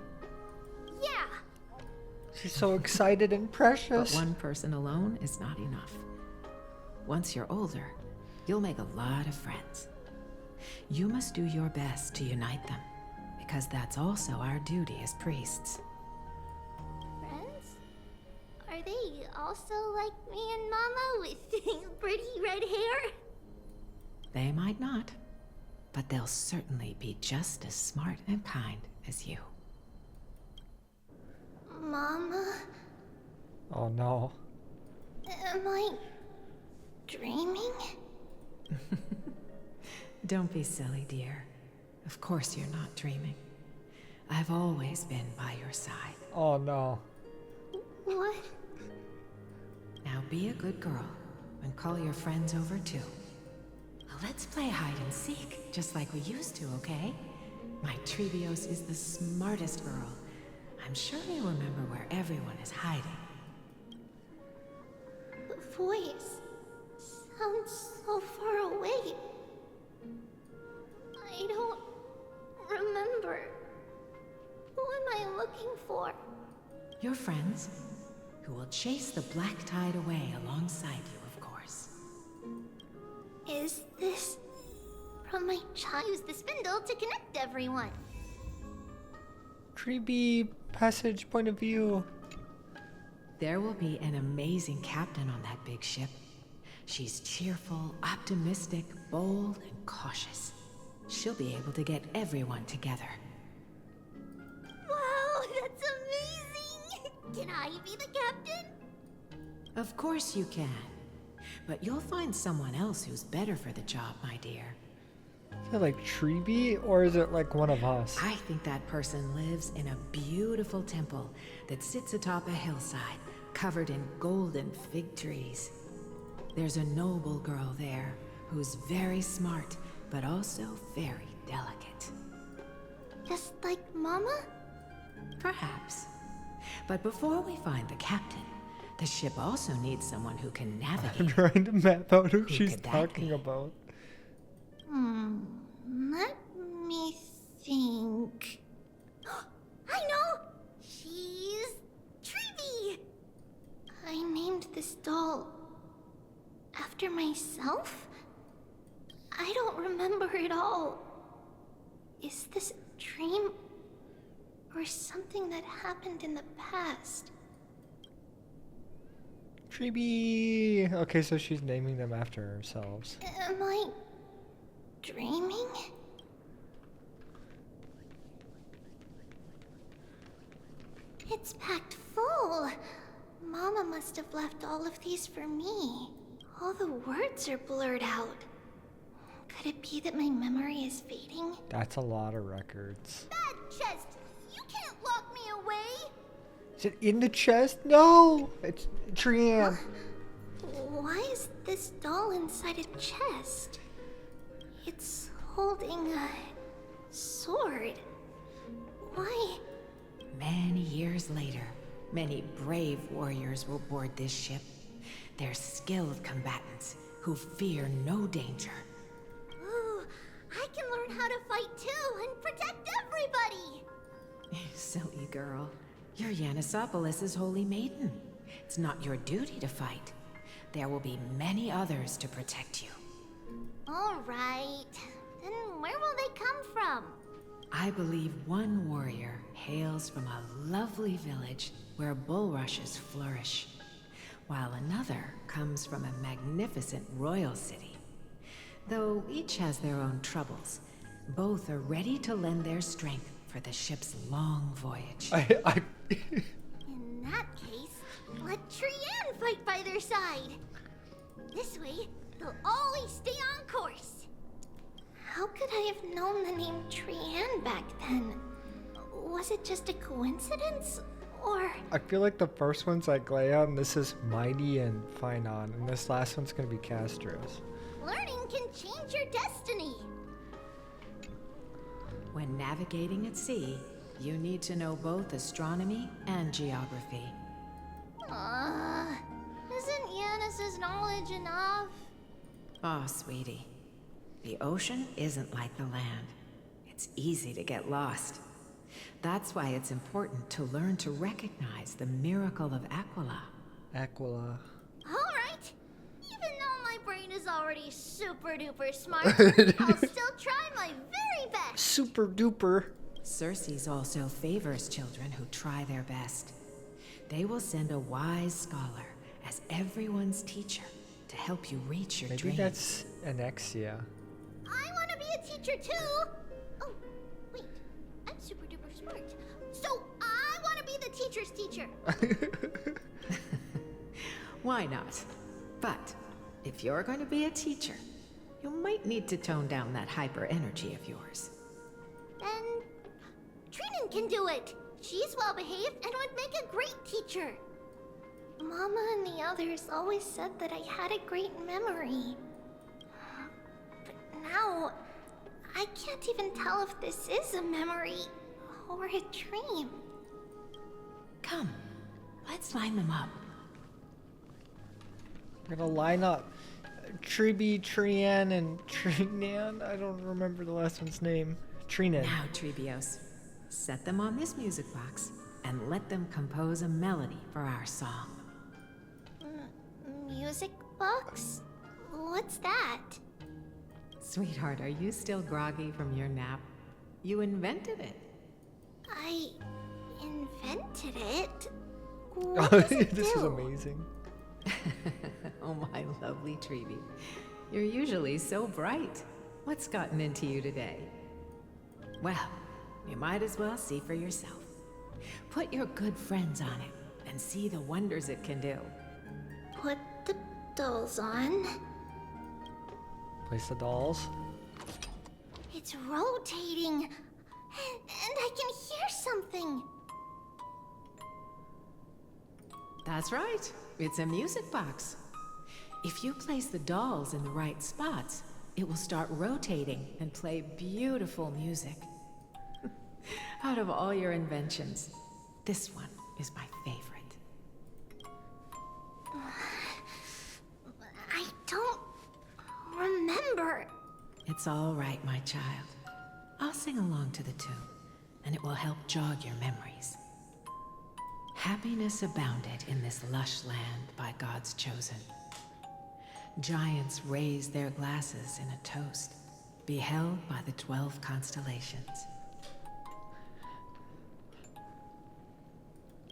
Yeah! She's so excited and precious. But one person alone is not enough. Once you're older, you'll make a lot of friends. You must do your best to unite them, because that's also our duty as priests. Friends? Are they also like me and Mama with pretty red hair? They might not, but they'll certainly be just as smart and kind as you. Mama? Oh no. Am I dreaming? Don't be silly, dear. Of course you're not dreaming. I've always been by your side. Oh no. What? Now be a good girl and call your friends over too. Well, let's play hide and seek, just like we used to, okay? My Trebios is the smartest girl. I'm sure you remember where everyone is hiding. The voice sounds so far away. I don't remember. Who am I looking for? Your friends, who will chase the Black Tide away alongside you, of course. Is this from my child? Use the spindle to connect everyone. Treeby passage point of view. There will be an amazing captain on that big ship. She's cheerful, optimistic, bold, and cautious. She'll be able to get everyone together. Wow, that's amazing! Can I be the captain? Of course you can. But you'll find someone else who's better for the job, my dear. Is it like Treeby, or is it like one of us? I think that person lives in a beautiful temple that sits atop a hillside, covered in golden fig trees. There's a noble girl there who's very smart, but also very delicate. Just like Mama? Perhaps. But before we find the captain, the ship also needs someone who can navigate. I'm trying to map out who she's could that talking be? about. Let me think. I know! She's Treeby! I named this doll after myself? I don't remember it all. Is this a dream? Or something that happened in the past? Treeby! Okay, so she's naming them after herself. Am I dreaming? It's packed full. Mama must have left all of these for me. All the words are blurred out. Could it be that my memory is fading? That's a lot of records. That chest! You can't lock me away! Is it in the chest? No! It's Trian. Why is this doll inside a chest? It's holding a sword. Why? Many years later, many brave warriors will board this ship. They're skilled combatants who fear no danger. Ooh, I can learn how to fight too and protect everybody! Silly girl. You're Yanisopoulos' holy maiden. It's not your duty to fight. There will be many others to protect you. Alright. Then where will they come from? I believe one warrior hails from a lovely village where bulrushes flourish, while another comes from a magnificent royal city. Though each has their own troubles, both are ready to lend their strength for the ship's long voyage. In that case, let Trian fight by their side. This way, they'll always stay on course. How could I have known the name Trian back then? Was it just a coincidence? Or... I feel like the first one's like Leia, and this is Mighty and Finon, and this last one's gonna be Castros. learning can change your destiny. When navigating at sea, you need to know both astronomy and geography. Isn't Yanis's knowledge enough? Oh, sweetie. The ocean isn't like the land. It's easy to get lost. That's why it's important to learn to recognize the miracle of Aquila. Aquila. Alright. Even though my brain is already super duper smart, I'll still try my very best. Super duper. Circe also favors children who try their best. They will send a wise scholar as everyone's teacher to help you reach your Maybe dreams. that's Anexia. I want to be a teacher too. Oh, wait. I'm super duper smart. So I want to be the teacher's teacher. Why not? But if you're going to be a teacher, you might need to tone down that hyper energy of yours. Then Trinan can do it. She's well behaved and would make a great teacher. Mama and the others always said that I had a great memory. But now, I can't even tell if this is a memory or a dream. Come, let's line them up. We're gonna line up Treeby, Trian, and Trinan. I don't remember the last one's name. Trinan. Now, Trebios, set them on this music box and let them compose a melody for our song. Music box? What's that? Sweetheart, are you still groggy from your nap? You invented it. I invented it. Oh, What does it this is do? amazing. Oh, my lovely Treeby. You're usually so bright. What's gotten into you today? Well, you might as well see for yourself. Put your good friends on it and see the wonders it can do. Put the dolls on. Place the dolls. It's rotating. And I can hear something. That's right. It's a music box. If you place the dolls in the right spots, it will start rotating and play beautiful music. Out of all your inventions, this one is my favorite. I don't remember. It's all right, my child. I'll sing along to the tune, and it will help jog your memories. Happiness abounded in this lush land by God's chosen. Giants raised their glasses in a toast, beheld by the 12 constellations.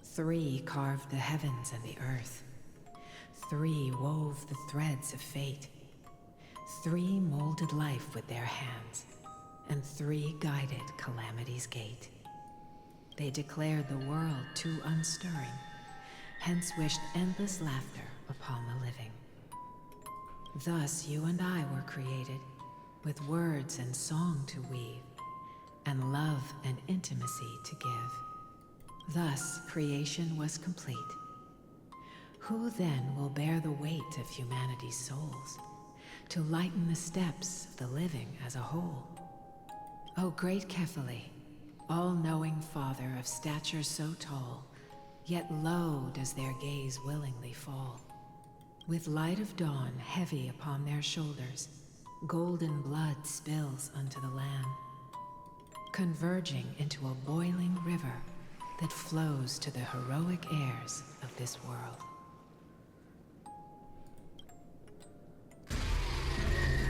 3 carved the heavens and the earth. 3 wove the threads of fate. 3 molded life with their hands, and 3 guided calamity's gate. They declared the world too unstirring, hence wished endless laughter upon the living. Thus you and I were created, with words and song to weave, and love and intimacy to give. Thus creation was complete. Who then will bear the weight of humanity's souls, to lighten the steps of the living as a whole? O great Kefali, all-knowing Father of stature so tall, yet low does their gaze willingly fall. With light of dawn heavy upon their shoulders, golden blood spills unto the land, converging into a boiling river that flows to the heroic heirs of this world.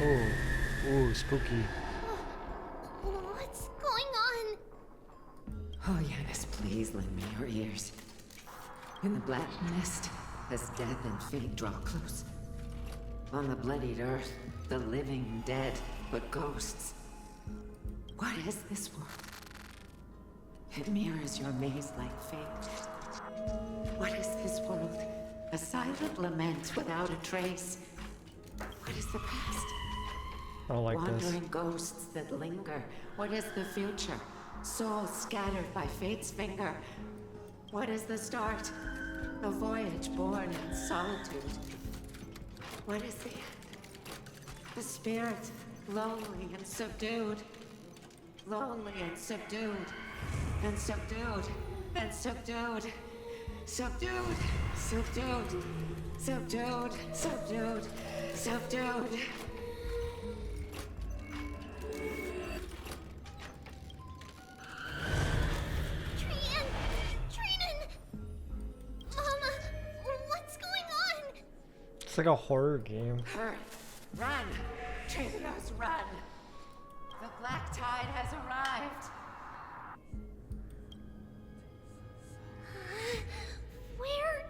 Oh, ooh, spooky. What's going on? Oh, Yanis, please lend me your ears. In the black mist, as death and fate draw close. On the bloodied earth, the living dead, but ghosts. What is this world? It mirrors your maze-like fate. What is this world? A silent lament without a trace. What is the past? I don't like Wandering this. ghosts that linger. What is the future? Souls scattered by fate's finger. What is the start? A voyage born in solitude. What is the end? The spirit, lonely and subdued. Lonely and subdued. And subdued. And subdued. Subdued. Subdued. Subdued. Subdued. Subdued. It's like a horror game. Hurry! Run! Trivios, run! The black tide has arrived! Where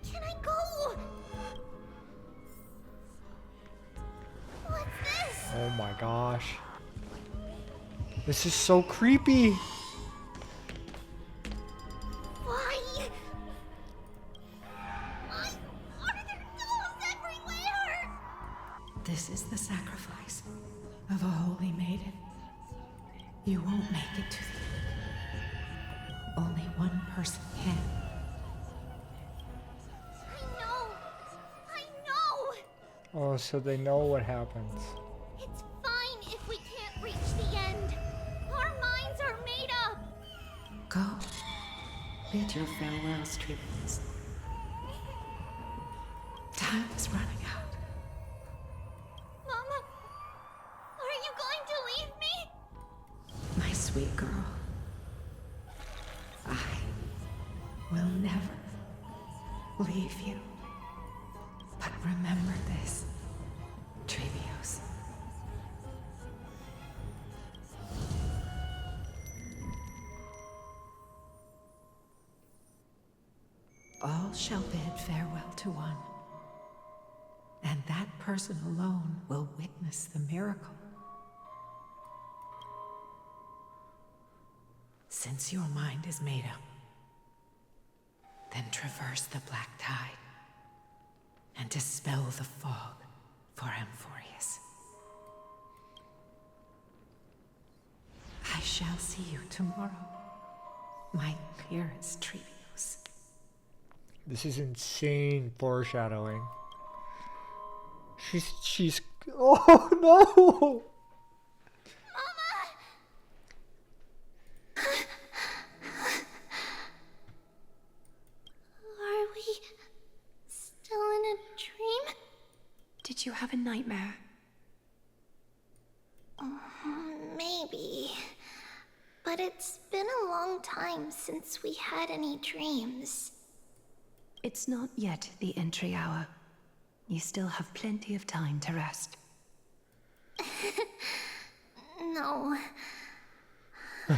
can I go? What's this? Oh my gosh. This is so creepy. Why? Why are there dolls everywhere? This is the sacrifice of a holy maiden. You won't make it to the end. Only one person can. I know. Oh, so they know what happens. It's fine if we can't reach the end. Our minds are made up. Go. Bid your farewells, Trivians. Time is running out. Mama, are you going to leave me? My sweet girl. I will never leave you. But remember this, Trevios. all shall bid farewell to one. And that person alone will witness the miracle. Since your mind is made up, then traverse the black tide and dispel the fog for Amphorius. I shall see you tomorrow, my clearest Trevios. This is insane foreshadowing. She's oh no! Are we still in a dream? Did you have a nightmare? Maybe. But it's been a long time since we had any dreams. It's not yet the entry hour. You still have plenty of time to rest. No.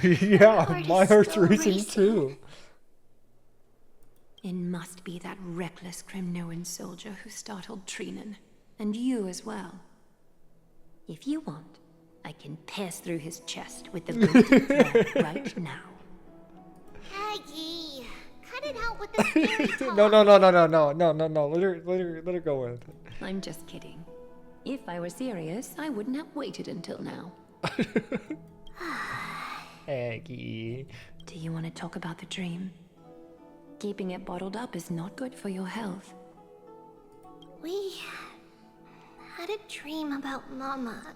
Yeah, my heart's racing too. It must be that reckless Kremnoan soldier who startled Trinan. And you as well. If you want, I can pierce through his chest with the golden thread right now. Aggie, cut it out with the scary talk. No. Let her go with it. I'm just kidding. If I were serious, I wouldn't have waited until now. Aggie. Do you want to talk about the dream? Keeping it bottled up is not good for your health. We had a dream about Mama.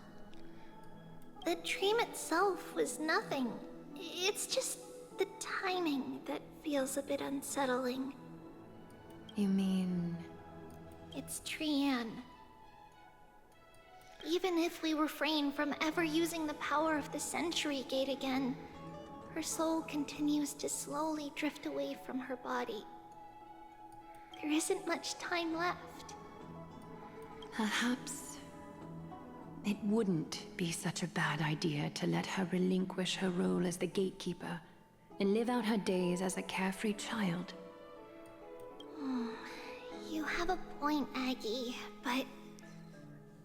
The dream itself was nothing. It's just the timing that feels a bit unsettling. You mean... It's Trian. Even if we refrain from ever using the power of the Century Gate again, her soul continues to slowly drift away from her body. There isn't much time left. Perhaps it wouldn't be such a bad idea to let her relinquish her role as the gatekeeper and live out her days as a carefree child. You have a point, Aggie, but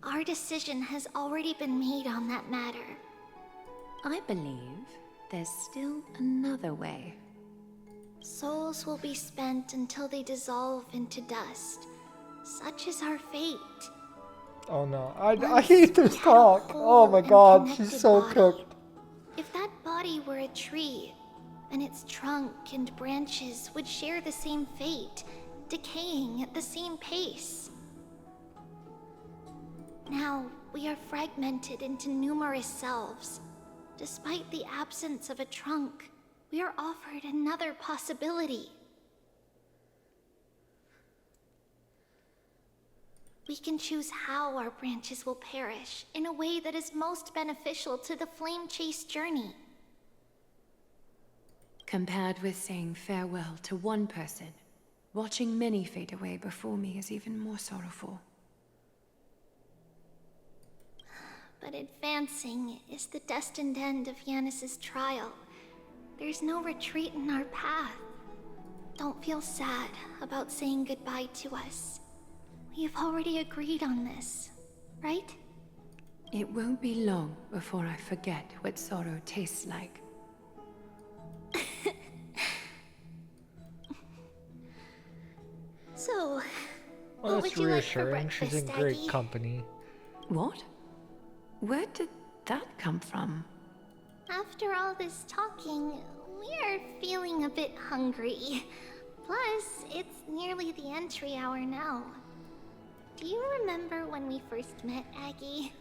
our decision has already been made on that matter. I believe there's still another way. Souls will be spent until they dissolve into dust. Such is our fate. Oh no, I hate this talk. Oh my god, she's so cooked. If that body were a tree, then its trunk and branches would share the same fate, decaying at the same pace. Now, we are fragmented into numerous selves. Despite the absence of a trunk, we are offered another possibility. We can choose how our branches will perish in a way that is most beneficial to the Flame Chase journey. Compared with saying farewell to one person, watching many fade away before me is even more sorrowful. But advancing is the destined end of Yanis's trial. There's no retreat in our path. Don't feel sad about saying goodbye to us. We've already agreed on this, right? It won't be long before I forget what sorrow tastes like. So, Well, what that's would you like for reassuring. She's in breakfast, great Aggie? company. What? Where did that come from? After all this talking, we are feeling a bit hungry. Plus, it's nearly the entry hour now. Do you remember when we first met, Aggie?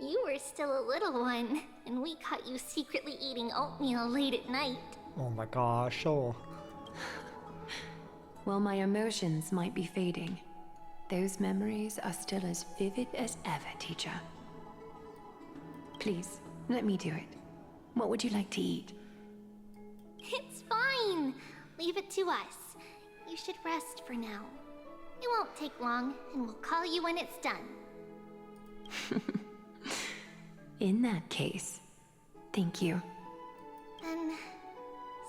You were still a little one, and we caught you secretly eating oatmeal late at night. Oh my gosh, oh. While my emotions might be fading, those memories are still as vivid as ever, teacher. Please, let me do it. What would you like to eat? It's fine. Leave it to us. You should rest for now. It won't take long, and we'll call you when it's done. In that case, thank you. Then,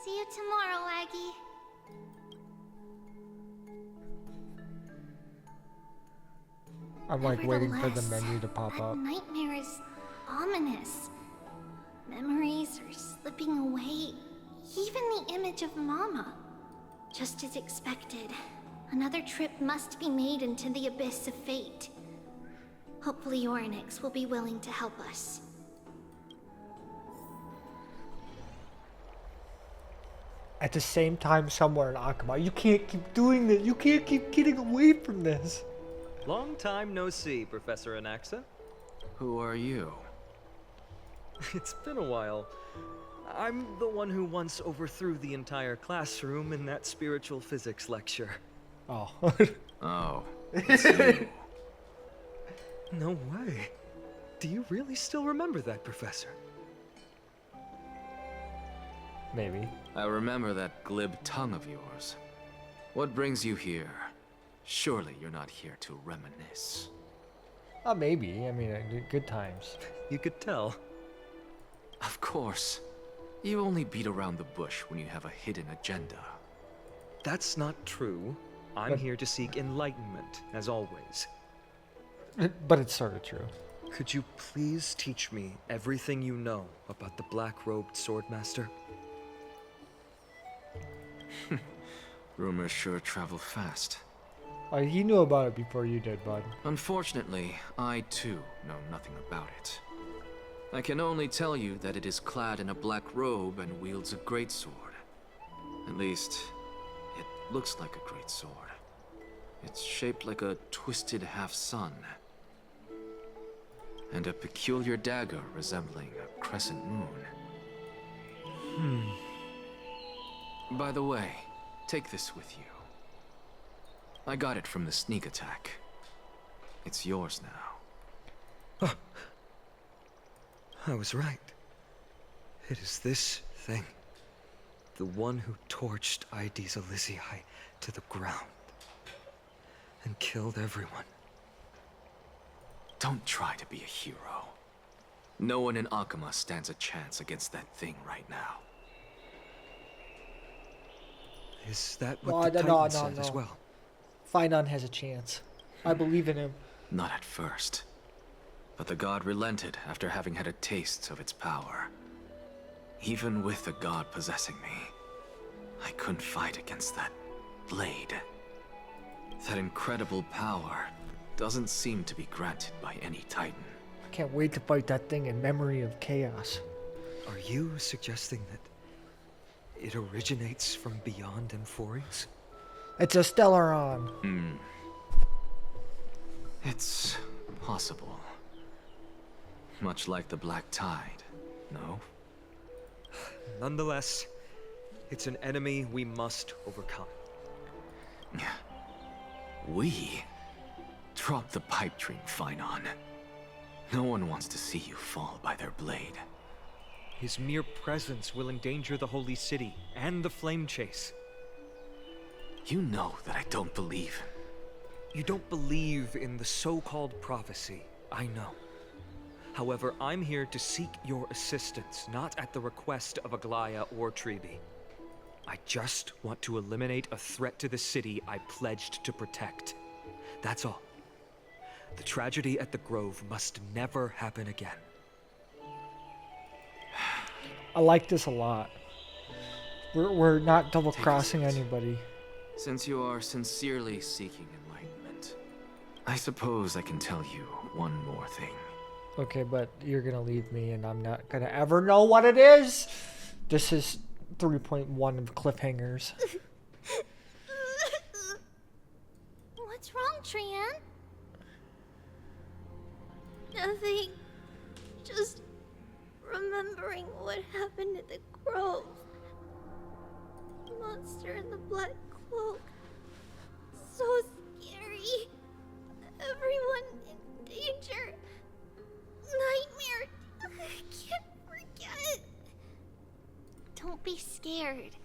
see you tomorrow, Aggie. I'm like waiting for the Nevertheless, menu to pop that up. nightmare is ominous. Memories are slipping away. Even the image of Mama. Just as expected, another trip must be made into the abyss of fate. Hopefully Orynyx will be willing to help us. At the same time, somewhere in Akuma, you can't keep doing this. You can't keep getting away from this. Long time no see, Professor Anaxa. Who are you? It's been a while. I'm the one who once overthrew the entire classroom in that spiritual physics lecture. Oh. Oh, it's you. No way. Do you really still remember that, Professor? Maybe. I remember that glib tongue of yours. What brings you here? Surely you're not here to reminisce. Maybe. I mean, good times. You could tell. Of course. You only beat around the bush when you have a hidden agenda. That's not true. I'm here to seek enlightenment, as always. But it's sort of true. Could you please teach me everything you know about the black-robed swordmaster? Rumors sure travel fast. He knew about it before you did, bud. Unfortunately, I too know nothing about it. I can only tell you that it is clad in a black robe and wields a greatsword. At least, it looks like a greatsword. It's shaped like a twisted half-sun. And a peculiar dagger resembling a crescent moon. By the way, take this with you. I got it from the sneak attack. It's yours now. I was right. It is this thing. The one who torched Aedes Elysiae to the ground. And killed everyone. Don't try to be a hero. No one in Akuma stands a chance against that thing right now. Is that what the Titan said as well? Phynon has a chance. I believe in him. Not at first. But the god relented after having had a taste of its power. Even with the god possessing me, I couldn't fight against that blade. That incredible power doesn't seem to be granted by any Titan. I can't wait to fight that thing in memory of chaos. Are you suggesting that it originates from beyond Amphorius? It's a Stellaron. It's possible. Much like the Black Tide, no? Nonetheless, it's an enemy we must overcome. We? Drop the pipe dream, Phynon. No one wants to see you fall by their blade. His mere presence will endanger the Holy City and the Flame Chase. You know that I don't believe. You don't believe in the so-called prophecy, I know. However, I'm here to seek your assistance, not at the request of Aglaya or Tribi. I just want to eliminate a threat to the city I pledged to protect. That's all. The tragedy at the Grove must never happen again. I like this a lot. We're not double-crossing anybody. Since you are sincerely seeking enlightenment, I suppose I can tell you one more thing. Okay, but you're gonna leave me and I'm not gonna ever know what it is. This is 3.1 of cliffhangers. What's wrong, Trian? Nothing. Just remembering what happened at the Grove. The monster in the black cloak. So scary. Everyone in danger. Nightmare. I can't forget. Don't be scared.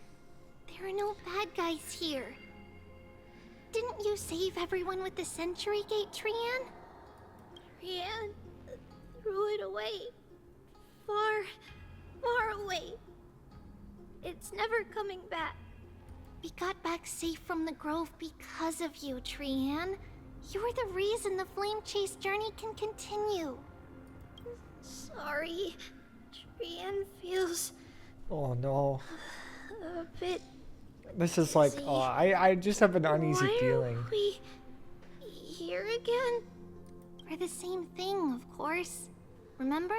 There are no bad guys here. Didn't you save everyone with the Century Gate, Trian? Trian threw it away. Far, far away. It's never coming back. We got back safe from the Grove because of you, Trian. You're the reason the flame chase journey can continue. Sorry. Trian feels Oh no. a bit... This is like, oh, I just have an uneasy Why feeling. are we here again? For the same thing, of course. Remember?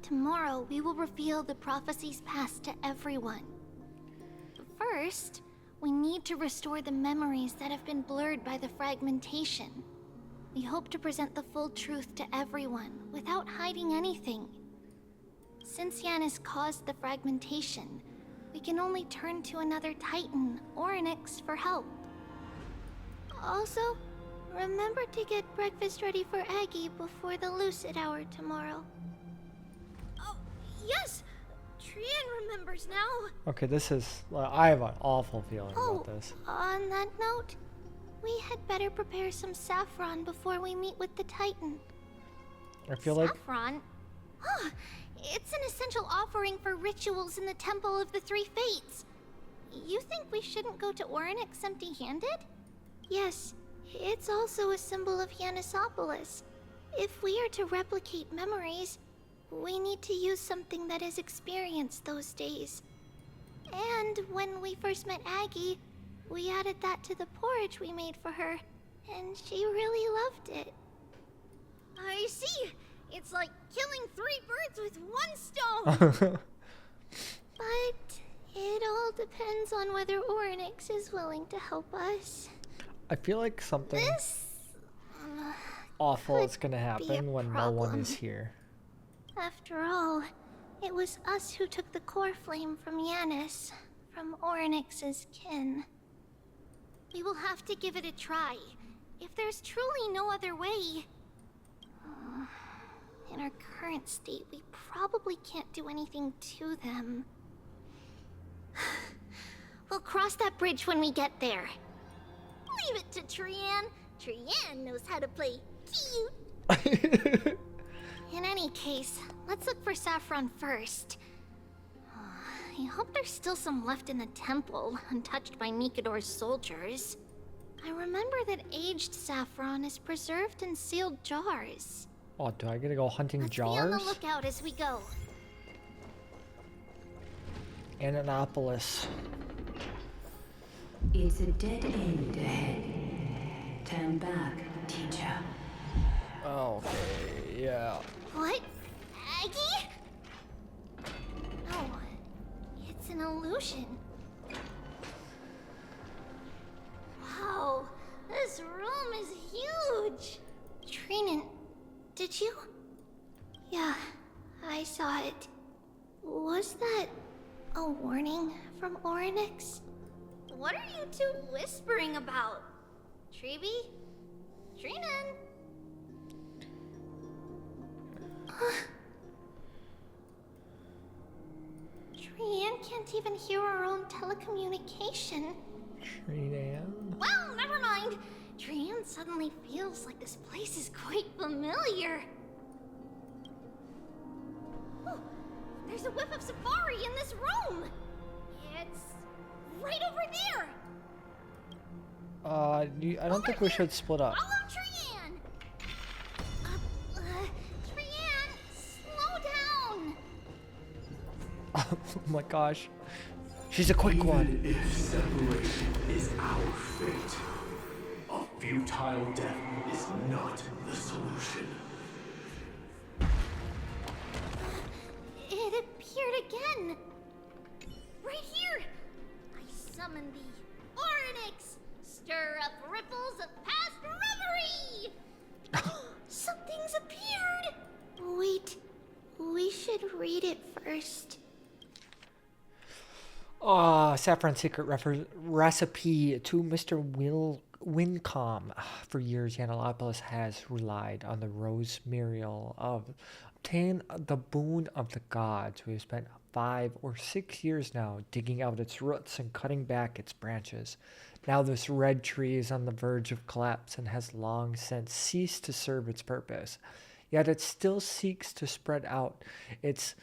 Tomorrow we will reveal the prophecies past to everyone. But first, we need to restore the memories that have been blurred by the fragmentation. We hope to present the full truth to everyone without hiding anything. Since Yanis caused the fragmentation, we can only turn to another Titan, Orynyx, for help. Also, remember to get breakfast ready for Aggie before the lucid hour tomorrow. Oh, yes! Trian remembers now. Okay, this is, I have an awful feeling Oh, about this. on that note, we had better prepare some saffron before we meet with the Titan. I feel like Saffron? Huh, it's an essential offering for rituals in the Temple of the Three Fates. You think we shouldn't go to Orynyx empty-handed? Yes, it's also a symbol of Yanisopolis. If we are to replicate memories, we need to use something that has experienced those days. And when we first met Aggie, we added that to the porridge we made for her, and she really loved it. I see. It's like killing 3 birds with 1 stone. But it all depends on whether Orynyx is willing to help us. I feel like something This awful is gonna be a happen when no one is here. After all, it was us who took the core flame from Yanis, from Orynyx's kin. We will have to give it a try. If there's truly no other way... in our current state, we probably can't do anything to them. We'll cross that bridge when we get there. Leave it to Trian. Trian knows how to play cute. In any case, let's look for saffron first. I hope there's still some left in the temple, untouched by Nikador's soldiers. I remember that aged saffron is preserved in sealed jars. Oh, do I gotta go hunting Be on jars? the lookout as we go. Ananopolis. It's a dead end ahead. Turn back, teacher. Okay, yeah. What? Aggie? No. It's an illusion. Wow. This room is huge. Trinan, did you? Yeah, I saw it. Was that a warning from Orynyx? What are you two whispering about? Treeby? Trinan? Trian can't even hear our own telecommunication. Trian? Well, never mind. Trian suddenly feels like this place is quite familiar. Oh, there's a whiff of safari in this room. It's right over there. I don't think we should split up. Follow Trian. Trian, slow down. Oh my gosh. She's a quick one. If separation is our fate, a futile death is not the solution. It appeared again. Right here. I summon thee. Orynyx, stir up ripples of past reverie. Something's appeared. Wait, we should read it first. Saffron secret recipe to Mr. Wincom. For years, Yanisopolis has relied on the Rose Muriel of obtain the boon of the gods. We have spent 5 or 6 years now digging out its roots and cutting back its branches. Now this red tree is on the verge of collapse and has long since ceased to serve its purpose. Yet it still seeks to spread out its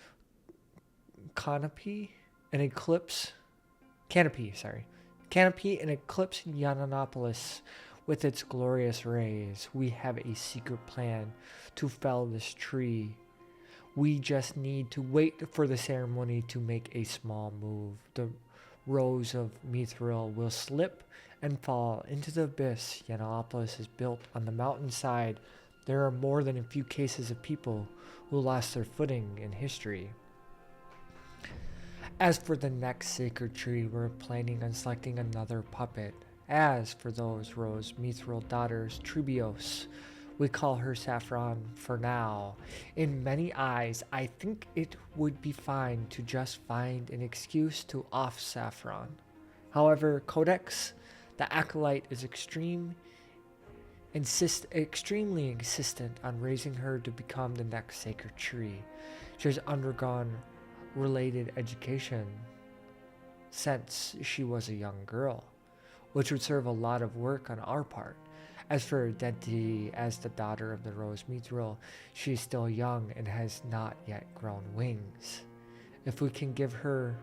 canopy and eclipse Yanisopolis With its glorious rays, we have a secret plan to fell this tree. We just need to wait for the ceremony to make a small move. The rose of Mithril will slip and fall into the abyss. Yanopolis is built on the mountainside. There are more than a few cases of people who lost their footing in history. As for the next sacred tree, we're planning on selecting another puppet. As for those Rose Mithril daughters, Trebios, we call her Saffron for now. In many eyes, I think it would be fine to just find an excuse to off Saffron. However, Codex, the Acolyte, is extremely insistent on raising her to become the next sacred tree. She has undergone related education since she was a young girl, which would serve a lot of work on our part. As for her identity as the daughter of the Rose Mithril, she is still young and has not yet grown wings. If we can keep her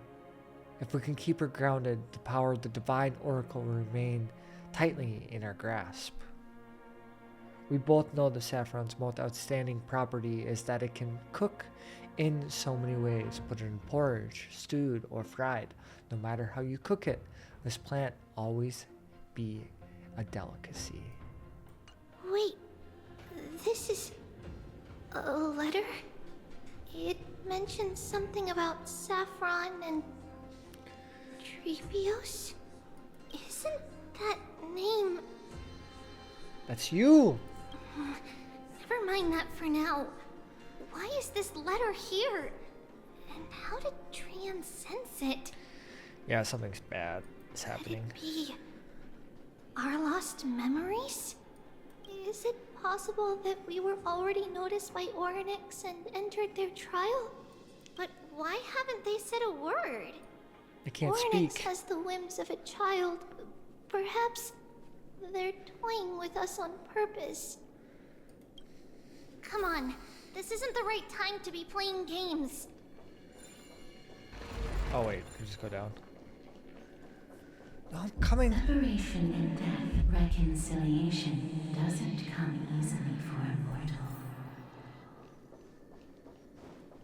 grounded, the power of the Divine Oracle will remain tightly in our grasp. We both know the Saffron's most outstanding property is that it can cook in so many ways, put it in porridge, stewed, or fried. No matter how you cook it, this plant always be a delicacy. Wait, this is a letter? It mentions something about Saffron and Trebios? Isn't that name... That's you! Never mind that for now. Why is this letter here? And how did Trian sense it? Yeah, something's bad is happening. Could it be our lost memories? Is it possible that we were already noticed by Orynyx and entered their trial? But why haven't they said a word? They can't Orynyx speak. has the whims of a child. Perhaps they're toying with us on purpose. Come on, this isn't the right time to be playing games. Oh wait, you just go down. No, I'm coming. Separation in death, reconciliation doesn't come easily for a mortal.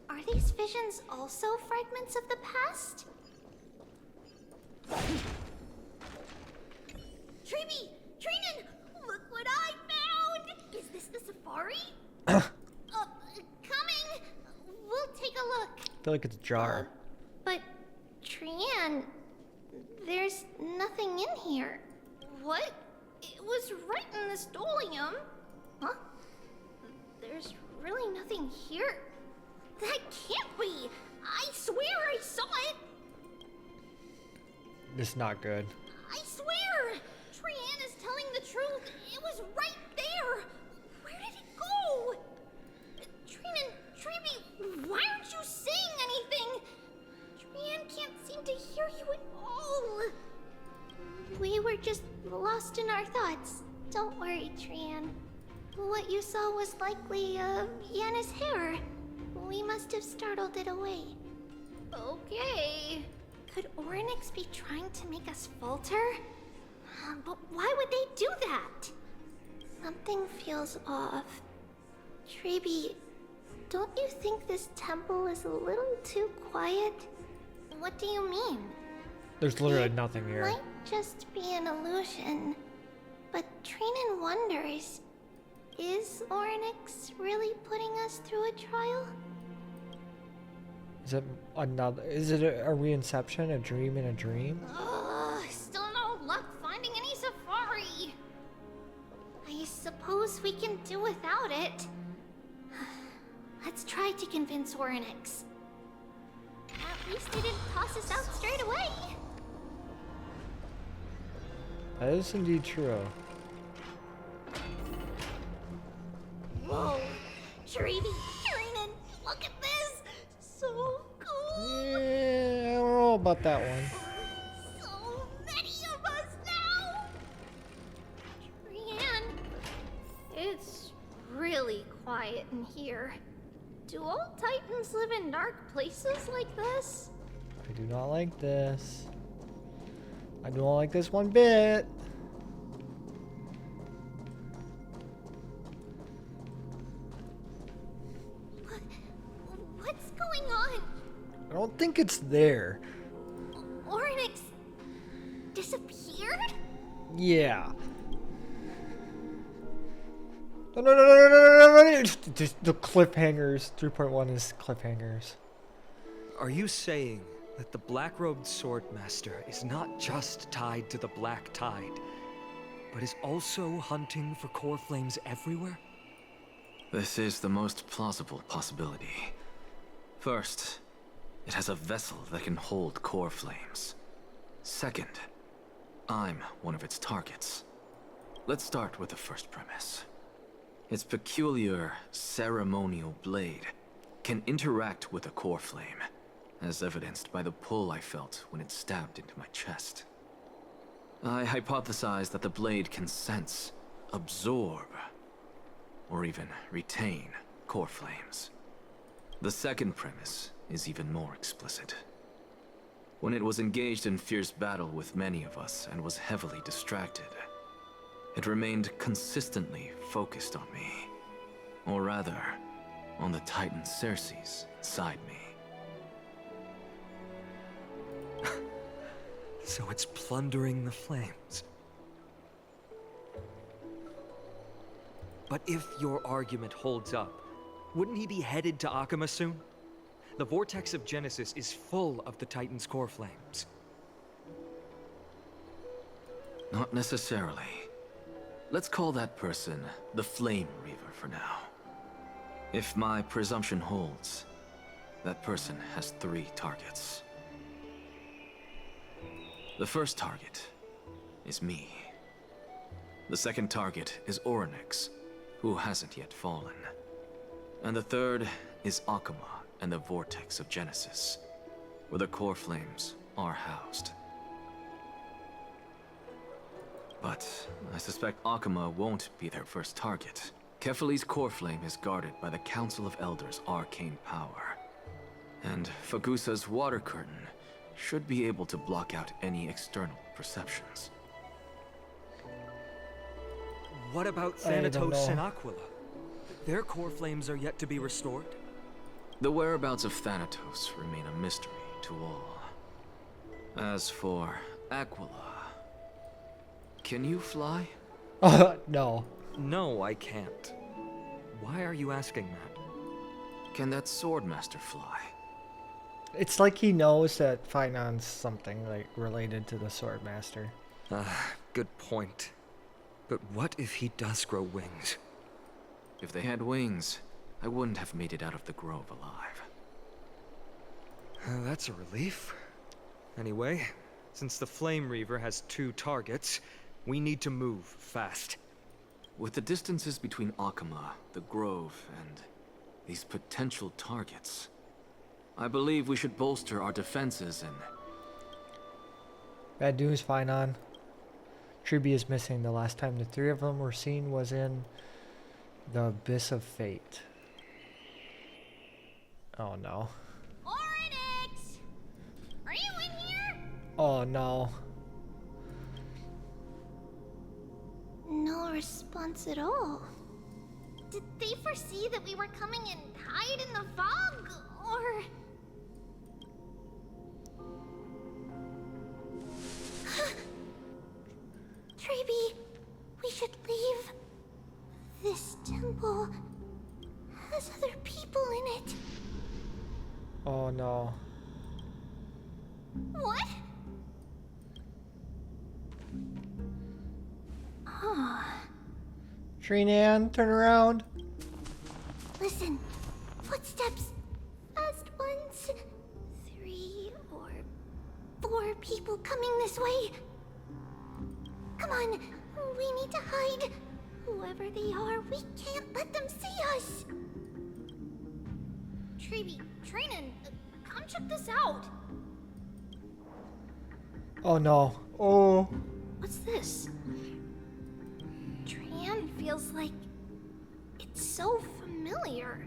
Are these visions also fragments of the past? Trebi! Trinan! Look what I found! Is this the safari? Coming! We'll take a look. I feel like it's a jar. But, Trian, there's nothing in here. What? It was right in the stolium. Huh? There's really nothing here. That can't be! I swear I saw it! This is not good. I swear! Trian is telling the truth. It was right there. Where did it go? Trinan, Trebi, why aren't you saying anything? Trian can't seem to hear you at all. We were just lost in our thoughts. Don't worry, Trian. What you saw was likely, Yanna's hair. We must have startled it away. Okay. Could Orynyx be trying to make us falter? But why would they do that? Something feels off. Trebi, don't you think this temple is a little too quiet? What do you mean? There's literally nothing here. Might just be an illusion. But Trinan wonders, is Orynyx really putting us through a trial? Is it another? Is it a reinception? A dream in a dream? Still no luck finding any safari. I suppose we can do without it. Let's try to convince Orynyx. At least he didn't toss us out straight away. That is indeed true. Whoa, Trebi, Trinan, look at this. So cool. Yeah, I don't know about that one. So many of us now. Trian, it's really quiet in here. Do all Titans live in dark places like this? I do not like this. I don't like this one bit. don't think it's there. Oryx disappeared? Yeah. No. Just the cliffhangers. 3.1 is cliffhangers. Are you saying that the black-robed swordmaster is not just tied to the Black Tide, but is also hunting for core flames everywhere? This is the most plausible possibility. First, it has a vessel that can hold core flames. Second, I'm one of its targets. Let's start with the first premise. Its peculiar ceremonial blade can interact with a core flame, as evidenced by the pull I felt when it stabbed into my chest. I hypothesize that the blade can sense, absorb, or even retain core flames. The second premise is even more explicit. When it was engaged in fierce battle with many of us and was heavily distracted, it remained consistently focused on me. Or rather, on the Titan Cersei's inside me. So it's plundering the flames. But if your argument holds up, wouldn't he be headed to Akama soon? The Vortex of Genesis is full of the Titan's core flames. Not necessarily. Let's call that person the Flame Reaver for now. If my presumption holds, that person has 3 targets. The first target is me. The second target is Oryx, who hasn't yet fallen. And the third is Akama and the Vortex of Genesis, where the core flames are housed. But I suspect Akama won't be their first target. Kefali's core flame is guarded by the Council of Elders' arcane power. And Fagusa's water curtain should be able to block out any external perceptions. What about Thanatos and Aquila? Their core flames are yet to be restored? The whereabouts of Thanatos remain a mystery to all. As for Aquila, can you fly? No. No, I can't. Why are you asking that? Can that Swordmaster fly? It's like he knows that Finon's something like related to the Swordmaster. Good point. But what if he does grow wings? If they had wings, I wouldn't have made it out of the grove alive. That's a relief. Anyway, since the Flame Reaver has 2 targets, we need to move fast. With the distances between Akama, the grove, and these potential targets, I believe we should bolster our defenses and... Bad news, Finon. Tribi is missing. The last time the 3 of them were seen was in the Abyss of Fate. Oh no. Oryx! Are you in here? Oh no. No response at all. Did they foresee that we were coming and hide in the fog? Or... Tribi, we should leave. This temple has other people in it. Oh no. What? Trinan, turn around. Listen, footsteps. Fast ones. 3 or 4 people coming this way. Come on, we need to hide. Whoever they are, we can't let them see us. Tribi, Trinan, come check this out. Oh no. Oh. What's this? Trian feels like it's so familiar.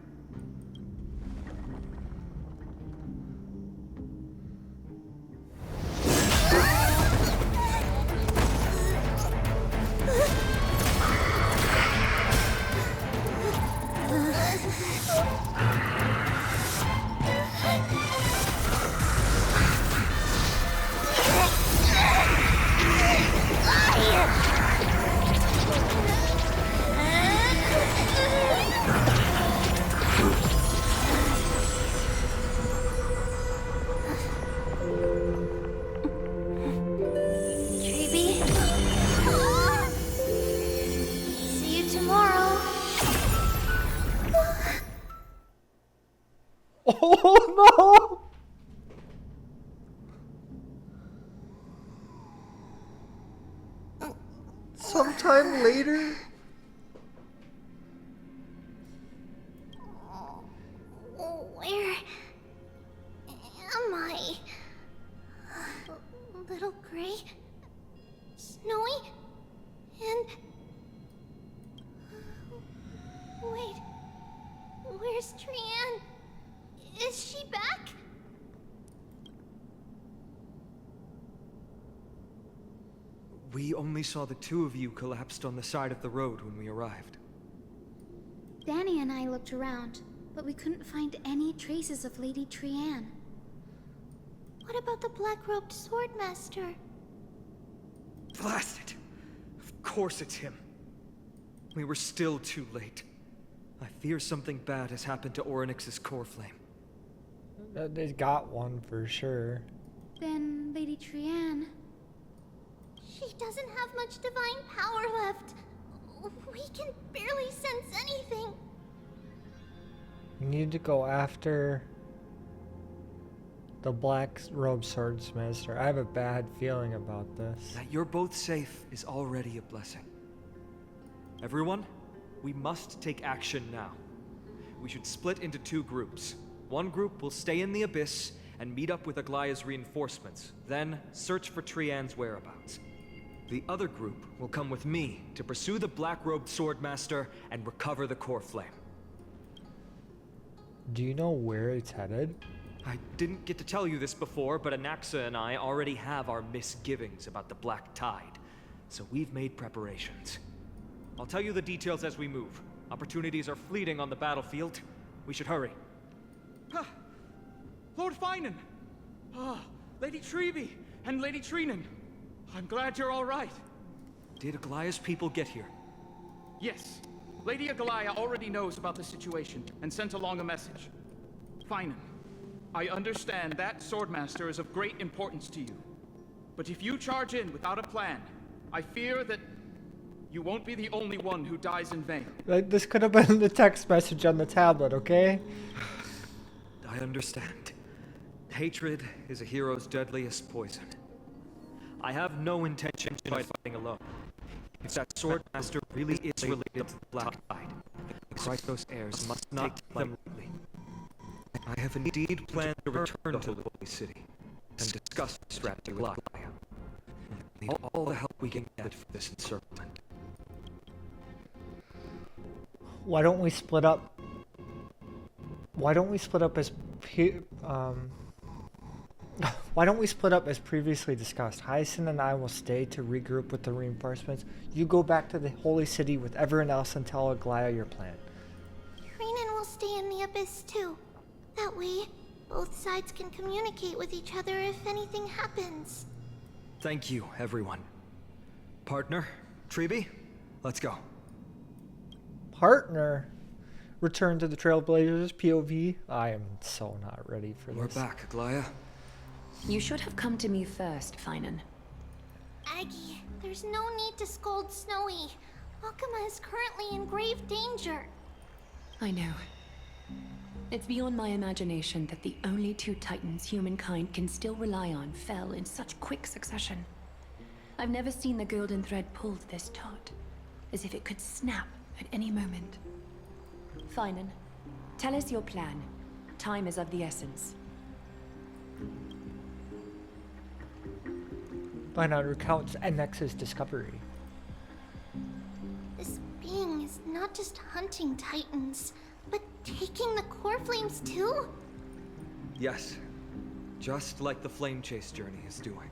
Sometime later? Where am I? Little Gray? Snowy? And... Wait. Where's Trianne? Is she back? We only saw the two of you collapsed on the side of the road when we arrived. Danny and I looked around, but we couldn't find any traces of Lady Trianne. What about the black-robed swordmaster? Blast it! Of course it's him. We were still too late. I fear something bad has happened to Orynyx's core flame. They got one for sure. Then Lady Trianne... She doesn't have much divine power left. We can barely sense anything. We need to go after the black robe swordsmaster. I have a bad feeling about this. That you're both safe is already a blessing. Everyone, we must take action now. We should split into two groups. One group will stay in the Abyss and meet up with Aglaya's reinforcements, then search for Trianne's whereabouts. The other group will come with me to pursue the black-robed swordmaster and recover the core flame. Do you know where it's headed? I didn't get to tell you this before, but Anaxa and I already have our misgivings about the Black Tide, so we've made preparations. I'll tell you the details as we move. Opportunities are fleeting on the battlefield. We should hurry. Lord Finan! Lady Treby and Lady Trinan. I'm glad you're all right. Did Aglaya's people get here? Yes. Lady Aglaya already knows about the situation and sent along a message. Finan, I understand that swordmaster is of great importance to you. But if you charge in without a plan, I fear that you won't be the only one who dies in vain. Like, this could have been the text message on the tablet, okay? I understand. Hatred is a hero's deadliest poison. I have no intention of fighting alone. If that swordmaster really is related to the Black Tide, the Krytos heirs must not take them lightly. I have indeed planned to return to the Holy City and discuss the strategy with Aglaya. We need all the help we can get for this encirclement. Why don't we split up? Why don't we split up as why don't we split up as previously discussed? Hyacinth and I will stay to regroup with the reinforcements. You go back to the Holy City with everyone else and tell Aglaya your plan. Trinan will stay in the Abyss too. That way, both sides can communicate with each other if anything happens. Thank you, everyone. Partner, Treby, let's go. Partner? Return to the Trailblazers, POV. I am so not ready for this. We're back, Aglaya. You should have come to me first, Finan. Aggie, there's no need to scold Snowy. Akuma is currently in grave danger. I know. It's beyond my imagination that the only two titans humankind can still rely on fell in such quick succession. I've never seen the golden thread pulled this taut, as if it could snap at any moment. Finan, tell us your plan. Time is of the essence. Finan recounts Anaxa's discovery. This being is not just hunting titans, but taking the core flames too? Yes, just like the Flame Chase journey is doing.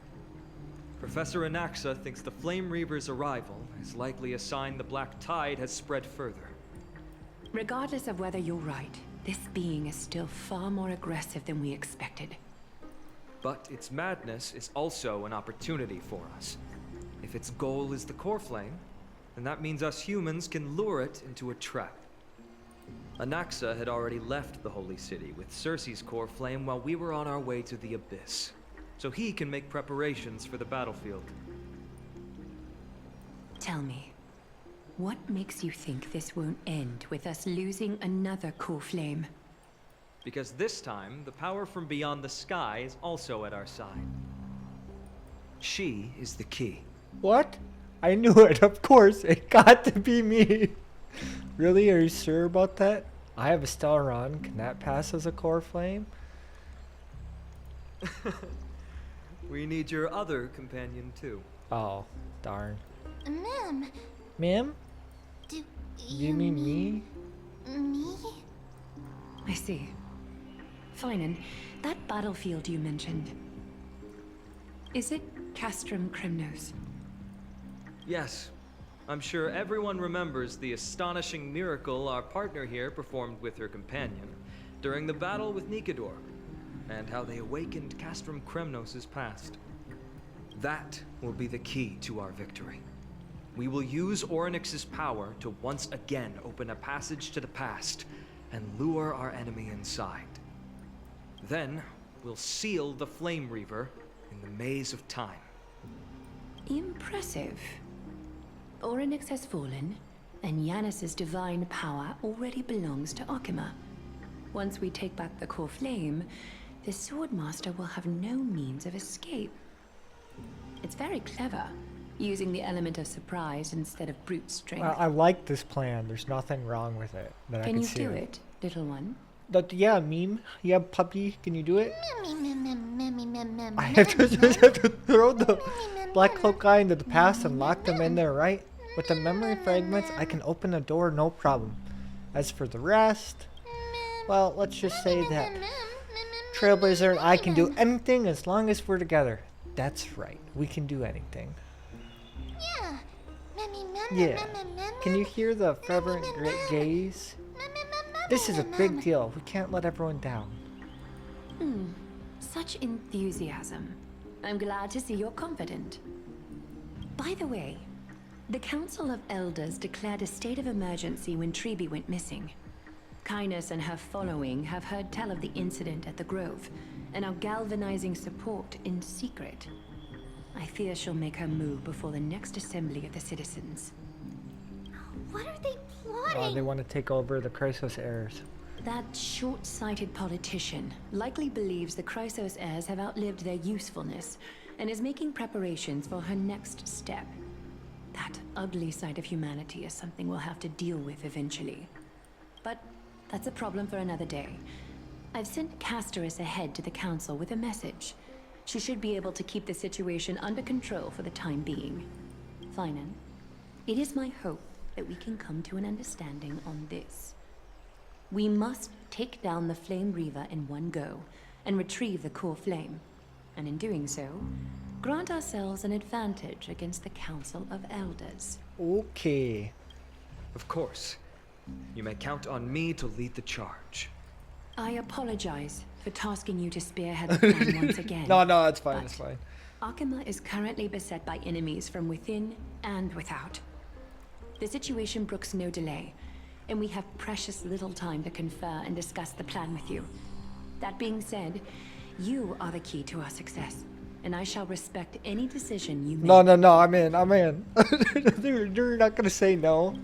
Professor Anaxa thinks the Flame Reaver's arrival is likely a sign the Black Tide has spread further. Regardless of whether you're right, this being is still far more aggressive than we expected. But its madness is also an opportunity for us. If its goal is the core flame, then that means us humans can lure it into a trap. Anaxa had already left the Holy City with Cersei's core flame while we were on our way to the Abyss, so he can make preparations for the battlefield. Tell me, what makes you think this won't end with us losing another core flame? Because this time, the power from beyond the sky is also at our side. She is the key. What? I knew it, of course. It got to be me. Really? Are you sure about that? I have a Stellaron. Can that pass as a core flame? We need your other companion too. Oh, darn. Ma'am, Ma'am? do You mean me? me? I see. Finan, that battlefield you mentioned. Is it Castrum Kremnos? Yes. I'm sure everyone remembers the astonishing miracle our partner here performed with her companion during the battle with Nikador, and how they awakened Castrum Kremnos' past. That will be the key to our victory. We will use Orynyx's power to once again open a passage to the past and lure our enemy inside. Then, we'll seal the Flame Reaver in the maze of time. Impressive. Orynyx has fallen, and Yanis's divine power already belongs to Akima. Once we take back the core flame, the Swordmaster will have no means of escape. It's very clever, using the element of surprise instead of brute strength. I like this plan. There's nothing wrong with it. That I Can can you see do it, little one? Yeah, meme. Yeah, puppy. Can you do it? I I have to just have to throw the Black Cloak guy into the past and lock them in there, right? With the memory fragments, I can open a door, no problem. As for the rest, well, let's just say that Trailblazer and I can do anything as long as we're together. That's right. We can do anything. Yeah. Can you hear the fervent great gaze? This is a big deal. We can't let everyone down. Such enthusiasm. I'm glad to see you're confident. By the way, the Council of Elders declared a state of emergency when Treeby went missing. Kainos and her following have heard tell of the incident at the Grove, and are galvanizing support in secret. I fear she'll make her move before the next assembly of the citizens. What are they plotting? They want to take over the Chrysos heirs. That short-sighted politician likely believes the Chrysos heirs have outlived their usefulness, and is making preparations for her next step. That ugly side of humanity is something we'll have to deal with eventually. But that's a problem for another day. I've sent Casterus ahead to the council with a message. She should be able to keep the situation under control for the time being. Finan, it is my hope that we can come to an understanding on this. We must take down the Flame Reaver in one go, and retrieve the core flame. And in doing so, grant ourselves an advantage against the Council of Elders. Okay. Of course. You may count on me to lead the charge. I apologize for tasking you to spearhead the plan once again. No, it's fine, it's fine. Akima is currently beset by enemies from within and without. The situation brooks no delay, and we have precious little time to confer and discuss the plan with you. That being said, you are the key to our success, and I shall respect any decision you make. No, I'm in. You're not gonna say no.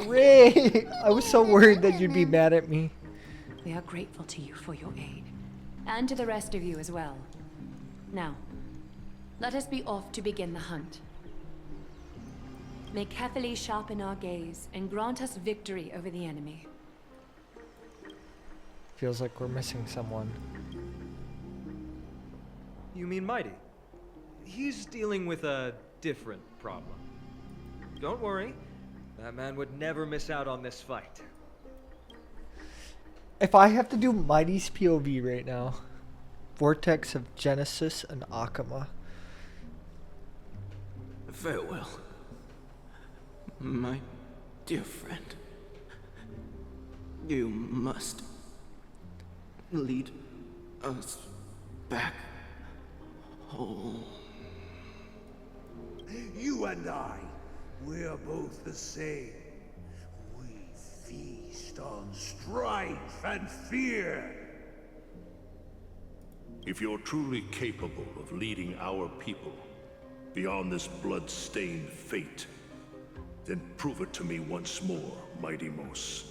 Ray! I was so worried that you'd be mad at me. We are grateful to you for your aid, and to the rest of you as well. Now, let us be off to begin the hunt. May Cathali sharpen our gaze and grant us victory over the enemy. Feels like we're missing someone. You mean Mighty? He's dealing with a different problem. Don't worry. That man would never miss out on this fight. If I have to do Mighty's POV right now, Vortex of Genesis and Akima. Farewell, my dear friend. You must lead us back home. You and I, we're both the same. We feast on strife and fear. If you're truly capable of leading our people beyond this blood-stained fate, then prove it to me once more, Mighty Mos.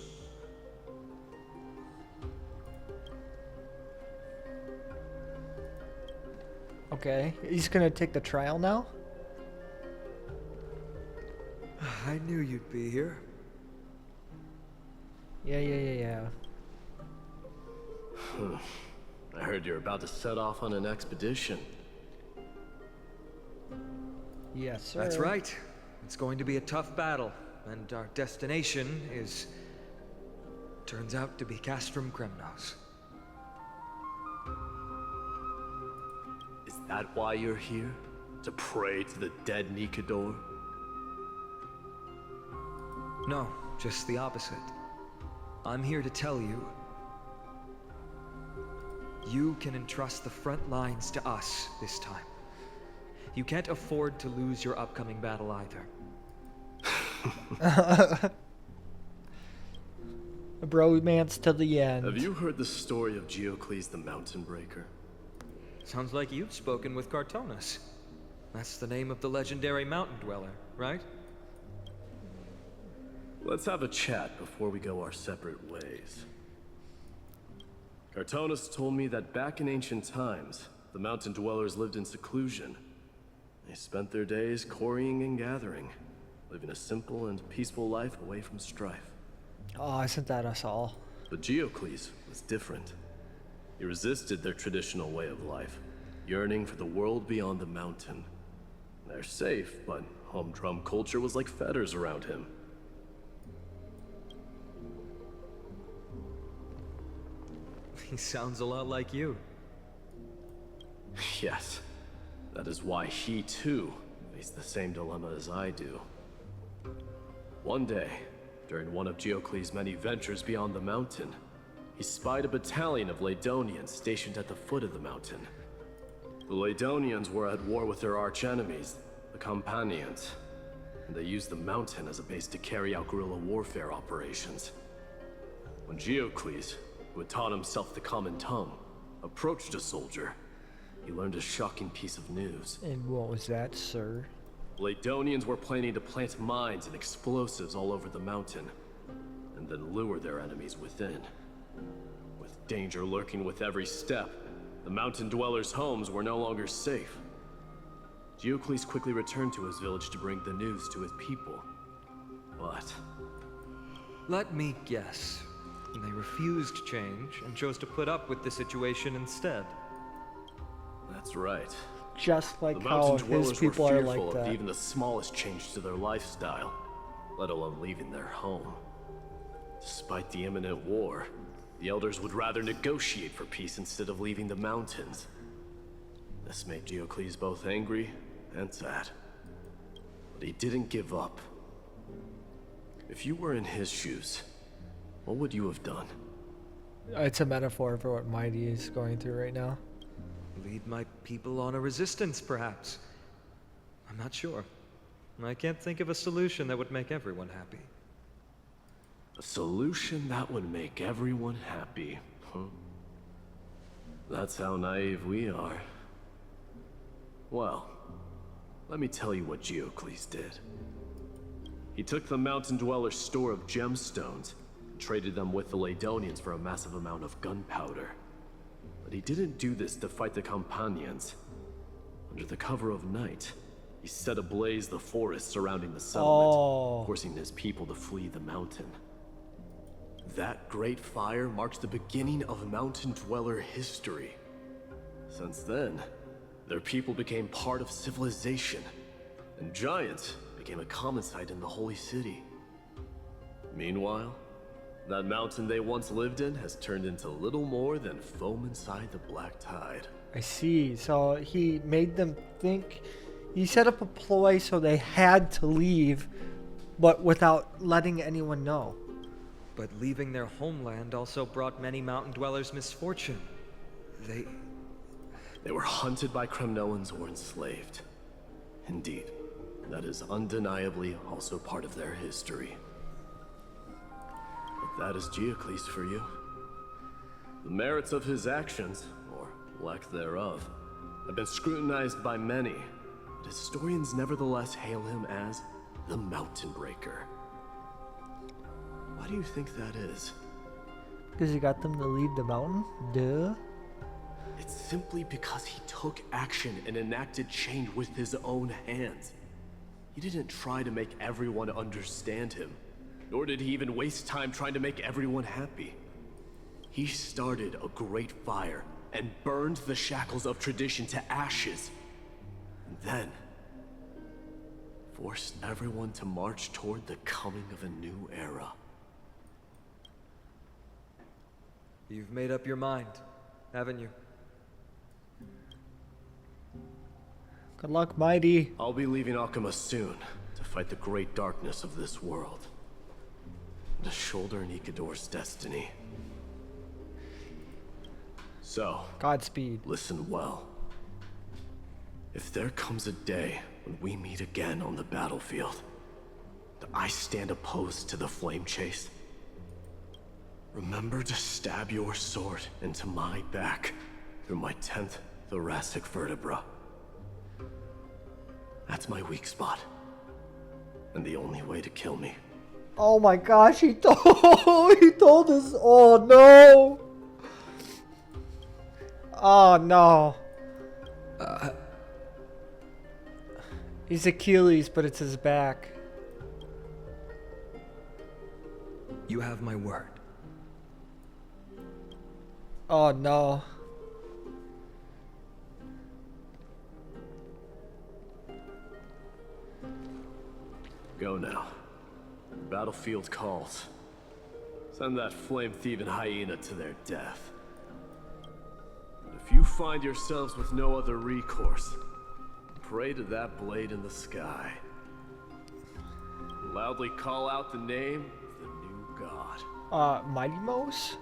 Okay, he's gonna take the trial now? I knew you'd be here. Yeah. I heard you're about to set off on an expedition. Yes, sir. That's right. It's going to be a tough battle, and our destination turns out to be Castrum Kremnos. Is that why you're here? To pray to the dead Nikador? No, just the opposite. I'm here to tell you, you can entrust the front lines to us this time. You can't afford to lose your upcoming battle either. A bromance to the end. Have you heard the story of Geocles the Mountain Breaker? Sounds like you've spoken with Cartonus. That's the name of the legendary mountain dweller, right? Let's have a chat before we go our separate ways. Cartonus told me that back in ancient times, the mountain dwellers lived in seclusion. They spent their days quarrying and gathering, living a simple and peaceful life away from strife. Oh, isn't that us all? But Geocles was different. He resisted their traditional way of life, yearning for the world beyond the mountain. They're safe, but humdrum culture was like fetters around him. He sounds a lot like you. Yes. That is why he, too, faced the same dilemma as I do. One day, during one of Geocles' many ventures beyond the mountain, he spied a battalion of Laedonians stationed at the foot of the mountain. The Laedonians were at war with their arch-enemies, the Campanians, and they used the mountain as a base to carry out guerrilla warfare operations. When Geocles, who had taught himself the common tongue, approached a soldier, he learned a shocking piece of news. And what was that, sir? Laedonians were planning to plant mines and explosives all over the mountain, and then lure their enemies within. With danger lurking with every step, the mountain dwellers' homes were no longer safe. Geocles quickly returned to his village to bring the news to his people. But... let me guess. They refused change and chose to put up with the situation instead. That's right. Just like the how mountain his dwellers people were are fearful like of that. even the smallest change to their lifestyle, let alone leaving their home. Despite the imminent war, the elders would rather negotiate for peace instead of leaving the mountains. This made Geocles both angry and sad. But he didn't give up. If you were in his shoes, what would you have done? It's a metaphor for what Mighty is going through right now. Lead my people on a resistance, perhaps. I'm not sure. I can't think of a solution that would make everyone happy. A solution that would make everyone happy, huh? That's how naive we are. Well, let me tell you what Geocles did. He took the mountain dweller's store of gemstones and traded them with the Laedonians for a massive amount of gunpowder. But he didn't do this to fight the Campanians. Under the cover of night, he set ablaze the forest surrounding the settlement, forcing his people to flee the mountain. That great fire marks the beginning of mountain dweller history. Since then, their people became part of civilization, and giants became a common sight in the holy city. Meanwhile, that mountain they once lived in has turned into little more than foam inside the black tide. I see. So he made them think. He set up a ploy so they had to leave, but without letting anyone know. But leaving their homeland also brought many mountain dwellers misfortune. They were hunted by Kremnoans or enslaved. Indeed, that is undeniably also part of their history. But that is Geocles for you. The merits of his actions, or lack thereof, have been scrutinized by many, but historians nevertheless hail him as the Mountain Breaker. Why do you think that is? Because he got them to leave the mountain? Duh. It's simply because he took action and enacted change with his own hands. He didn't try to make everyone understand him, nor did he even waste time trying to make everyone happy. He started a great fire and burned the shackles of tradition to ashes, and then forced everyone to march toward the coming of a new era. You've made up your mind, haven't you? Good luck, Mighty. I'll be leaving Akuma soon to fight the great darkness of this world. To shoulder Nikador's destiny. So, Godspeed. Listen well. If there comes a day when we meet again on the battlefield, that I stand opposed to the flame chase, remember to stab your sword into my back through my 10th thoracic vertebra. That's my weak spot, and the only way to kill me. Oh my gosh, he told us. Oh no. Oh no. He's Achilles, but it's his back. You have my word. Oh no. Go now. The battlefield calls. Send that flame-thieving hyena to their death. And if you find yourselves with no other recourse, pray to that blade in the sky. Loudly call out the name of the new god. Mighty Mouse?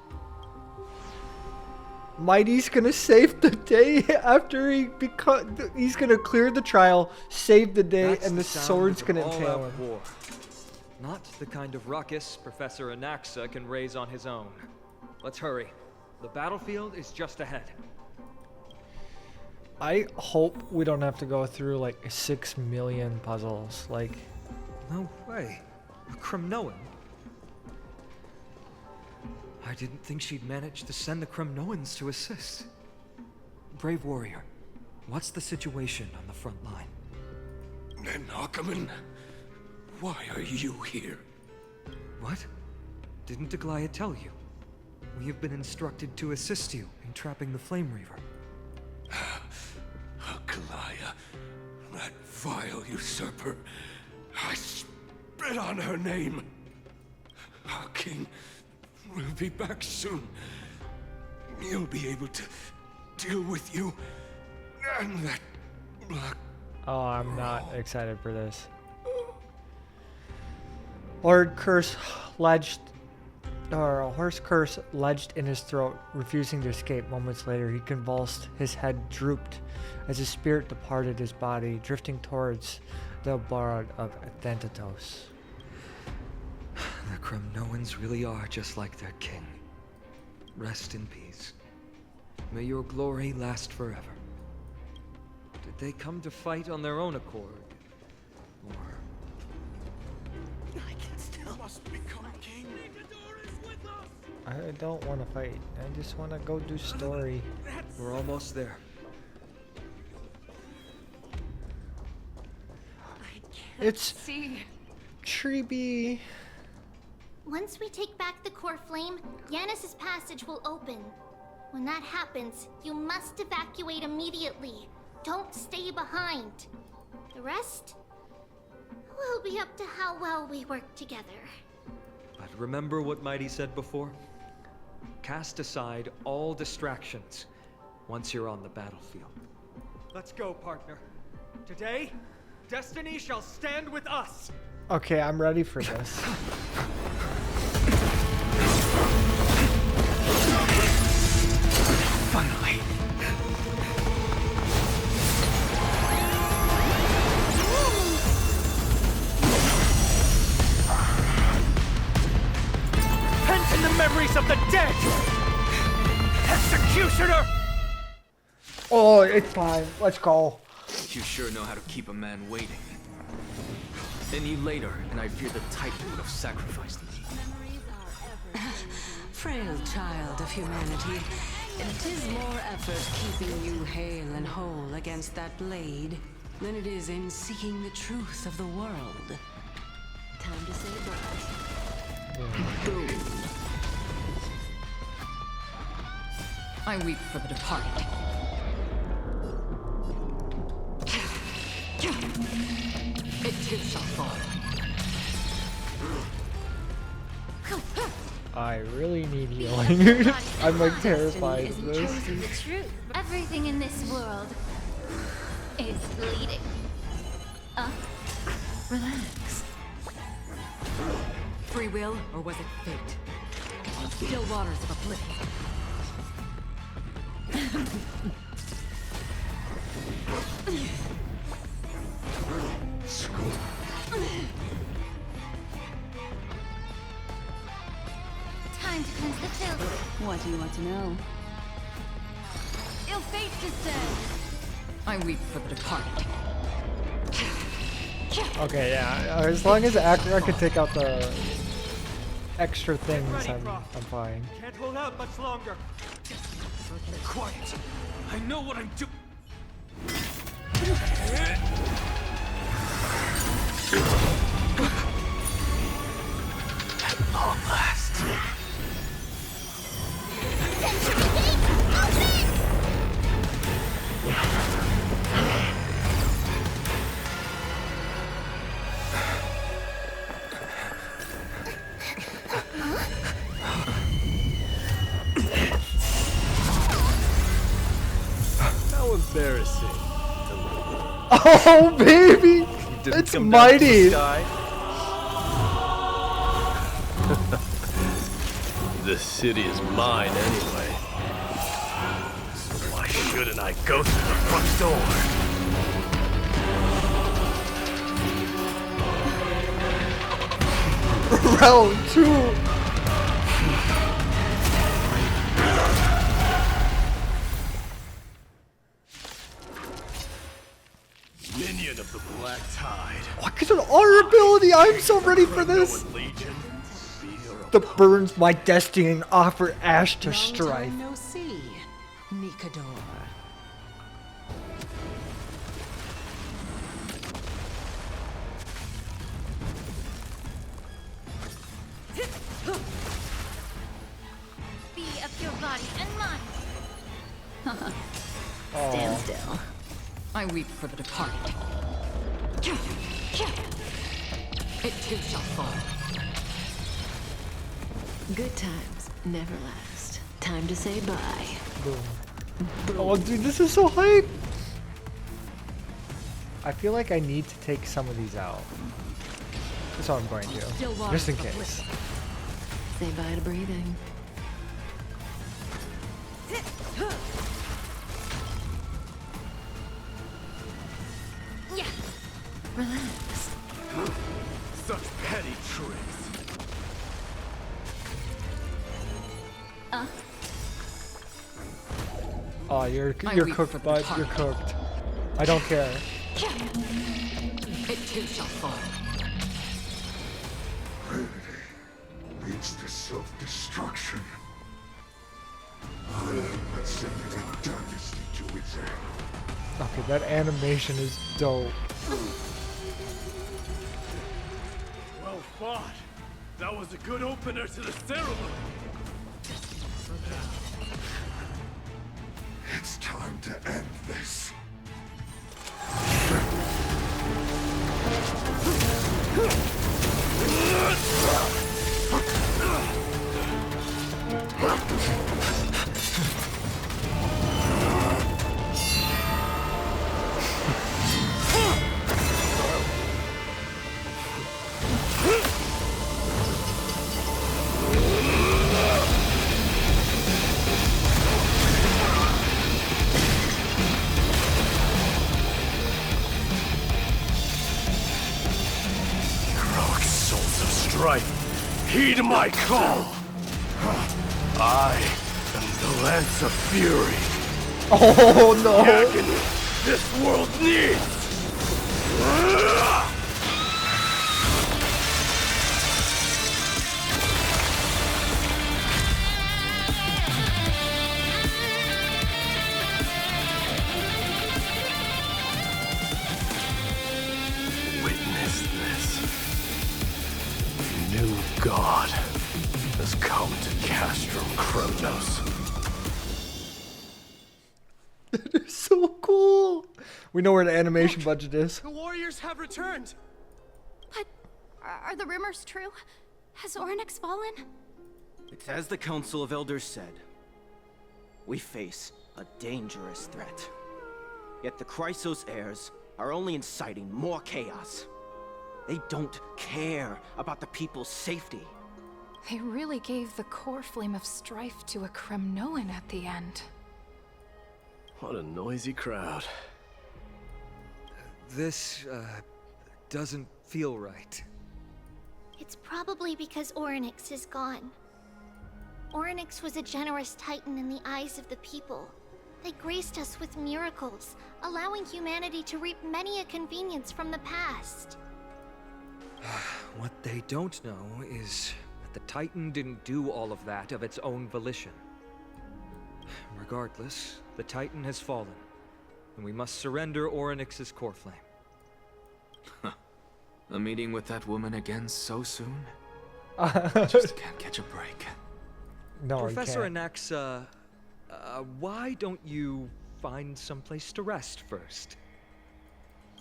Mighty's gonna save the day after he's gonna clear the trial, save the day, That's and the sound sword's of gonna an impale all-out him. war. Not the kind of ruckus Professor Anaxa can raise on his own. Let's hurry. The battlefield is just ahead. I hope we don't have to go through like 6 million puzzles. Like, no way. A Kremnoan? I didn't think she'd manage to send the Kremnoans to assist. Brave warrior, what's the situation on the front line? Nakaman, why are you here? What? Didn't Aglaya tell you? We have been instructed to assist you in trapping the Flame Reaver. Aglaya, that vile usurper. I spit on her name. Our king will be back soon. He'll be able to deal with you and that black. oh, I'm not excited for this. Horse curse ledged in his throat, refusing to escape. Moments later, he convulsed. His head drooped as his spirit departed his body, drifting towards the abode of Thanatos. The Kremnoans really are just like their king. Rest in peace. May your glory last forever. Did they come to fight on their own accord? Or... I can still must become king. I don't want to fight. I just want to go do story. We're almost there. It's See. Treeby. Once we take back the core flame, Yanis's passage will open. When that happens, you must evacuate immediately. Don't stay behind. The rest will be up to how well we work together. But remember what Mighty said before? Cast aside all distractions once you're on the battlefield. Let's go, partner. Today, destiny shall stand with us. Okay, I'm ready for this. Finally. Repent in the memories of the dead! Executioner! Oh, it's fine. Let's go. You sure know how to keep a man waiting. Then you later, and I fear the Titan would have sacrificed me. Frail child of humanity, it is more effort keeping you hale and whole against that blade than it is in seeking the truth of the world. Time to say bye. Boom. I weep for the departed. It too shall fall. I really need healing. I'm like terrified of this. Chosen the truth. Everything in this world is bleeding. Relax. Free will, or was it fate? Still waters of oblivion. Time to cleanse the filth. What do you want to know? Ill fate descends. I weep for the departed. Okay, yeah. As long as Akira can take out the extra things, I'm fine. Can't hold out much longer. Quiet. I know what I'm doing. At long last. How embarrassing. Oh, baby! It's mighty! This city is mine anyway. So why shouldn't I go through the front door? Round 2! Minion of the Black Tide. Look at an honor ability! I'm so ready for this! The burns my destiny and offer ash to strife. No see, Nikador. Be of your body and mind. Stand still. I weep for the departed. It too shall fall. Good times never last. Time to say bye. Boom. Oh, dude, this is so hype! I feel like I need to take some of these out. That's what I'm going to. Just in case. Say bye to breathing. Yeah. Relax. Such petty tricks. Oh, you're cooked, bud. You're cooked. I don't care. It too shall fall. Vanity leads to self-destruction. I am ascending a dynasty to its end. Okay, that animation is dope. Well fought. That was a good opener to the ceremony. It's time to end this. Heroic souls of strife, heed my call. I am the Lance of Fury. Oh no! The agony this world needs. Kratos. It's so cool. We know where the animation budget is. The warriors have returned. But are the rumors true? Has Orynyx fallen? It's as the Council of Elders said. We face a dangerous threat. Yet the Chrysos heirs are only inciting more chaos. They don't care about the people's safety. They really gave the core flame of strife to a Kremnoan at the end. What a noisy crowd. This, doesn't feel right. It's probably because Orynyx is gone. Orynyx was a generous titan in the eyes of the people. They graced us with miracles, allowing humanity to reap many a convenience from the past. What they don't know is that the Titan didn't do all of that of its own volition. Regardless, the Titan has fallen, and we must surrender Orynyx's core flame. A meeting with that woman again so soon? I just can't catch a break. No, Professor Anaxa, why don't you find someplace to rest first?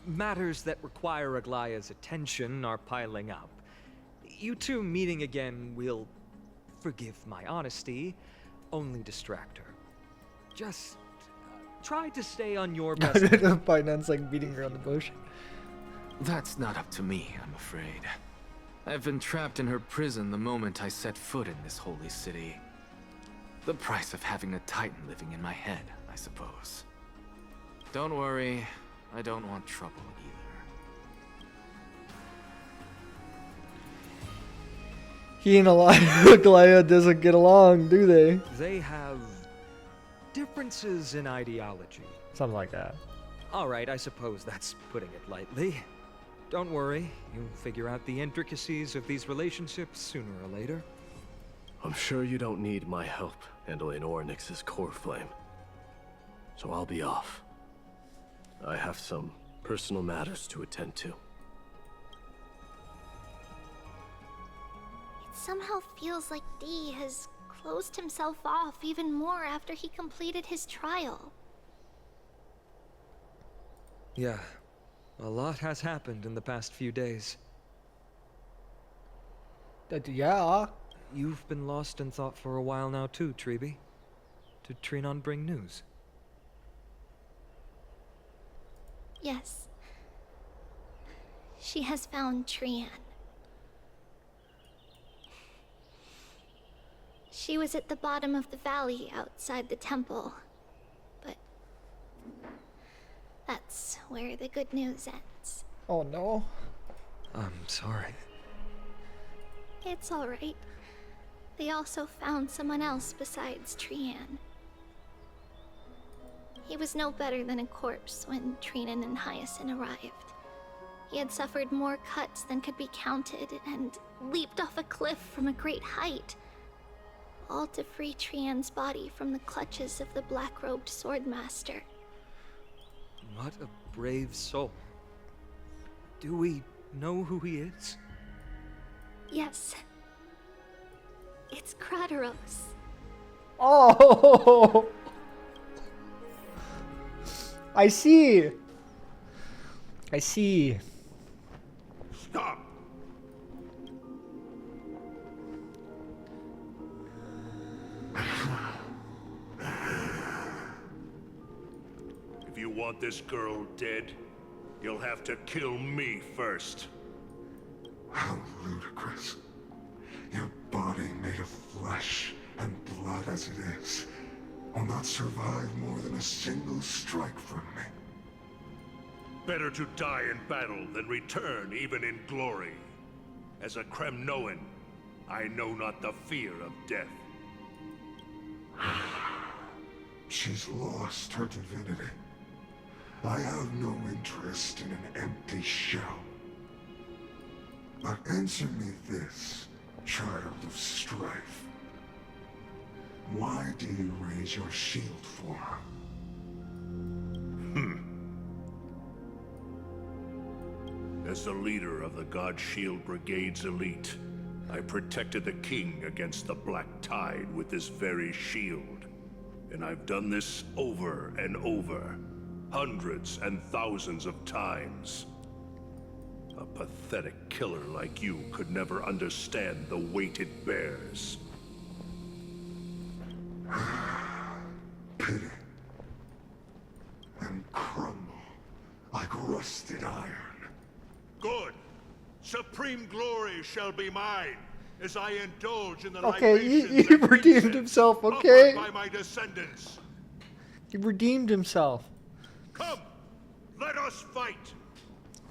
Matters that require Aglaya's attention are piling up. You two meeting again will, forgive my honesty, only distract her. Just try to stay on your best. Finance like beating around the bush. That's not up to me, I'm afraid. I've been trapped in her prison the moment I set foot in this holy city. The price of having a Titan living in my head, I suppose. Don't worry, I don't want trouble either. He and Aglaya doesn't get along, do they? They have differences in ideology. Something like that. Alright, I suppose that's putting it lightly. Don't worry, you'll figure out the intricacies of these relationships sooner or later. I'm sure you don't need my help handling Orynyx's core flame. So I'll be off. I have some personal matters to attend to. It somehow feels like D has closed himself off even more after he completed his trial. Yeah, a lot has happened in the past few days. Yeah. You've been lost in thought for a while now too, Treeby. Did Trinon bring news? Yes. She has found Trian. She was at the bottom of the valley outside the temple, but that's where the good news ends. Oh no. I'm sorry. It's alright. They also found someone else besides Trian. He was no better than a corpse when Trinan and Hyacinth arrived. He had suffered more cuts than could be counted and leaped off a cliff from a great height, all to free Trian's body from the clutches of the black-robed swordmaster. What a brave soul. Do we know who he is? Yes. It's Crateros. Oh! I see. I see. Stop! If you want this girl dead, you'll have to kill me first. How ludicrous. Your body made of flesh and blood as it is will not survive more than a single strike from me. Better to die in battle than return even in glory. As a Kremnoan, I know not the fear of death. She's lost her divinity. I have no interest in an empty shell. But answer me this, child of strife. Why do you raise your shield for her? As the leader of the God Shield Brigade's elite, I protected the king against the Black Tide with this very shield. And I've done this over and over, hundreds and thousands of times. A pathetic killer like you could never understand the weight it bears. Pity. And crumble like rusted iron. Good. Supreme glory shall be mine, as I indulge in the Okay, he libations and redeemed incense himself, offered okay? by my descendants. He redeemed himself. Come, let us fight.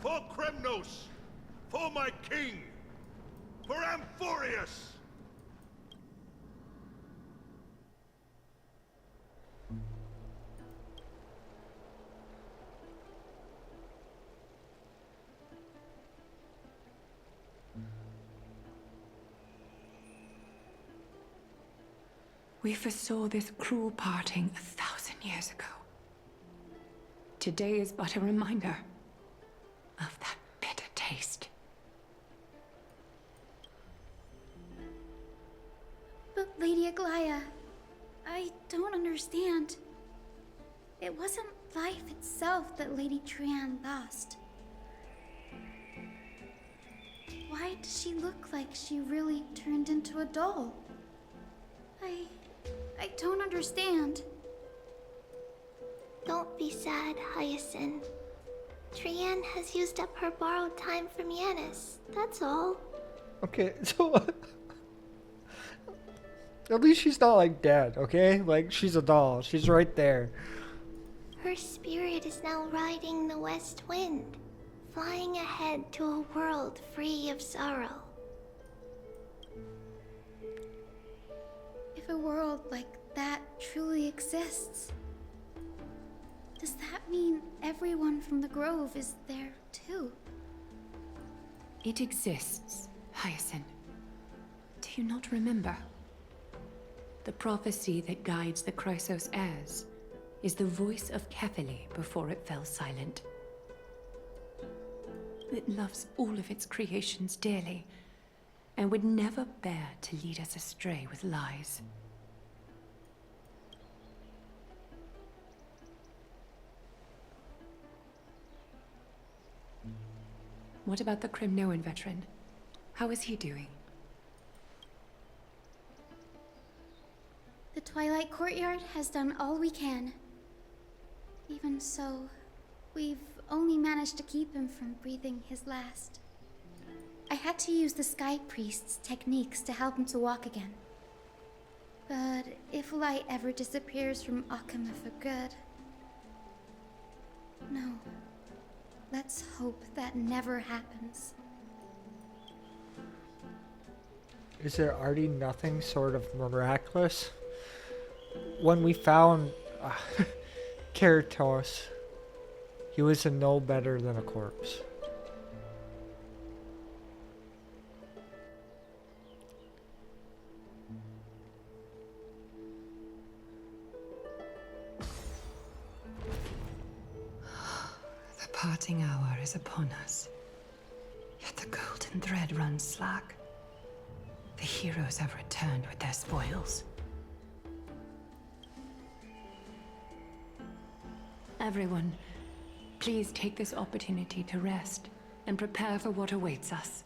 For Kremnos, for my king, for Amphorius. We foresaw this cruel parting 1,000 years ago. Today is but a reminder of that bitter taste. But Lady Aglaya, I don't understand. It wasn't life itself that Lady Trian lost. Why does she look like she really turned into a doll? I don't understand. Don't be sad, Hyacinth. Trian has used up her borrowed time from Yanis. That's all. Okay, so at least she's not like dead, okay? Like, she's a doll. She's right there. Her spirit is now riding the west wind, flying ahead to a world free of sorrow. If a world like that truly exists, does that mean everyone from the Grove is there too? It exists, Hyacinth. Do you not remember? The prophecy that guides the Chrysos heirs is the voice of Kefili before it fell silent. It loves all of its creations dearly, and would never bear to lead us astray with lies. What about the Crimnoan veteran? How is he doing? The Twilight Courtyard has done all we can. Even so, we've only managed to keep him from breathing his last. I had to use the Sky Priest's techniques to help him to walk again. But if light ever disappears from Akama for good... No. Let's hope that never happens. Is there already nothing sort of miraculous? When we found Keratos, he was no better than a corpse. The parting hour is upon us. Yet the golden thread runs slack. The heroes have returned with their spoils. Everyone, please take this opportunity to rest and prepare for what awaits us.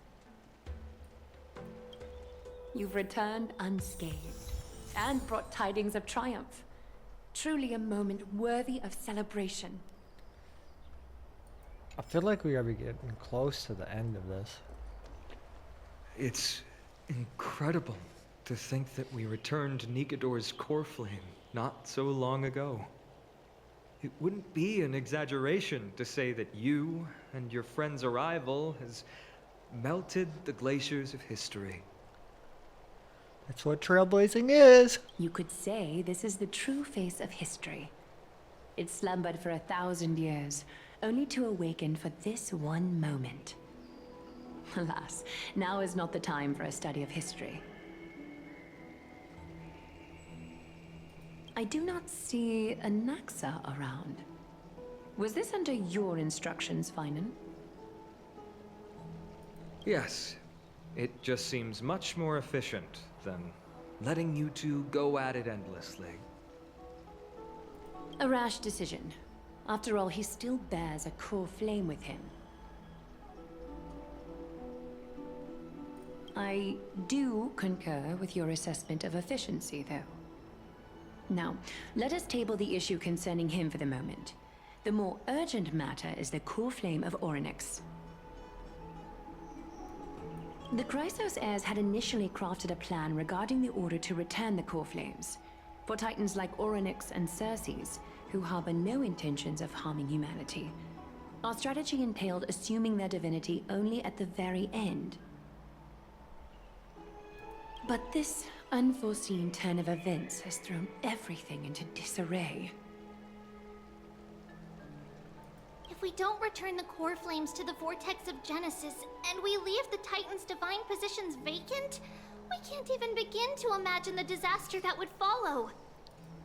You've returned unscathed and brought tidings of triumph. Truly a moment worthy of celebration. I feel like we are getting close to the end of this. It's incredible to think that we returned Nikador's core flame not so long ago. It wouldn't be an exaggeration to say that you and your friend's arrival has melted the glaciers of history. That's what trailblazing is. You could say this is the true face of history. It slumbered for 1,000 years, only to awaken for this one moment. Alas, now is not the time for a study of history. I do not see a Naxa around. Was this under your instructions, Finan? Yes. It just seems much more efficient than letting you two go at it endlessly. A rash decision. After all, he still bears a core flame with him. I do concur with your assessment of efficiency, though. Now, let us table the issue concerning him for the moment. The more urgent matter is the core flame of Orynyx. The Chrysos heirs had initially crafted a plan regarding the order to return the core flames. For titans like Orynyx and Xerxes, who harbor no intentions of harming humanity, our strategy entailed assuming their divinity only at the very end. But this unforeseen turn of events has thrown everything into disarray. If we don't return the core flames to the vortex of Genesis, and we leave the Titan's divine positions vacant, we can't even begin to imagine the disaster that would follow.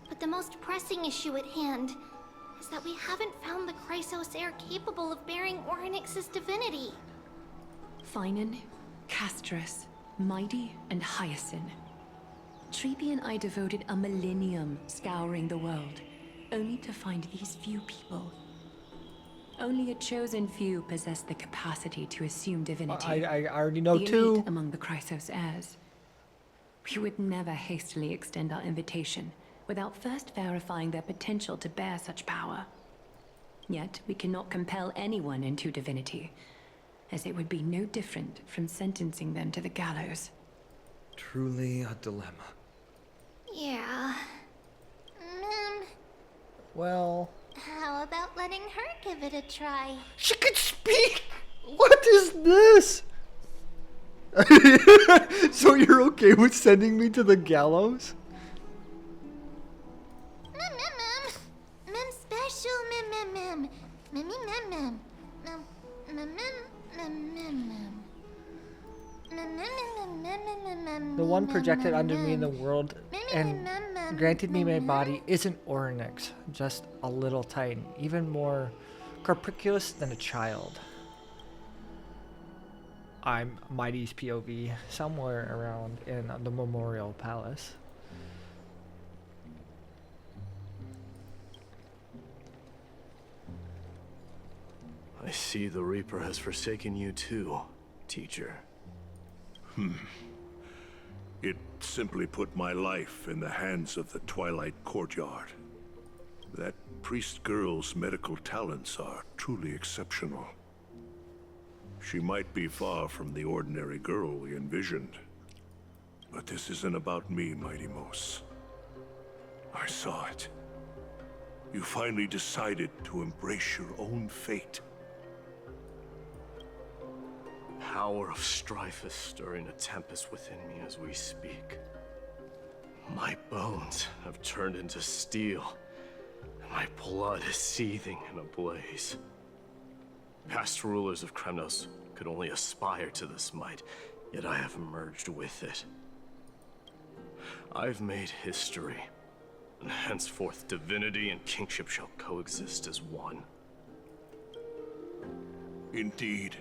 But the most pressing issue at hand is that we haven't found the Chrysos heir capable of bearing Orynyx's divinity. Finan, Castris, Mighty, and Hyacinth. Treepy and I devoted a millennium scouring the world, only to find these few people. Only a chosen few possess the capacity to assume divinity. I already know the too. elite among the Chrysos heirs. We would never hastily extend our invitation without first verifying their potential to bear such power. Yet, we cannot compel anyone into divinity, as it would be no different from sentencing them to the gallows. Truly a dilemma. Yeah. Well... How about letting her give it a try? She could speak! What is this? So you're okay with sending me to the gallows? Mem special, mem. The one projected under me in the world and granted me my body isn't Orynyx, just a little titan, even more capricious than a child. I'm Mighty's POV, somewhere around in the Memorial Palace. I see the Reaper has forsaken you too, teacher. It simply put my life in the hands of the Twilight Courtyard. That priest girl's medical talents are truly exceptional. She might be far from the ordinary girl we envisioned. But this isn't about me, Mighty Mos. I saw it. You finally decided to embrace your own fate. Power of strife is stirring a tempest within me as we speak. My bones have turned into steel, and my blood is seething in a blaze. Past rulers of Kremnos could only aspire to this might, yet I have merged with it. I've made history, and henceforth divinity and kingship shall coexist as one. Indeed.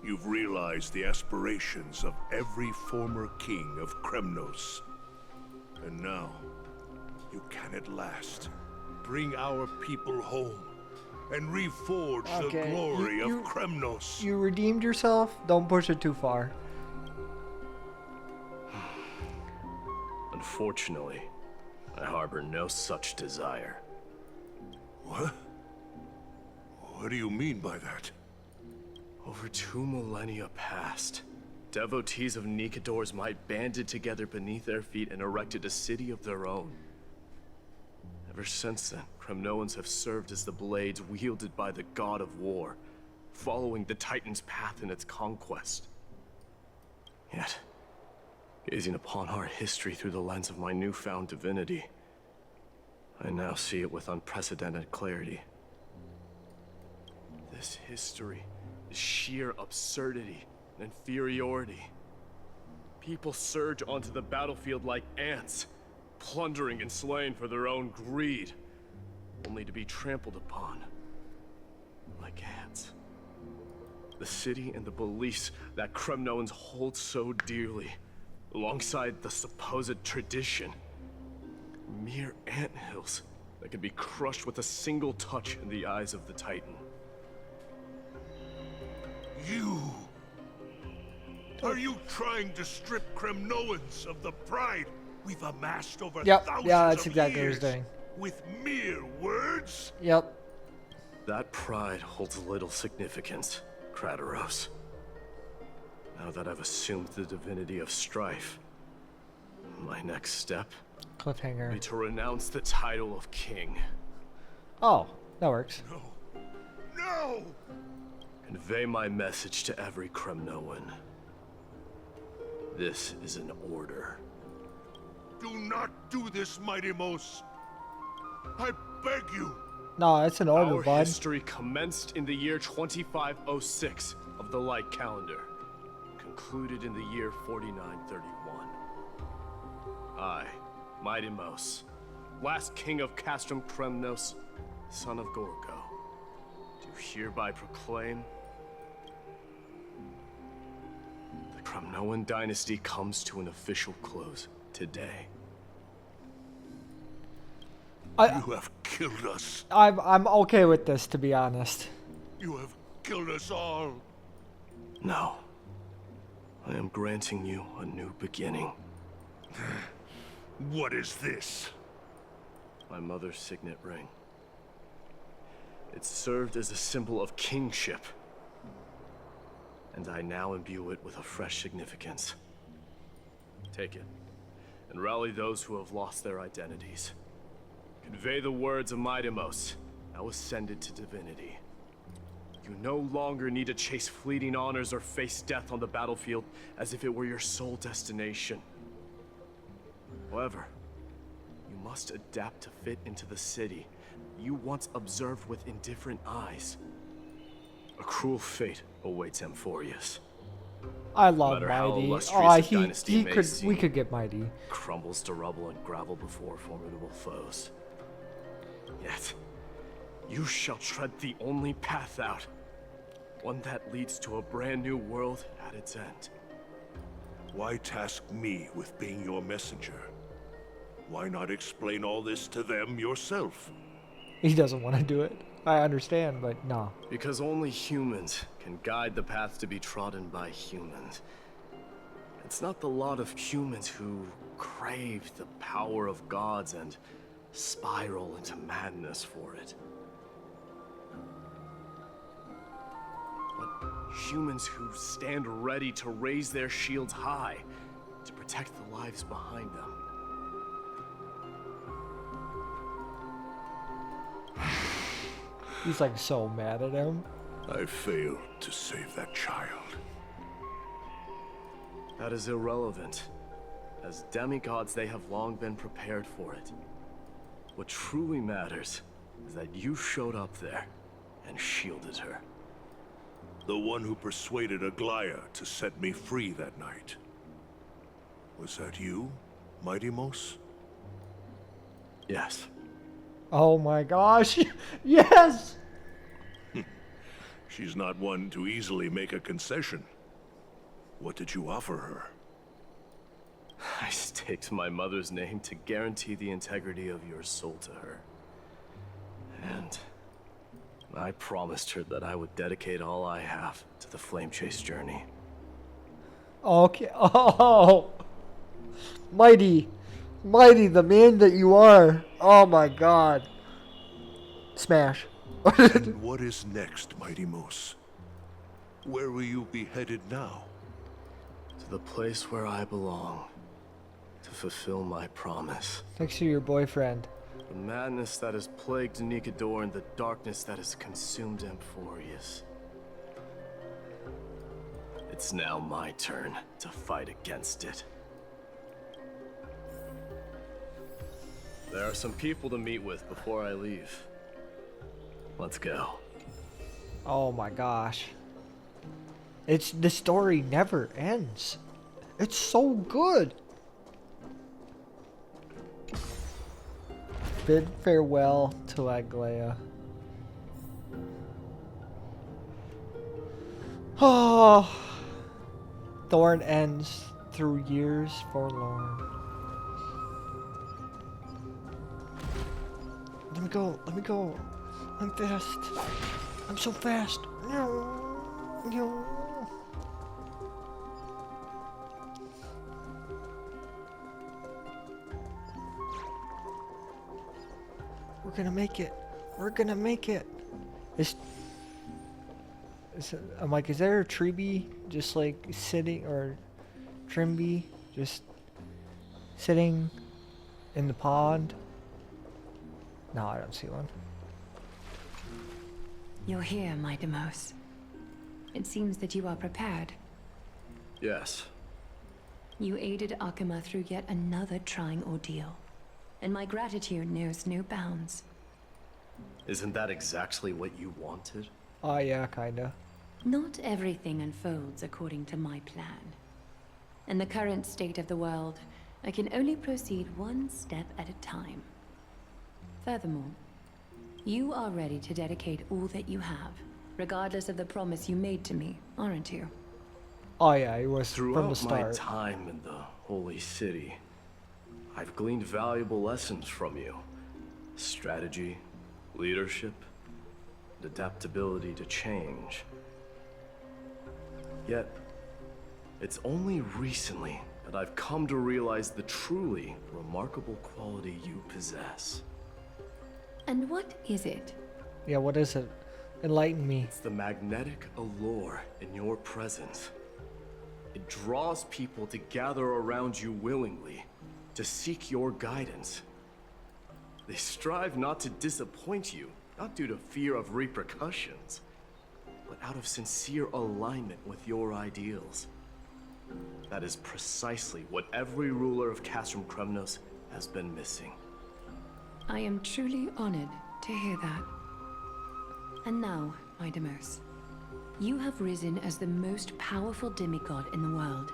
You've realized the aspirations of every former king of Kremnos. And now, you can at last bring our people home and reforge the glory of Kremnos. You redeemed yourself? Don't push it too far. Unfortunately, I harbor no such desire. What? What do you mean by that? Over 2 millennia past, devotees of Nikador's might banded together beneath their feet and erected a city of their own. Ever since then, Kremnoans have served as the blades wielded by the god of war, following the Titan's path in its conquest. Yet, gazing upon our history through the lens of my newfound divinity, I now see it with unprecedented clarity. This history is sheer absurdity and inferiority. People surge onto the battlefield like ants, plundering and slaying for their own greed, only to be trampled upon like ants. The city and the beliefs that Kremnoans hold so dearly, alongside the supposed tradition. Mere anthills that can be crushed with a single touch in the eyes of the Titan. You... Are you trying to strip Kremnoans of the pride we've amassed over thousands yeah, that's of exactly what years he's doing. with mere words? Yep. That pride holds little significance, Kratoros. Now that I've assumed the divinity of strife, my next step will Cliffhanger. be to renounce the title of king. Oh, that works. No! Convey my message to every Kremnoan. This is an order. Do not do this, Mighty Mos. I beg you. No, it's an order, Our bud. history commenced in the year 2506 of the Light Calendar, concluded in the year 4931. I, Mighty Mos, last king of Castrum Kremnos, son of Gorgo, do hereby proclaim the Kremnoan dynasty comes to an official close today. You have killed us. I'm okay with this, to be honest. You have killed us all. No. I am granting you a new beginning. What is this? My mother's signet ring. It served as a symbol of kingship, and I now imbue it with a fresh significance. Take it, and rally those who have lost their identities. Convey the words of Mighty Mos, now ascended to divinity. You no longer need to chase fleeting honors or face death on the battlefield as if it were your sole destination. However, you must adapt to fit into the city you once observed with indifferent eyes. A cruel fate awaits Amphorius. I love No matter how Mighty. illustrious Oh, a dynasty may we seem, could get Mighty. crumbles to rubble and gravel before formidable foes. Yet, you shall tread the only path out, one that leads to a brand new world at its end. Why task me with being your messenger? Why not explain all this to them yourself? He doesn't want to do it. I understand, but no. Because only humans can guide the path to be trodden by humans. It's not the lot of humans who crave the power of gods and spiral into madness for it. But humans who stand ready to raise their shields high to protect the lives behind them. He's like so mad at him. I failed to save that child. That is irrelevant. As demigods, they have long been prepared for it. What truly matters is that you showed up there and shielded her. The one who persuaded Aglaya to set me free that night. Was that you, Mighty Mos? Yes. Oh my gosh. Yes! She's not one to easily make a concession. What did you offer her? I staked my mother's name to guarantee the integrity of your soul to her. And I promised her that I would dedicate all I have to the Flame Chase journey. Okay. Oh. Mighty. Mighty, the man that you are. Oh my god. Smash. And what is next, Mighty Mos? Where will you be headed now? To the place where I belong. To fulfill my promise. Next to your boyfriend. The madness that has plagued Nikador and the darkness that has consumed Amphorius. It's now my turn to fight against it. There are some people to meet with before I leave. Let's go. Oh my gosh. The story never ends. It's so good. Bid farewell to Aglaya. Oh, Thorn ends through years forlorn. Let me go. Let me go. I'm fast. I'm so fast. No. No. We're gonna make it. We're gonna make it. I'm like, is there a Treby just like sitting, or Trimby just sitting in the pond? No, I don't see one. You're here, my Demos. It seems that you are prepared. Yes. You aided Akuma through yet another trying ordeal, and my gratitude knows no bounds. Isn't that exactly what you wanted? Oh yeah, kinda. Not everything unfolds according to my plan. In the current state of the world, I can only proceed one step at a time. Furthermore, you are ready to dedicate all that you have, regardless of the promise you made to me, aren't you? Oh yeah, it was Throughout from the start. my time in the Holy City, I've gleaned valuable lessons from you. Strategy, leadership, and adaptability to change. Yet, it's only recently that I've come to realize the truly remarkable quality you possess. And what is it? Yeah, what is it? Enlighten me. It's the magnetic allure in your presence. It draws people to gather around you willingly, to seek your guidance. They strive not to disappoint you, not due to fear of repercussions, but out of sincere alignment with your ideals. That is precisely what every ruler of Castrum Kremnos has been missing. I am truly honored to hear that. And now, my Demos, you have risen as the most powerful demigod in the world.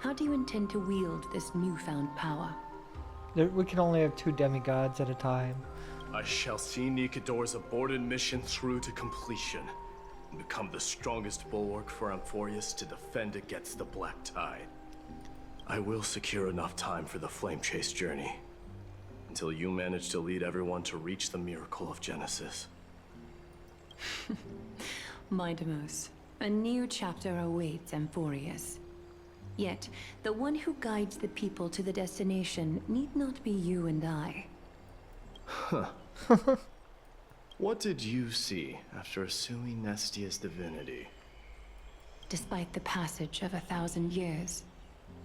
How do you intend to wield this newfound power? We can only have 2 demigods at a time. I shall see Nikador's aborted mission through to completion, and become the strongest bulwark for Amphorius to defend against the Black Tide. I will secure enough time for the Flame Chase journey, until you manage to lead everyone to reach the miracle of Genesis. My Demos, a new chapter awaits Amphorius. Yet, the one who guides the people to the destination need not be you and I. Huh. What did you see after assuming Nestia's divinity? Despite the passage of 1,000 years,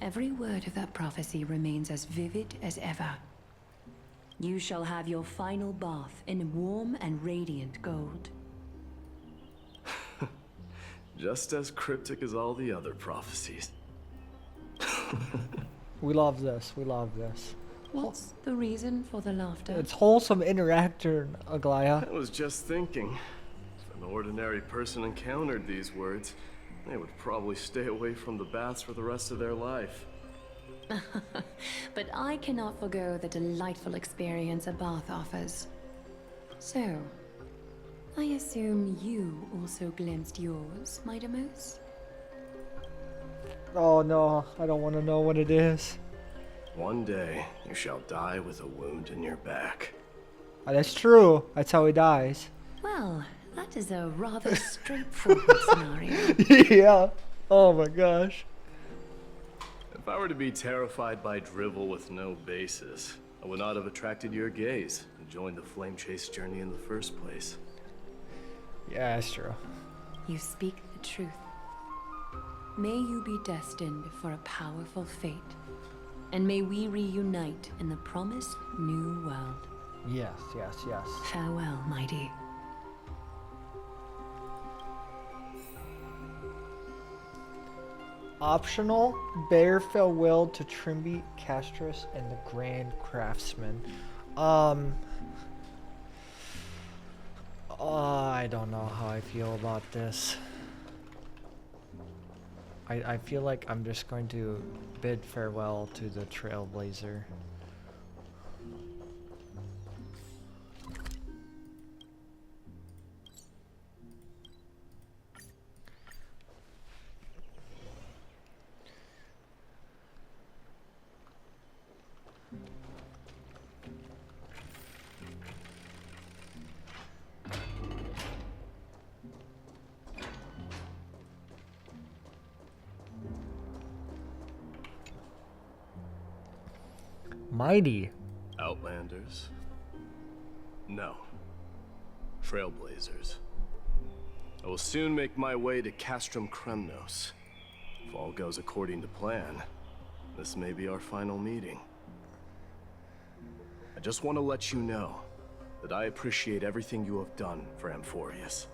every word of that prophecy remains as vivid as ever. You shall have your final bath in warm and radiant gold. Just as cryptic as all the other prophecies. We love this. We love this. What's the reason for the laughter? It's wholesome interaction, Aglaya. I was just thinking, if an ordinary person encountered these words, they would probably stay away from the baths for the rest of their life. But I cannot forgo the delightful experience a bath offers. So, I assume you also glimpsed yours, my Demos? Oh no, I don't want to know what it is. One day, you shall die with a wound in your back. That's true. That's how he dies. Well, that is a rather straightforward scenario. Yeah. Oh my gosh. If I were to be terrified by drivel with no basis, I would not have attracted your gaze and joined the Flame Chase journey in the first place. Yeah, that's true. You speak the truth. May you be destined for a powerful fate, and may we reunite in the promised new world. Yes, yes, yes. Farewell, mighty. Optional, bear farewell to Trimby, Castris, and the Grand Craftsman. I don't know how I feel about this. I feel like I'm just going to bid farewell to the Trailblazer. Mighty. Outlanders? No. Trailblazers. I will soon make my way to Castrum Kremnos. If all goes according to plan, this may be our final meeting. I just want to let you know that I appreciate everything you have done for Amphorius.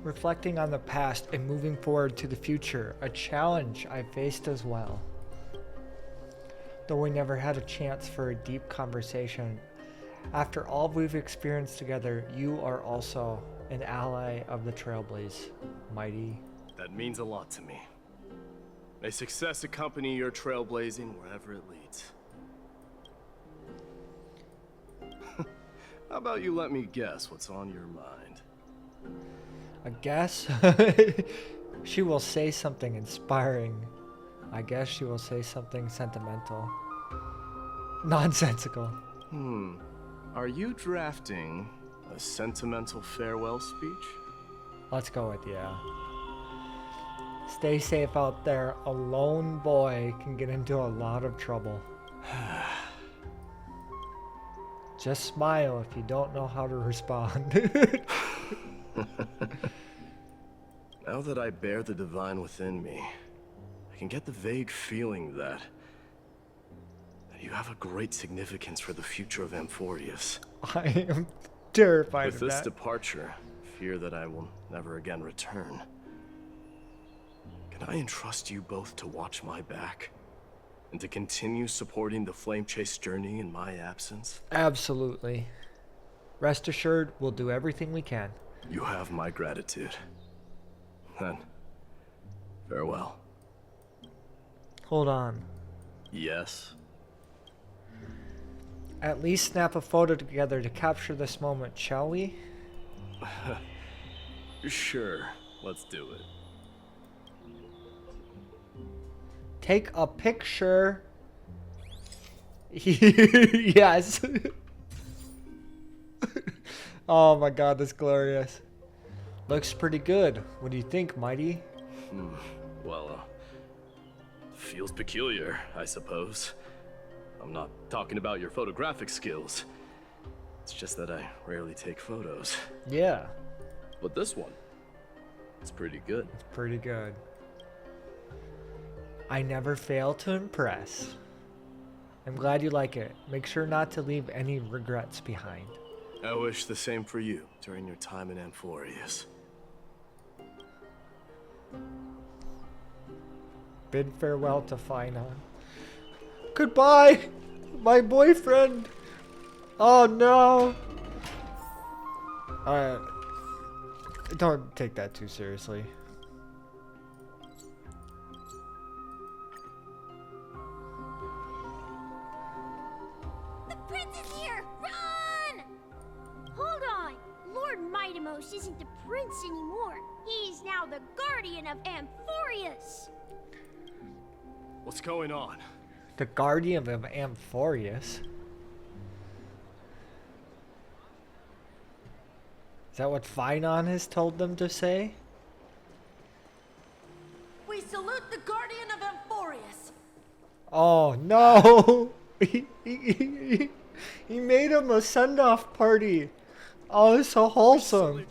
Reflecting on the past and moving forward to the future, a challenge I faced as well. Though we never had a chance for a deep conversation, after all we've experienced together, you are also an ally of the Trailblaze, Mighty. That means a lot to me. May success accompany your trailblazing wherever it leads. How about you let me guess what's on your mind? I guess she will say something inspiring. I guess she will say something sentimental. Nonsensical. Are you drafting a sentimental farewell speech? Let's go with yeah. Stay safe out there. A lone boy can get into a lot of trouble. Just smile if you don't know how to respond. Now that I bear the divine within me, I can get the vague feeling that you have a great significance for the future of Amphorius. I am terrified With of this that. departure, fear that I will never again return. Can I entrust you both to watch my back? And to continue supporting the Flame Chase journey in my absence? Absolutely. Rest assured, we'll do everything we can. You have my gratitude. Then, farewell. Hold on. Yes? At least snap a photo together to capture this moment, shall we? Sure, let's do it. Take a picture. Yes. Oh my god, that's glorious. Looks pretty good. What do you think, Mighty? Well, feels peculiar, I suppose. I'm not talking about your photographic skills. It's just that I rarely take photos. Yeah. But this one, it's pretty good. It's pretty good. I never fail to impress. I'm glad you like it. Make sure not to leave any regrets behind. I wish the same for you during your time in Amphorius. Bid farewell to Finon. Goodbye, my boyfriend. Oh no. Don't take that too seriously. The prince is here! Run! Hold on. Lord Mightimos isn't the prince anymore. He's now the guardian of Amphorius. What's going on? The guardian of Amphorius. Is that what Finon has told them to say? We salute the guardian of Amphorius. Oh no! He made him a send-off party. Oh, it's so wholesome.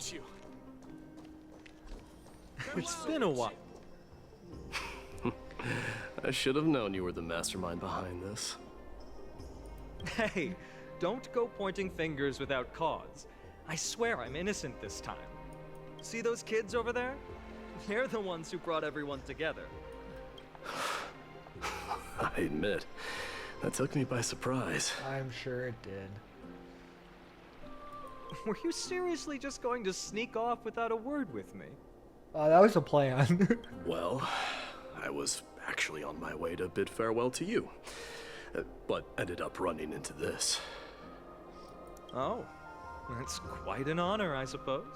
It's been a while. I should have known you were the mastermind behind this. Hey, don't go pointing fingers without cause. I swear I'm innocent this time. See those kids over there? They're the ones who brought everyone together. I admit, that took me by surprise. I'm sure it did. Were you seriously just going to sneak off without a word with me? Oh, that was a plan. Well, I was actually on my way to bid farewell to you, but ended up running into this. Oh, that's quite an honor, I suppose.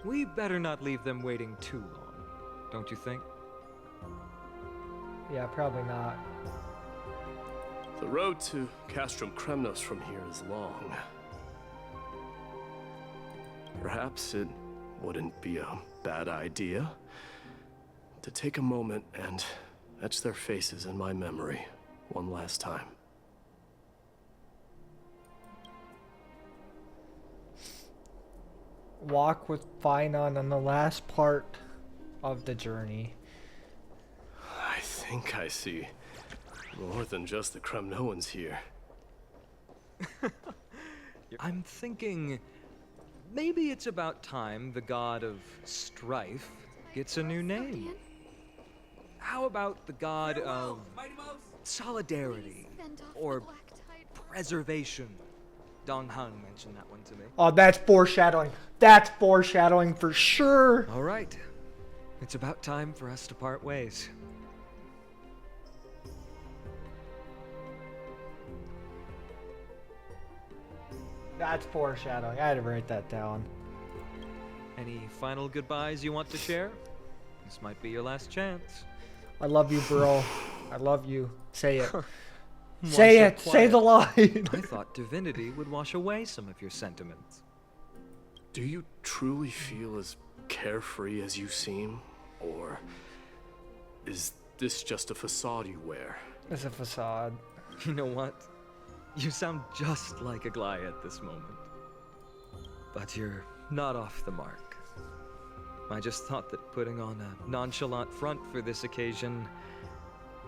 We better not leave them waiting too long, don't you think? Yeah, probably not. The road to Castrum Kremnos from here is long. Perhaps it wouldn't be a bad idea to take a moment and etch their faces in my memory one last time. Walk with Finon on the last part of the journey. I think I see more than just the Kremnoans here. I'm thinking maybe it's about time the god of strife gets a new name. How about the god of solidarity or preservation? Dong Heng mentioned that one to me. Oh, that's foreshadowing. That's foreshadowing for sure. All right. It's about time for us to part ways. That's foreshadowing. I had to write that down. Any final goodbyes you want to share? This might be your last chance. I love you, bro. I love you. Say it. Why Say so it. Say the line. I thought divinity would wash away some of your sentiments. Do you truly feel as carefree as you seem? Or is this just a facade you wear? It's a facade. You know what? You sound just like Aglaia at this moment. But you're not off the mark. I just thought that putting on a nonchalant front for this occasion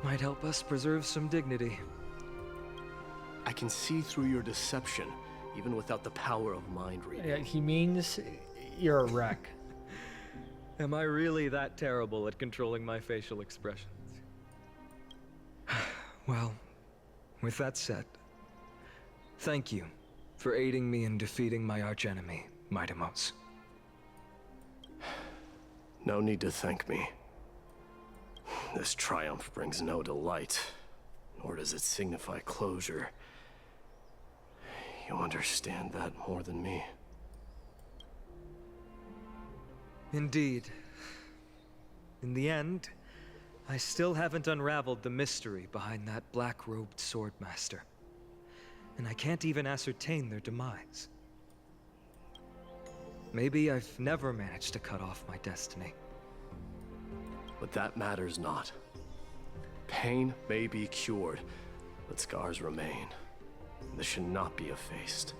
might help us preserve some dignity. I can see through your deception, even without the power of mind reading. Yeah, he means you're a wreck. Am I really that terrible at controlling my facial expressions? Well, with that said, thank you for aiding me in defeating my archenemy, Mightimos. No need to thank me. This triumph brings no delight, nor does it signify closure. You understand that more than me. Indeed. In the end, I still haven't unraveled the mystery behind that black-robed swordmaster. And I can't even ascertain their demise. Maybe I've never managed to cut off my destiny. But that matters not. Pain may be cured, but scars remain. This should not be effaced.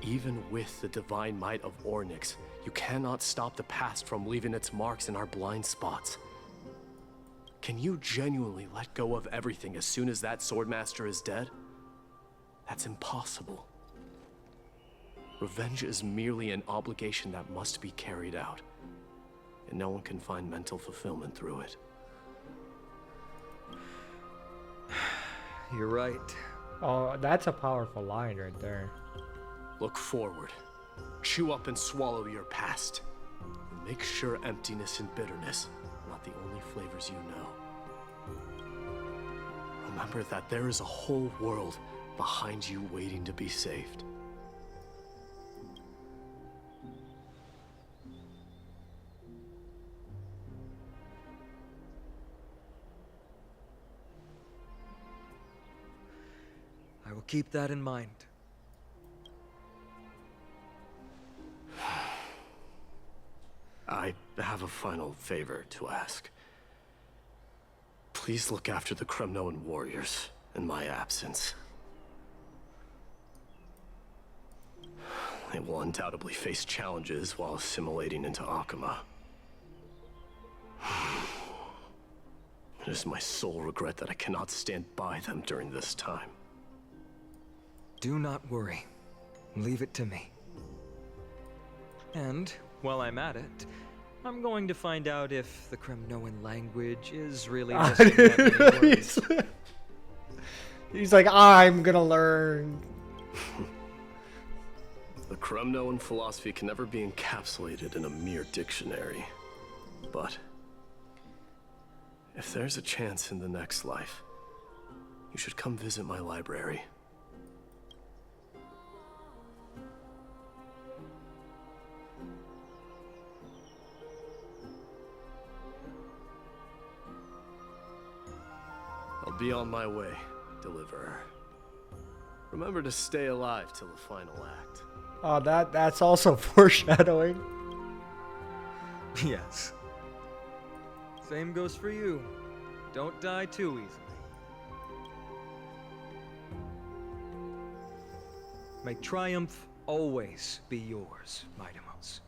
Even with the divine might of Ornyx, you cannot stop the past from leaving its marks in our blind spots. Can you genuinely let go of everything as soon as that swordmaster is dead? That's impossible. Revenge is merely an obligation that must be carried out, and no one can find mental fulfillment through it. You're right. Oh, that's a powerful line right there. Look forward. Chew up and swallow your past. And make sure emptiness and bitterness are not the only flavors you know. Remember that there is a whole world behind you waiting to be saved. I will keep that in mind. I have a final favor to ask. Please look after the Kremnoan warriors in my absence. They will undoubtedly face challenges while assimilating into Akama. It is my sole regret that I cannot stand by them during this time. Do not worry. Leave it to me. And, while I'm at it, I'm going to find out if the Kremnoan language is really missing that many words. He's like, I'm gonna learn. The Kremnoan philosophy can never be encapsulated in a mere dictionary. But if there's a chance in the next life, you should come visit my library. I'll be on my way, Deliverer. Remember to stay alive till the final act. Oh, that's also foreshadowing. Yes. Same goes for you. Don't die too easily. May triumph always be yours, Mightimos.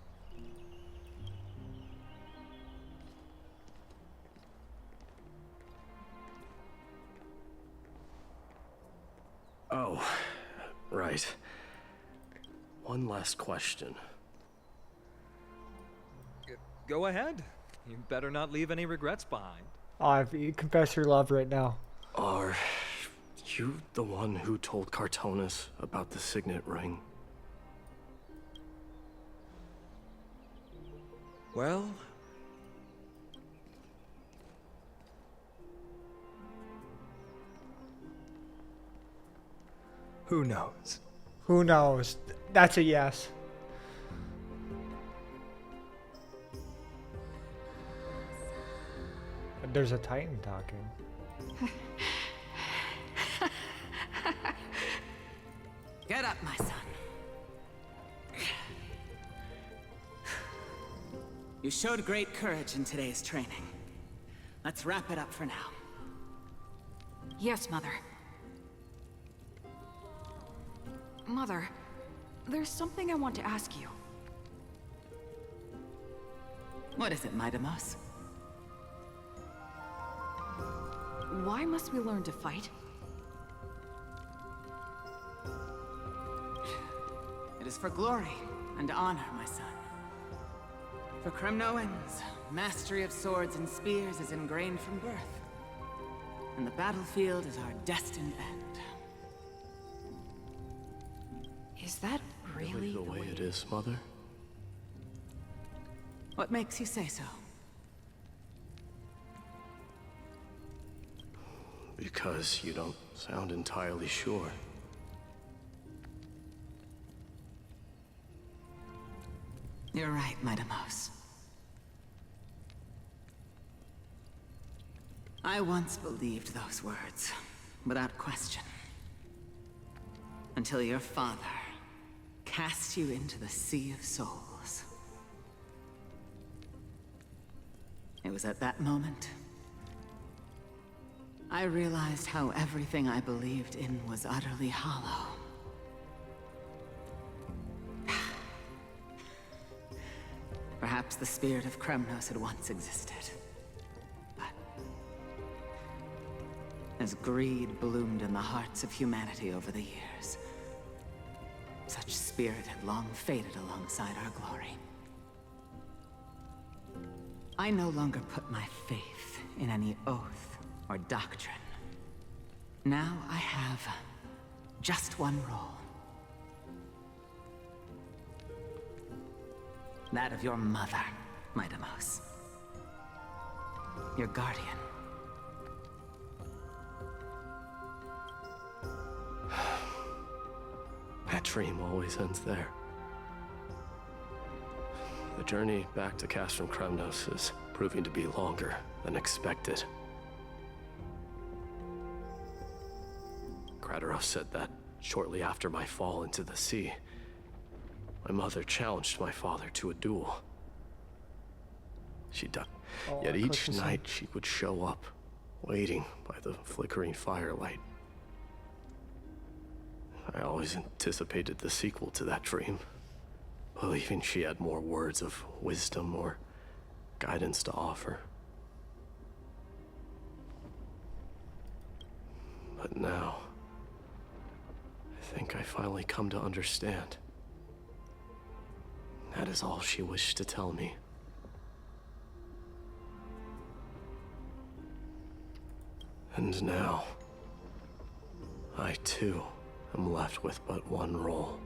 Oh, right. One last question. Go ahead. You better not leave any regrets behind. You confess your love right now. Are you the one who told Cartonis about the signet ring? Well... who knows? Who knows? That's a yes. There's a Titan talking. Get up, my son. You showed great courage in today's training. Let's wrap it up for now. Yes, Mother. Mother, there's something I want to ask you. What is it, Mightimos? Why must we learn to fight? It is for glory and honor, my son. For Kremnoans, mastery of swords and spears is ingrained from birth. And the battlefield is our destined end. Is that really the way it is, Mother? What makes you say so? Because you don't sound entirely sure. You're right, Mightimos. I once believed those words, without question. Until your father cast you into the Sea of Souls. It was at that moment I realized how everything I believed in was utterly hollow. Perhaps the spirit of Kremnos had once existed. But as greed bloomed in the hearts of humanity over the years, such spirit had long faded alongside our glory. I no longer put my faith in any oath or doctrine. Now I have just one role. That of your mother, Mightimos. Your guardian. That dream always ends there. The journey back to Castrum Kremnos is proving to be longer than expected. Krateros said that shortly after my fall into the sea, my mother challenged my father to a duel. She died. Yet each night she would show up, waiting by the flickering firelight. I always anticipated the sequel to that dream, believing she had more words of wisdom or guidance to offer. But now, I think I finally come to understand. That is all she wished to tell me. And now, I too am left with but one role.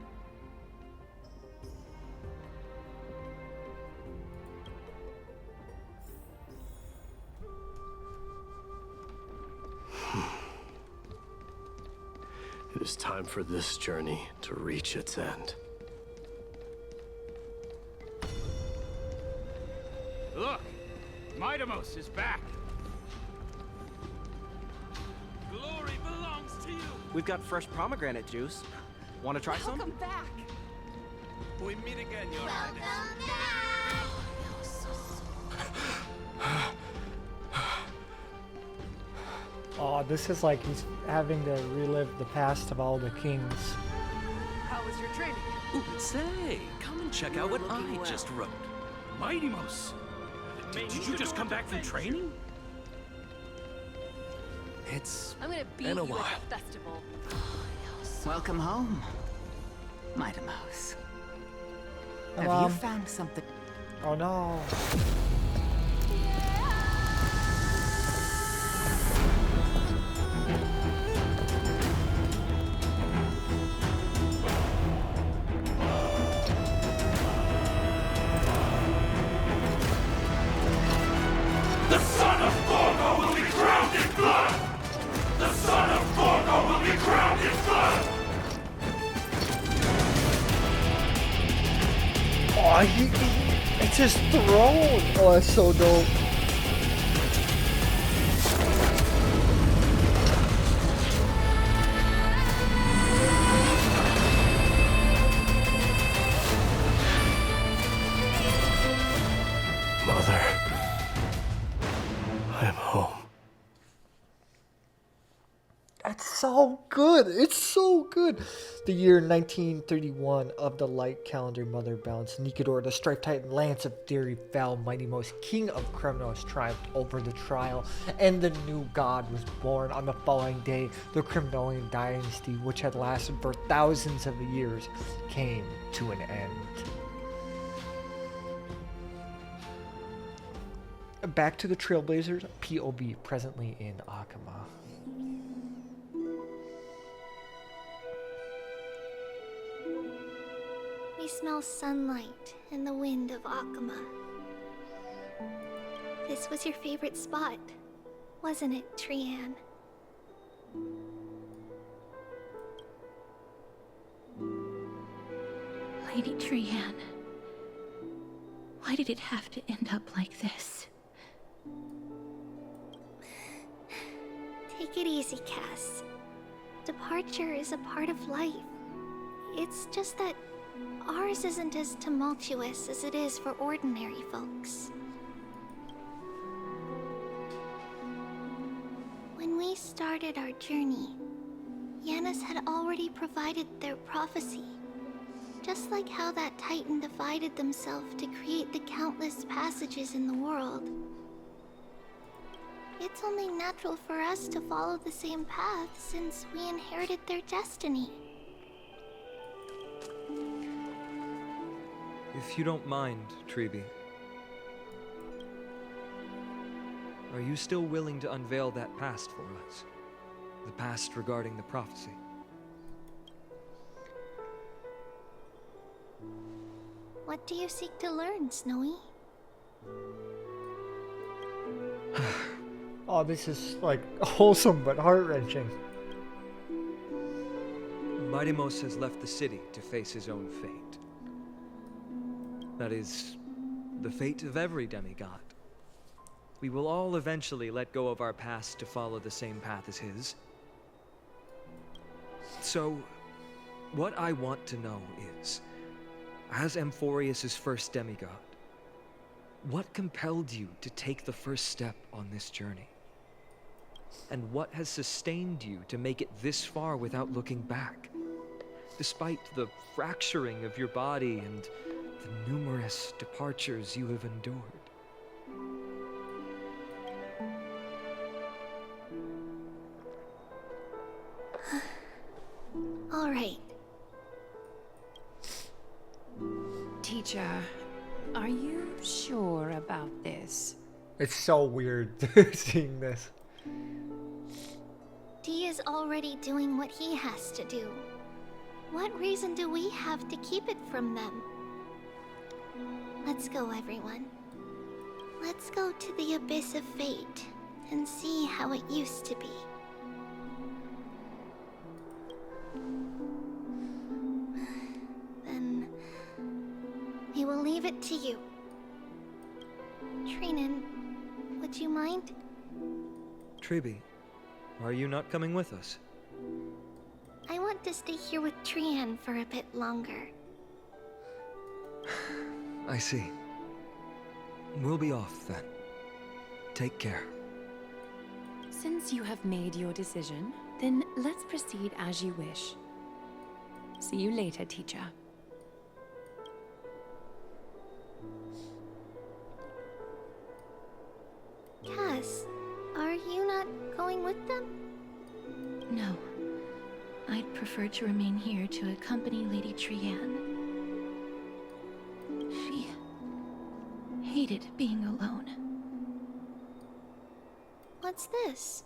It is time for this journey to reach its end. Look! Mightimos is back! Glory belongs to you! We've got fresh pomegranate juice. Want to try some? Welcome back! We meet again, Your Highness. Oh, this is like he's having to relive the past of all the kings. How was your training? Ooh, say, come and check out what I just wrote. Mighty Mouse, did you just come back from training? It's I'm gonna beat been a you while. at the festival. Welcome home, Mighty Mouse. Have you found something? Oh no. The son of Gorgo will be crowned in blood! The son of Gorgo will be crowned in blood! Oh, it's his throne! Oh, that's so dope. Mother, I'm home. That's so good. It's so good. The year 1931 of the light calendar, Mother balanced Nikador, the Strife Titan, Lance of Fury, fell. Mighty Mouse, King of Kremnos, triumphed over the trial, and the new god was born. On the following day, the Kremnolian dynasty, which had lasted for thousands of years, came to an end. Back to the Trailblazers, POV, presently in Akama. We smell sunlight and the wind of Akama. This was your favorite spot, wasn't it, Trian? Lady Trian, why did it have to end up like this? Take it easy, Cass. Departure is a part of life. It's just that ours isn't as tumultuous as it is for ordinary folks. When we started our journey, Yanis had already provided their prophecy. Just like how that Titan divided themselves to create the countless passages in the world. It's only natural for us to follow the same path since we inherited their destiny. If you don't mind, Tribi, are you still willing to unveil that past for us? The past regarding the prophecy? What do you seek to learn, Snowy? Oh, this is like wholesome but heart-wrenching. Mighty Mouse has left the city to face his own fate. That is, the fate of every demigod. We will all eventually let go of our past to follow the same path as his. So, what I want to know is, as Amphorius' first demigod, what compelled you to take the first step on this journey? And what has sustained you to make it this far without looking back? Despite the fracturing of your body and the numerous departures you have endured. All right. Teacher, are you sure about this? It's so weird seeing this. Dee is already doing what he has to do. What reason do we have to keep it from them? Let's go, everyone. Let's go to the Abyss of Fate and see how it used to be. Then we will leave it to you. Trinan, would you mind? Tribi, are you not coming with us? I want to stay here with Trian for a bit longer. I see. We'll be off then. Take care. Since you have made your decision, then let's proceed as you wish. See you later, teacher. Cass, are you not going with them? No. I'd prefer to remain here to accompany Lady Trianne. She hated being alone. What's this?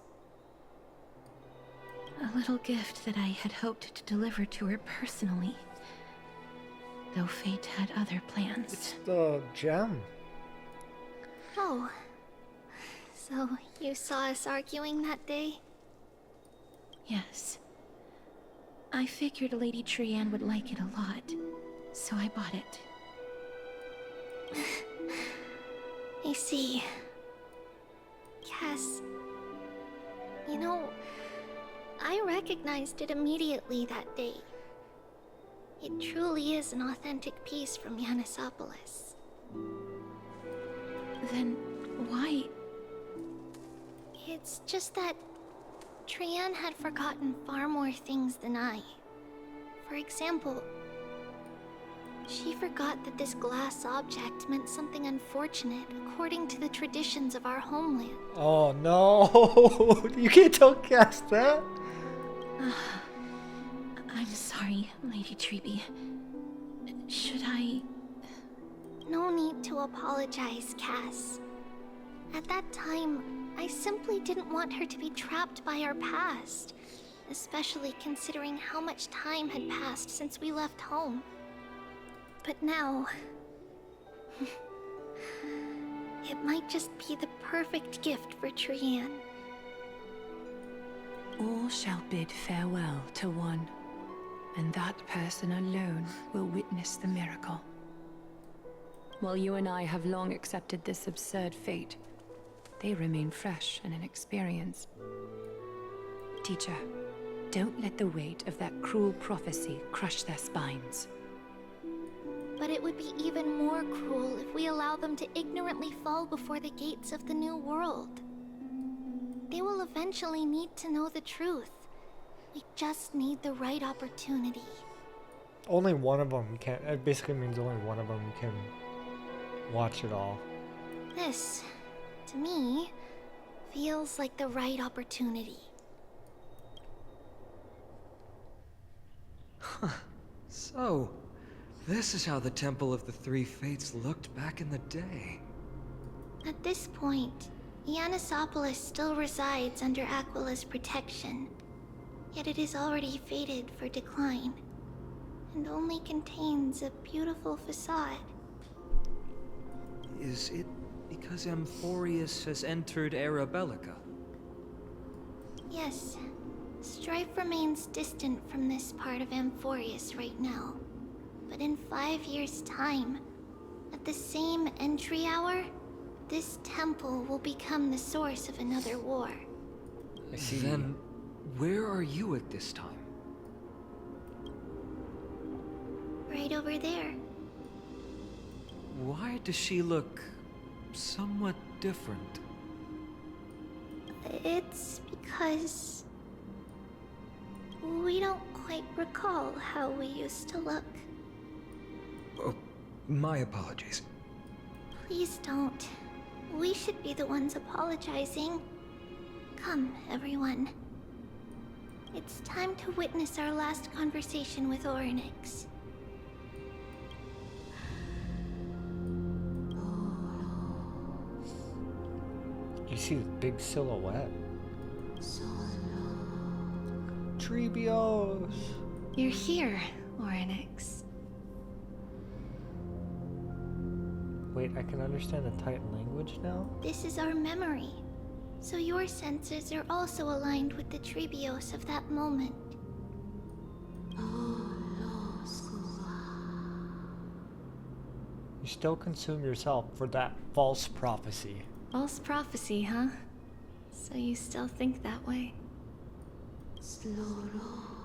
A little gift that I had hoped to deliver to her personally. Though fate had other plans. It's the gem. Oh. So you saw us arguing that day? Yes. I figured Lady Trianne would like it a lot, so I bought it. I see. Cass, you know, I recognized it immediately that day. It truly is an authentic piece from Yanisopolis. Then why? It's just that Trianne had forgotten far more things than I. For example, she forgot that this glass object meant something unfortunate according to the traditions of our homeland. Oh no! You can't tell Cass that? I'm sorry, Lady Treeby. Should I... No need to apologize, Cass. At that time, I simply didn't want her to be trapped by our past, especially considering how much time had passed since we left home. But now... it might just be the perfect gift for Trianne. All shall bid farewell to one, and that person alone will witness the miracle. While you and I have long accepted this absurd fate, they remain fresh and inexperienced. Teacher, don't let the weight of that cruel prophecy crush their spines. But it would be even more cruel if we allow them to ignorantly fall before the gates of the new world. They will eventually need to know the truth. We just need the right opportunity. Only one of them can. It basically means only one of them can watch it all. This, to me, feels like the right opportunity. So, this is how the Temple of the Three Fates looked back in the day. At this point, Yanisopolis still resides under Aquila's protection, yet it is already fated for decline, and only contains a beautiful facade. Is it because Amphorius has entered Era Bellica? Yes, strife remains distant from this part of Amphorius right now. But in 5 years' time, at the same entry hour, this temple will become the source of another war. I see. Then, where are you at this time? Right over there. Why does she look somewhat different? It's because we don't quite recall how we used to look. Oh, my apologies. Please don't. We should be the ones apologizing. Come, everyone. It's time to witness our last conversation with Orynyx. You see the big silhouette. Treebios! You're here, Orynyx. Wait, I can understand the Titan language now? This is our memory. So your senses are also aligned with the Treebios of that moment. You still consume yourself for that false prophecy. False prophecy, huh? So you still think that way?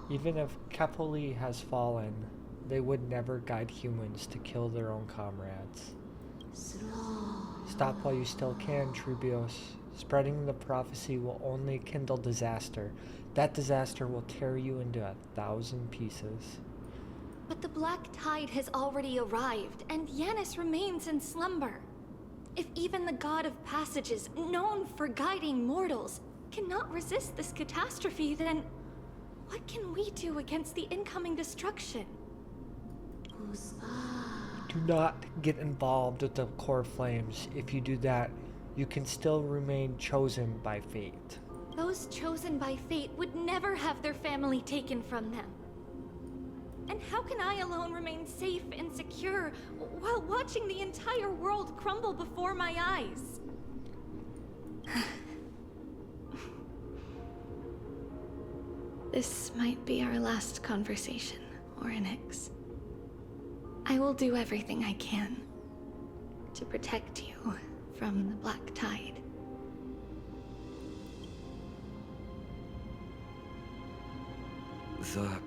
Even if Kepoli has fallen, they would never guide humans to kill their own comrades. Stop while you still can, Treebios. Spreading the prophecy will only kindle disaster. That disaster will tear you into 1,000 pieces. But the Black Tide has already arrived, and Yanis remains in slumber. If even the God of Passages, known for guiding mortals, cannot resist this catastrophe, then what can we do against the incoming destruction? Do not get involved with the core flames. If you do that, you can still remain chosen by fate. Those chosen by fate would never have their family taken from them. And how can I alone remain safe and secure while watching the entire world crumble before my eyes? This might be our last conversation, Orynyx. I will do everything I can to protect you from the Black Tide. The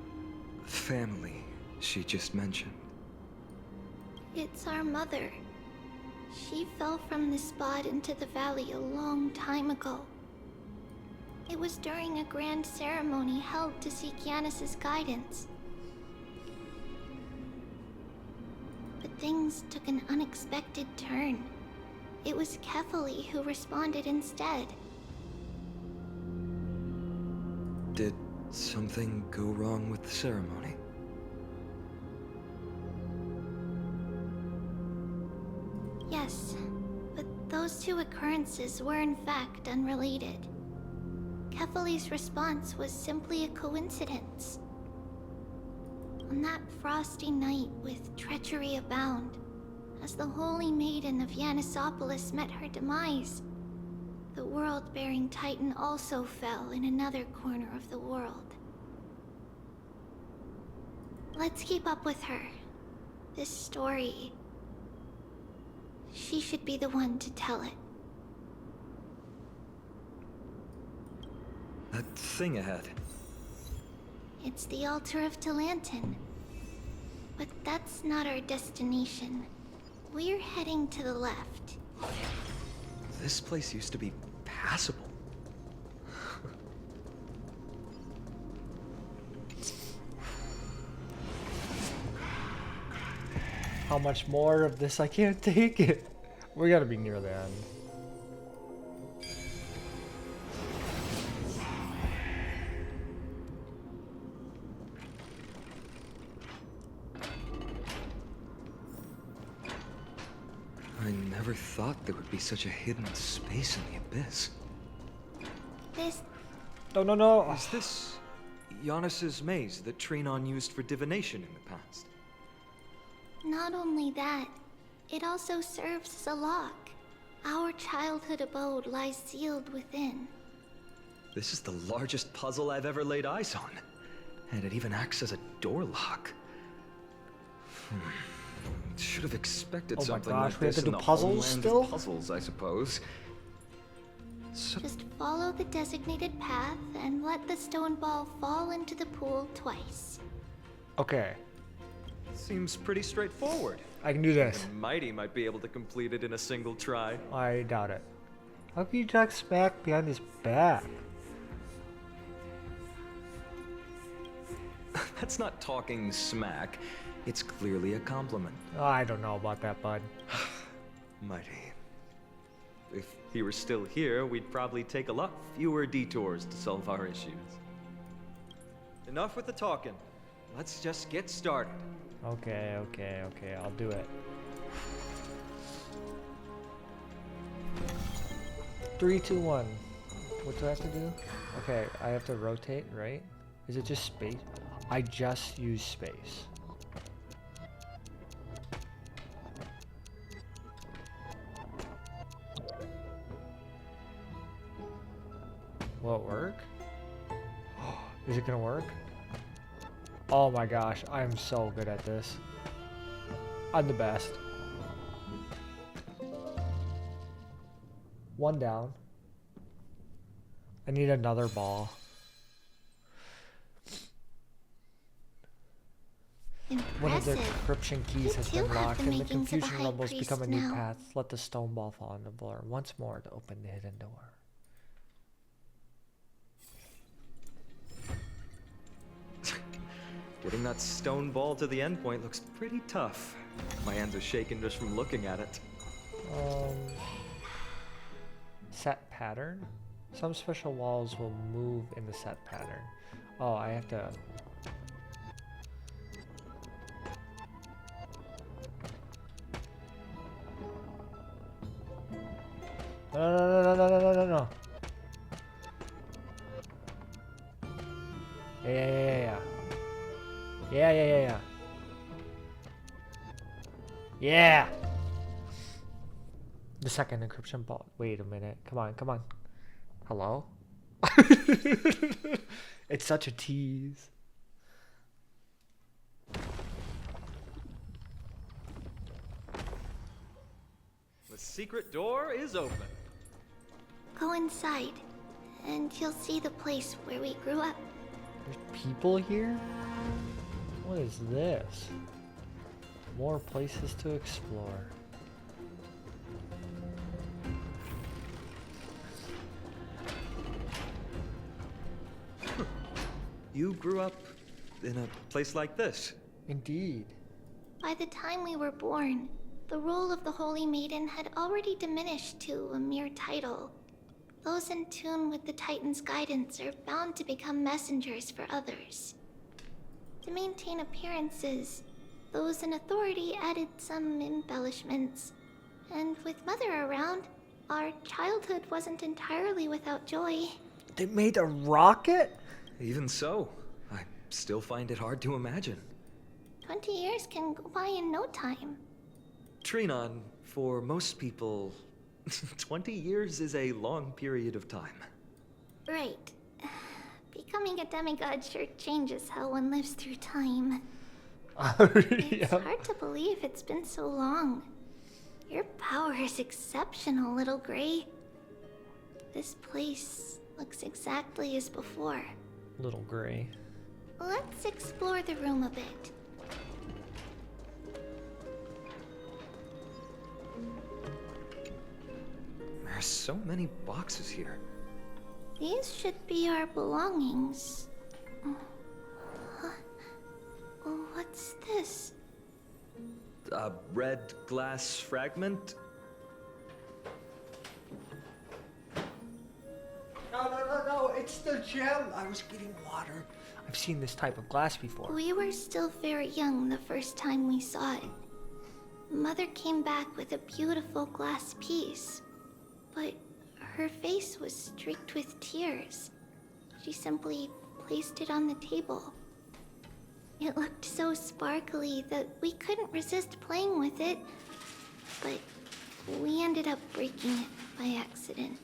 family she just mentioned. It's our mother. She fell from the spot into the valley a long time ago. It was during a grand ceremony held to seek Yanis' guidance. But things took an unexpected turn. It was Kefali who responded instead. Did something go wrong with the ceremony? Yes, but those two occurrences were in fact unrelated. Kefali's response was simply a coincidence. On that frosty night with treachery abound, as the Holy Maiden of Yanisopolis met her demise, the world-bearing Titan also fell in another corner of the world. Let's keep up with her. This story... she should be the one to tell it. That thing ahead. It's the altar of Talantin. But that's not our destination. We're heading to the left. This place used to be passable. How much more of this? I can't take it. We gotta be near the end. I never thought there would be such a hidden space in the abyss. This... No. Is this Yanis' maze that Trinon used for divination in the past? Not only that, it also serves as a lock. Our childhood abode lies sealed within. This is the largest puzzle I've ever laid eyes on. And it even acts as a door lock. Should have expected Oh my something gosh, like we have this to in do the puzzles homeland of still? puzzles, I suppose. Just follow the designated path and let the stone ball fall into the pool twice. Okay. Seems pretty straightforward. I can do this. And Mighty might be able to complete it in a single try. I doubt it. How can you talk smack behind his back? That's not talking smack. It's clearly a compliment. Oh, I don't know about that, bud. Mighty. If he were still here, we'd probably take a lot fewer detours to solve our issues. Enough with the talking. Let's just get started. Okay, I'll do it. 3, 2, 1. What do I have to do? Okay, I have to rotate, right? Is it just space? I just use space. Will it work? Is it gonna work? Oh my gosh, I am so good at this. I'm the best. One down. I need another ball. One of the encryption keys has been locked, and the confusion rumbles become a new path. Let the stone ball fall into blur once more to open the hidden door. Getting that stone ball to the endpoint looks pretty tough. My hands are shaking just from looking at it. Set pattern? Some special walls will move in the set pattern. Oh, I have to... No. Yeah. The second encryption ball. Wait a minute. Come on. Hello? It's such a tease. The secret door is open. Go inside, and you'll see the place where we grew up. There's people here? What is this? More places to explore. You grew up in a place like this? Indeed. By the time we were born, the role of the Holy Maiden had already diminished to a mere title. Those in tune with the Titan's guidance are bound to become messengers for others. To maintain appearances, those in authority added some embellishments. And with Mother around, our childhood wasn't entirely without joy. They made a rocket? Even so, I still find it hard to imagine. 20 years can go by in no time. Trinon, for most people, 20 years is a long period of time. Right. Becoming a demigod sure changes how one lives through time. It's hard to believe it's been so long. Your power is exceptional, Little Gray. This place looks exactly as before. Little Gray. Let's explore the room a bit. There's so many boxes here. These should be our belongings. What's this? A red glass fragment? No, it's the gem. I was getting water. I've seen this type of glass before. We were still very young the first time we saw it. Mother came back with a beautiful glass piece, but her face was streaked with tears. She simply placed it on the table. It looked so sparkly that we couldn't resist playing with it, but we ended up breaking it by accident.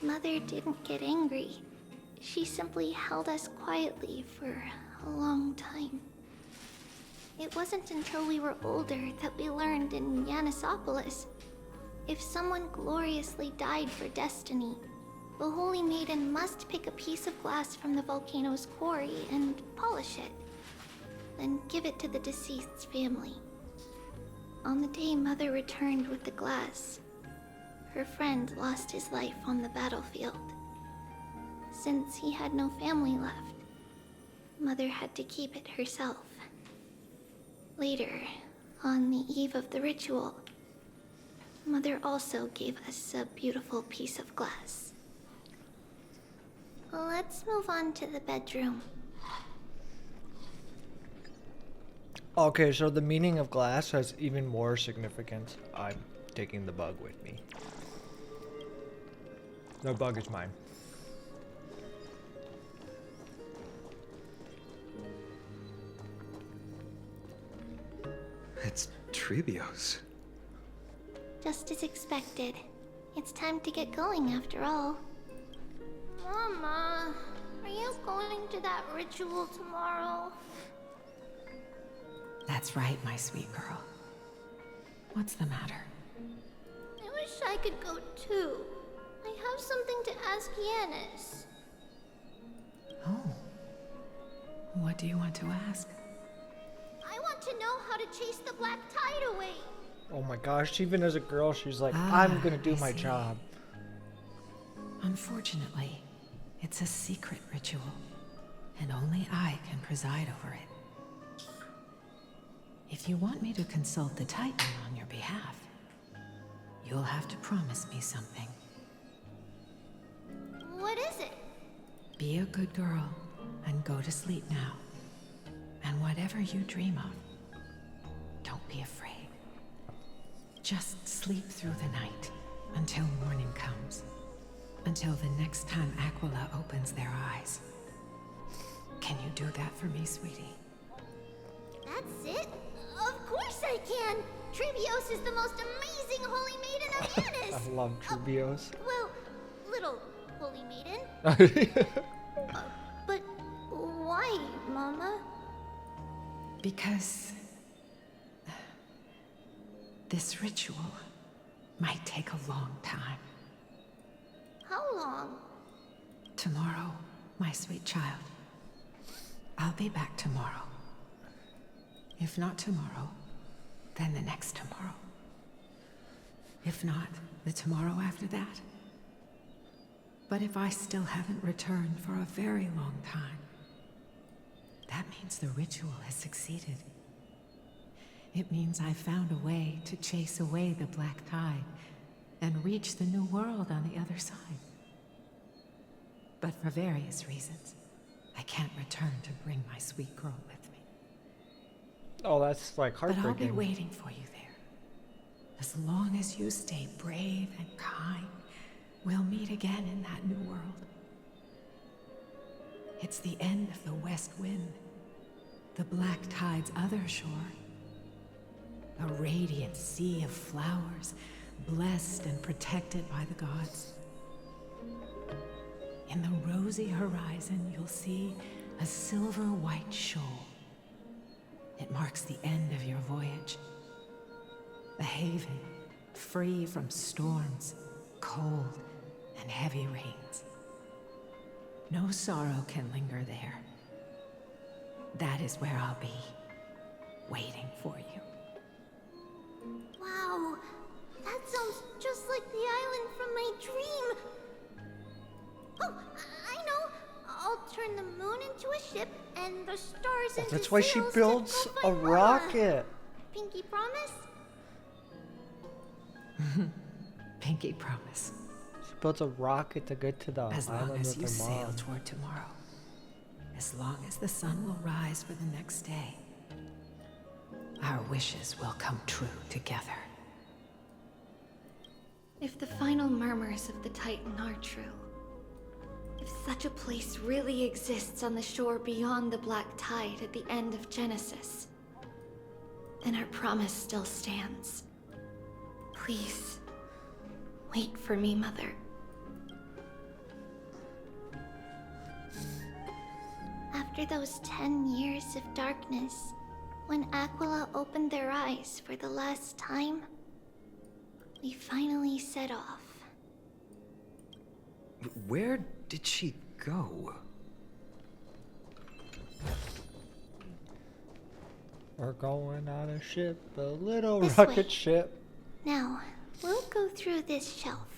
Mother didn't get angry. She simply held us quietly for a long time. It wasn't until we were older that we learned in Yanisopolis, if someone gloriously died for destiny, the Holy Maiden must pick a piece of glass from the volcano's quarry and polish it, then give it to the deceased's family. On the day Mother returned with the glass, her friend lost his life on the battlefield. Since he had no family left, Mother had to keep it herself. Later, on the eve of the ritual, Mother also gave us a beautiful piece of glass. Let's move on to the bedroom. Okay, so the meaning of glass has even more significance. I'm taking the bug with me. The bug is mine. It's Trebios. Just as expected. It's time to get going after all. Mama, are you going to that ritual tomorrow? That's right, my sweet girl. What's the matter? I wish I could go too. I have something to ask Yanis. Oh. What do you want to ask? I want to know how to chase the black tide away. Oh my gosh, even as a girl, she's like, I'm gonna do my job. Unfortunately, it's a secret ritual. and only I can preside over it. If you want me to consult the Titan on your behalf, you'll have to promise me something. What is it? Be a good girl and go to sleep now. And whatever you dream of, don't be afraid. Just sleep through the night until morning comes. Until the next time Aquila opens their eyes. Can you do that for me, sweetie? That's it? Of course I can! Trebios is the most amazing holy maiden of Yanis! I love Trebios. Well, little holy maiden. But why, Mama? Because this ritual might take a long time. How long? Tomorrow, my sweet child. I'll be back tomorrow. If not tomorrow, then the next tomorrow. If not, the tomorrow after that. But if I still haven't returned for a very long time, that means the ritual has succeeded. It means I found a way to chase away the black tide and reach the new world on the other side. But for various reasons, I can't return to bring my sweet girl with me. Oh, that's like But I'll be heartbreaking. waiting for you there. As long as you stay brave and kind, we'll meet again in that new world. It's the end of the West Wind, the black tide's other shore. A radiant sea of flowers, blessed and protected by the gods. In the rosy horizon, you'll see a silver-white shoal. It marks the end of your voyage. A haven, free from storms, cold, and heavy rains. No sorrow can linger there. That is where I'll be, waiting for you. Wow, that sounds just like the island from my dream. Oh, I know. I'll turn the moon into a ship and the stars into That's why she sails to builds go a find Mama. rocket. Pinky promise? Pinky promise. She builds a rocket to get to the As long island as with you her sail mom. toward tomorrow. As long as the sun will rise for the next day. Our wishes will come true together. If the final murmurs of the Titan are true, if such a place really exists on the shore beyond the Black Tide at the end of Genesis, then our promise still stands. Please, wait for me, Mother. After those 10 years of darkness, when Aquila opened their eyes for the last time, we finally set off. Where did she go? We're going on a ship, a little This rocket way. ship. Now, we'll go through this shelf.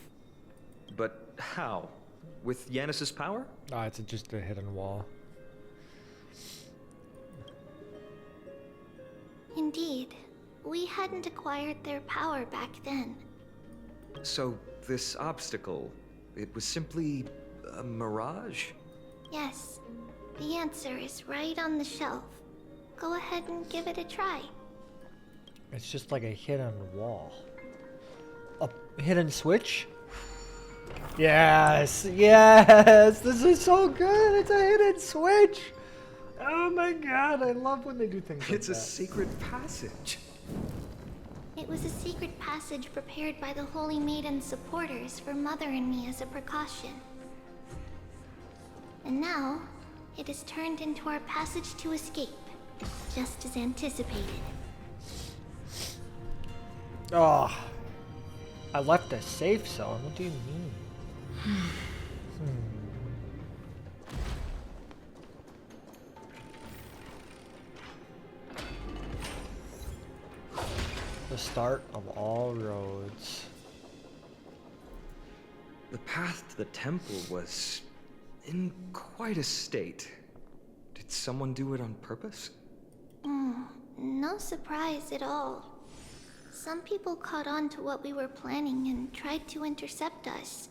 But how? With Yanis's power? Oh, it's just a hidden wall. Indeed, we hadn't acquired their power back then. So this obstacle, it was simply a mirage? Yes, the answer is right on the shelf. Go ahead and give it a try. It's just like a hidden wall. A hidden switch? Yes, yes, this is so good. It's a hidden switch. Oh my god, I love when they do things like It's that. a secret passage. It was a secret passage prepared by the Holy Maiden's supporters for Mother and me as a precaution. And now, it is turned into our passage to escape, just as anticipated. Oh, I left a safe zone. What do you mean? The start of all roads. The path to the temple was in quite a state. Did someone do it on purpose? No surprise at all. Some people caught on to what we were planning and tried to intercept us,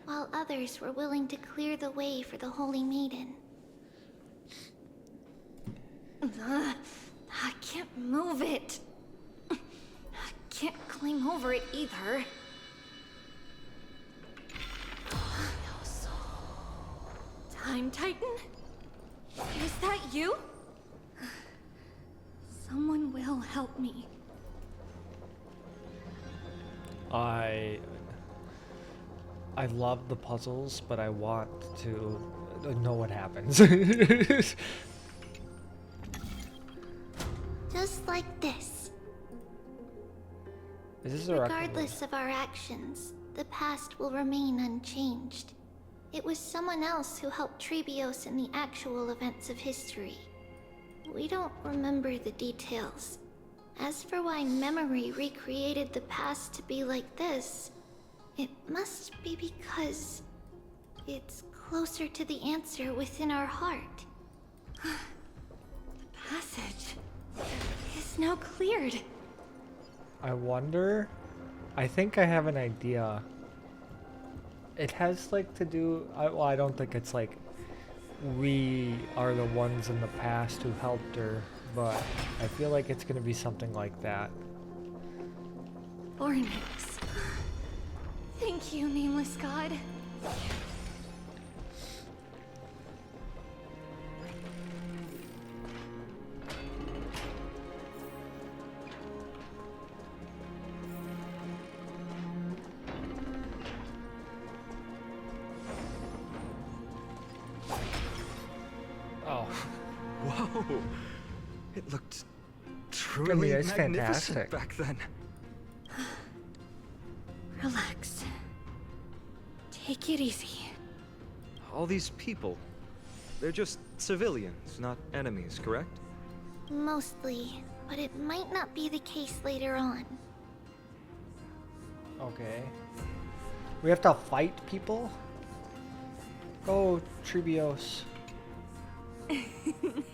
while others were willing to clear the way for the Holy Maiden. I can't move it. I can't climb over it either. Time Titan? Is that you? Someone will help me. I love the puzzles, but I want to know what happens. Just like this. Is this a Regardless of our actions, the past will remain unchanged. It was someone else who helped Trebios in the actual events of history. We don't remember the details. As for why memory recreated the past to be like this, it must be because it's closer to the answer within our heart. The passage is now cleared. I wonder. I think I have an idea. It has like to do. Well, I don't think it's like we are the ones in the past who helped her, but I feel like it's gonna be something like that. Ornyx. Thank you, nameless god. Oh. Whoa! It looked truly it's magnificent fantastic. back then. Relax. Take it easy. All these people, they're just civilians, not enemies, correct? Mostly, but it might not be the case later on. Okay. We have to fight people? Go, Trebios.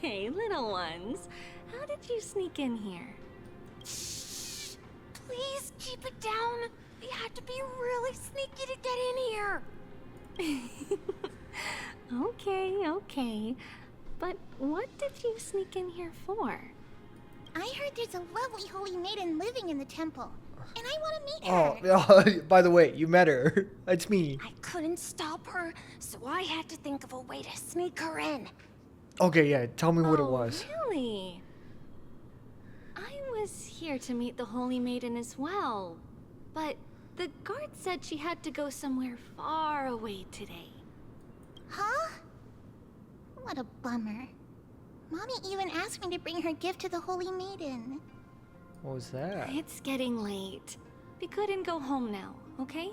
Hey, little ones. How did you sneak in here? Shh! Please keep it down. We had to be really sneaky to get in here. Okay. But what did you sneak in here for? I heard there's a lovely holy maiden living in the temple, and I want to meet her. Oh, by the way, you met her. It's me. I couldn't stop her, so I had to think of a way to sneak her in. Okay, yeah, tell me what it was. Really? I was here to meet the Holy Maiden as well, but the guard said she had to go somewhere far away today. Huh? What a bummer. Mommy even asked me to bring her gift to the Holy Maiden. What was that? It's getting late. We couldn't go home now, okay?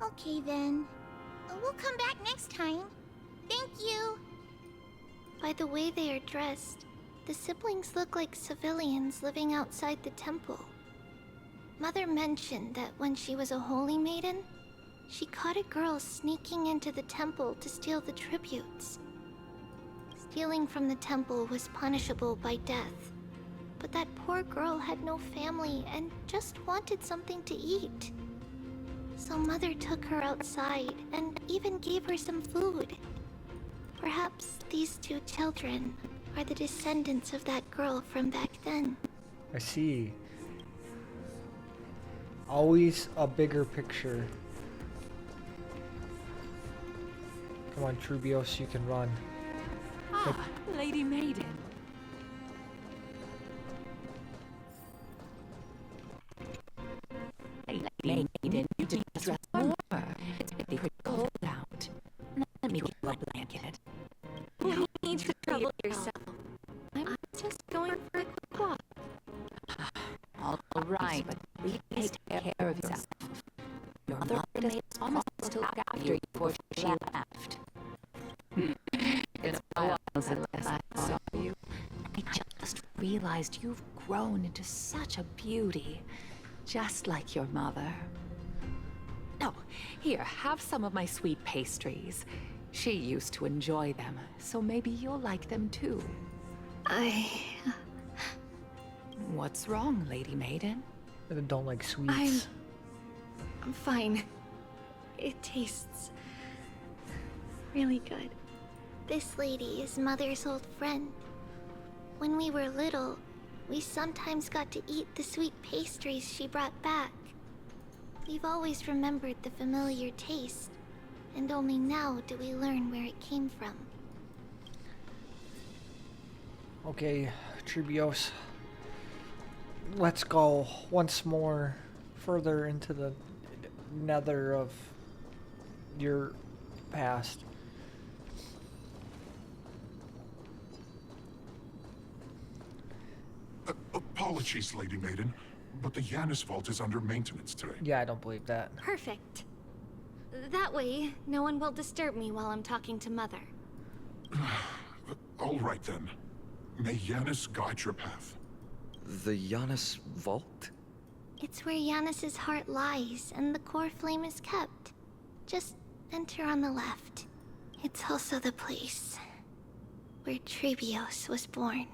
Okay then. We'll come back next time. Thank you. By the way they are dressed, the siblings look like civilians living outside the temple. Mother mentioned that when she was a holy maiden, she caught a girl sneaking into the temple to steal the tributes. Stealing from the temple was punishable by death, but that poor girl had no family and just wanted something to eat. So Mother took her outside and even gave her some food. Perhaps these two children are the descendants of that girl from back then. I see. Always a bigger picture. Come on, Trebios, you can run. Ah, Lady Maiden. Lady Maiden, you didn't dress more. It's pretty cold out. Let me get you a blanket. You need to trouble yourself. I'm just going for a quick walk. All right, but please take care of yourself. Your mother made a promise to look after you before she left. It's a while since I saw you. I just realized you've grown into such a beauty, just like your mother. Oh, here, have some of my sweet pastries. She used to enjoy them, so maybe you'll like them too. What's wrong, Lady Maiden? I don't like sweets. I'm fine. It tastes really good. This lady is Mother's old friend. When we were little, we sometimes got to eat the sweet pastries she brought back. We've always remembered the familiar taste, and only now do we learn where it came from. Okay, Treebios. Let's go once more further into the nether of your past. Apologies, Lady Maiden, but the Yanis Vault is under maintenance today. Yeah, I don't believe that. Perfect. That way, no one will disturb me while I'm talking to Mother. All right then. May Yanis guide your path. The Yanis Vault? It's where Yanis's heart lies and the core flame is kept. Just enter on the left. It's also the place where Treebios was born.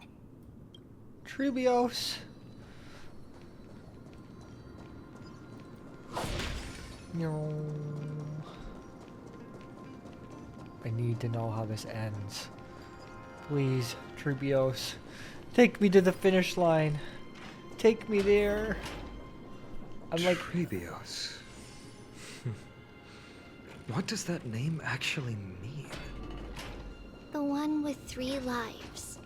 Treebios. No. I need to know how this ends. Please, Treebios. Take me to the finish line. Take me there. I'm like Treebios. What does that name actually mean? The one with 3 lives.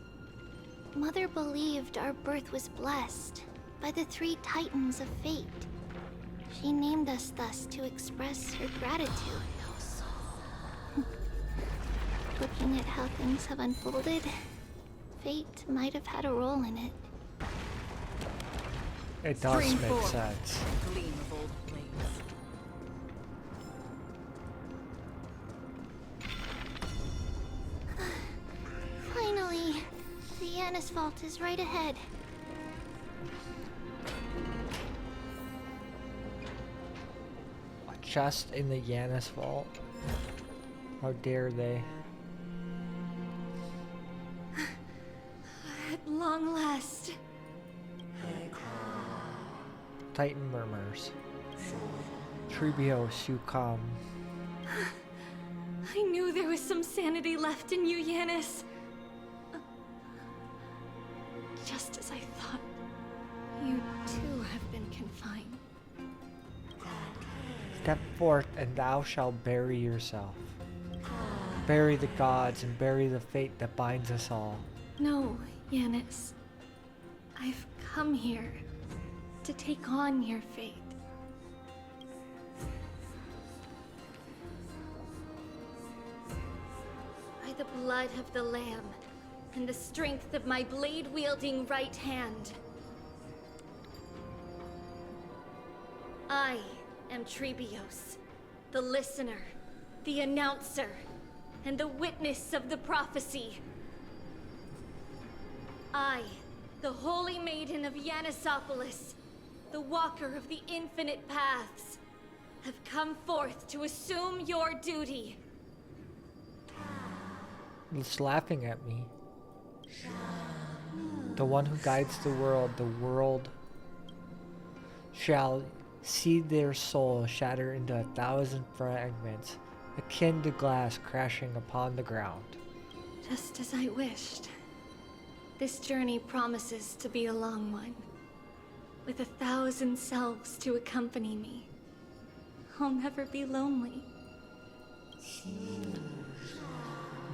Mother believed our birth was blessed by the 3 titans of fate. She named us thus to express her gratitude. Looking at how things have unfolded, fate might have had a role in it. It does make sense. Gleam of old flames. Finally, the Yanis Vault is right ahead. A chest in the Yanis Vault. How dare they? At long last. Titan murmurs. Treebios, you come. I knew there was some sanity left in you, Yanis. Just as I thought, you too have been confined. Step forth and thou shalt bury yourself. Bury the gods and bury the fate that binds us all. No, Yanis. I've come here to take on your fate. By the blood of the Lamb and the strength of my blade-wielding right hand, I am Treebios, the listener, the announcer, and the witness of the prophecy. I, the Holy Maiden of Yanisopolis, the Walker of the Infinite Paths, have come forth to assume your duty. It's laughing at me. The one who guides the world shall see their soul shatter into 1,000 fragments, akin to glass crashing upon the ground. Just as I wished. This journey promises to be a long one, with 1,000 selves to accompany me. I'll never be lonely.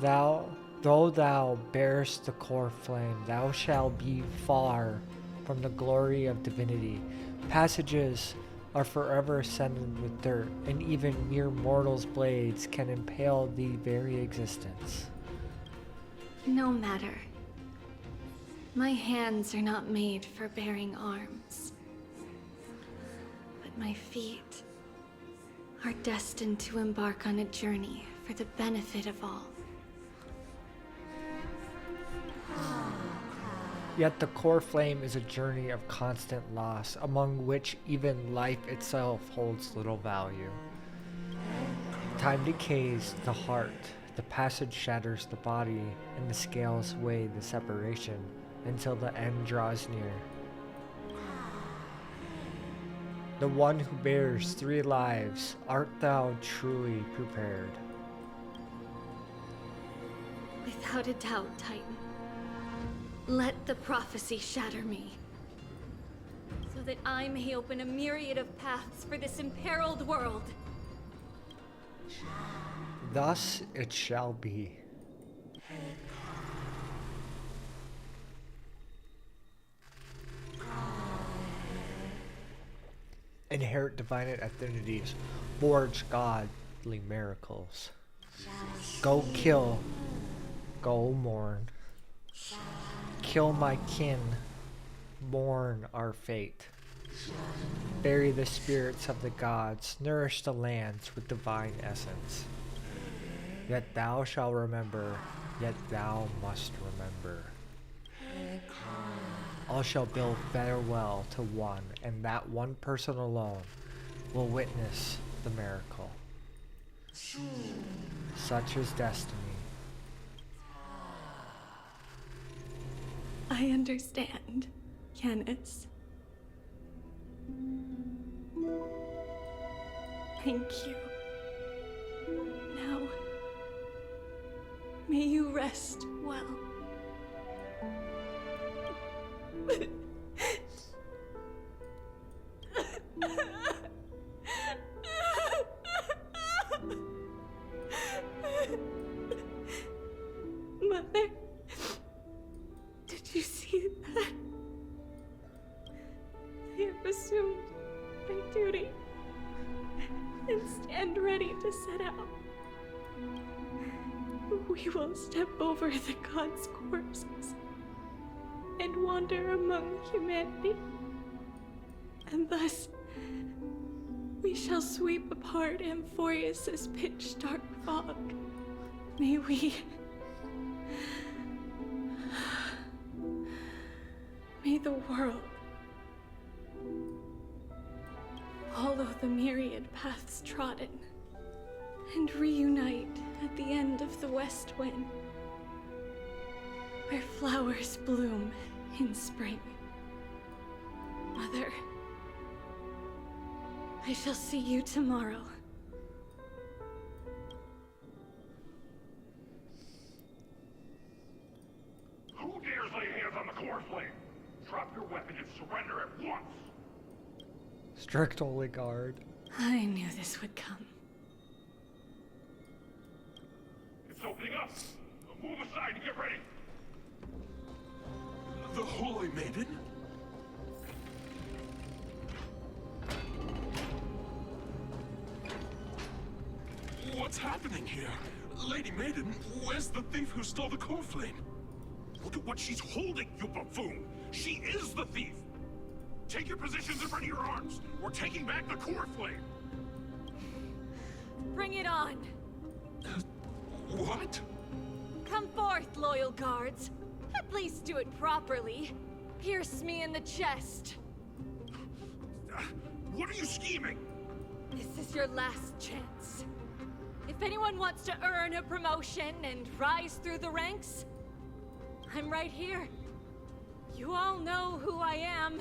Though thou bearest the core flame, thou shalt be far from the glory of divinity. Passages are forever ascended with dirt, and even mere mortals' blades can impale the very existence. No matter. My hands are not made for bearing arms. But my feet are destined to embark on a journey for the benefit of all. Yet the core flame is a journey of constant loss, among which even life itself holds little value. Time decays the heart, The passage shatters the body, and the scales weigh the separation until the end draws near. The one who bears 3 lives, art thou truly prepared? Without a doubt, Titan. Let the prophecy shatter me, so that I may open a myriad of paths for this imperiled world. Thus it shall be. Inherit divine affinities, forge godly miracles. Go kill, go mourn. Kill my kin, mourn our fate. Bury the spirits of the gods, nourish the lands with divine essence. Yet thou shalt remember, yet thou must remember. All shall build farewell to one, and that one person alone will witness the miracle. Such is destiny. I understand, Yanis. Thank you. Now, may you rest well. Mother, did you see that? I have assumed my duty and stand ready to set out. We will step over the gods' corpses and wander among humanity, and thus we shall sweep apart Amphorius' pitch-dark fog. May the world follow the myriad paths trodden and reunite at the end of the west wind, where flowers bloom in spring. Mother, I shall see you tomorrow. Who dares lay hands on the core flame? Drop your weapon and surrender at once! Strict holy guard. I knew this would come. It's opening up! Move aside and get ready! The Holy Maiden? What's happening here? Lady Maiden, where's the thief who stole the core flame? Look at what she's holding, you buffoon! She is the thief! Take your positions in front of your arms! We're taking back the core flame! Bring it on! What? Come forth, loyal guards. At least do it properly. Pierce me in the chest. What are you scheming? This is your last chance. If anyone wants to earn a promotion and rise through the ranks, I'm right here. You all know who I am.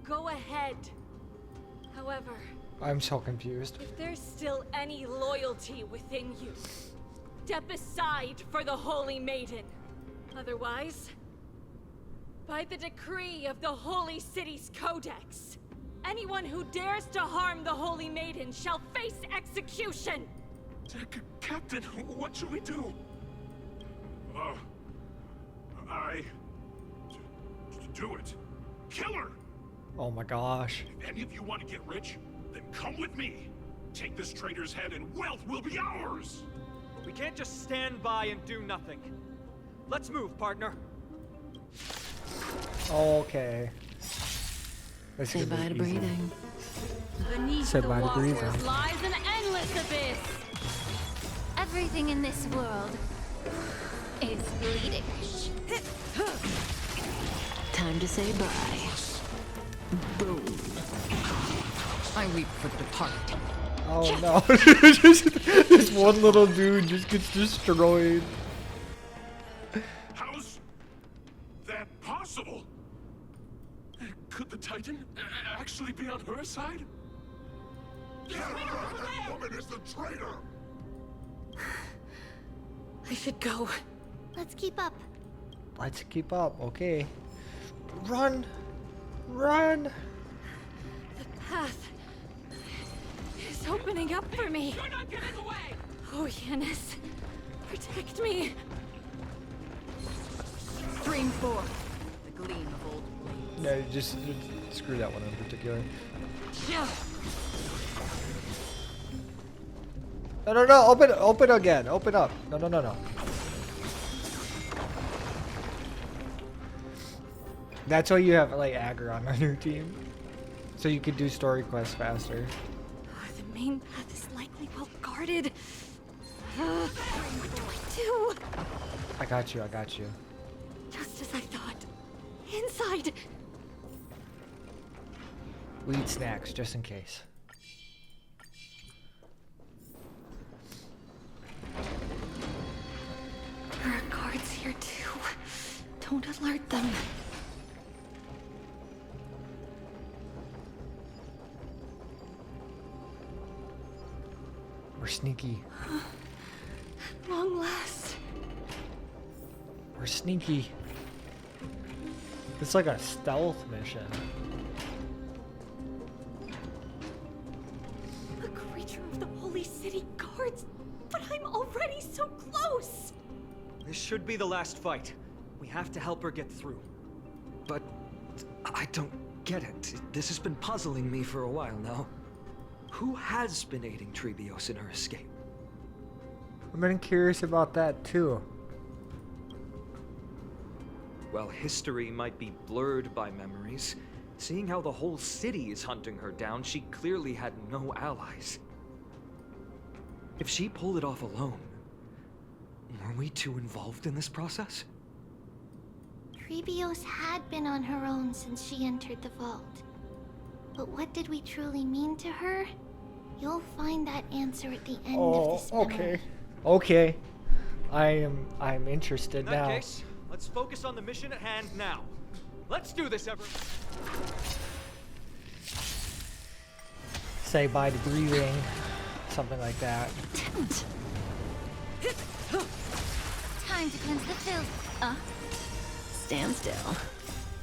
Go ahead. However, I'm so confused. if there's still any loyalty within you, step aside for the Holy Maiden. Otherwise, by the decree of the Holy City's Codex, anyone who dares to harm the Holy Maiden shall face execution! Captain, what should we do? Do it. Kill her! Oh my gosh. If any of you want to get rich, then come with me. Take this traitor's head and wealth will be ours! We can't just stand by and do nothing. Let's move, partner. Okay. Say bye to breathing. Beneath Say the bye to waters breathing. lies an endless abyss. Everything in this world is bleeding. Time to say bye. Boom. I weep for the departed. Oh no. just, this one little dude just gets destroyed. How's that possible? Could the Titan actually be on her side? Get her! That woman is the traitor! I should go. Let's keep up. Let's keep up, okay. Run! Run! The path is opening up for me. You're not getting away! Oh, Yanis. Protect me. Stream forth the gleam of old blades. No, just screw that one in particular. Yeah. No, open again. Open up. No. That's why you have like Aggron on your team. So you could do story quests faster. The main path is likely well guarded. What do I do? I got you. Just as I thought. Inside. We eat snacks just in case. There are guards here too. Don't alert them. We're sneaky. At long last. We're sneaky. It's like a stealth mission. A creature of the Holy City guards. But I'm already so close. This should be the last fight. We have to help her get through. But I don't get it. This has been puzzling me for a while now. Who has been aiding Trebios in her escape? I've been curious about that too. While history might be blurred by memories, seeing how the whole city is hunting her down, she clearly had no allies. If she pulled it off alone, were we too involved in this process? Trebios had been on her own since she entered the vault. But what did we truly mean to her? You'll find that answer at the end of this memoir. Okay. I'm interested now. In that case, let's focus on the mission at hand now. Let's do this, Everett. Say bye to breathing. Something like that. Time to cleanse the filth. Stand still.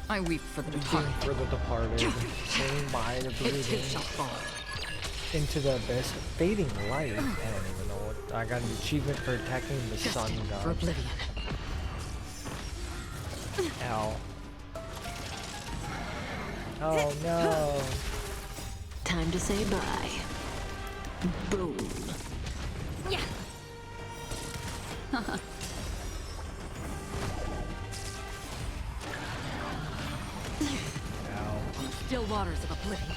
I weep for the Weeping departed. for the departed. Saying bye to breathing. Into the abyss. Fading light. I don't even know what. I got an achievement for attacking the sun god. For oblivion. Ow. Oh no. Time to say bye. Boom. Yeah. Still waters of oblivion.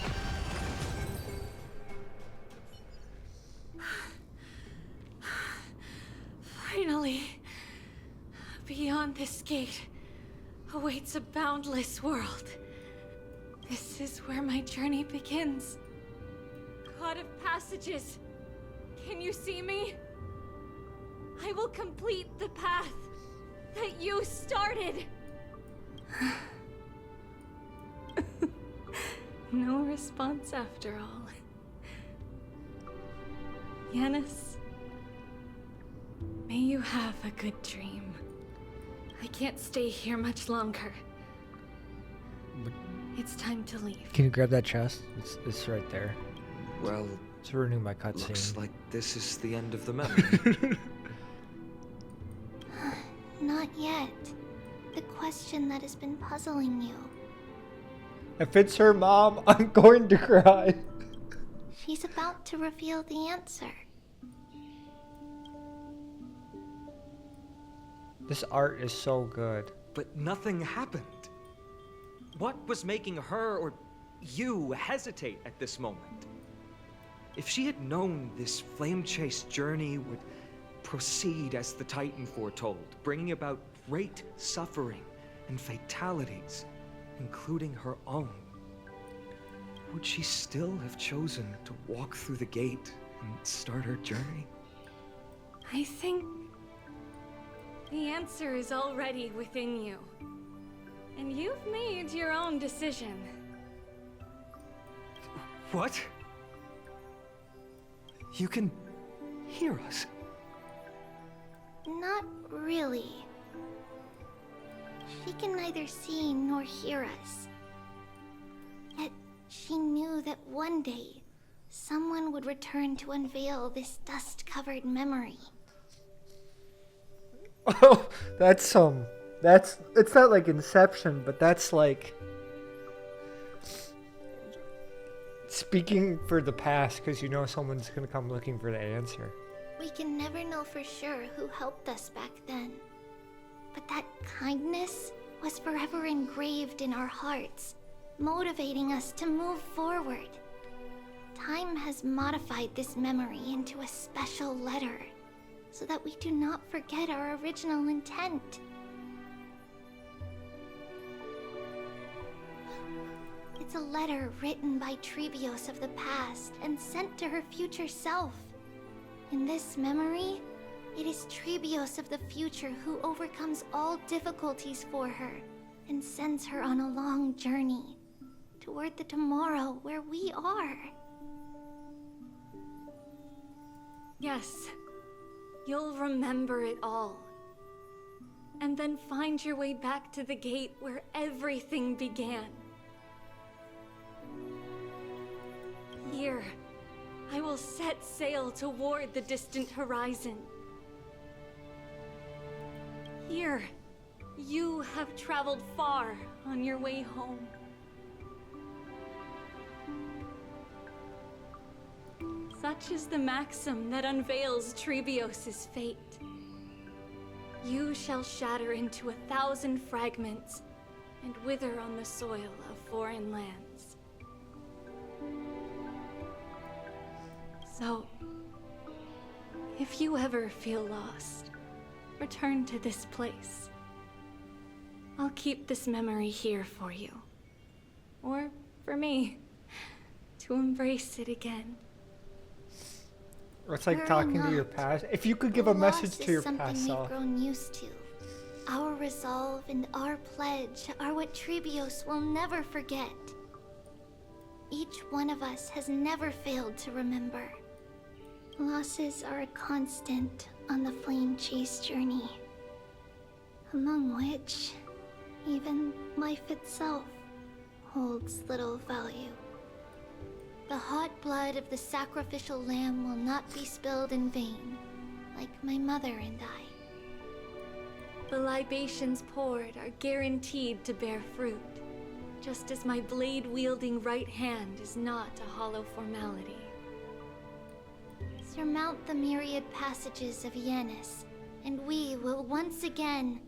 Finally. Beyond this gate awaits a boundless world. This is where my journey begins. God of passages, can you see me? I will complete the path that you started. No response after all. Yanis, may you have a good dream. I can't stay here much longer. It's time to leave. Can you grab that chest? It's right there. Well, to renew my cutscene. Looks like this is the end of the memory. Not yet. The question that has been puzzling you. If it's her mom, I'm going to cry. She's about to reveal the answer. This art is so good. But nothing happened. What was making her or you hesitate at this moment? If she had known this flame-chased journey would proceed as the Titan foretold, bringing about great suffering and fatalities, including her own, would she still have chosen to walk through the gate and start her journey? I think the answer is already within you. And you've made your own decision. What? You can hear us? Not really. She can neither see nor hear us. Yet she knew that one day, someone would return to unveil this dust-covered memory. Oh, it's not like Inception, but that's like speaking for the past, because you know someone's gonna come looking for the answer. We can never know for sure who helped us back then. But that kindness was forever engraved in our hearts, motivating us to move forward. Time has modified this memory into a special letter, so that we do not forget our original intent. It's a letter written by Trebios of the past and sent to her future self. In this memory, it is Trebios of the future who overcomes all difficulties for her and sends her on a long journey toward the tomorrow where we are. Yes, you'll remember it all. And then find your way back to the gate where everything began. Here, I will set sail toward the distant horizon. Here, you have traveled far on your way home. Such is the maxim that unveils Trebios' fate. You shall shatter into 1,000 fragments and wither on the soil of foreign lands. So, if you ever feel lost, return to this place. I'll keep this memory here for you. Or for me, to embrace it again. It's like Worry talking to your not. past. If you could give a message to your Loss is past something self. we've grown used to. Our resolve and our pledge are what Trebios will never forget. Each one of us has never failed to remember. Losses are a constant on the Flame Chase journey, among which even life itself holds little value. The hot blood of the sacrificial lamb will not be spilled in vain, like my mother and I. The libations poured are guaranteed to bear fruit, just as my blade-wielding right hand is not a hollow formality. Surmount the myriad passages of Yanis, and we will once again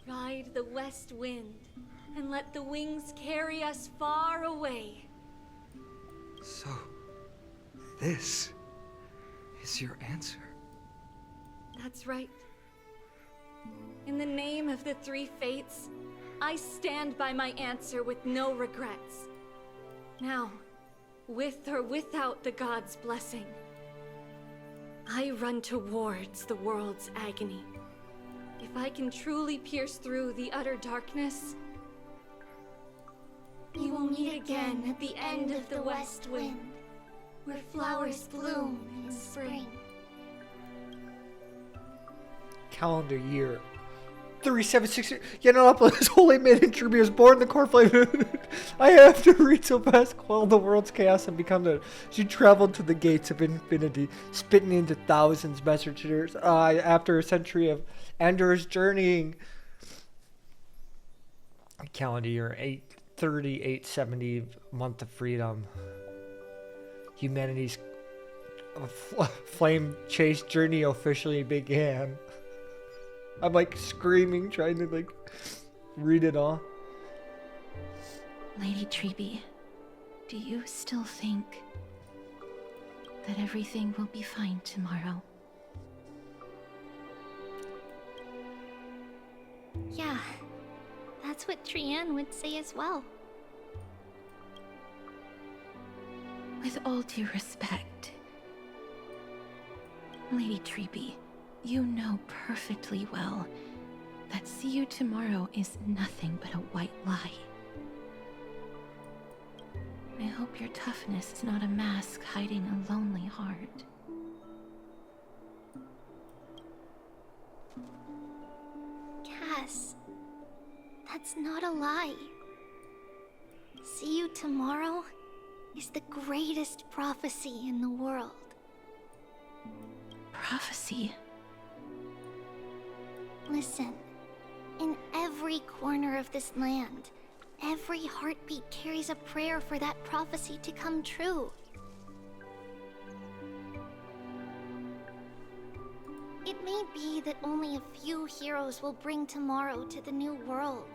ride the west wind and let the wings carry us far away. So, this is your answer? That's right. In the name of the three fates, I stand by my answer with no regrets. Now, with or without the gods' blessing, I run towards the world's agony. If I can truly pierce through the utter darkness, we will meet again at the end of the west wind, where flowers bloom in spring. Calendar year 3760. Yiannopoulos, holy maiden Trebios, born in the cornflame. I have to read so fast, quell the world's chaos, and become the. She traveled to the gates of infinity, spitting into thousands messengers. After a century of endurous journeying. Calendar year 830, 870, month of freedom. Humanity's flame chase journey officially began. I'm like screaming, trying to like read it all. Lady Trebi, do you still think that everything will be fine tomorrow? Yeah, that's what Trian would say as well. With all due respect, Lady Treeby, you know perfectly well that see you tomorrow is nothing but a white lie. I hope your toughness is not a mask hiding a lonely heart. Cass, that's not a lie. See you tomorrow is the greatest prophecy in the world. Prophecy? Listen, in every corner of this land, every heartbeat carries a prayer for that prophecy to come true. It may be that only a few heroes will bring tomorrow to the new world,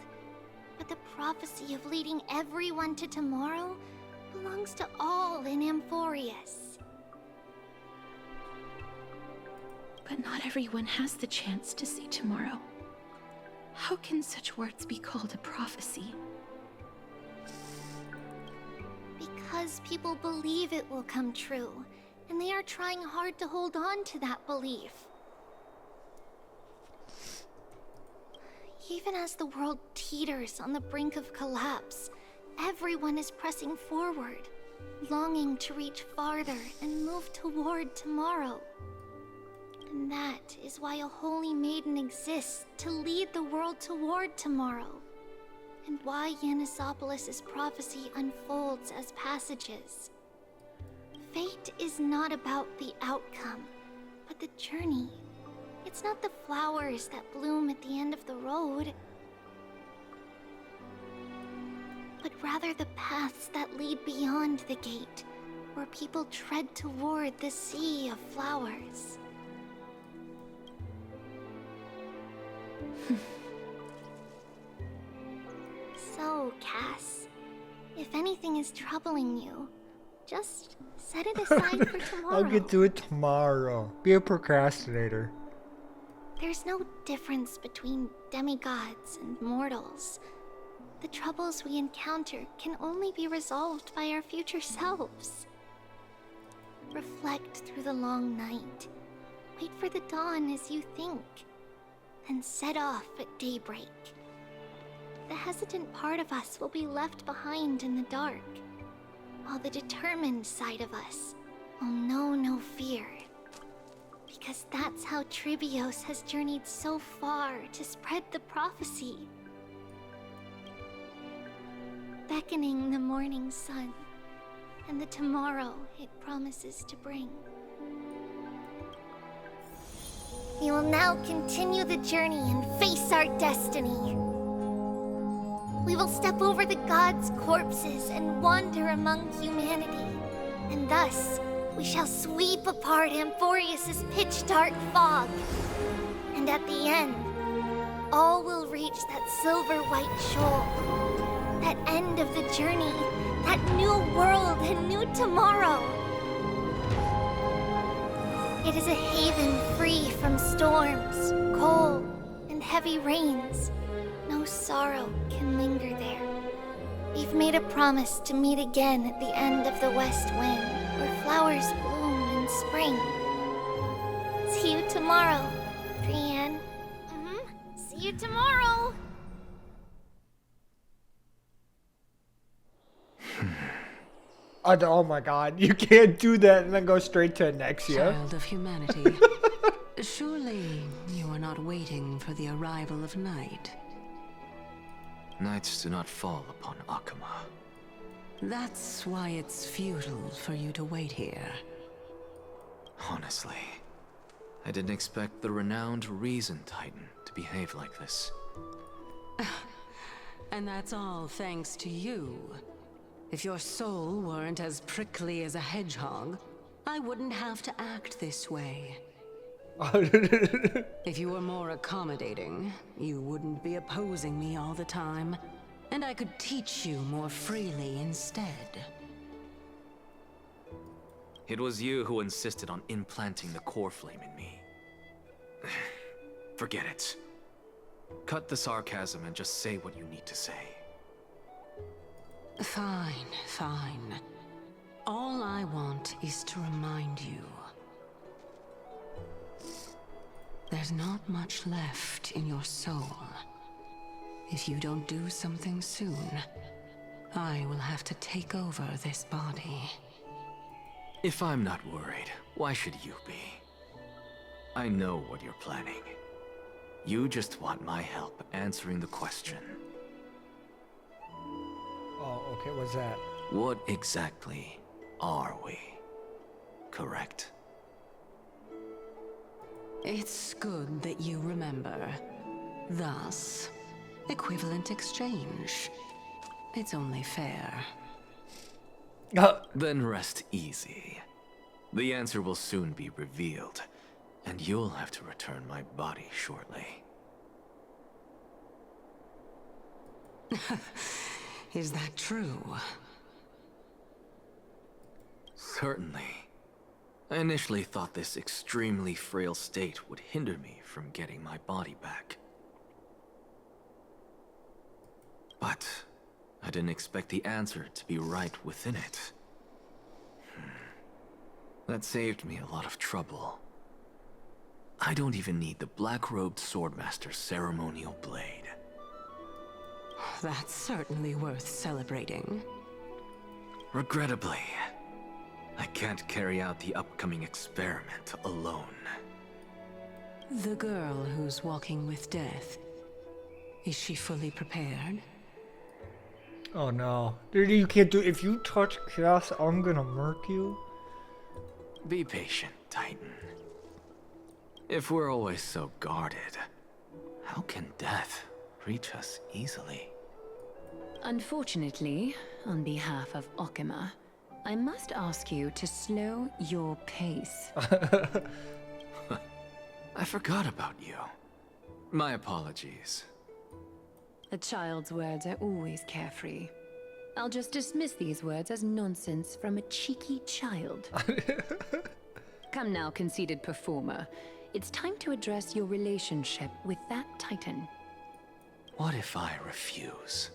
but the prophecy of leading everyone to tomorrow belongs to all in Amphorius. But not everyone has the chance to see tomorrow. How can such words be called a prophecy? Because people believe it will come true, and they are trying hard to hold on to that belief. Even as the world teeters on the brink of collapse, everyone is pressing forward, longing to reach farther and move toward tomorrow. And that is why a holy maiden exists to lead the world toward tomorrow, and why Yanisopolis' prophecy unfolds as passages. Fate is not about the outcome, but the journey. It's not the flowers that bloom at the end of the road, but rather the paths that lead beyond the gate, where people tread toward the sea of flowers. So, Cass, if anything is troubling you, just set it aside for tomorrow. I'll get to it tomorrow. Be a procrastinator. There's no difference between demigods and mortals. The troubles we encounter can only be resolved by our future selves. Reflect through the long night. Wait for the dawn as you think. Then set off at daybreak. The hesitant part of us will be left behind in the dark, while the determined side of us will know no fear. Because that's how Tribios has journeyed so far to spread the prophecy. Beckoning the morning sun, and the tomorrow it promises to bring. We will now continue the journey and face our destiny. We will step over the gods' corpses and wander among humanity, and thus we shall sweep apart Amphorius' pitch-dark fog. And at the end, all will reach that silver-white shoal. That end of the journey, that new world and new tomorrow. It is a haven free from storms, cold, and heavy rains. No sorrow can linger there. We've made a promise to meet again at the end of the West Wind, where flowers bloom in spring. See you tomorrow, Trian. See you tomorrow! Oh my god, you can't do that and then go straight to Nexia. Child of humanity, surely you are not waiting for the arrival of night. Nights do not fall upon Akama. That's why it's futile for you to wait here. Honestly, I didn't expect the renowned Reason Titan to behave like this. And that's all thanks to you. If your soul weren't as prickly as a hedgehog, I wouldn't have to act this way. If you were more accommodating, you wouldn't be opposing me all the time, and I could teach you more freely instead. It was you who insisted on implanting the core flame in me. Forget it. Cut the sarcasm and just say what you need to say. Fine, fine. All I want is to remind you. There's not much left in your soul. If you don't do something soon, I will have to take over this body. If I'm not worried, why should you be? I know what you're planning. You just want my help answering the question. Oh, okay, what's that? What exactly are we? Correct? It's good that you remember. Thus, equivalent exchange. It's only fair. Then rest easy. The answer will soon be revealed, and you'll have to return my body shortly. Is that true? Certainly. I initially thought this extremely frail state would hinder me from getting my body back. But I didn't expect the answer to be right within it. That saved me a lot of trouble. I don't even need the black-robed swordmaster's ceremonial blade. That's certainly worth celebrating. Regrettably, I can't carry out the upcoming experiment alone. The girl who's walking with death, is she fully prepared? Oh no. Dude, you can't do. If you touch Chaos, I'm gonna murk you. Be patient, Titan. If we're always so guarded, how can death reach us easily? Unfortunately, on behalf of Okima, I must ask you to slow your pace. I forgot about you. My apologies. A child's words are always carefree. I'll just dismiss these words as nonsense from a cheeky child. Come now, conceited performer. It's time to address your relationship with that Titan. What if I refuse?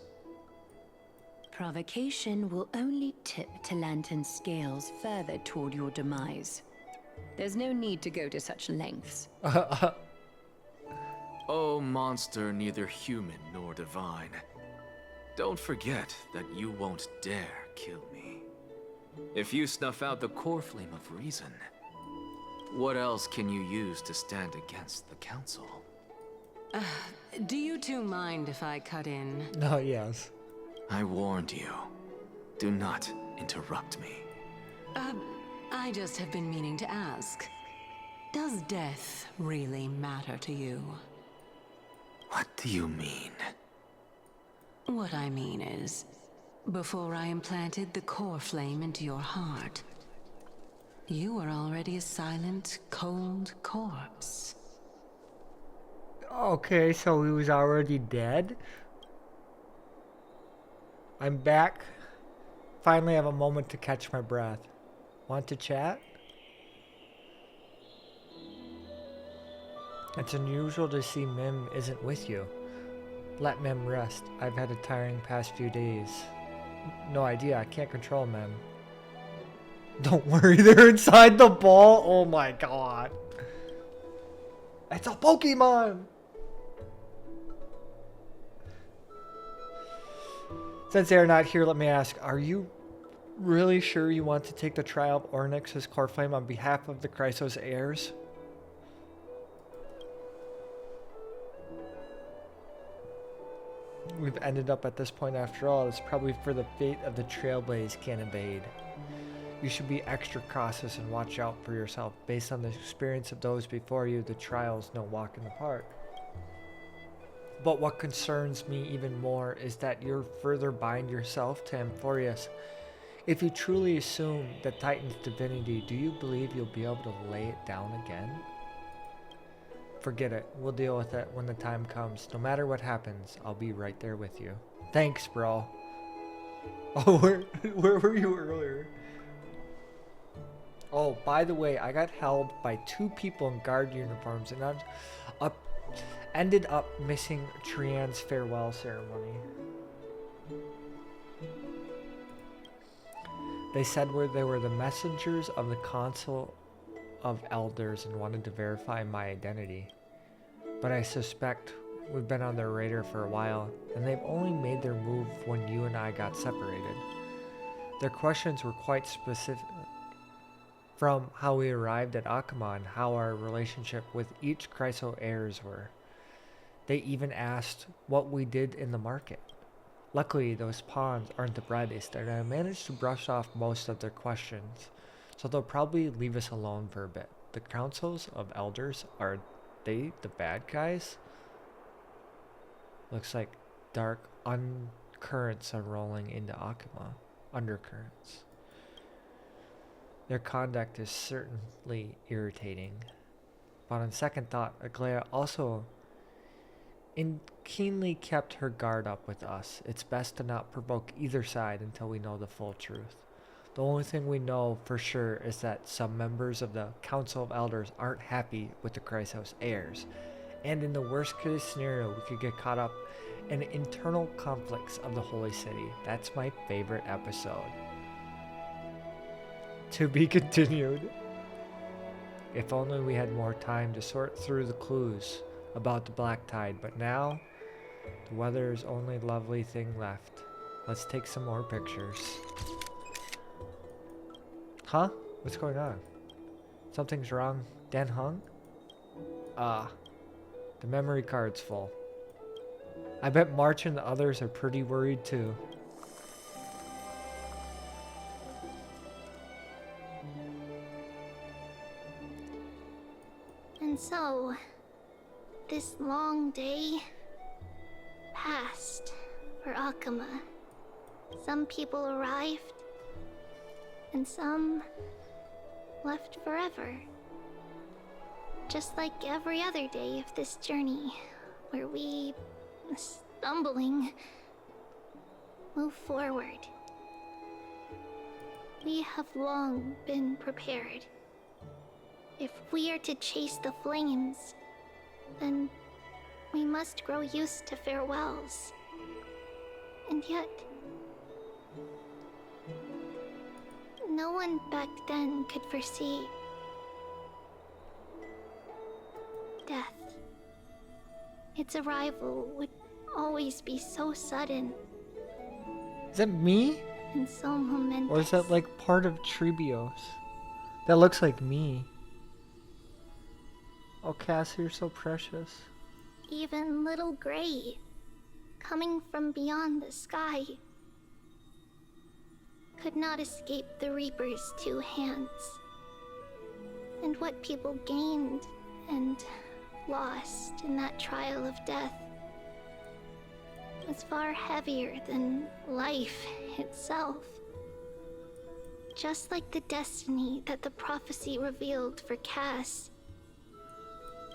Provocation will only tip Talantan's scales further toward your demise. There's no need to go to such lengths. Oh, monster neither human nor divine. Don't forget that you won't dare kill me. If you snuff out the core flame of reason, what else can you use to stand against the Council? Do you two mind if I cut in? No, yes. I warned you. Do not interrupt me. I just have been meaning to ask. Does death really matter to you? What do you mean? What I mean is, before I implanted the core flame into your heart, you were already a silent, cold corpse. Okay, so he was already dead? I'm back. Finally have a moment to catch my breath. Want to chat? It's unusual to see Mim isn't with you. Let Mim rest. I've had a tiring past few days. No idea, I can't control Mim. Don't worry, they're inside the ball. Oh my god. It's a Pokemon! Since they're not here, let me ask, are you really sure you want to take the trial of Ornyx's core flame on behalf of the Chrysos heirs? We've ended up at this point after all. It's probably for the fate of the Trailblaze can invade. You should be extra cautious and watch out for yourself. Based on the experience of those before you, the trial's no walk in the park. But what concerns me even more is that you're further bind yourself to Amphorius. If you truly assume the Titan's divinity, do you believe you'll be able to lay it down again? Forget it. We'll deal with it when the time comes. No matter what happens, I'll be right there with you. Thanks, bro. Oh, where were you earlier? Oh, by the way, I got held by 2 people in guard uniforms and ended up missing Trian's farewell ceremony. They said they were the messengers of the Council of Elders and wanted to verify my identity. But I suspect we've been on their radar for a while, and they've only made their move when you and I got separated. Their questions were quite specific, from how we arrived at Akama and how our relationship with each Chryso heirs were. They even asked what we did in the market. Luckily, those pawns aren't the brightest, and I managed to brush off most of their questions, so they'll probably leave us alone for a bit. The Councils of Elders, are they the bad guys? Looks like dark undercurrents are rolling into Akama. Undercurrents. Their conduct is certainly irritating. But on second thought, Aglaya also keenly kept her guard up with us. It's best to not provoke either side until we know the full truth. The only thing we know for sure is that some members of the Council of Elders aren't happy with the Chrysos heirs. And in the worst case scenario, we could get caught up in internal conflicts of the Holy City. That's my favorite episode. To be continued. If only we had more time to sort through the clues about the Black Tide, but now the weather is only lovely thing left. Let's take some more pictures. Huh? What's going on? Something's wrong. Dan Heng? The memory card's full. I bet March and the others are pretty worried too. And so, this long day passed for Akama. Some people arrived, and some left forever. Just like every other day of this journey, where we, stumbling, move forward. We have long been prepared. If we are to chase the flames, then we must grow used to farewells. And yet, no one back then could foresee death. Its arrival would always be so sudden Is that me? and so momentous. Or is that like part of Trebios? That looks like me. Oh, Cass, you're so precious. Even little Gray, coming from beyond the sky, could not escape the Reaper's two hands. And what people gained and lost in that trial of death was far heavier than life itself. Just like the destiny that the prophecy revealed for Cass.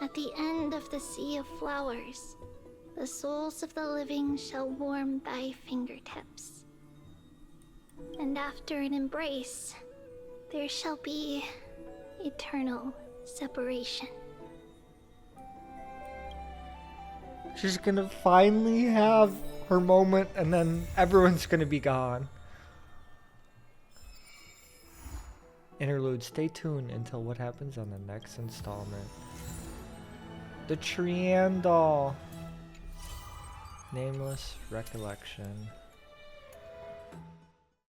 At the end of the Sea of Flowers, the souls of the living shall warm thy fingertips. And after an embrace, there shall be eternal separation. She's gonna finally have her moment, and then everyone's gonna be gone. Interlude. Stay tuned until what happens on the next installment. The Triandal. Nameless Recollection.